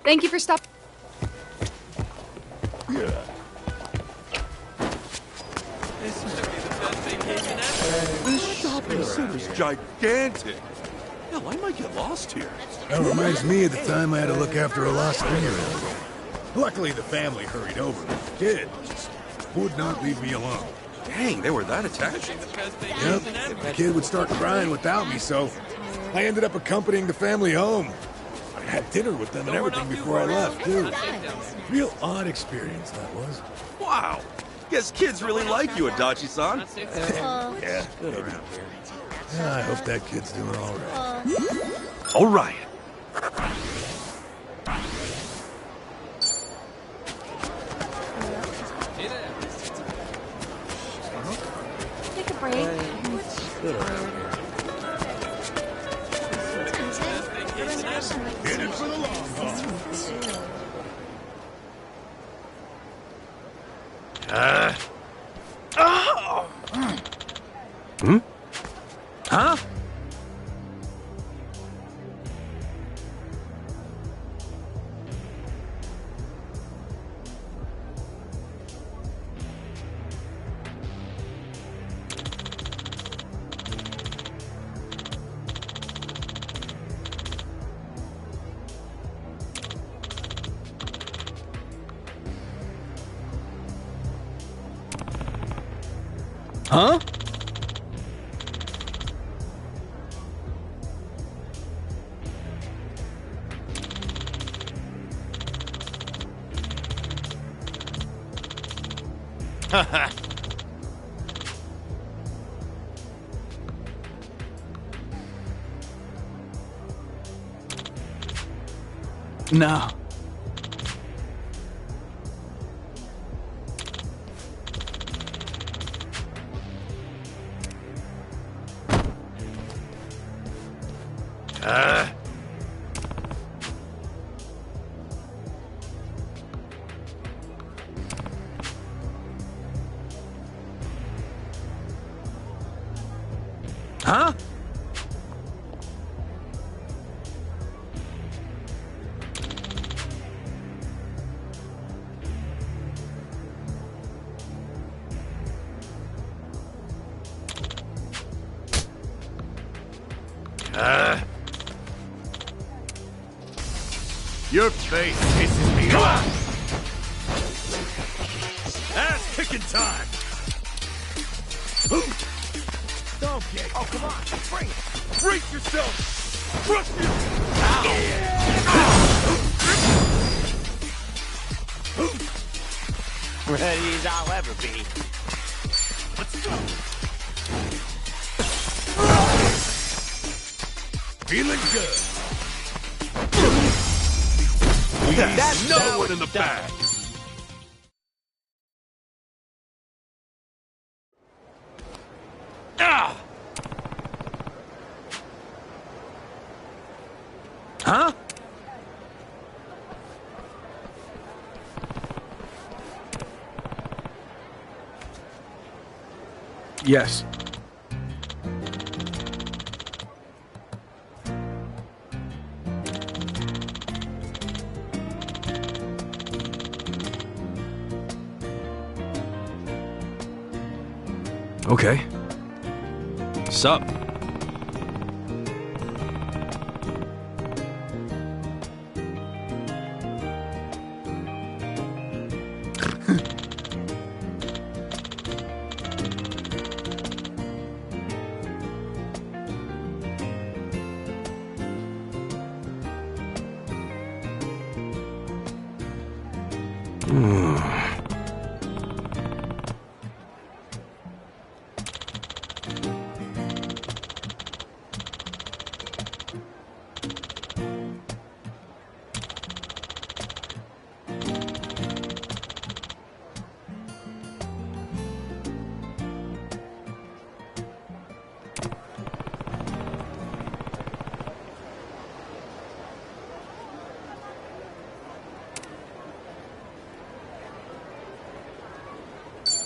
Thank you for stopping. This might be the best vacation ever. This shopping center's gigantic. Hell, I might get lost here. That reminds me of the time I had to look after a lost 3-year-old. Luckily, the family hurried over. The kid just would not leave me alone. Dang, they were that attached? Yep, the kid would start crying without me, so I ended up accompanying the family home. I had dinner with them and everything before I left, too. Real odd experience, that was. Wow. Guess kids really like you, Adachi-san. Yeah, maybe. I hope that kid's doing all right. All right. Take a break. In it for the long haul. Hmm? Huh? Huh? Haha. No. Huh? Your face pisses me off. Ass kicking time. Don't get. Oh, come on, bring it. Brace yourself. Crush you. Ready as I'll ever be. Let's go. Feeling good. That's another one in the bag. Ah! Huh? Yes. Okay. Sup?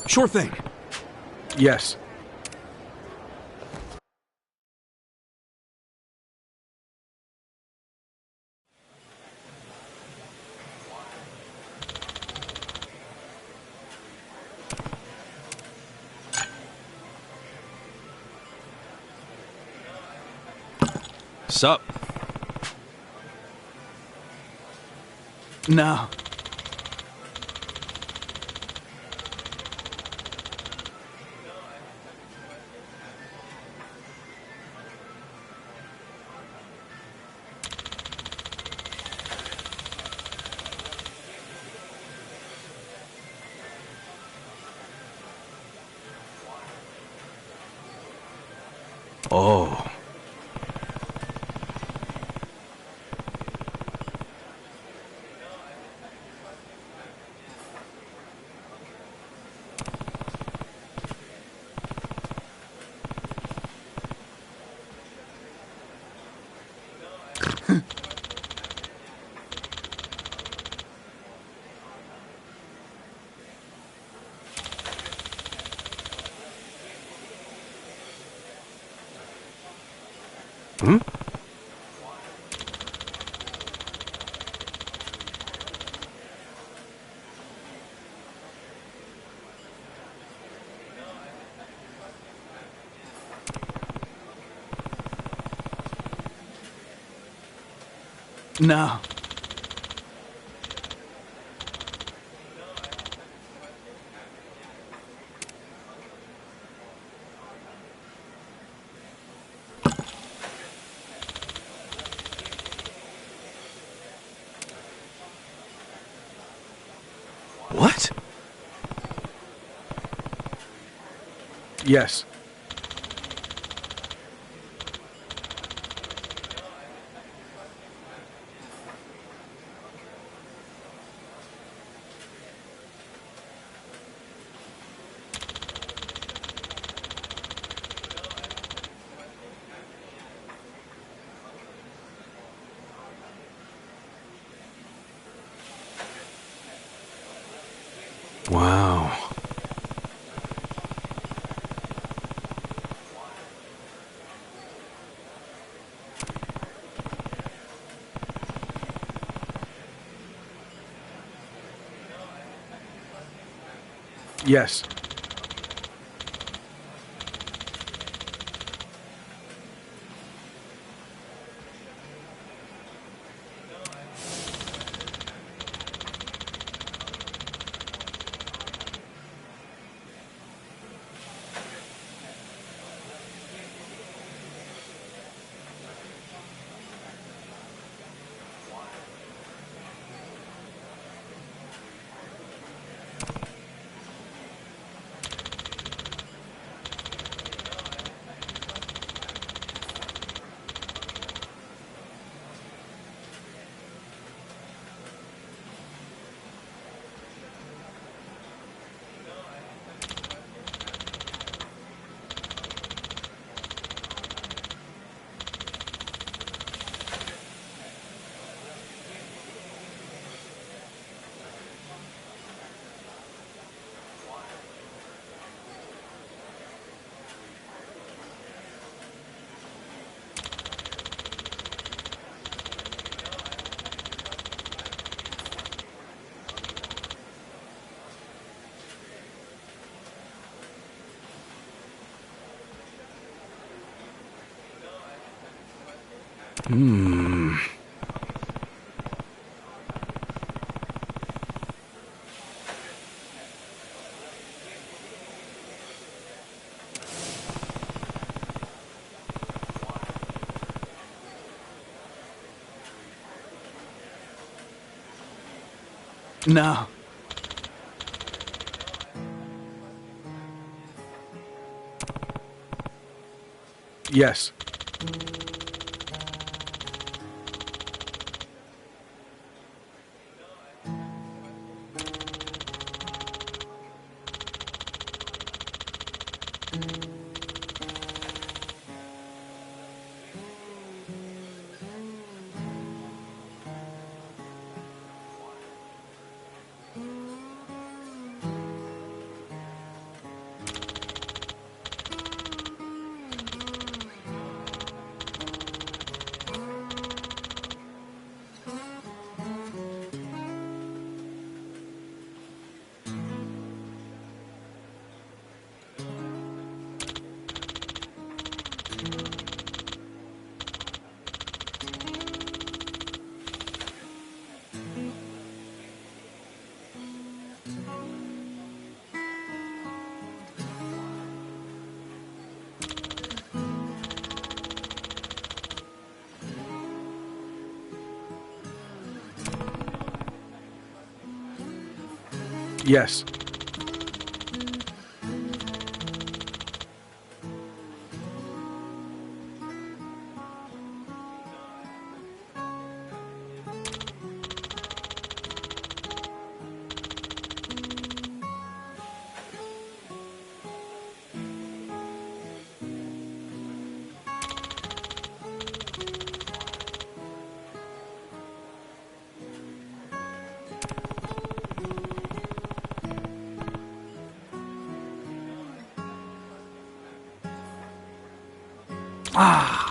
Sure thing. Yes. Sup? No. Oh. Hmm? No. What? Yes. Wow. Yes. Hmm. No. Yes. Yes. Ah!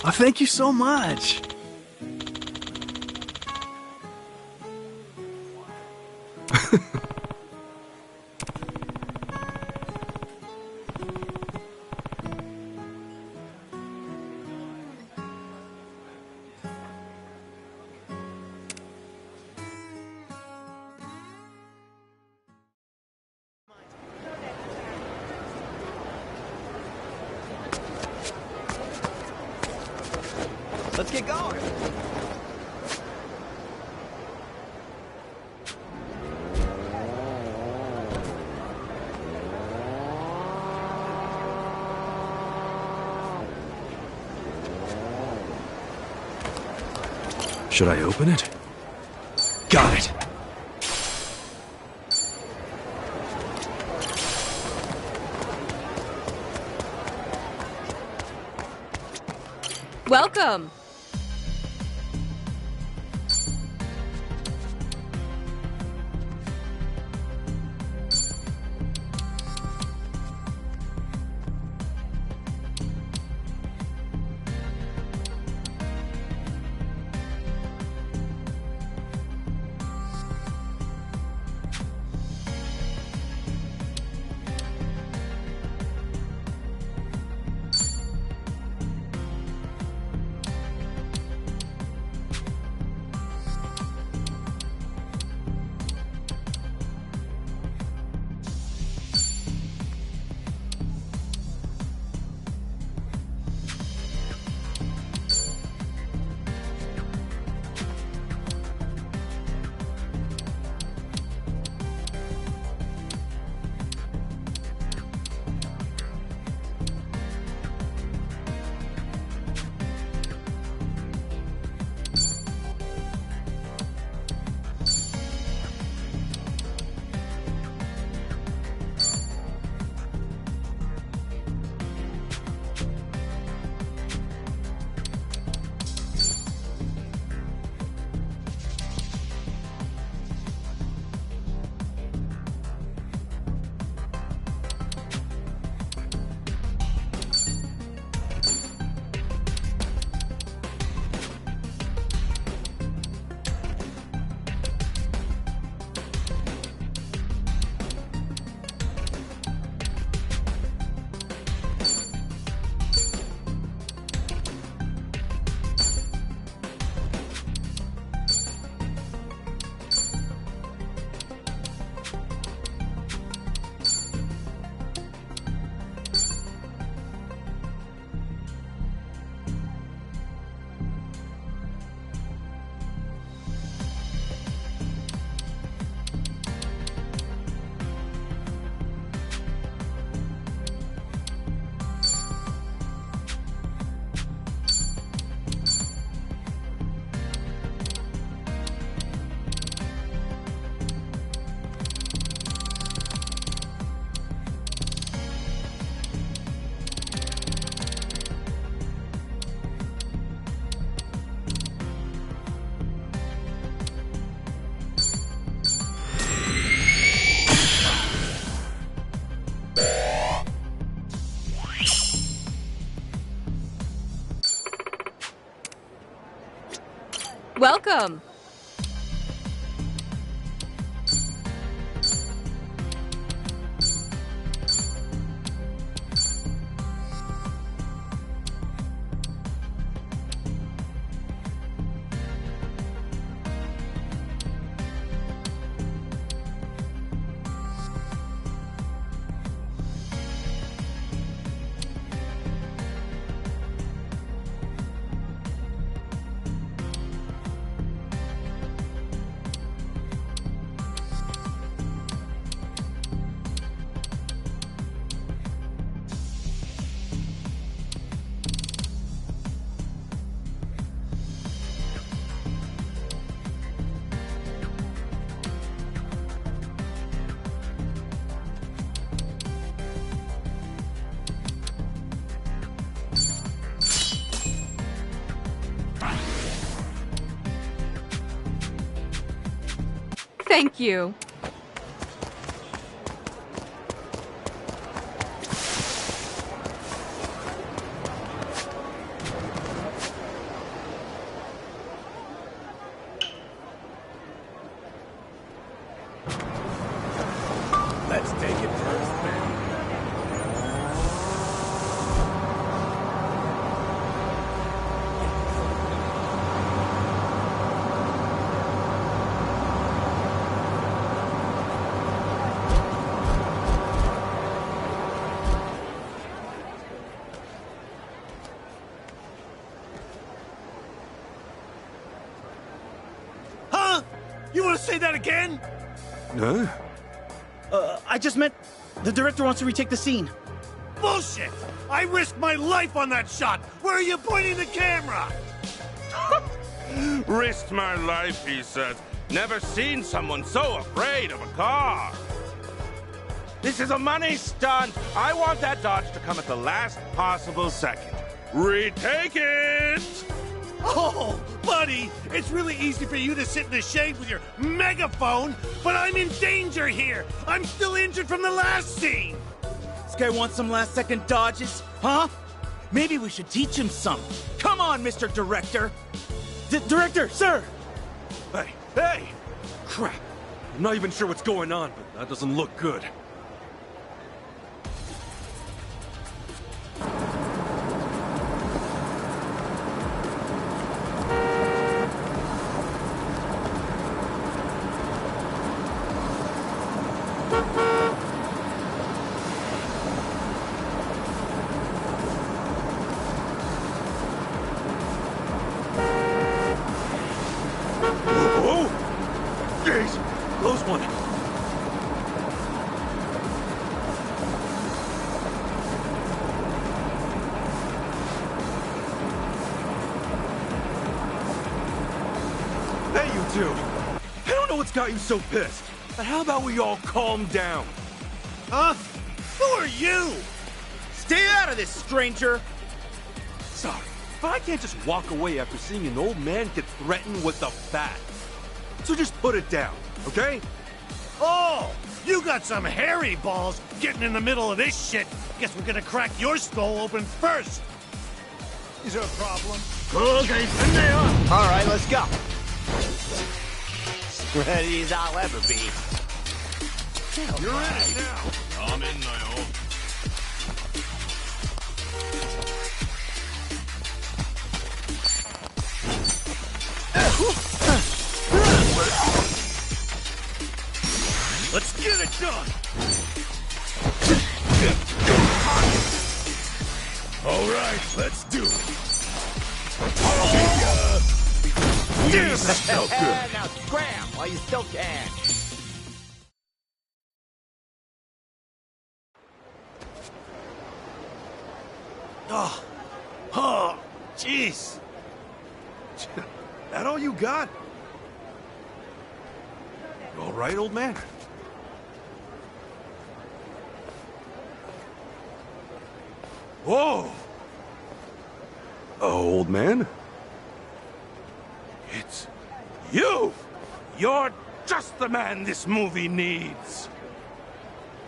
Oh, thank you so much. Let's get going. Should I open it? Got it! Welcome! Welcome. Thank you. Let's take it first, man. Huh? You want to say that again? Huh? I just meant the director wants to retake the scene. Bullshit! I risked my life on that shot! Where are you pointing the camera? Risked my life, he says. Never seen someone so afraid of a car. This is a money stunt. I want that dodge to come at the last possible second. Retake it! Oh, buddy, it's really easy for you to sit in the shade with your megaphone, but I'm in danger here. I'm still injured from the last scene. This guy wants some last-second dodges, huh? Maybe we should teach him some. Come on, Mr. Director. Director, sir! Hey, hey! Crap. I'm not even sure what's going on, but that doesn't look good. Close one. Hey, you two. I don't know what's got you so pissed, but how about we all calm down? Huh? Who are you? Stay out of this, stranger! Sorry, but I can't just walk away after seeing an old man get threatened with the bat. So just put it down, okay? Oh, you got some hairy balls getting in the middle of this shit. Guess we're gonna crack your skull open first. Is there a problem? Okay, in there. All right, let's go. Ready as I'll ever be. You're in it now. I'm in now. Let's get it done. All right, let's do it. Damn, that felt good. Now scram while you still can. Oh, jeez. That all you got? You all right, old man? Whoa! Old man? It's you! You're just the man this movie needs.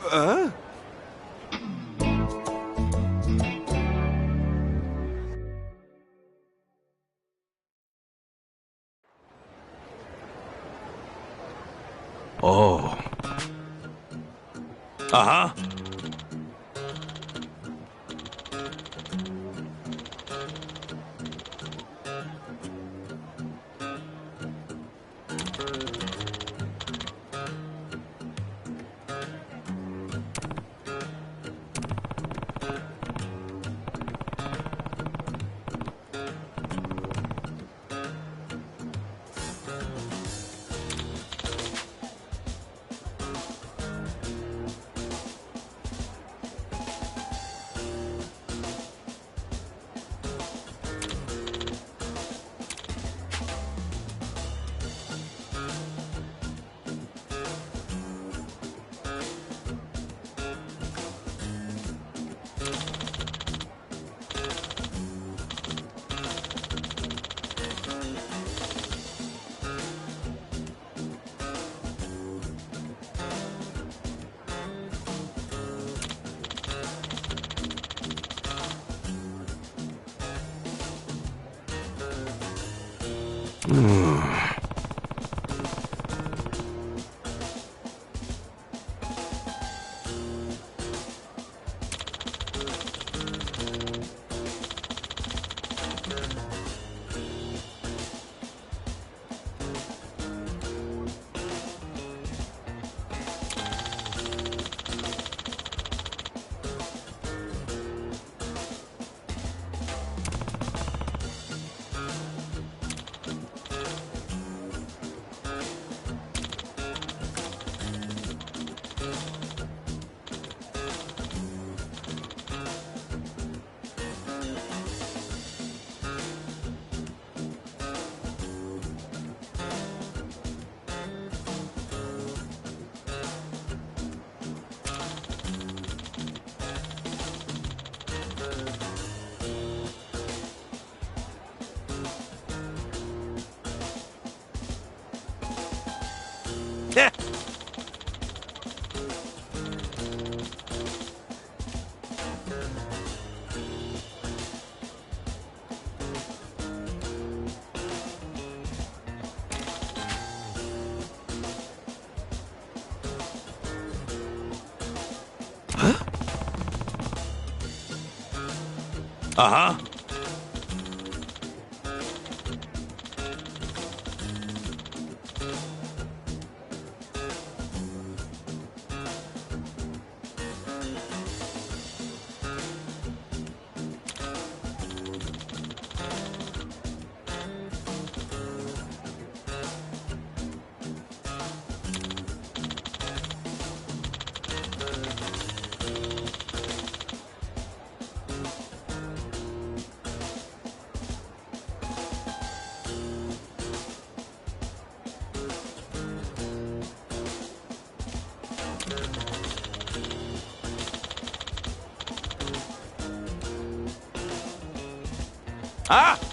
Huh? Oh. Uh-huh. Uh-huh. Ah!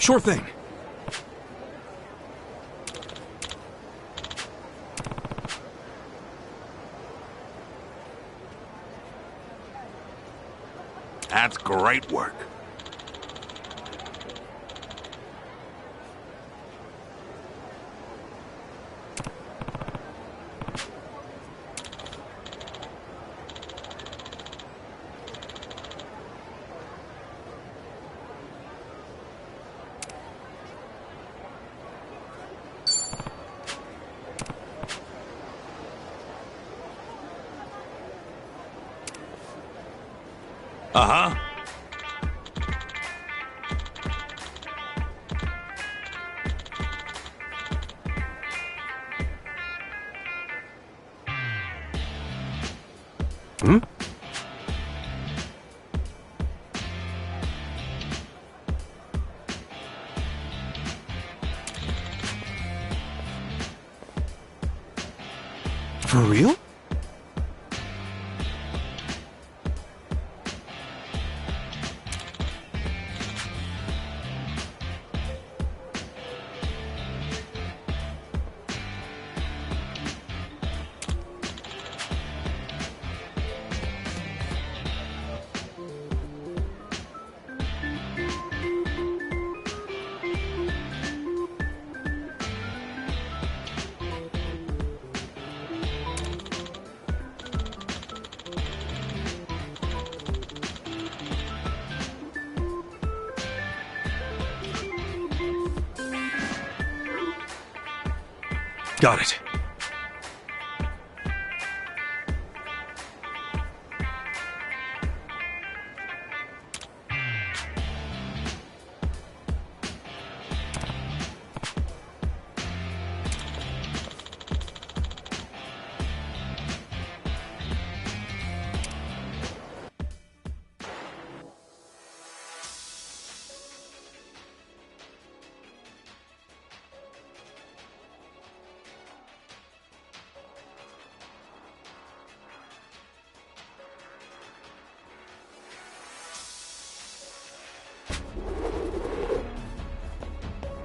Sure thing. That's great work. Uh-huh. Hmm? For real? Got it.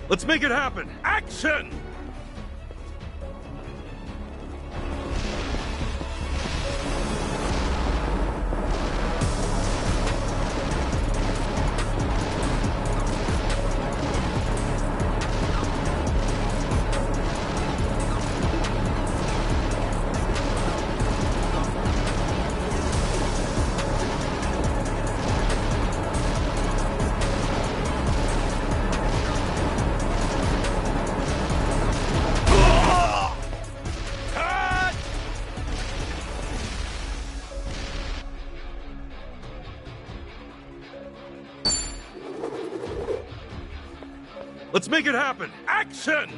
Let's make it happen. Action! Let's make it happen. Action!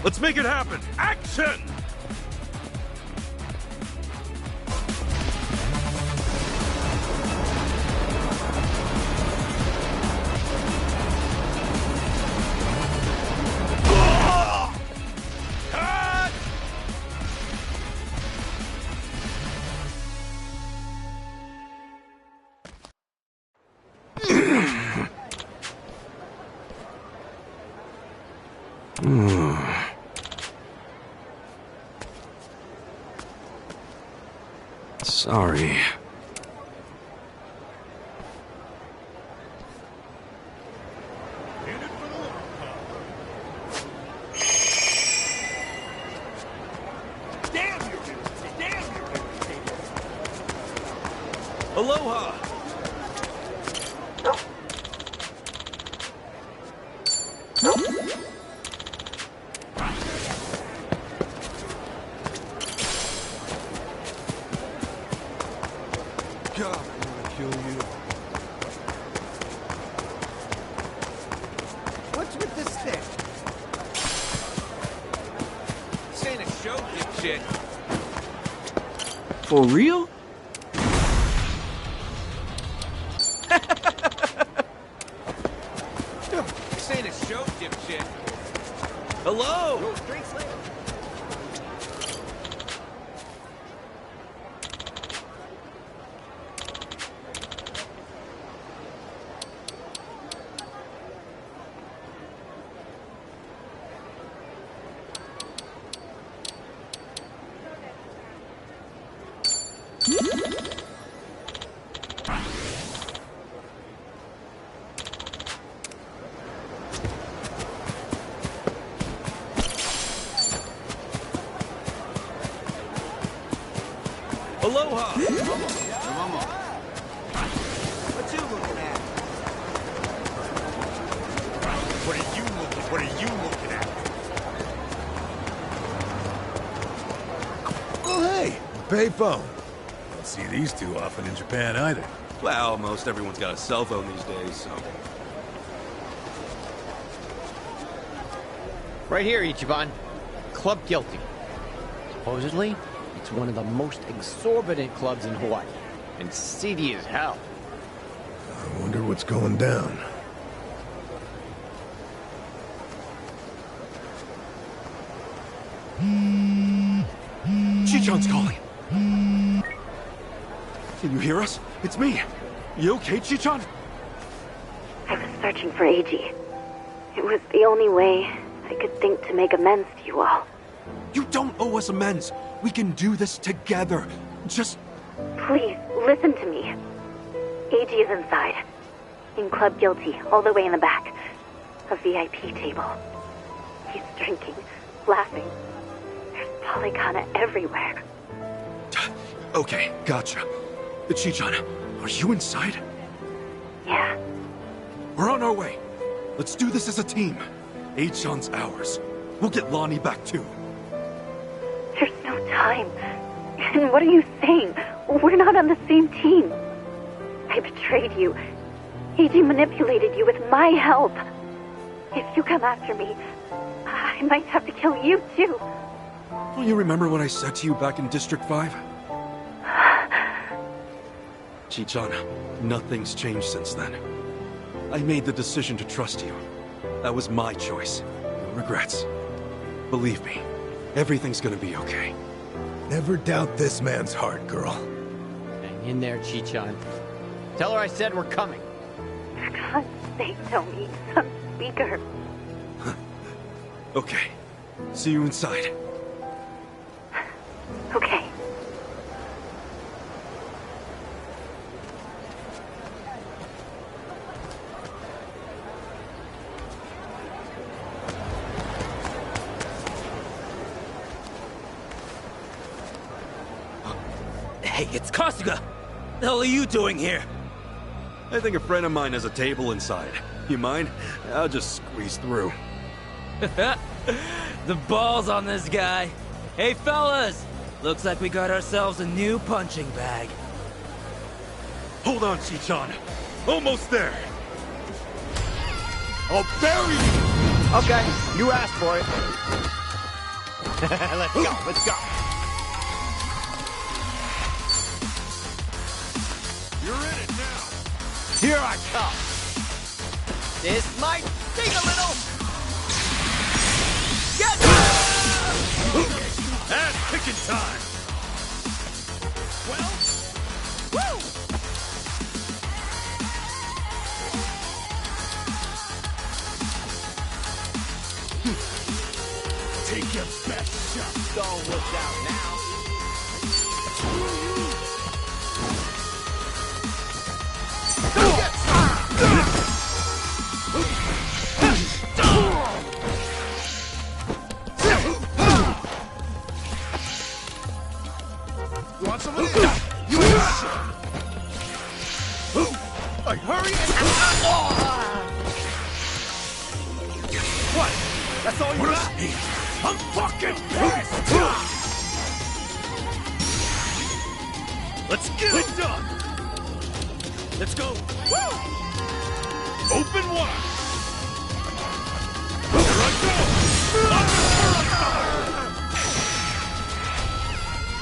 Let's make it happen. Action! Sorry. Aloha! God, I wanna kill you. What's with this stick? This ain't a show, dipshit. dipshit. For real? This ain't a show, dipshit. Hello? Aloha! What you looking at? What are you looking at? Oh, hey, payphone. Don't see these too often in Japan either. Well, most everyone's got a cell phone these days, so... Right here, Ichiban. Club Guilty. Supposedly, it's one of the most exorbitant clubs in Hawaii. And seedy as hell. I wonder what's going down. Chichan's calling. Can you hear us? It's me. You okay, Chichan? I was searching for Eiji. It was the only way I could think to make amends to you all. You don't owe us amends. We can do this together. Just... Please, listen to me. Eiji is inside. In Club Guilty, all the way in the back. A VIP table. He's drinking, laughing. There's polygana everywhere. Okay, gotcha. Chichan, are you inside? Yeah. We're on our way. Let's do this as a team. Eichan's ours. We'll get Lonnie back too. There's no time. And what are you saying? We're not on the same team. I betrayed you. Eiji manipulated you with my help. If you come after me, I might have to kill you too. Don't you remember what I said to you back in District 5? Chichan, nothing's changed since then. I made the decision to trust you. That was my choice. No regrets. Believe me, everything's gonna be okay. Never doubt this man's heart, girl. Hang in there, Chichan. Tell her I said we're coming. For God's sake, tell me. Some speaker. Okay. See you inside. Okay. Hey, it's Kasuga! The hell are you doing here? I think a friend of mine has a table inside. You mind? I'll just squeeze through. The balls on this guy. Hey, fellas! Looks like we got ourselves a new punching bag. Hold on, Chichan. Almost there. I'll bury you! Okay, you asked for it. Let's go, let's go. You're in it now. Here I come. This might sting a little. Get Ass kicking time. Well, woo! Take your best shot. Don't look out now. You want some of this? You ain't shit. I hurry and... What? That's all you got? I'm fucking pissed! Let's get it done! Let's go! Woo! Open wide! Here I go!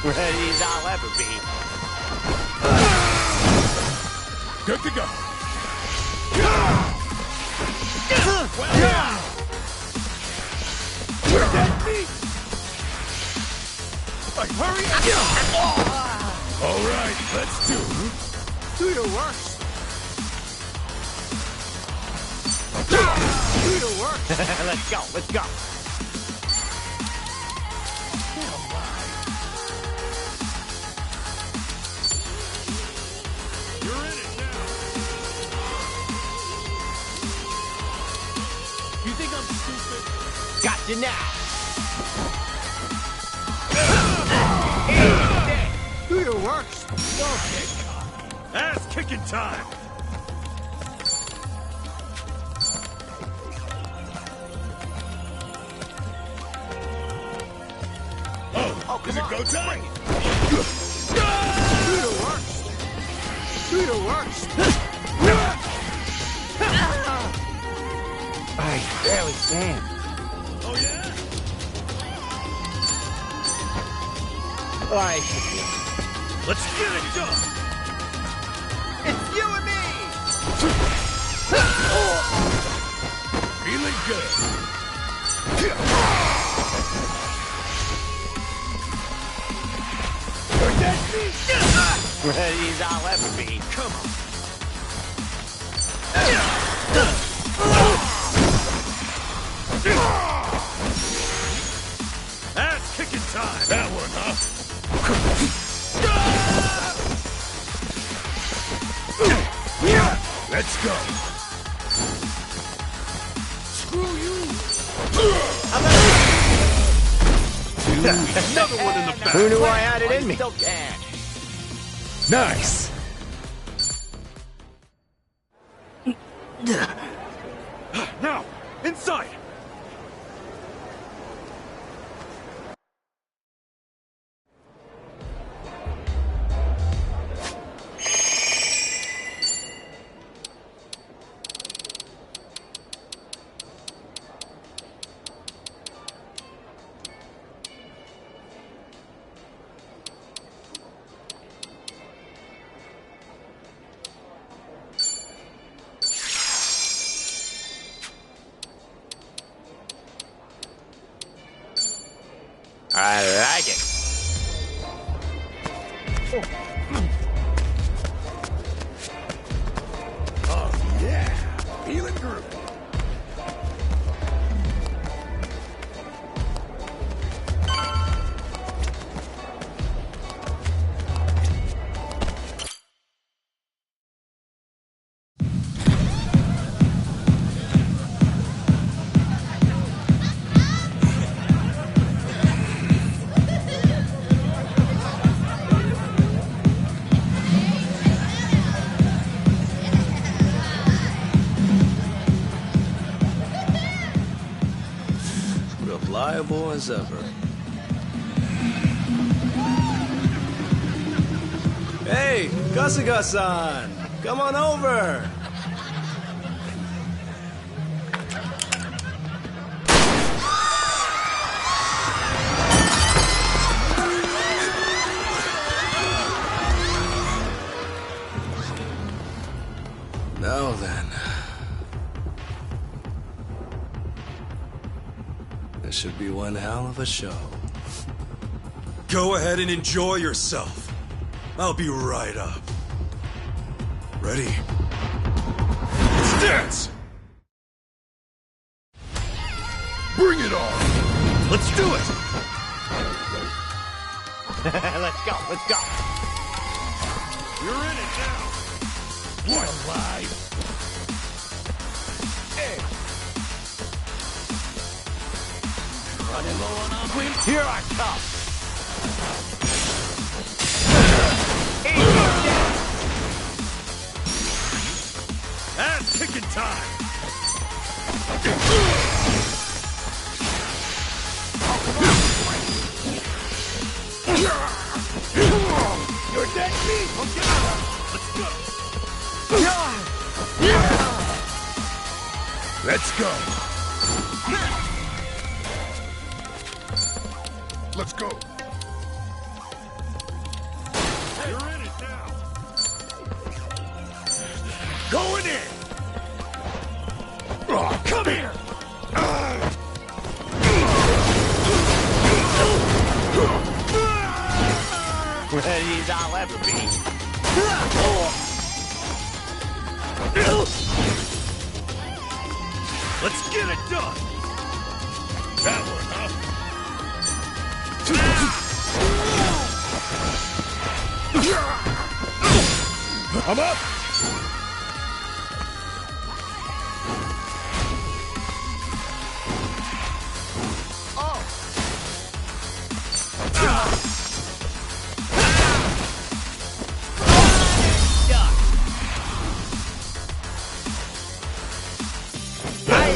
Ready as I'll ever be. Good to go. Hurry up! All right, let's do your worst. Do your worst. Let's go, let's go. You're in it now. You think I'm stupid? Gotcha now. Do your worst. Okay. Ass kicking time. Oh, is it go time? Do your worst. Do your worst. I barely stand. Oh, yeah? All right. Let's get it done. It's you and me. Feeling good. Ready as I'll ever be. Come on. Ass kicking time. That one, huh? Let's go. Screw you. Another one in the back. Who knew I had it in me? Still can. Nice. Now, inside. I like it. Oh, yeah. Feeling groovy. Reliable as ever. Hey, Kasuga-san! Come on over! Now then. This should be one hell of a show. Go ahead and enjoy yourself. I'll be right up. Ready? Let's dance! Bring it on! Let's do it. Let's go, let's go. You're in it now. What a lie! Hey. Running low on Aquin. Here I come. Ass kicking time. You're dead meat! Let's go. Let's go! Let's go! Going in! Oh, come here! Ready as I'll ever be. Let's get it done! That one, huh? I'm up!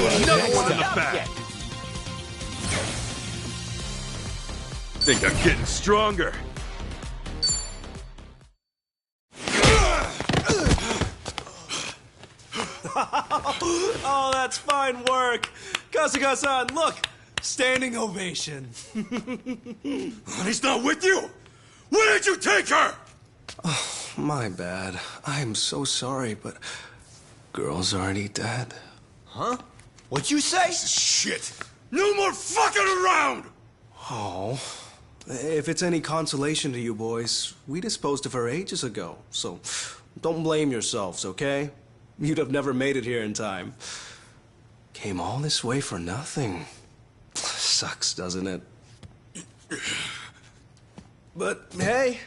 Another one in the back. Think I'm getting stronger. Oh, that's fine work. Kasuga-san, look. Standing ovation. He's not with you? Where did you take her? Oh, my bad. I am so sorry, but girl's already dead. Huh? What'd you say? Shit. No more fucking around! Oh. If it's any consolation to you boys, we disposed of her ages ago, so don't blame yourselves, okay? You'd have never made it here in time. Came all this way for nothing. Sucks, doesn't it? But hey,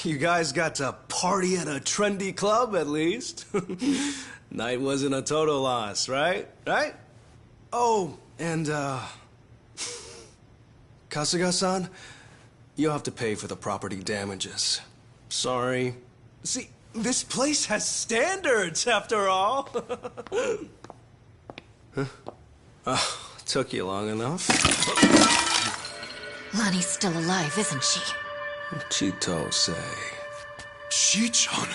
you guys got to party at a trendy club at least. Night wasn't a total loss, right? Right? Oh, and Kasuga-san, you'll have to pay for the property damages. Sorry. See, this place has standards, after all. Huh? Took you long enough. Lonnie's still alive, isn't she? Chito say. Shi-chan?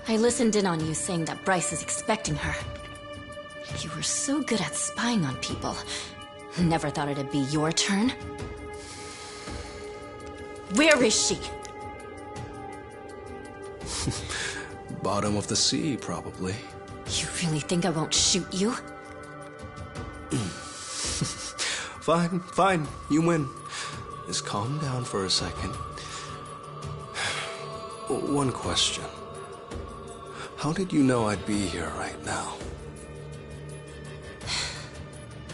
I listened in on you saying that Bryce is expecting her. You were so good at spying on people. Never thought it'd be your turn. Where is she? Bottom of the sea, probably. You really think I won't shoot you? Fine, fine. You win. Just calm down for a second. One question. How did you know I'd be here right now?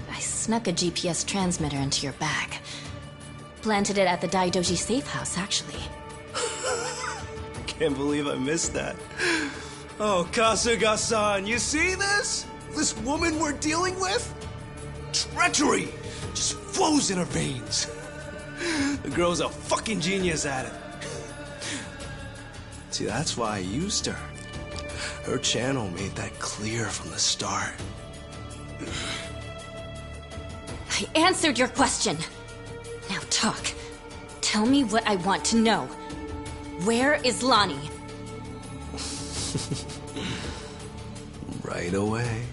I snuck a GPS transmitter into your bag. Planted it at the Daidoji safe house, actually. Can't believe I missed that. Oh, Kasuga-san, you see this? This woman we're dealing with? Treachery just flows in her veins. The girl's a fucking genius at it. See, that's why I used her. Her channel made that clear from the start. I answered your question. Now talk. Tell me what I want to know. Where is Lonnie? Right away.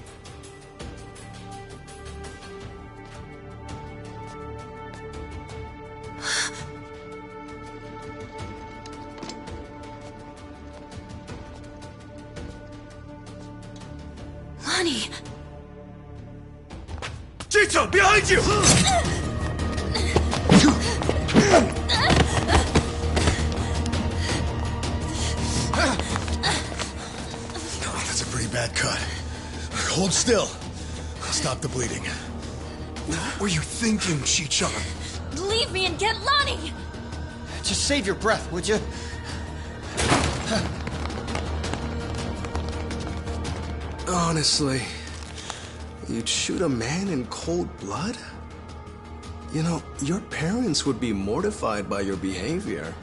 Lonnie! Chito, behind you! That's a pretty bad cut. Hold still. I'll stop the bleeding. What were you thinking, Shi-chan? Leave me and get Lonnie! Just save your breath, would you? Honestly, you'd shoot a man in cold blood? You know, your parents would be mortified by your behavior.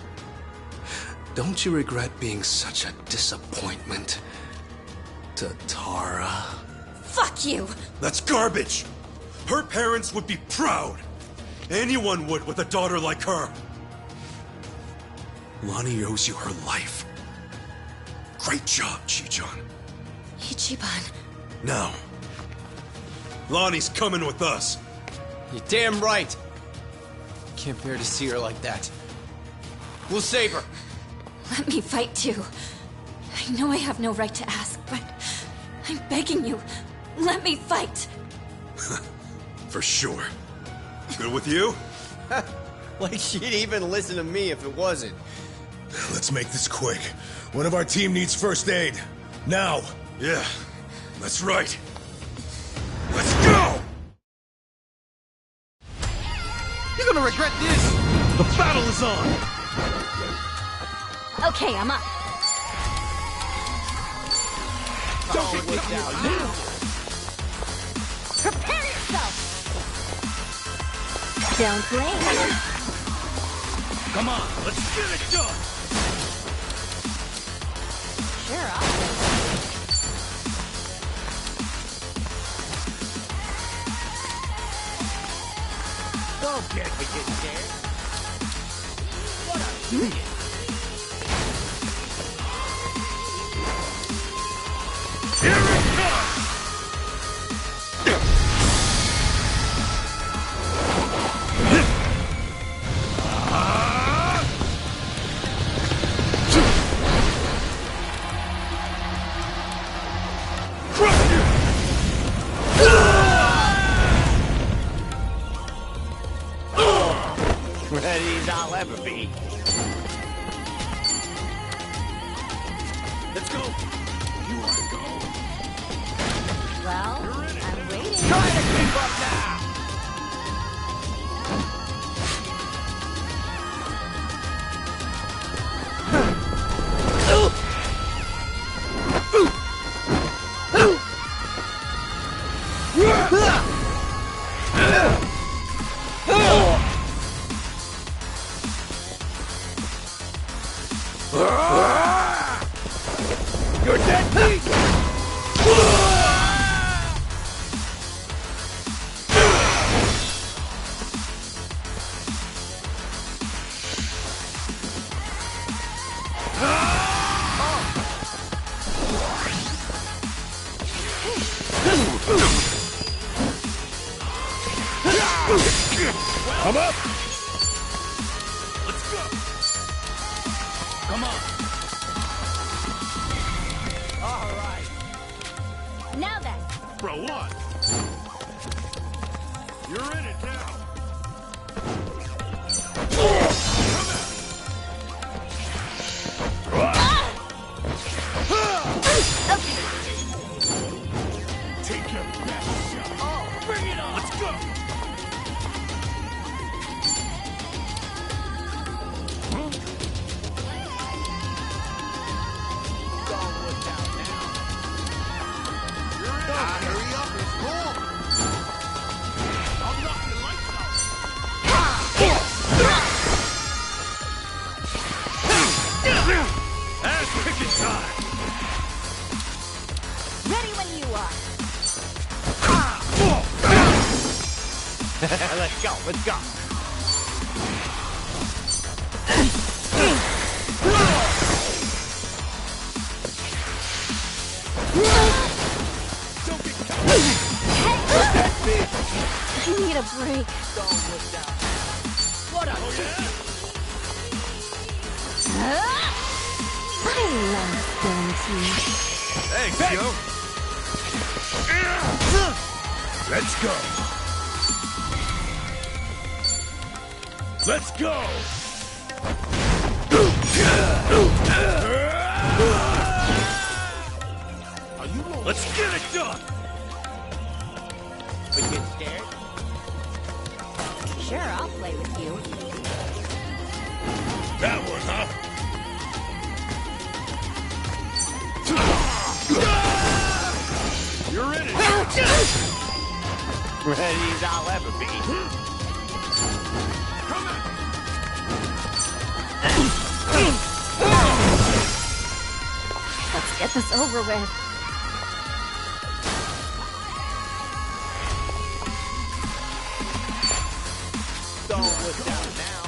Don't you regret being such a disappointment to Tara? Fuck you! That's garbage! Her parents would be proud! Anyone would with a daughter like her! Lonnie owes you her life. Great job, Shi-chan. Ichiban. Now, Lonnie's coming with us. You're damn right. Can't bear to see her like that. We'll save her. Let me fight too. I I know I have no right to ask, but I'm begging you, let me fight. For sure. Good with you? Like she'd even listen to me if it wasn't. Let's make this quick. One of our team needs first aid. Now! Yeah, that's right. Let's go! You're gonna regret this! The battle is on! Okay, I'm up. Don't get me down now! Prepare yourself! Don't blame. Come on, let's get it done! Sure, I'll Don't get me getting scared. What a idiot. Here it comes! Ready as I'll ever be. Let's go! You want to go? Well, I'm waiting. Try to keep up now! You're dead meat! I'm up! Let's go! Come on! All right. Now then. For what? You're in it now. Take your best shot. Oh, bring it on. Let's go. Hurry up, it's wrong. I'm knocking the lights out. Ass kicking time. Ready when you are. Let's go, let's go. I need a break. What a I love spilling tea. Thanks, yo. Let's go. Let's go. Let's get it done. We get scared? Sure, I'll play with you. That one, huh? You're in it. Ready as I'll ever be. Come on. Let's get this over with. Don't look down now.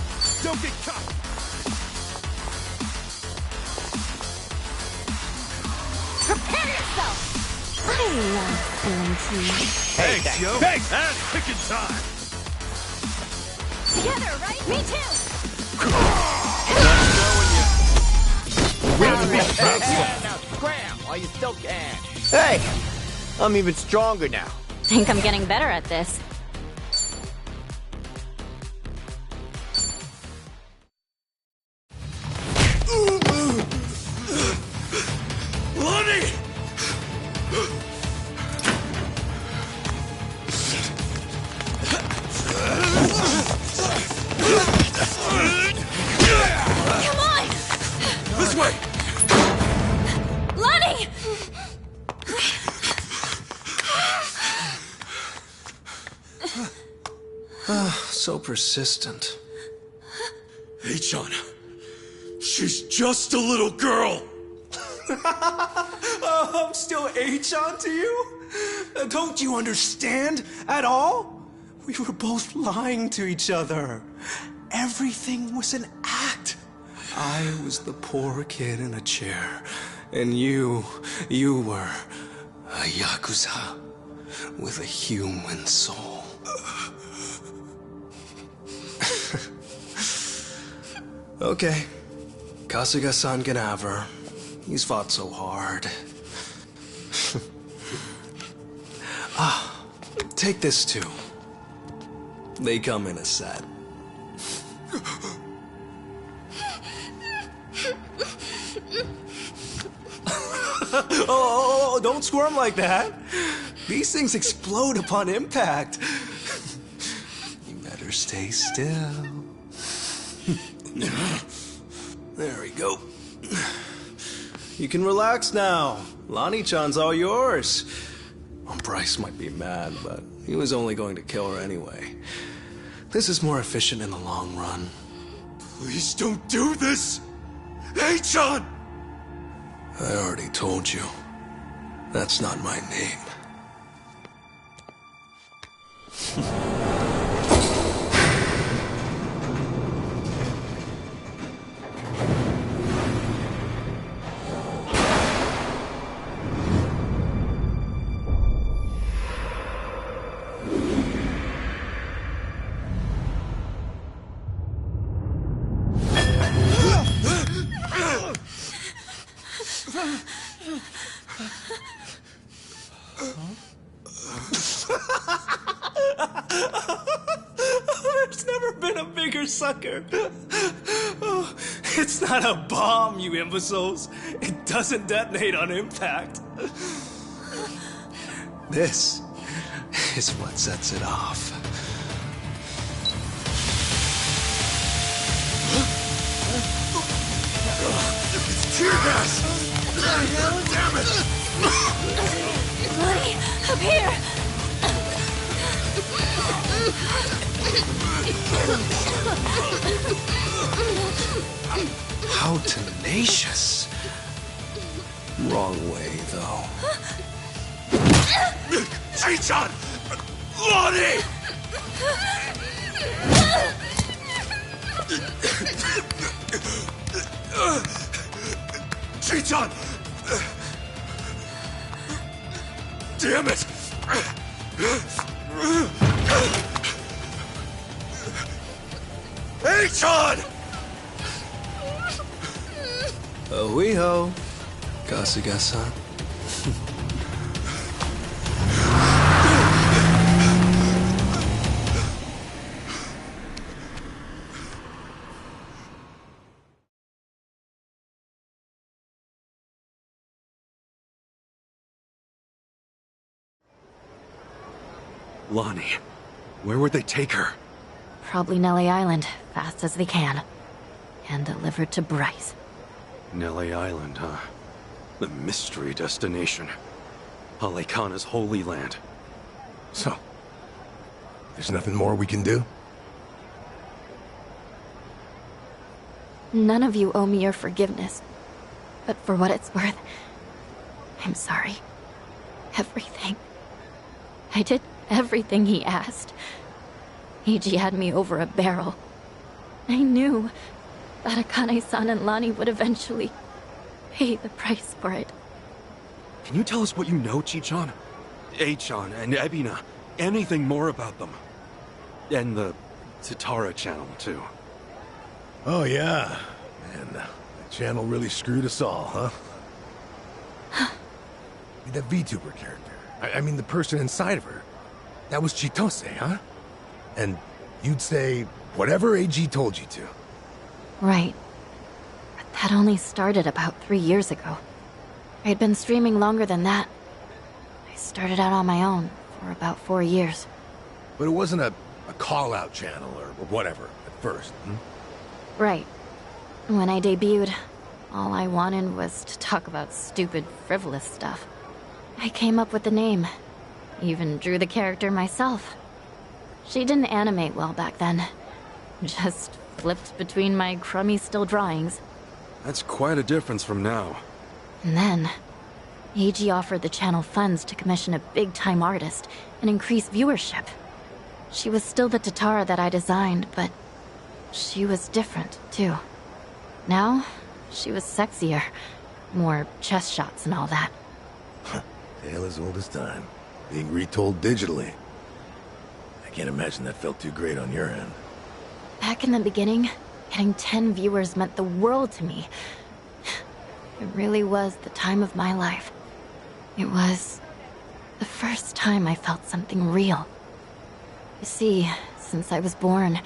Don't get caught. Prepare yourself! I love spilling tea. Thanks, yo. Thanks. Ass kicking time. Together, right? Me too! We're the big scram while you still can. Hey! I'm even stronger now. Think I'm getting better at this. Lonnie! Come on! This way! Lonnie! So persistent. Hey, John. She's just a little girl. I'm still H-on to you? Don't you understand at all? We were both lying to each other. Everything was an act. I was the poor kid in a chair, and you were a Yakuza with a human soul. Okay. Kasuga-san can have her. He's fought so hard. Take this too. They come in a set. Oh, don't squirm like that. These things explode upon impact. You better stay still. There we go. You can relax now. Lonnie-chan's all yours. Well, Bryce might be mad, but he was only going to kill her anyway. This is more efficient in the long run. Please don't do this! Hey, John! I already told you. That's not my name. There's never been a bigger sucker. Oh, it's not a bomb, you imbeciles. It doesn't detonate on impact. This is what sets it off. It's tear gas! Damn it! Lonnie, up here! How tenacious. Wrong way, though. Hey, John! Lonnie! Chi-chan! Damn it! H-on! Ahuiho, Kasuga-san. Lonnie, where would they take her? Probably Nelly Island, fast as they can. And delivered to Bryce. Nelly Island, huh? The mystery destination. Alekana's holy land. So, there's nothing more we can do? None of you owe me your forgiveness. But for what it's worth, I'm sorry. Everything. I did everything he asked. Eiji had me over a barrel. I knew that Akane-san and Lonnie would eventually pay the price for it. Can you tell us what you know, Chi-chan? A-chan and Ebina. Anything more about them? And the Tatara channel, too. Oh, yeah. Man, the channel really screwed us all, huh? The VTuber character. I mean the person inside of her. That was Chitose, huh? And you'd say whatever AG told you to. Right. But that only started about 3 years ago. I had been streaming longer than that. I started out on my own for about 4 years. But it wasn't a call-out channel or whatever at first, Right. When I debuted, all I wanted was to talk about stupid, frivolous stuff. I came up with the name. Even drew the character myself. She didn't animate well back then. Just flipped between my crummy still drawings. That's quite a difference from now. And then, AG offered the channel funds to commission a big-time artist and increase viewership. She was still the Tatara that I designed, but she was different, too. Now, she was sexier. More chest shots and all that. Tale as old as time. Being retold digitally. I can't imagine that felt too great on your end. Back in the beginning, getting 10 viewers meant the world to me. It really was the time of my life. It was the first time I felt something real. You see, since I was born,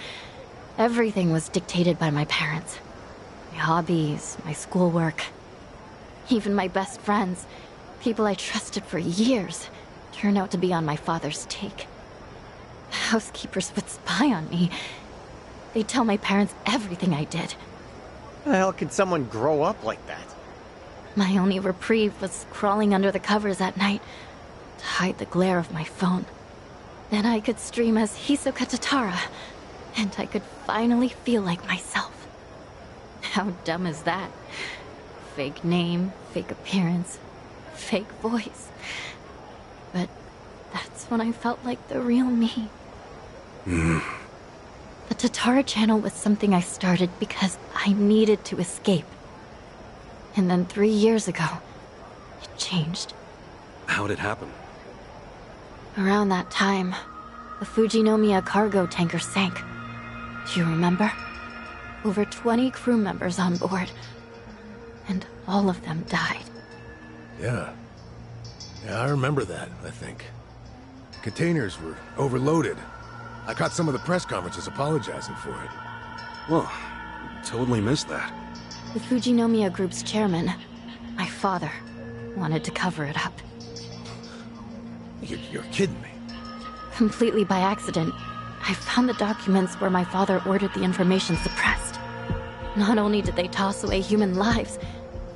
everything was dictated by my parents. My hobbies, my schoolwork. Even my best friends, people I trusted for years, turned out to be on my father's take. The housekeepers would spy on me. They'd tell my parents everything I did. How the hell could someone grow up like that? My only reprieve was crawling under the covers at night to hide the glare of my phone. Then I could stream as Hisoka Tatara, and I could finally feel like myself. How dumb is that? Fake name, fake appearance, fake voice. But that's when I felt like the real me. The Tatara channel was something I started because I needed to escape. And then 3 years ago, it changed. How'd it happen? Around that time, the Fujinomiya cargo tanker sank. Do you remember? Over 20 crew members on board. And all of them died. Yeah. Yeah, I remember that, I think. Containers were overloaded. I caught some of the press conferences apologizing for it. Well, totally missed that. The Fujinomiya Group's chairman, my father, wanted to cover it up. You're kidding me. Completely by accident, I found the documents where my father ordered the information suppressed. Not only did they toss away human lives,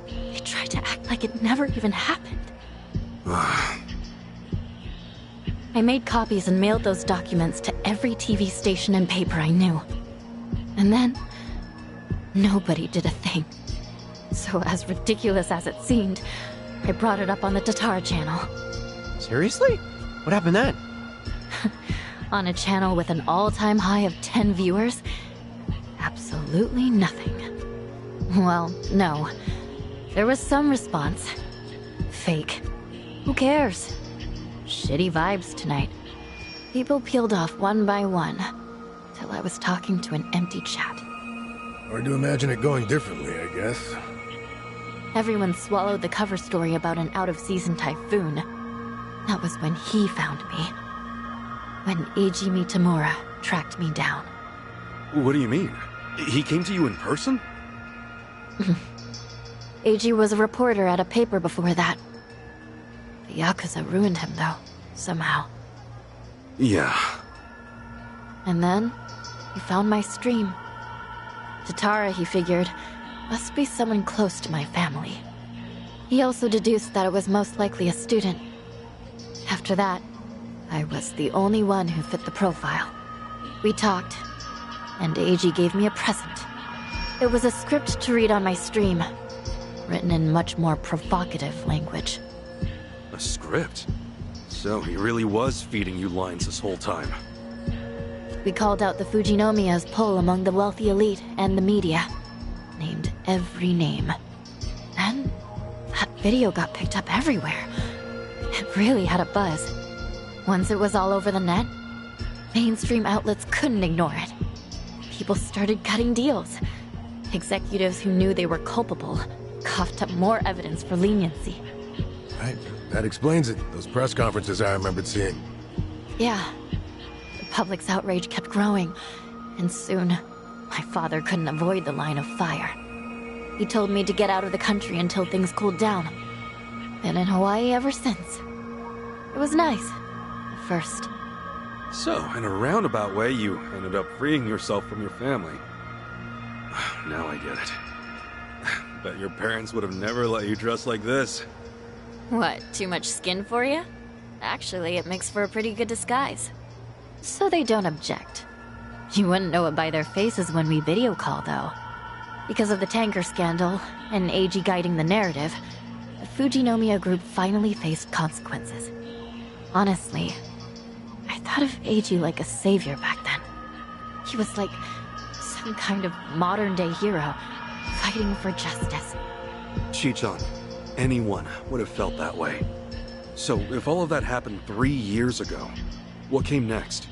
they tried to act like it never even happened. I made copies and mailed those documents to every TV station and paper I knew. And then, nobody did a thing. So as ridiculous as it seemed, I brought it up on the Tatara channel. Seriously? What happened then? On a channel with an all-time high of 10 viewers? Absolutely nothing. Well, no. There was some response. Fake. Who cares? Shitty vibes tonight. People peeled off one by one, till I was talking to an empty chat. Hard to imagine it going differently, I guess. Everyone swallowed the cover story about an out-of-season typhoon. That was when he found me. When Eiji Mitamura tracked me down. What do you mean? He came to you in person? Eiji was a reporter at a paper before that. The Yakuza ruined him, though, somehow. Yeah. And then, he found my stream. Tatara, he figured, must be someone close to my family. He also deduced that it was most likely a student. After that, I was the only one who fit the profile. We talked, and Eiji gave me a present. It was a script to read on my stream, written in much more provocative language. A script? So he really was feeding you lines this whole time. We called out the Fujinomiya's pull among the wealthy elite and the media. Named every name. And that video got picked up everywhere. It really had a buzz. Once it was all over the net, mainstream outlets couldn't ignore it. People started cutting deals. Executives who knew they were culpable coughed up more evidence for leniency. Right. That explains it. Those press conferences I remembered seeing. Yeah. The public's outrage kept growing, and soon, my father couldn't avoid the line of fire. He told me to get out of the country until things cooled down. Been in Hawaii ever since. It was nice. At first. So, in a roundabout way, you ended up freeing yourself from your family. Now I get it. Bet your parents would have never let you dress like this. What, too much skin for you? Actually, it makes for a pretty good disguise. So they don't object. You wouldn't know it by their faces when we video call, though. Because of the tanker scandal, and AG guiding the narrative, the Fujinomiya group finally faced consequences. Honestly, I thought of AG like a savior back then. He was like some kind of modern-day hero, fighting for justice. Chichan, anyone would have felt that way. So, if all of that happened 3 years ago, what came next?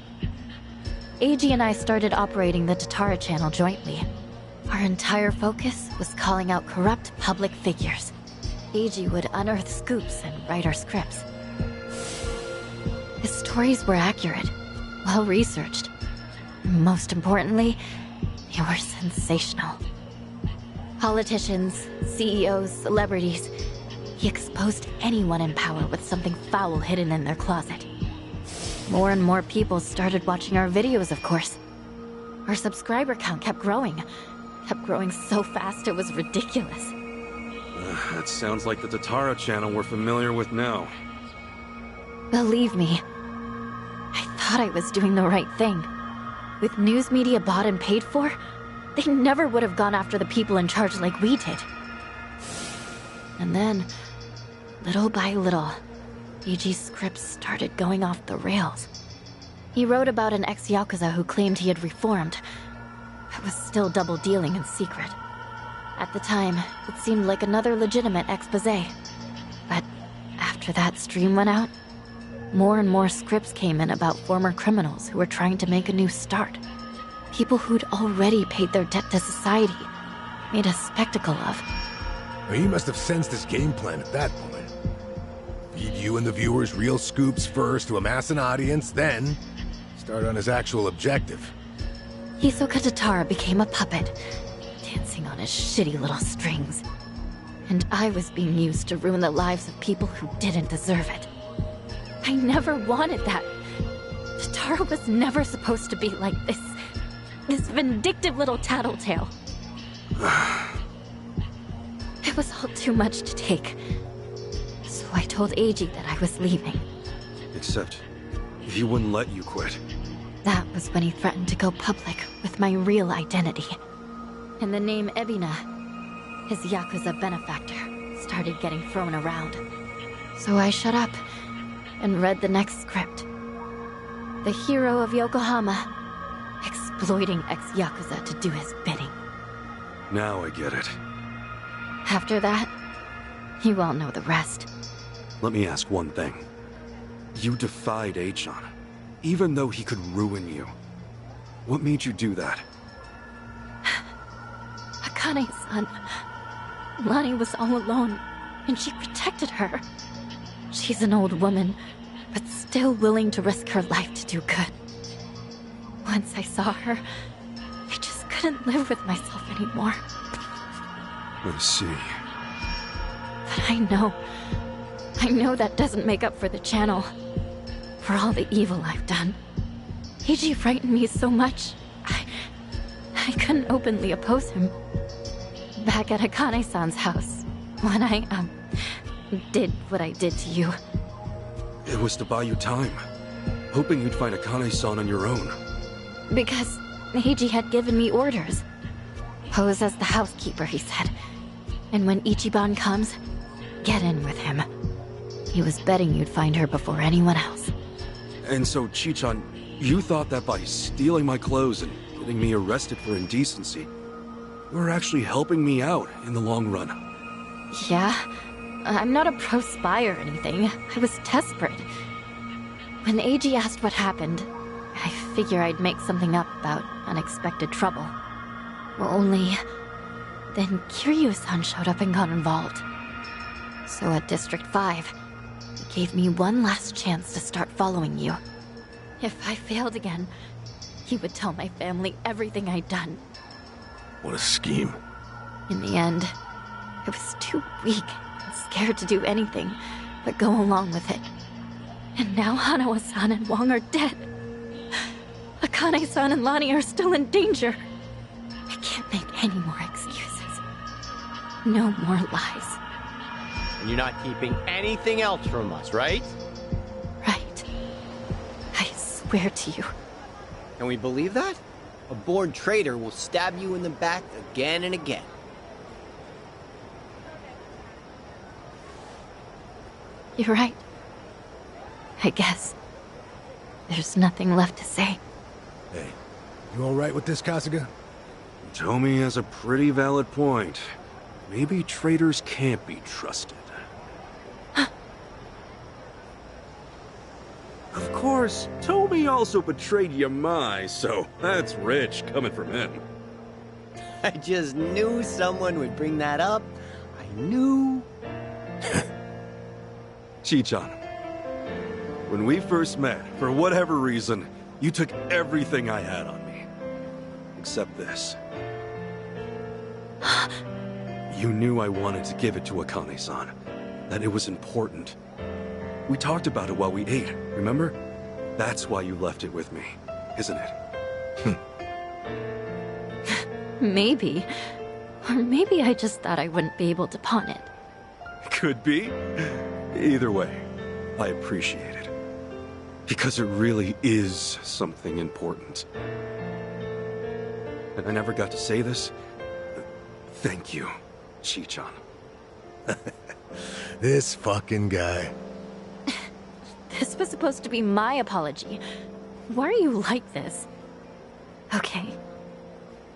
AG and I started operating the Tatara channel jointly. Our entire focus was calling out corrupt public figures. AG would unearth scoops and write our scripts. His stories were accurate, well-researched. Most importantly, they were sensational. Politicians, CEOs, celebrities. He exposed anyone in power with something foul hidden in their closet. More and more people started watching our videos, of course. Our subscriber count kept growing. Kept growing so fast it was ridiculous. That sounds like the Tatara channel we're familiar with now. Believe me, I thought I was doing the right thing. With news media bought and paid for, they never would have gone after the people in charge like we did. And then, little by little, AG's scripts started going off the rails. He wrote about an ex-Yakuza who claimed he had reformed, but was still double-dealing in secret. At the time, it seemed like another legitimate exposé. But after that stream went out, more and more scripts came in about former criminals who were trying to make a new start. People who'd already paid their debt to society, made a spectacle of. Well, he must have sensed his game plan at that point. Feed you and the viewers real scoops first to amass an audience, then start on his actual objective. Hisoka Tatara became a puppet, dancing on his shitty little strings. And I was being used to ruin the lives of people who didn't deserve it. I never wanted that. Tatara was never supposed to be like this vindictive little tattletale. It was all too much to take. So I told AG that I was leaving. Except, he wouldn't let you quit. That was when he threatened to go public with my real identity. And the name Ebina, his Yakuza benefactor, started getting thrown around. So I shut up and read the next script. The hero of Yokohama, exploiting ex-Yakuza to do his bidding. Now I get it. After that, you all know the rest. Let me ask one thing. You defied Achan, even though he could ruin you. What made you do that? Akane-san, Lani was all alone, and she protected her. She's an old woman, but still willing to risk her life to do good. Once I saw her, I just couldn't live with myself anymore. I see. But I know that doesn't make up for the channel. For all the evil I've done. Eiji frightened me so much, I couldn't openly oppose him. Back at Akane-san's house, when I, did what I did to you. It was to buy you time, hoping you'd find Akane-san on your own. Because Eiji had given me orders. Pose as the housekeeper, he said. And when Ichiban comes, get in with him. He was betting you'd find her before anyone else. And so, Chichan, you thought that by stealing my clothes and getting me arrested for indecency, you were actually helping me out in the long run. Yeah, I'm not a pro spy or anything. I was desperate. When Eiji asked what happened, I figure I'd make something up about unexpected trouble. Only, then Kiryu-san showed up and got involved. So at District 5, He gave me one last chance to start following you. If I failed again, he would tell my family everything I'd done. What a scheme. In the end, I was too weak and scared to do anything but go along with it. And now Hanawa-san and Wong are dead. Akane-san and Lonnie are still in danger. I can't make any more excuses. No more lies. And you're not keeping anything else from us, right? Right. I swear to you. Can we believe that? A born traitor will stab you in the back again and again. You're right. I guess. There's nothing left to say. Hey, you alright with this, Kasuga? Tomi has a pretty valid point. Maybe traitors can't be trusted. Of course, Tomi also betrayed Yamai, so that's rich coming from him. I just knew someone would bring that up. I knew. Chichan, when we first met, for whatever reason, you took everything I had on me. Except this. You knew I wanted to give it to Akane-san. That it was important. We talked about it while we ate, remember? That's why you left it with me, isn't it? Maybe. Or maybe I just thought I wouldn't be able to pawn it. Could be. Either way, I appreciate it. Because it really is something important. And I never got to say this. Thank you, Chichan. This fucking guy. This was supposed to be my apology. Why are you like this? Okay.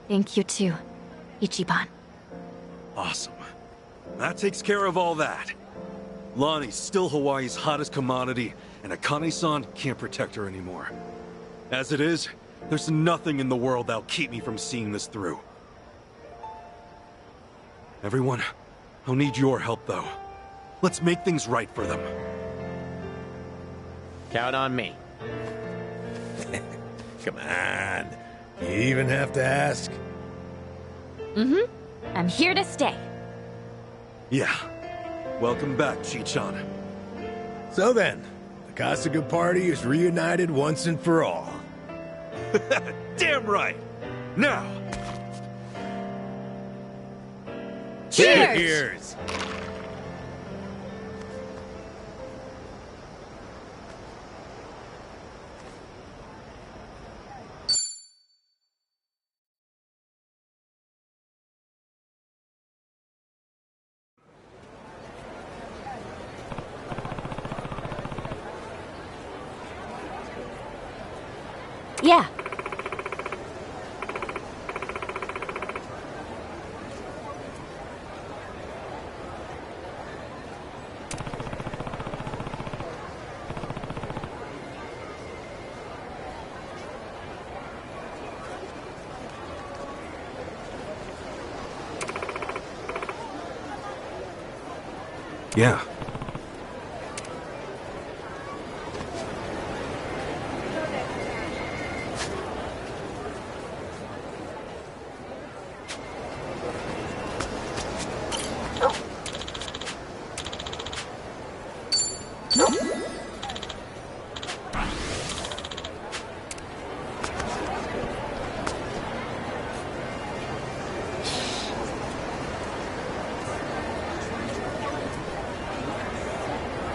Thank you too, Ichiban. Awesome. That takes care of all that. Lonnie's still Hawaii's hottest commodity, and Akane-san can't protect her anymore. As it is, there's nothing in the world that'll keep me from seeing this through. Everyone, I'll need your help though. Let's make things right for them. Count on me. Come on. You even have to ask? Mm-hmm. I'm here to stay. Yeah. Welcome back, Chichan. So then, the Kasuga party is reunited once and for all. Damn right! Now! Cheers! Cheers! Yeah. Yeah.